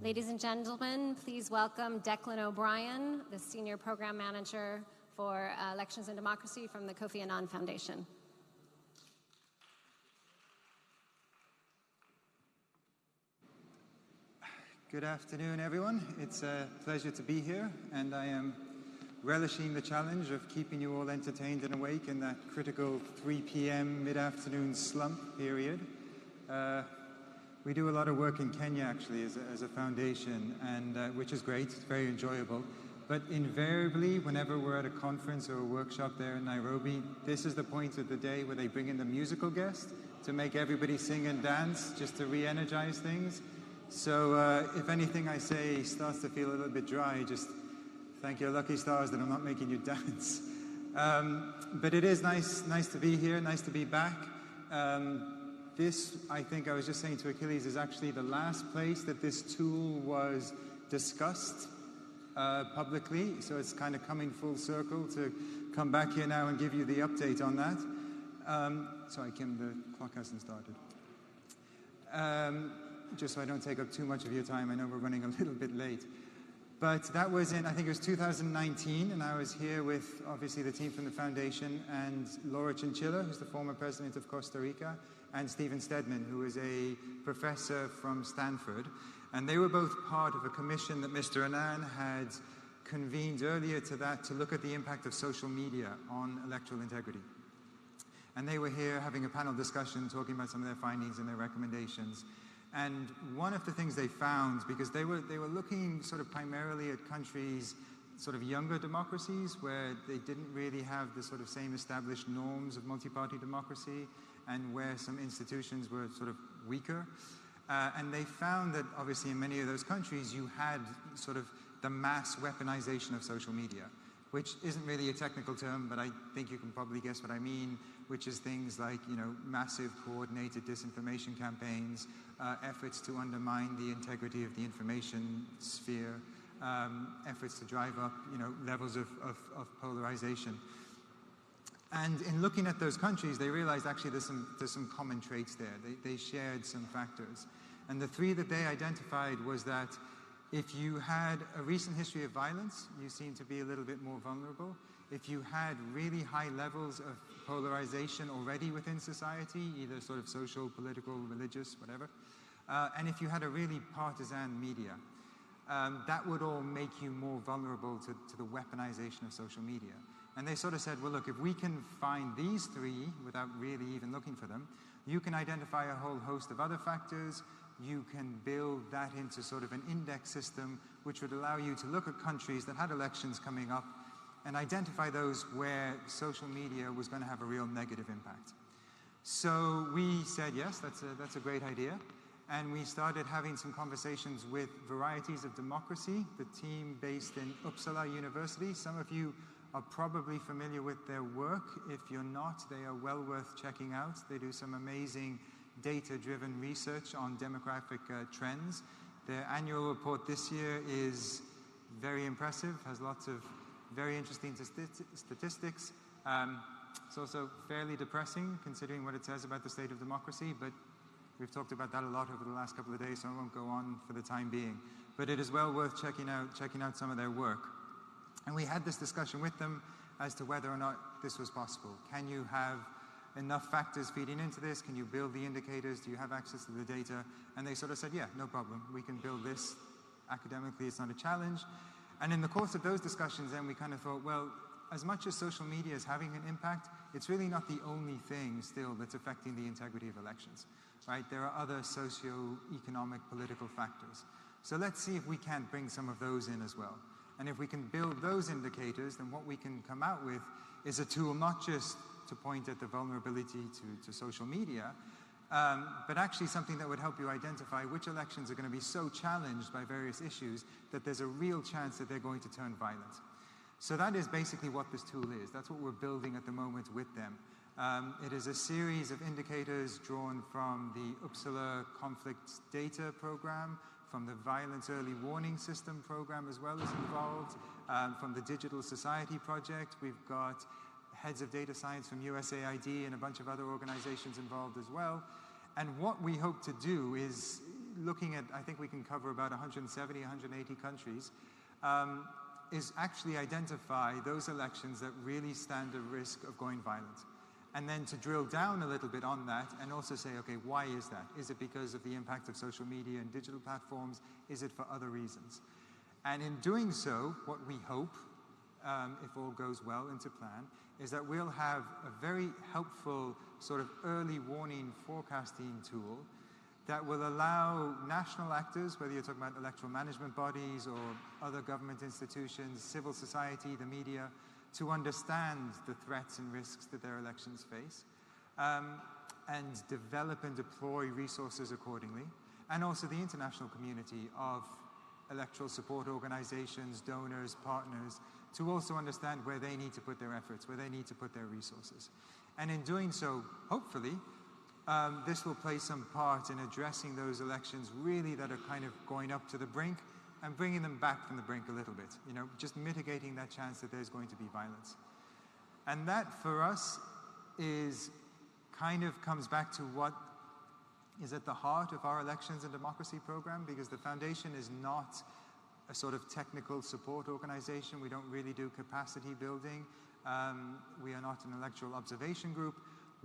Ladies and gentlemen, please welcome Declan O'Brien, the Senior Program Manager for Elections and Democracy from the Kofi Annan Foundation. Good afternoon, everyone. It's a pleasure to be here, and I am relishing the challenge of keeping you all entertained and awake in that critical 3 p.m. mid-afternoon slump period. We do a lot of work in Kenya, actually, as a foundation, and which is great. It's very enjoyable. But invariably, whenever we're at a conference or a workshop there in Nairobi, this is the point of the day where they bring in the musical guest to make everybody sing and dance, just to re-energize things. So if anything I say starts to feel a little bit dry, just thank your lucky stars that I'm not making you dance. But it is nice to be here, nice to be back. This, I think I was just saying to Achilles, is actually the last place that this tool was discussed publicly. So it's kind of coming full circle to come back here now and give you the update on that. Sorry, Kim, the clock hasn't started. Just so I don't take up too much of your time, I know we're running a little bit late. But that was in, I think it was 2019, and I was here with, obviously, the team from the foundation, and Laura Chinchilla, who's the former president of Costa Rica, and Stephen Stedman, who is a professor from Stanford. And they were both part of a commission that Mr. Annan had convened earlier to that to look at the impact of social media on electoral integrity. And they were here having a panel discussion, talking about some of their findings and their recommendations. And one of the things they found, because they were looking sort of primarily at countries, sort of younger democracies, where they didn't really have the sort of same established norms of multi-party democracy, and where some institutions were sort of weaker. And they found that obviously in many of those countries you had sort of the mass weaponization of social media, which isn't really a technical term, but I think you can probably guess what I mean, which is things like, you know, massive coordinated disinformation campaigns, efforts to undermine the integrity of the information sphere, efforts to drive up, you know, levels of polarization. And in looking at those countries, they realized actually there's some common traits there. They shared some factors. And the three that they identified was that if you had a recent history of violence, you seem to be a little bit more vulnerable. If you had really high levels of polarization already within society, either sort of social, political, religious, whatever, and if you had a really partisan media, that would all make you more vulnerable to the weaponization of social media. And they sort of said, well, look, if we can find these three without really even looking for them, you can identify a whole host of other factors. You can build that into sort of an index system, which would allow you to look at countries that had elections coming up and identify those where social media was going to have a real negative impact. So we said, yes, that's a great idea. And we started having some conversations with Varieties of Democracy, the team based in Uppsala University. Some of you are probably familiar with their work. If you're not, they are well worth checking out. They do some amazing data-driven research on demographic trends. Their annual report this year is very impressive, has lots of very interesting statistics. It's also fairly depressing, considering what it says about the state of democracy, but we've talked about that a lot over the last couple of days, so I won't go on for the time being. But it is well worth checking out some of their work. And we had this discussion with them as to whether or not this was possible. Can you have enough factors feeding into this? Can you build the indicators? Do you have access to the data? And they sort of said, yeah, no problem. We can build this. Academically, it's not a challenge. And in the course of those discussions, then we kind of thought, well, as much as social media is having an impact, it's really not the only thing still that's affecting the integrity of elections, right? There are other socio-economic, political factors. So let's see if we can't bring some of those in as well. And if we can build those indicators, then what we can come out with is a tool not just to point at the vulnerability to social media, but actually something that would help you identify which elections are going to be so challenged by various issues that there's a real chance that they're going to turn violent. So that is basically what this tool is. That's what we're building at the moment with them. It is a series of indicators drawn from the Uppsala Conflict Data Program, from the Violence Early Warning System program as well as involved, from the Digital Society Project. We've got heads of data science from USAID and a bunch of other organizations involved as well. And what we hope to do is looking at, I think we can cover about 170, 180 countries, is actually identify those elections that really stand a risk of going violent. And then to drill down a little bit on that and also say, okay, why is that? Is it because of the impact of social media and digital platforms? Is it for other reasons? And in doing so, what we hope, if all goes well into plan, is that we'll have a very helpful sort of early warning forecasting tool that will allow national actors, whether you're talking about electoral management bodies or other government institutions, civil society, the media, to understand the threats and risks that their elections face, and develop and deploy resources accordingly, and also the international community of electoral support organizations, donors, partners, to also understand where they need to put their efforts, where they need to put their resources. And in doing so, hopefully, this will play some part in addressing those elections really that are kind of going up to the brink and bringing them back from the brink a little bit, you know, just mitigating that chance that there's going to be violence. And that, for us, is kind of comes back to what is at the heart of our Elections and Democracy program, because the foundation is not a sort of technical support organization. We don't really do capacity building. We are not an electoral observation group.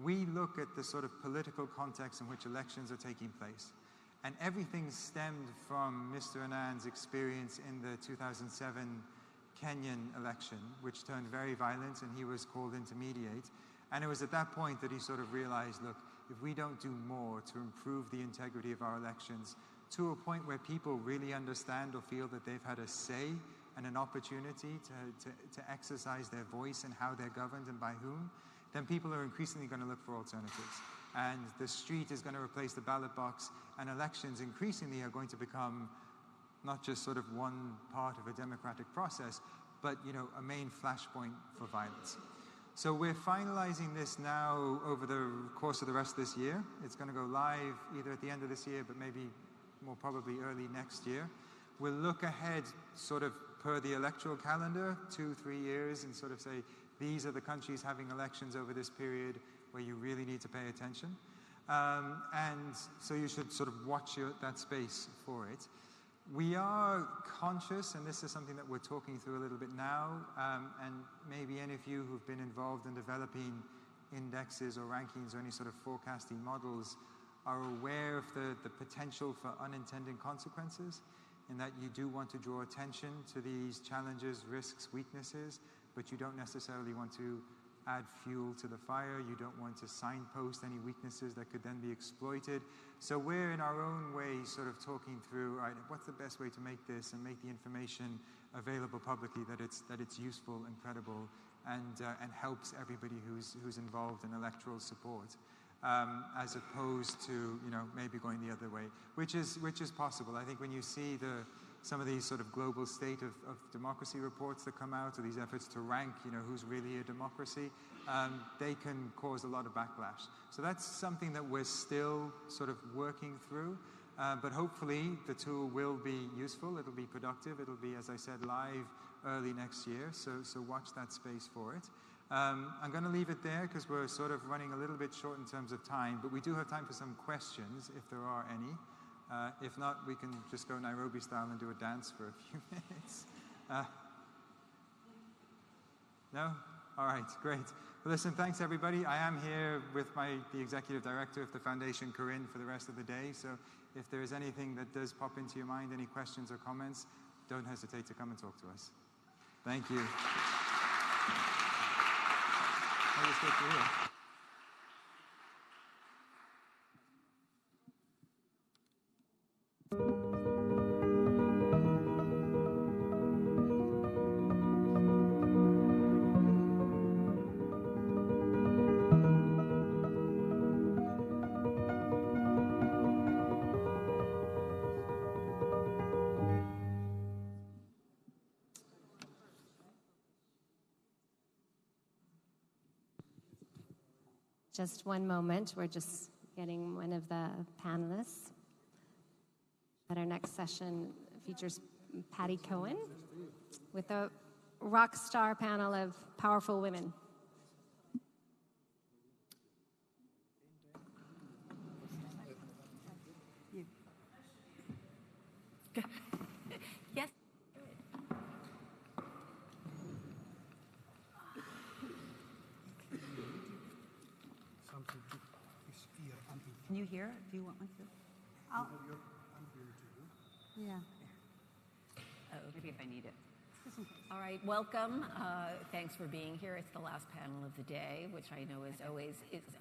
We look at the sort of political context in which elections are taking place. And everything stemmed from Mr. Annan's experience in the 2007 Kenyan election, which turned very violent, and he was called in to mediate. And it was at that point that he sort of realized, look, if we don't do more to improve the integrity of our elections to a point where people really understand or feel that they've had a say and an opportunity to exercise their voice and how they're governed and by whom, then people are increasingly going to look for alternatives. And the street is going to replace the ballot box, and elections increasingly are going to become not just sort of one part of a democratic process, but, you know, a main flashpoint for violence. So we're finalizing this now over the course of the rest of this year. It's going to go live either at the end of this year, but maybe more probably early next year. We'll look ahead sort of per the electoral calendar, 2-3 years, and sort of say, these are the countries having elections over this period where you really need to pay attention. And so you should sort of watch that space for it. We are conscious, and this is something that we're talking through a little bit now, and maybe any of you who've been involved in developing indexes or rankings or any sort of forecasting models are aware of the potential for unintended consequences, in that you do want to draw attention to these challenges, risks, weaknesses, but you don't necessarily want to add fuel to the fire. You don't want to signpost any weaknesses that could then be exploited. So we're in our own way sort of talking through, all right, what's the best way to make this and make the information available publicly that it's useful and credible and helps everybody who's involved in electoral support, as opposed to, you know, maybe going the other way, which is possible. I think when you see some of these sort of global state of democracy reports that come out, or these efforts to rank, you know, who's really a democracy, they can cause a lot of backlash. So that's something that we're still sort of working through, but hopefully the tool will be useful, it'll be productive, it'll be, as I said, live early next year, so watch that space for it. I'm going to leave it there because we're sort of running a little bit short in terms of time, but we do have time for some questions if there are any. If not, we can just go Nairobi style and do a dance for a few minutes. No? All right, great. Well, listen, thanks everybody. I am here with the executive director of the foundation, Corinne, for the rest of the day. So if there is anything that does pop into your mind, any questions or comments, don't hesitate to come and talk to us. Thank you. I'll just go through here. Just one moment. We're just getting one of the panelists. At our next session features Patty Cohen with a rock star panel of powerful women. here? Do you want one too? Yeah. Maybe if I need it. All right, welcome. Thanks for being here. It's the last panel of the day, which I know is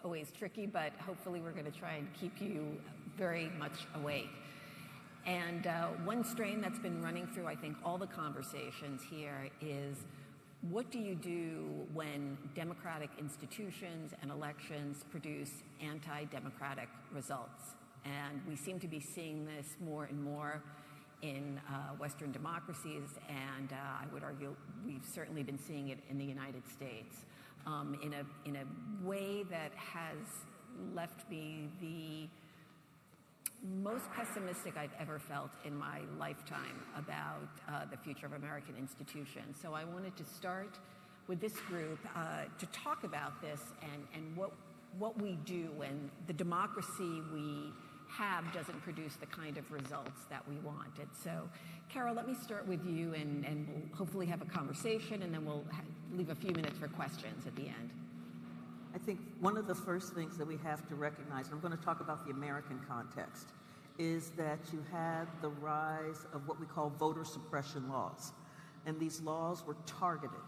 always tricky, but hopefully we're going to try and keep you very much awake. And one strain that's been running through, I think, all the conversations here is, what do you do when democratic institutions and elections produce anti-democratic results? And we seem to be seeing this more and more in Western democracies, and I would argue we've certainly been seeing it in the United States in a way that has left me the most pessimistic I've ever felt in my lifetime about the future of American institutions. So I wanted to start with this group to talk about this and what we do when the democracy we have doesn't produce the kind of results that we wanted. So, Carol, let me start with you, and we'll hopefully have a conversation, and then we'll leave a few minutes for questions at the end. I think one of the first things that we have to recognize, and I'm going to talk about the American context, is that you had the rise of what we call voter suppression laws. And these laws were targeted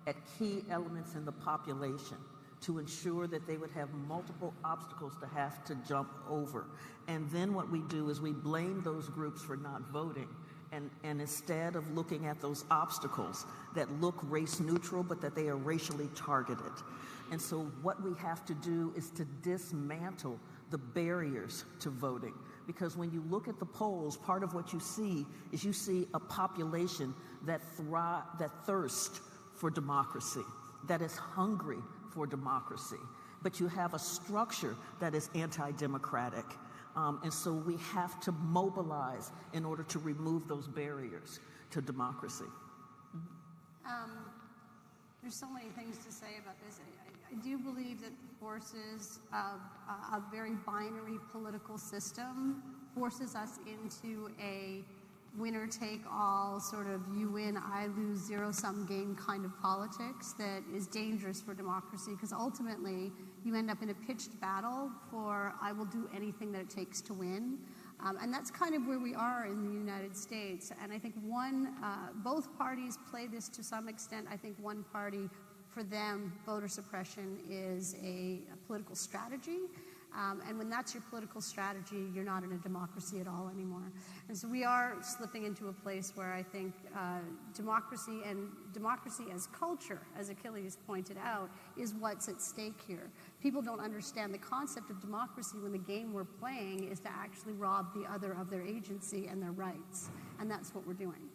at key elements in the population to ensure that they would have multiple obstacles to have to jump over. And then what we do is we blame those groups for not voting. And instead of looking at those obstacles that look race neutral, but that they are racially targeted. And so what we have to do is to dismantle the barriers to voting. Because when you look at the polls, part of what you see is you see a population that thirsts for democracy, that is hungry for democracy. But you have a structure that is anti-democratic. And so we have to mobilize in order to remove those barriers to democracy. There's so many things to say about this. I do believe that the forces of a very binary political system forces us into a winner-take-all, sort of you win, I lose, zero-sum game kind of politics that is dangerous for democracy, because ultimately you end up in a pitched battle for I will do anything that it takes to win. And that's kind of where we are in the United States. And I think both parties play this to some extent. I think one party, for them, voter suppression is a political strategy. And when that's your political strategy, you're not in a democracy at all anymore. And so we are slipping into a place where I think democracy and democracy as culture, as Achilles pointed out, is what's at stake here. People don't understand the concept of democracy when the game we're playing is to actually rob the other of their agency and their rights. And that's what we're doing.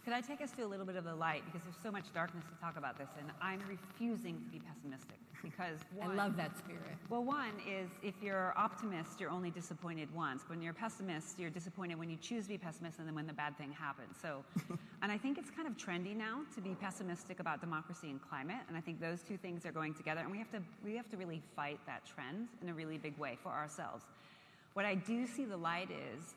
Could I take us to a little bit of the light, because there's so much darkness to talk about this, and I'm refusing to be pessimistic, because I love that spirit. Well, one is, if you're optimist, you're only disappointed once. When you're a pessimist, you're disappointed when you choose to be pessimist and then when the bad thing happens. So, and I think it's kind of trendy now to be pessimistic about democracy and climate, and I think those two things are going together, and we have to really fight that trend in a really big way for ourselves. What I do see the light is,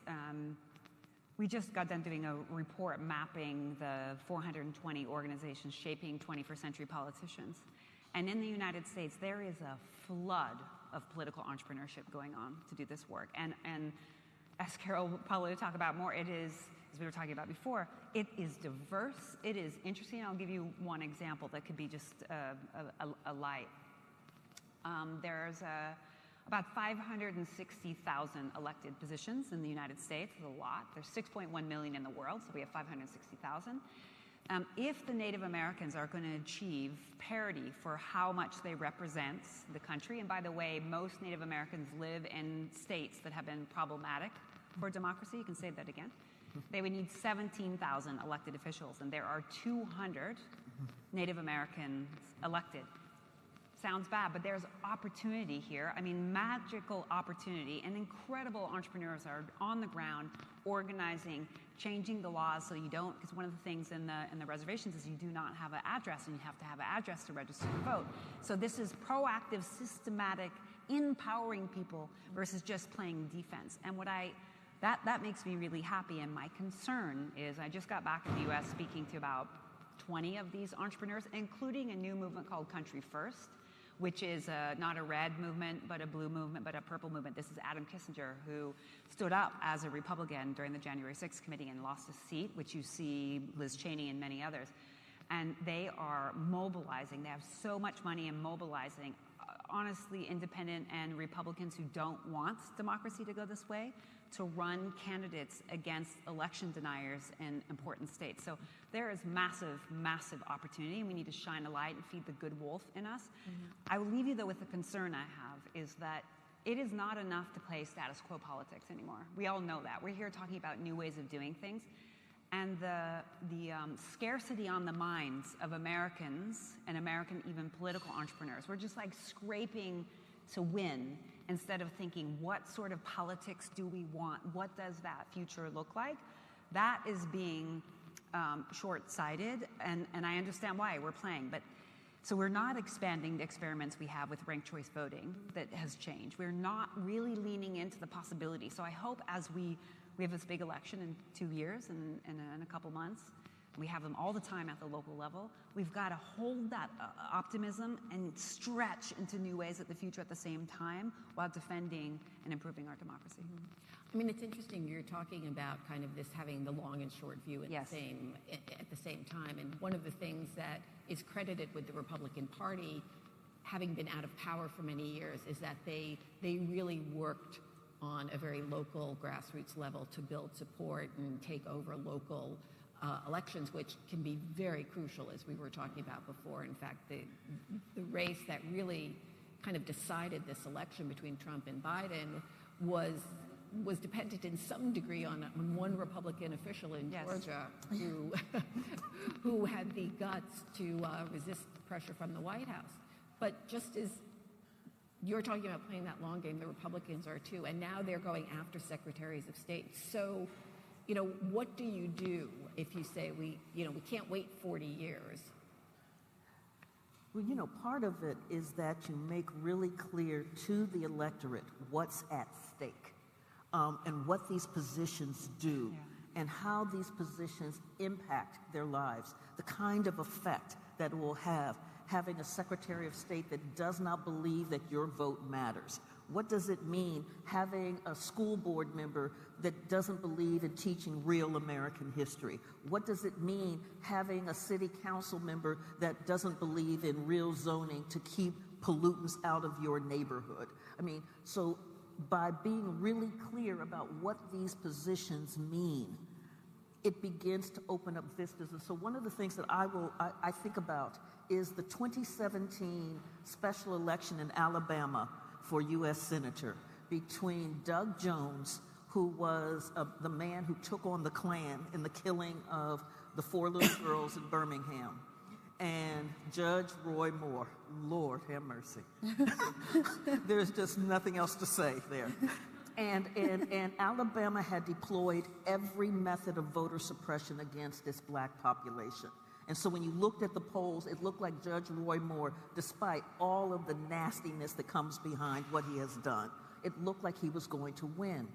we just got done doing a report mapping the 420 organizations shaping 21st century politicians. And in the United States, there is a flood of political entrepreneurship going on to do this work. And as Carol will probably talk about more, it is, as we were talking about before, it is diverse, it is interesting. I'll give you one example that could be just a light. There's about 560,000 elected positions in the United States. It's a lot. There's 6.1 million in the world, so we have 560,000. If the Native Americans are going to achieve parity for how much they represent the country, and by the way, most Native Americans live in states that have been problematic for democracy, you can say that again, they would need 17,000 elected officials, and there are 200 Native Americans elected. Sounds bad, but there's opportunity here. I mean, magical opportunity, and incredible entrepreneurs are on the ground organizing, changing the laws so you don't, because one of the things in the reservations is you do not have an address, and you have to have an address to register to vote. So this is proactive, systematic, empowering people versus just playing defense. And that makes me really happy, and my concern is I just got back in the US speaking to about 20 of these entrepreneurs, including a new movement called Country First, which is not a red movement, but a blue movement, but a purple movement. This is Adam Kissinger, who stood up as a Republican during the January 6th committee and lost a seat, which you see Liz Cheney and many others. And they are mobilizing. They have so much money and mobilizing, honestly, independent and Republicans who don't want democracy to go this way, to run candidates against election deniers in important states. So there is massive, massive opportunity, and we need to shine a light and feed the good wolf in us. I will leave you, though, with a concern I have, is that it is not enough to play status quo politics anymore. We all know that. We're here talking about new ways of doing things. And the scarcity on the minds of Americans and American even political entrepreneurs, we're just like scraping to win instead of thinking, what sort of politics do we want? What does that future look like? That is being short-sighted, and I understand why we're playing. But so we're not expanding the experiments we have with ranked choice voting that has changed. We're not really leaning into the possibility. So I hope as we have this big election in 2 years and in a couple months. We have them all the time at the local level. We've got to hold that optimism and stretch into new ways at the future at the same time while defending and improving our democracy. I mean, it's interesting you're talking about kind of this having the long and short view at the same time. And one of the things that is credited with the Republican Party, having been out of power for many years, is that they really worked on a very local grassroots level to build support and take over local elections, which can be very crucial, as we were talking about before. In fact, the race that really kind of decided this election between Trump and Biden was dependent in some degree on one Republican official in Georgia who had the guts to resist pressure from the White House. But just as you're talking about playing that long game, the Republicans are too, and now they're going after secretaries of state. So, what do you do if you say we can't wait 40 years? Well, part of it is that you make really clear to the electorate what's at stake, and what these positions do, and how these positions impact their lives, the kind of effect that it will have. Having a Secretary of State that does not believe that your vote matters? What does it mean having a school board member that doesn't believe in teaching real American history? What does it mean having a city council member that doesn't believe in real zoning to keep pollutants out of your neighborhood? I mean, so by being really clear about what these positions mean, it begins to open up vistas. And so one of the things that I think about is the 2017 special election in Alabama for U.S. Senator between Doug Jones, who was the man who took on the Klan in the killing of the 4 little girls in Birmingham, and Judge Roy Moore. Lord have mercy. There's just nothing else to say there. And Alabama had deployed every method of voter suppression against its black population. And so when you looked at the polls, it looked like Judge Roy Moore, despite all of the nastiness that comes behind what he has done, it looked like he was going to win.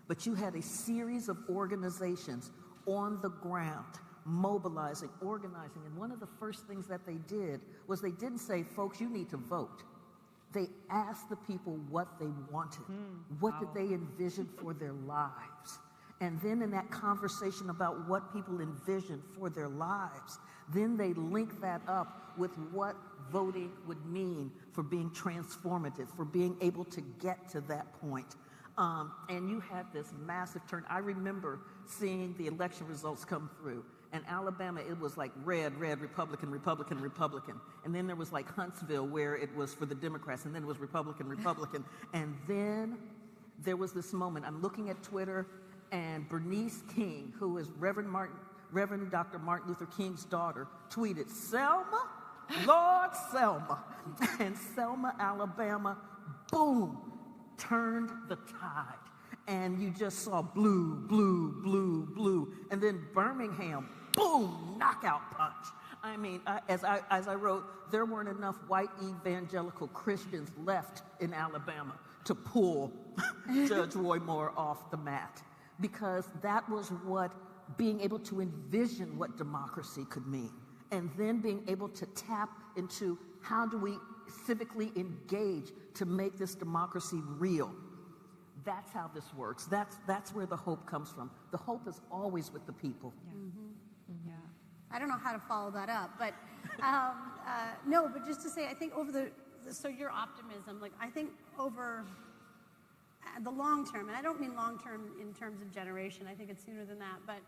But you had a series of organizations on the ground, mobilizing, organizing. And one of the first things that they did was they didn't say, folks, you need to vote. They asked the people what they wanted. What did they envision for their lives? And then in that conversation about what people envisioned for their lives, then they link that up with what voting would mean for being transformative, for being able to get to that point. And you had this massive turn. I remember seeing the election results come through. In Alabama, it was like red, Republican, Republican, Republican. And then there was like Huntsville, where it was for the Democrats, and then it was Republican, Republican. And then there was this moment. I'm looking at Twitter, and Bernice King, who is Reverend Dr. Martin Luther King's daughter, tweeted, "Selma, Lord Selma." And Selma, Alabama, boom, turned the tide. And you just saw blue, blue, blue, blue. And then Birmingham, boom, knockout punch. I mean, as I wrote, there weren't enough white evangelical Christians left in Alabama to pull Judge Roy Moore off the mat, because that was what being able to envision what democracy could mean, and then being able to tap into how do we civically engage to make this democracy real. That's how this works. That's where the hope comes from. The hope is always with the people. Yeah. I don't know how to follow that up, but no, but just to say, I think so your optimism, like I think over the long term, and I don't mean long term in terms of generation, I think it's sooner than that, but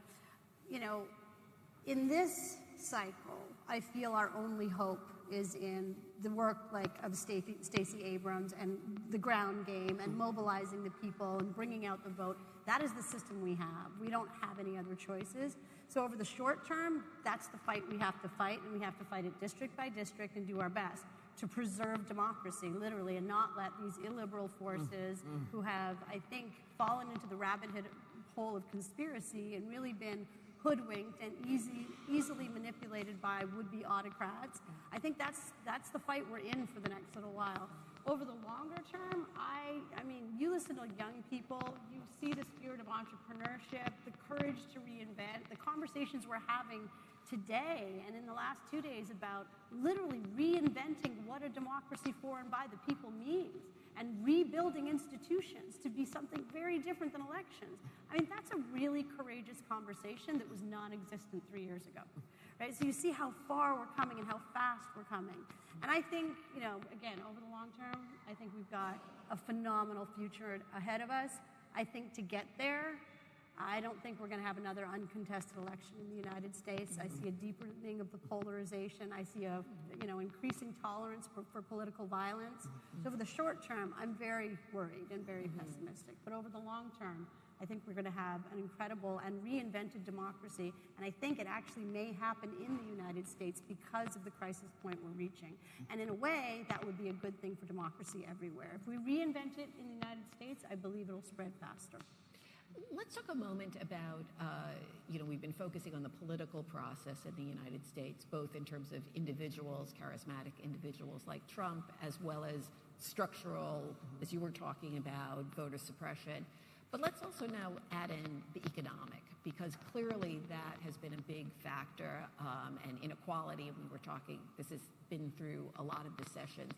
in this cycle, I feel our only hope is in the work of Stacey Abrams and the ground game and mobilizing the people and bringing out the vote. That is the system we have. We don't have any other choices. So over the short term, that's the fight we have to fight, and we have to fight it district by district and do our best to preserve democracy, literally, and not let these illiberal forces who have, I think, fallen into the rabbit hole of conspiracy and really been hoodwinked and easily manipulated by would-be autocrats. I think that's the fight we're in for the next little while. Over the longer term, I mean, you listen to young people, you see the spirit of entrepreneurship, the courage to reinvent, the conversations we're having today and in the last 2 days about literally reinventing what a democracy for and by the people means and rebuilding institutions to be something very different than elections. I mean, that's a really courageous conversation that was non-existent 3 years ago, right? So you see how far we're coming and how fast we're coming. And I think, again, over the long term, I think we've got a phenomenal future ahead of us. I think to get there, I don't think we're going to have another uncontested election in the United States. I see a deepening of the polarization. I see a increasing tolerance for political violence. So over the short term, I'm very worried and very pessimistic. But over the long term, I think we're going to have an incredible and reinvented democracy. And I think it actually may happen in the United States because of the crisis point we're reaching. And in a way, that would be a good thing for democracy everywhere. If we reinvent it in the United States, I believe it'll spread faster. Let's talk a moment about, we've been focusing on the political process in the United States, both in terms of individuals, charismatic individuals like Trump, as well as structural, as you were talking about, voter suppression. But let's also now add in the economic, because clearly that has been a big factor, and inequality, we were talking, this has been through a lot of the sessions.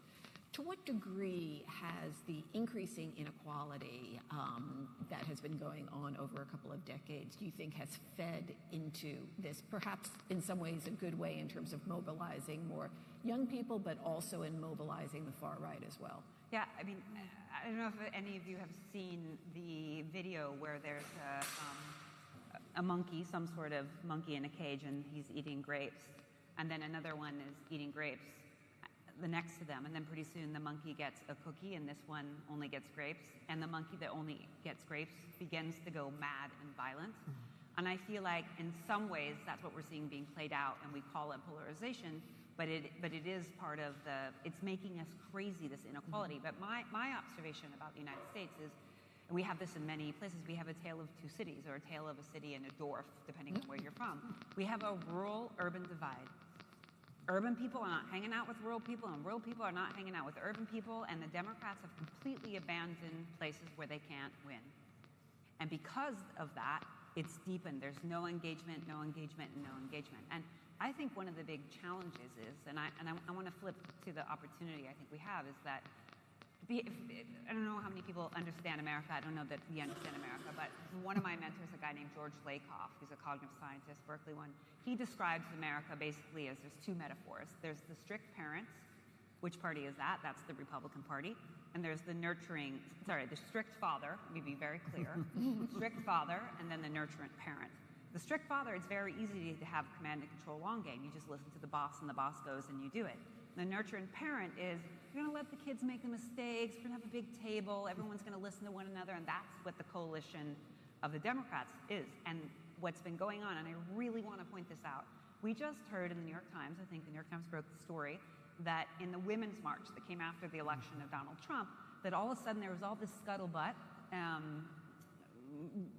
To what degree has the increasing inequality that has been going on over a couple of decades, do you think has fed into this, perhaps in some ways a good way in terms of mobilizing more young people, but also in mobilizing the far right as well? Yeah, I mean, I don't know if any of you have seen the video where there's a monkey, some sort of monkey in a cage, and he's eating grapes. And then another one is eating grapes next to them. And then pretty soon the monkey gets a cookie, and this one only gets grapes. And the monkey that only gets grapes begins to go mad and violent. And I feel like in some ways that's what we're seeing being played out, and we call it polarization. But it is part of it's making us crazy, this inequality. But my observation about the United States is, and we have this in many places, we have a tale of two cities, or a tale of a city and a dwarf, depending on where you're from. We have a rural-urban divide. Urban people are not hanging out with rural people, and rural people are not hanging out with urban people, and the Democrats have completely abandoned places where they can't win. And because of that, it's deepened. There's no engagement, no engagement, and no engagement. And I think one of the big challenges is, and I want to flip to the opportunity I think we have, is that I don't know how many people understand America. I don't know that we understand America, but one of my mentors, a guy named George Lakoff, who's a cognitive scientist, Berkeley one, he describes America basically as there's two metaphors. There's the strict parents. Which party is that? That's the Republican Party. And there's the the strict father, let me be very clear, strict father, and then the nurturant parent. The strict father, it's very easy to have command and control long game. You just listen to the boss, and the boss goes, and you do it. The nurturant parent is, you're going to let the kids make the mistakes, we're going to have a big table, everyone's going to listen to one another, and that's what the coalition of the Democrats is. And what's been going on, and I really want to point this out, we just heard in the New York Times, I think the New York Times broke the story, that in the Women's March that came after the election of Donald Trump, that all of a sudden there was all this scuttlebutt,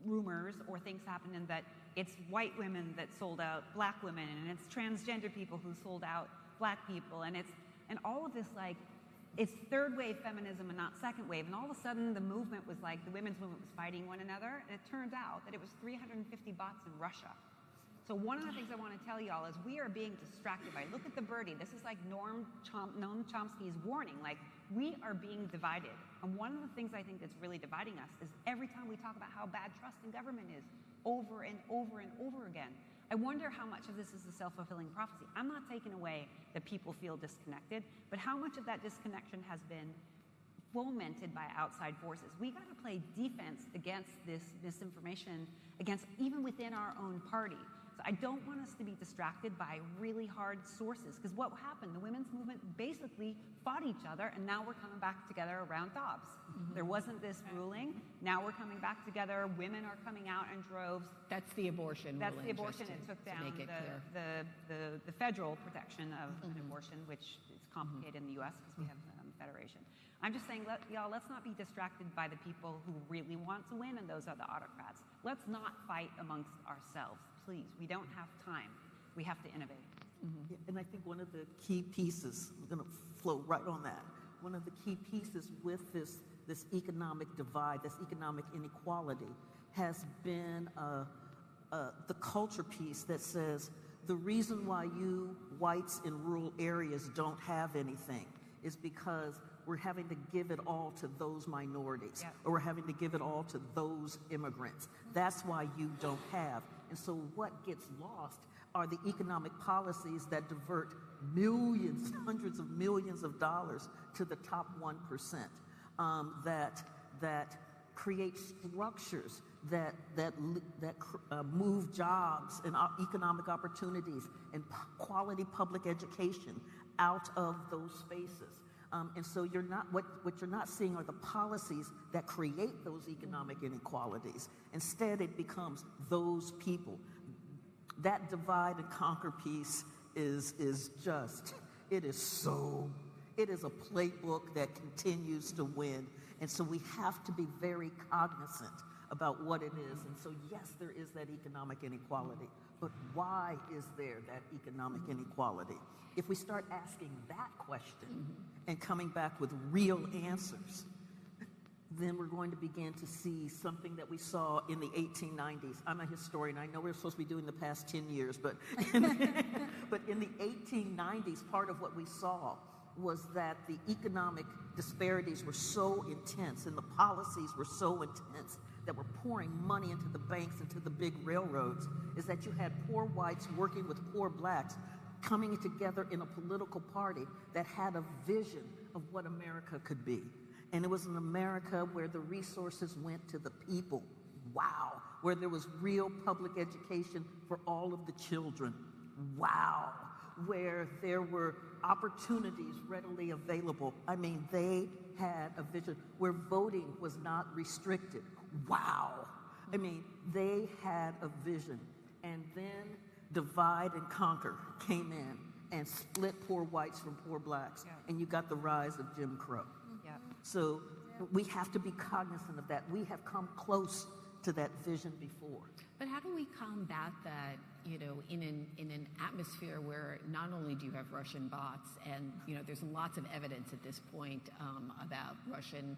rumors or things happening that it's white women that sold out black women, and it's transgender people who sold out black people, and all of this, like, it's third wave feminism and not second wave, and all of a sudden the movement was like, the women's movement was fighting one another, and it turns out that it was 350 bots in Russia So one of the things I want to tell y'all is we are being distracted by, look at the birdie. This is like Noam Chomsky's warning, like we are being divided. And one of the things I think that's really dividing us is every time we talk about how bad trust in government is, over and over and over again. I wonder how much of this is a self-fulfilling prophecy. I'm not taking away that people feel disconnected, but how much of that disconnection has been fomented by outside forces. We got to play defense against this misinformation, against even within our own party. So I don't want us to be distracted by really hard sources, because what happened? The women's movement basically fought each other, and now we're coming back together around Dobbs. There wasn't this ruling. Now we're coming back together. Women are coming out in droves. That's the abortion That's ruling, the abortion. just It took to down make it clear. the federal protection of an abortion, which is complicated in the U.S. because we have federation. I'm just saying, y'all, let's not be distracted by the people who really want to win, and those are the autocrats. Let's not fight amongst ourselves, please. We don't have time. We have to innovate. Yeah, and I think one of the key pieces, I'm going to flow right on that, one of the key pieces with this economic divide, this economic inequality, has been the culture piece that says the reason why you whites in rural areas don't have anything is because we're having to give it all to those minorities, or we're having to give it all to those immigrants. That's why you don't have. And so what gets lost are the economic policies that divert millions, hundreds of millions of dollars to the top 1%, that create structures that move jobs and economic opportunities and quality public education out of those spaces. And so what you're not seeing are the policies that create those economic inequalities. Instead, it becomes those people. That divide and conquer piece is it is a playbook that continues to win. And so we have to be very cognizant about what it is. And so yes, there is that economic inequality, but why is there that economic inequality? If we start asking that question and coming back with real answers, then we're going to begin to see something that we saw in the 1890s. I'm a historian. I know we're supposed to be doing the past 10 years, but in the 1890s, part of what we saw was that the economic disparities were so intense and the policies were so intense that were pouring money into the banks, into the big railroads, is that you had poor whites working with poor blacks, coming together in a political party that had a vision of what America could be. And it was an America where the resources went to the people. Wow. Where there was real public education for all of the children. Wow. Where there were opportunities readily available. I mean, they had a vision where voting was not restricted. Wow. I mean, they had a vision. And then divide and conquer came in and split poor whites from poor blacks. And you got the rise of Jim Crow. So we have to be cognizant of that. We have come close to that vision before. But how do we combat that, in an atmosphere where not only do you have Russian bots, and there's lots of evidence at this point about Russian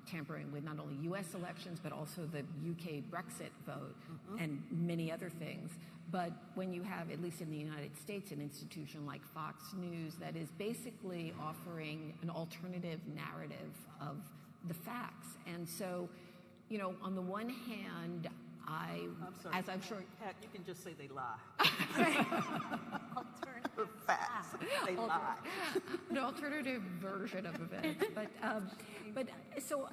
tampering with not only U.S. elections, but also the UK Brexit vote and many other things. But when you have, at least in the United States, an institution like Fox News that is basically offering an alternative narrative of the facts. And so, on the one hand, I'm sorry. as I'm sure... Pat, you can just say they lie. Alternative facts. They lie. An alternative version of events. But so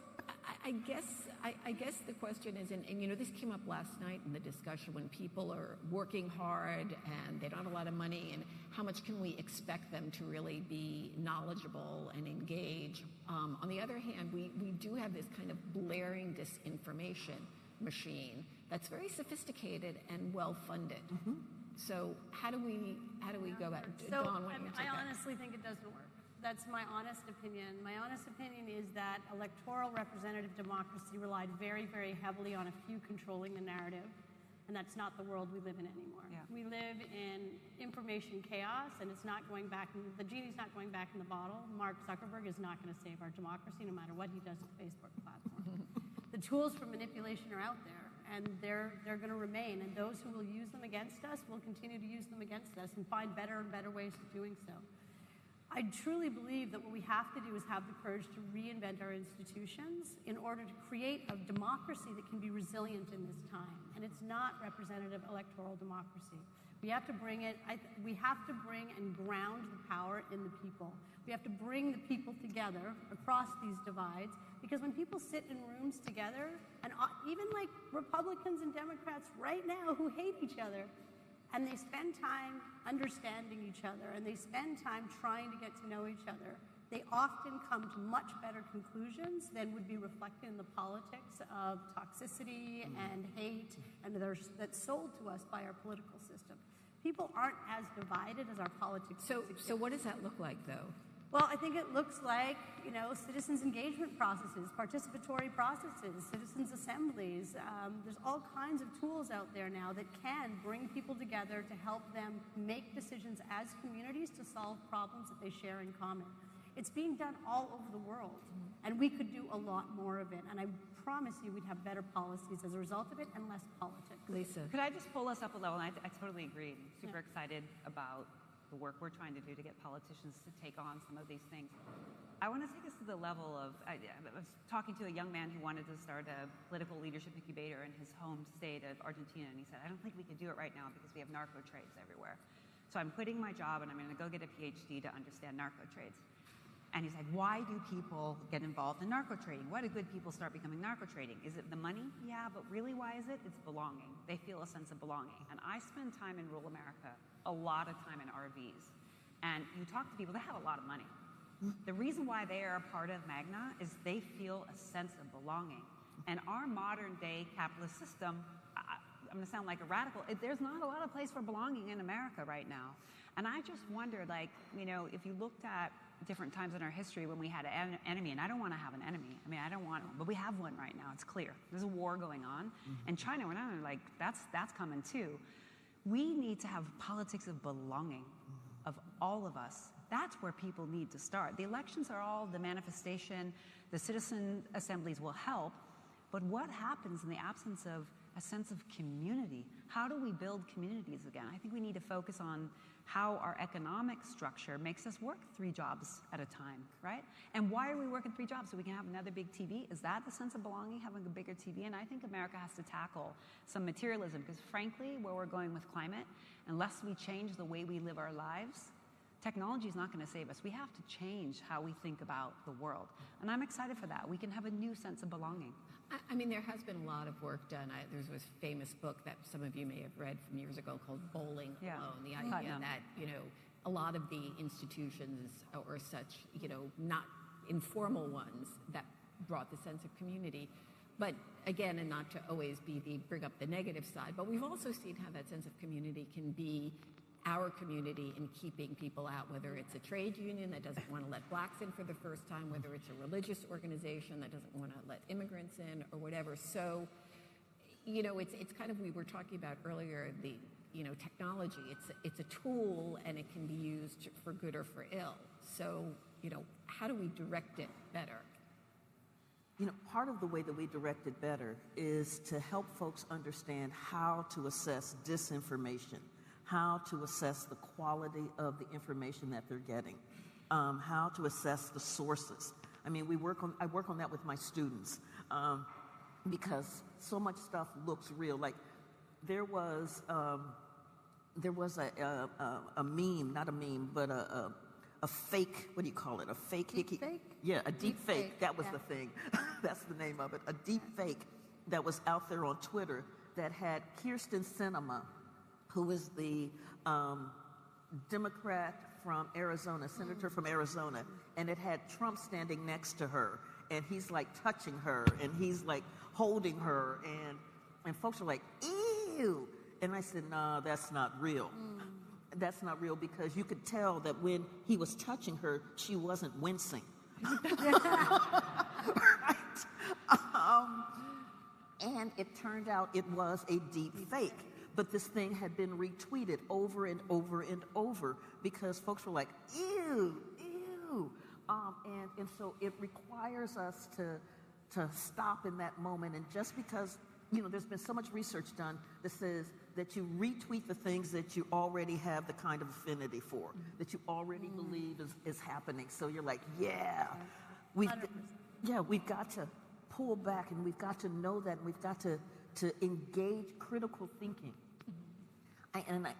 I guess the question is, and this came up last night in the discussion, when people are working hard and they don't have a lot of money, and how much can we expect them to really be knowledgeable and engage? On the other hand, we do have this kind of blaring disinformation machine that's very sophisticated and well funded. So how do we go about it? So Dawn, why don't you take I that? honestly think it doesn't work. That's my honest opinion. My honest opinion is that electoral representative democracy relied very, very heavily on a few controlling the narrative, and that's not the world we live in anymore. We live in information chaos, and it's not going back. The genie's not going back in the bottle. Mark Zuckerberg is not going to save our democracy, no matter what he does to the Facebook platform. The tools for manipulation are out there, and they're going to remain. And those who will use them against us will continue to use them against us and find better and better ways of doing so. I truly believe that what we have to do is have the courage to reinvent our institutions in order to create a democracy that can be resilient in this time. And it's not representative electoral democracy. We have to bring it, we have to bring and ground the power in the people. We have to bring the people together across these divides, because when people sit in rooms together, and even like Republicans and Democrats right now who hate each other, and they spend time understanding each other, and they spend time trying to get to know each other, they often come to much better conclusions than would be reflected in the politics of toxicity and hate and that's sold to us by our political system. People aren't as divided as our politics. So what does that look like, though? Well, I think it looks like, citizens' engagement processes, participatory processes, citizens' assemblies. There's all kinds of tools out there now that can bring people together to help them make decisions as communities to solve problems that they share in common. It's being done all over the world, and we could do a lot more of it. And I promise you we'd have better policies as a result of it and less politics. Lisa. Could I just pull us up a level? I totally agree. I'm super excited about the work we're trying to do to get politicians to take on some of these things. I want to take us to the level of, I was talking to a young man who wanted to start a political leadership incubator in his home state of Argentina, and he said, I don't think we could do it right now because we have narco trades everywhere. So I'm quitting my job and I'm going to go get a PhD to understand narco trades. And he said, why do people get involved in narco trading? Why do good people start becoming narco trading? Is it the money? Yeah, but really why is it? It's belonging. They feel a sense of belonging. And I spend time in rural America, a lot of time in RVs. And you talk to people that have a lot of money. The reason why they are a part of Magna is they feel a sense of belonging. And our modern day capitalist system, I'm going to sound like a radical, there's not a lot of place for belonging in America right now. And I just wonder, if you looked at different times in our history when we had an enemy, and I don't want to have an enemy. I mean, I don't want one, but we have one right now. It's clear. There's a war going on. And China, we're not that's coming too. We need to have politics of belonging of all of us. That's where people need to start. The elections are all the manifestation. The citizen assemblies will help. But what happens in the absence of a sense of community? How do we build communities again? I think we need to focus on how our economic structure makes us work 3 jobs at a time, right? And why are we working 3 jobs? So we can have another big TV? Is that the sense of belonging, having a bigger TV? And I think America has to tackle some materialism, because frankly, where we're going with climate, unless we change the way we live our lives, technology is not going to save us. We have to change how we think about the world. And I'm excited for that. We can have a new sense of belonging. I mean, there has been a lot of work done. There's this famous book that some of you may have read from years ago called Bowling Alone. The idea that, a lot of the institutions or such, not informal ones that brought the sense of community. But again, and not to always bring up the negative side, but we've also seen how that sense of community can be our community in keeping people out, whether it's a trade union that doesn't want to let blacks in for the first time, whether it's a religious organization that doesn't want to let immigrants in, or whatever. So, it's kind of, we were talking about earlier, the technology. It's a tool, and it can be used for good or for ill. So, how do we direct it better? Part of the way that we direct it better is to help folks understand how to assess disinformation, how to assess the quality of the information that they're getting, how to assess the sources. I mean, I work on that with my students because so much stuff looks real. Like there was a meme, not a meme, but a fake. What do you call it? A fake hickey? Yeah, a deep fake. That was the thing. That's the name of it. A deep fake that was out there on Twitter that had Kirsten Sinema, who is the Democrat from Arizona, senator from Arizona, and it had Trump standing next to her, and he's like touching her, and he's like holding her, and folks are like, ew. And I said, no, that's not real. That's not real, because you could tell that when he was touching her, she wasn't wincing. Right? And it turned out it was a deep fake. But this thing had been retweeted over and over and over because folks were like, ew, ew. And so it requires us to stop in that moment. And just because there's been so much research done that says that you retweet the things that you already have the kind of affinity for, that you already believe is happening. So you're like, yeah, we've got to pull back, and we've got to know that, and we've got to engage critical thinking.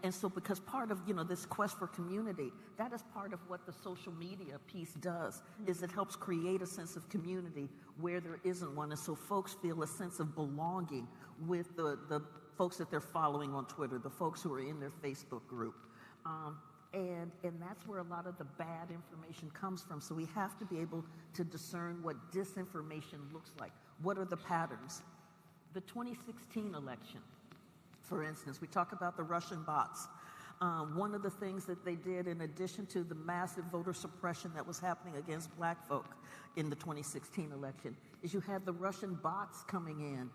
And so because part of, this quest for community, that is part of what the social media piece does, is it helps create a sense of community where there isn't one. And so folks feel a sense of belonging with the folks that they're following on Twitter, the folks who are in their Facebook group. And that's where a lot of the bad information comes from. So we have to be able to discern what disinformation looks like. What are the patterns? The 2016 election, for instance, we talk about the Russian bots. One of the things that they did, in addition to the massive voter suppression that was happening against black folk in the 2016 election, is you had the Russian bots coming in,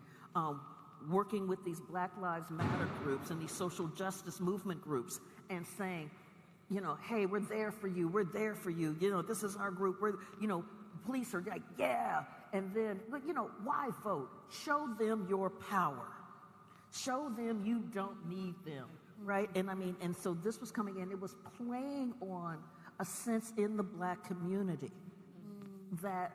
working with these Black Lives Matter groups and these social justice movement groups, and saying, hey, we're there for you, we're there for you, this is our group, we're, police are like, yeah, and then, why vote? Show them your power. Show them you don't need them, right? And so this was coming in, it was playing on a sense in the black community that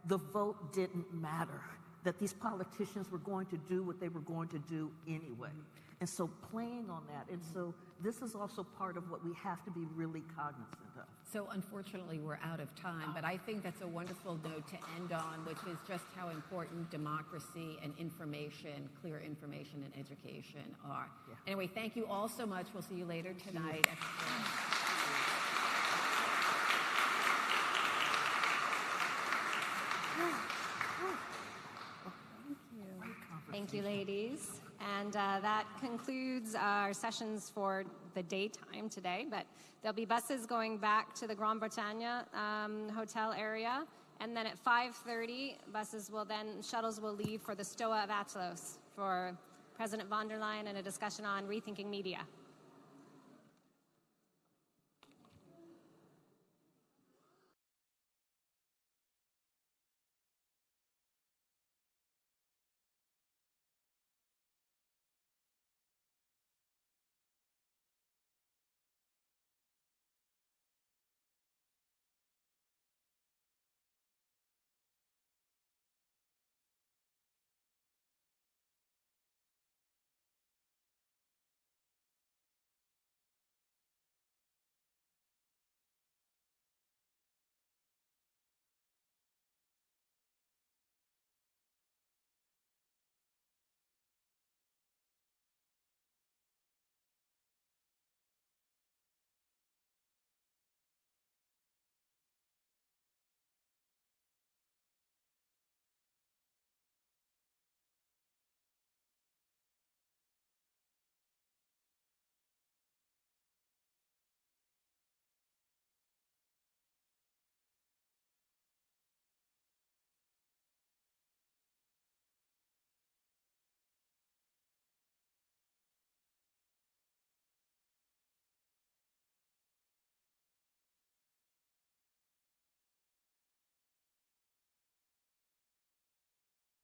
the vote didn't matter, that these politicians were going to do what they were going to do anyway. And so playing on that, and so this is also part of what we have to be really cognizant of. So unfortunately, we're out of time, but I think that's a wonderful note to end on, which is just how important democracy and information, clear information and education are. Yeah. Anyway, thank you all so much. We'll see you later tonight. Thank you, ladies. And that concludes our sessions for the daytime today. But there'll be buses going back to the Grand Bretagne hotel area. And then at 5:30, shuttles will leave for the Stoa of Atlos for President von der Leyen and a discussion on rethinking media.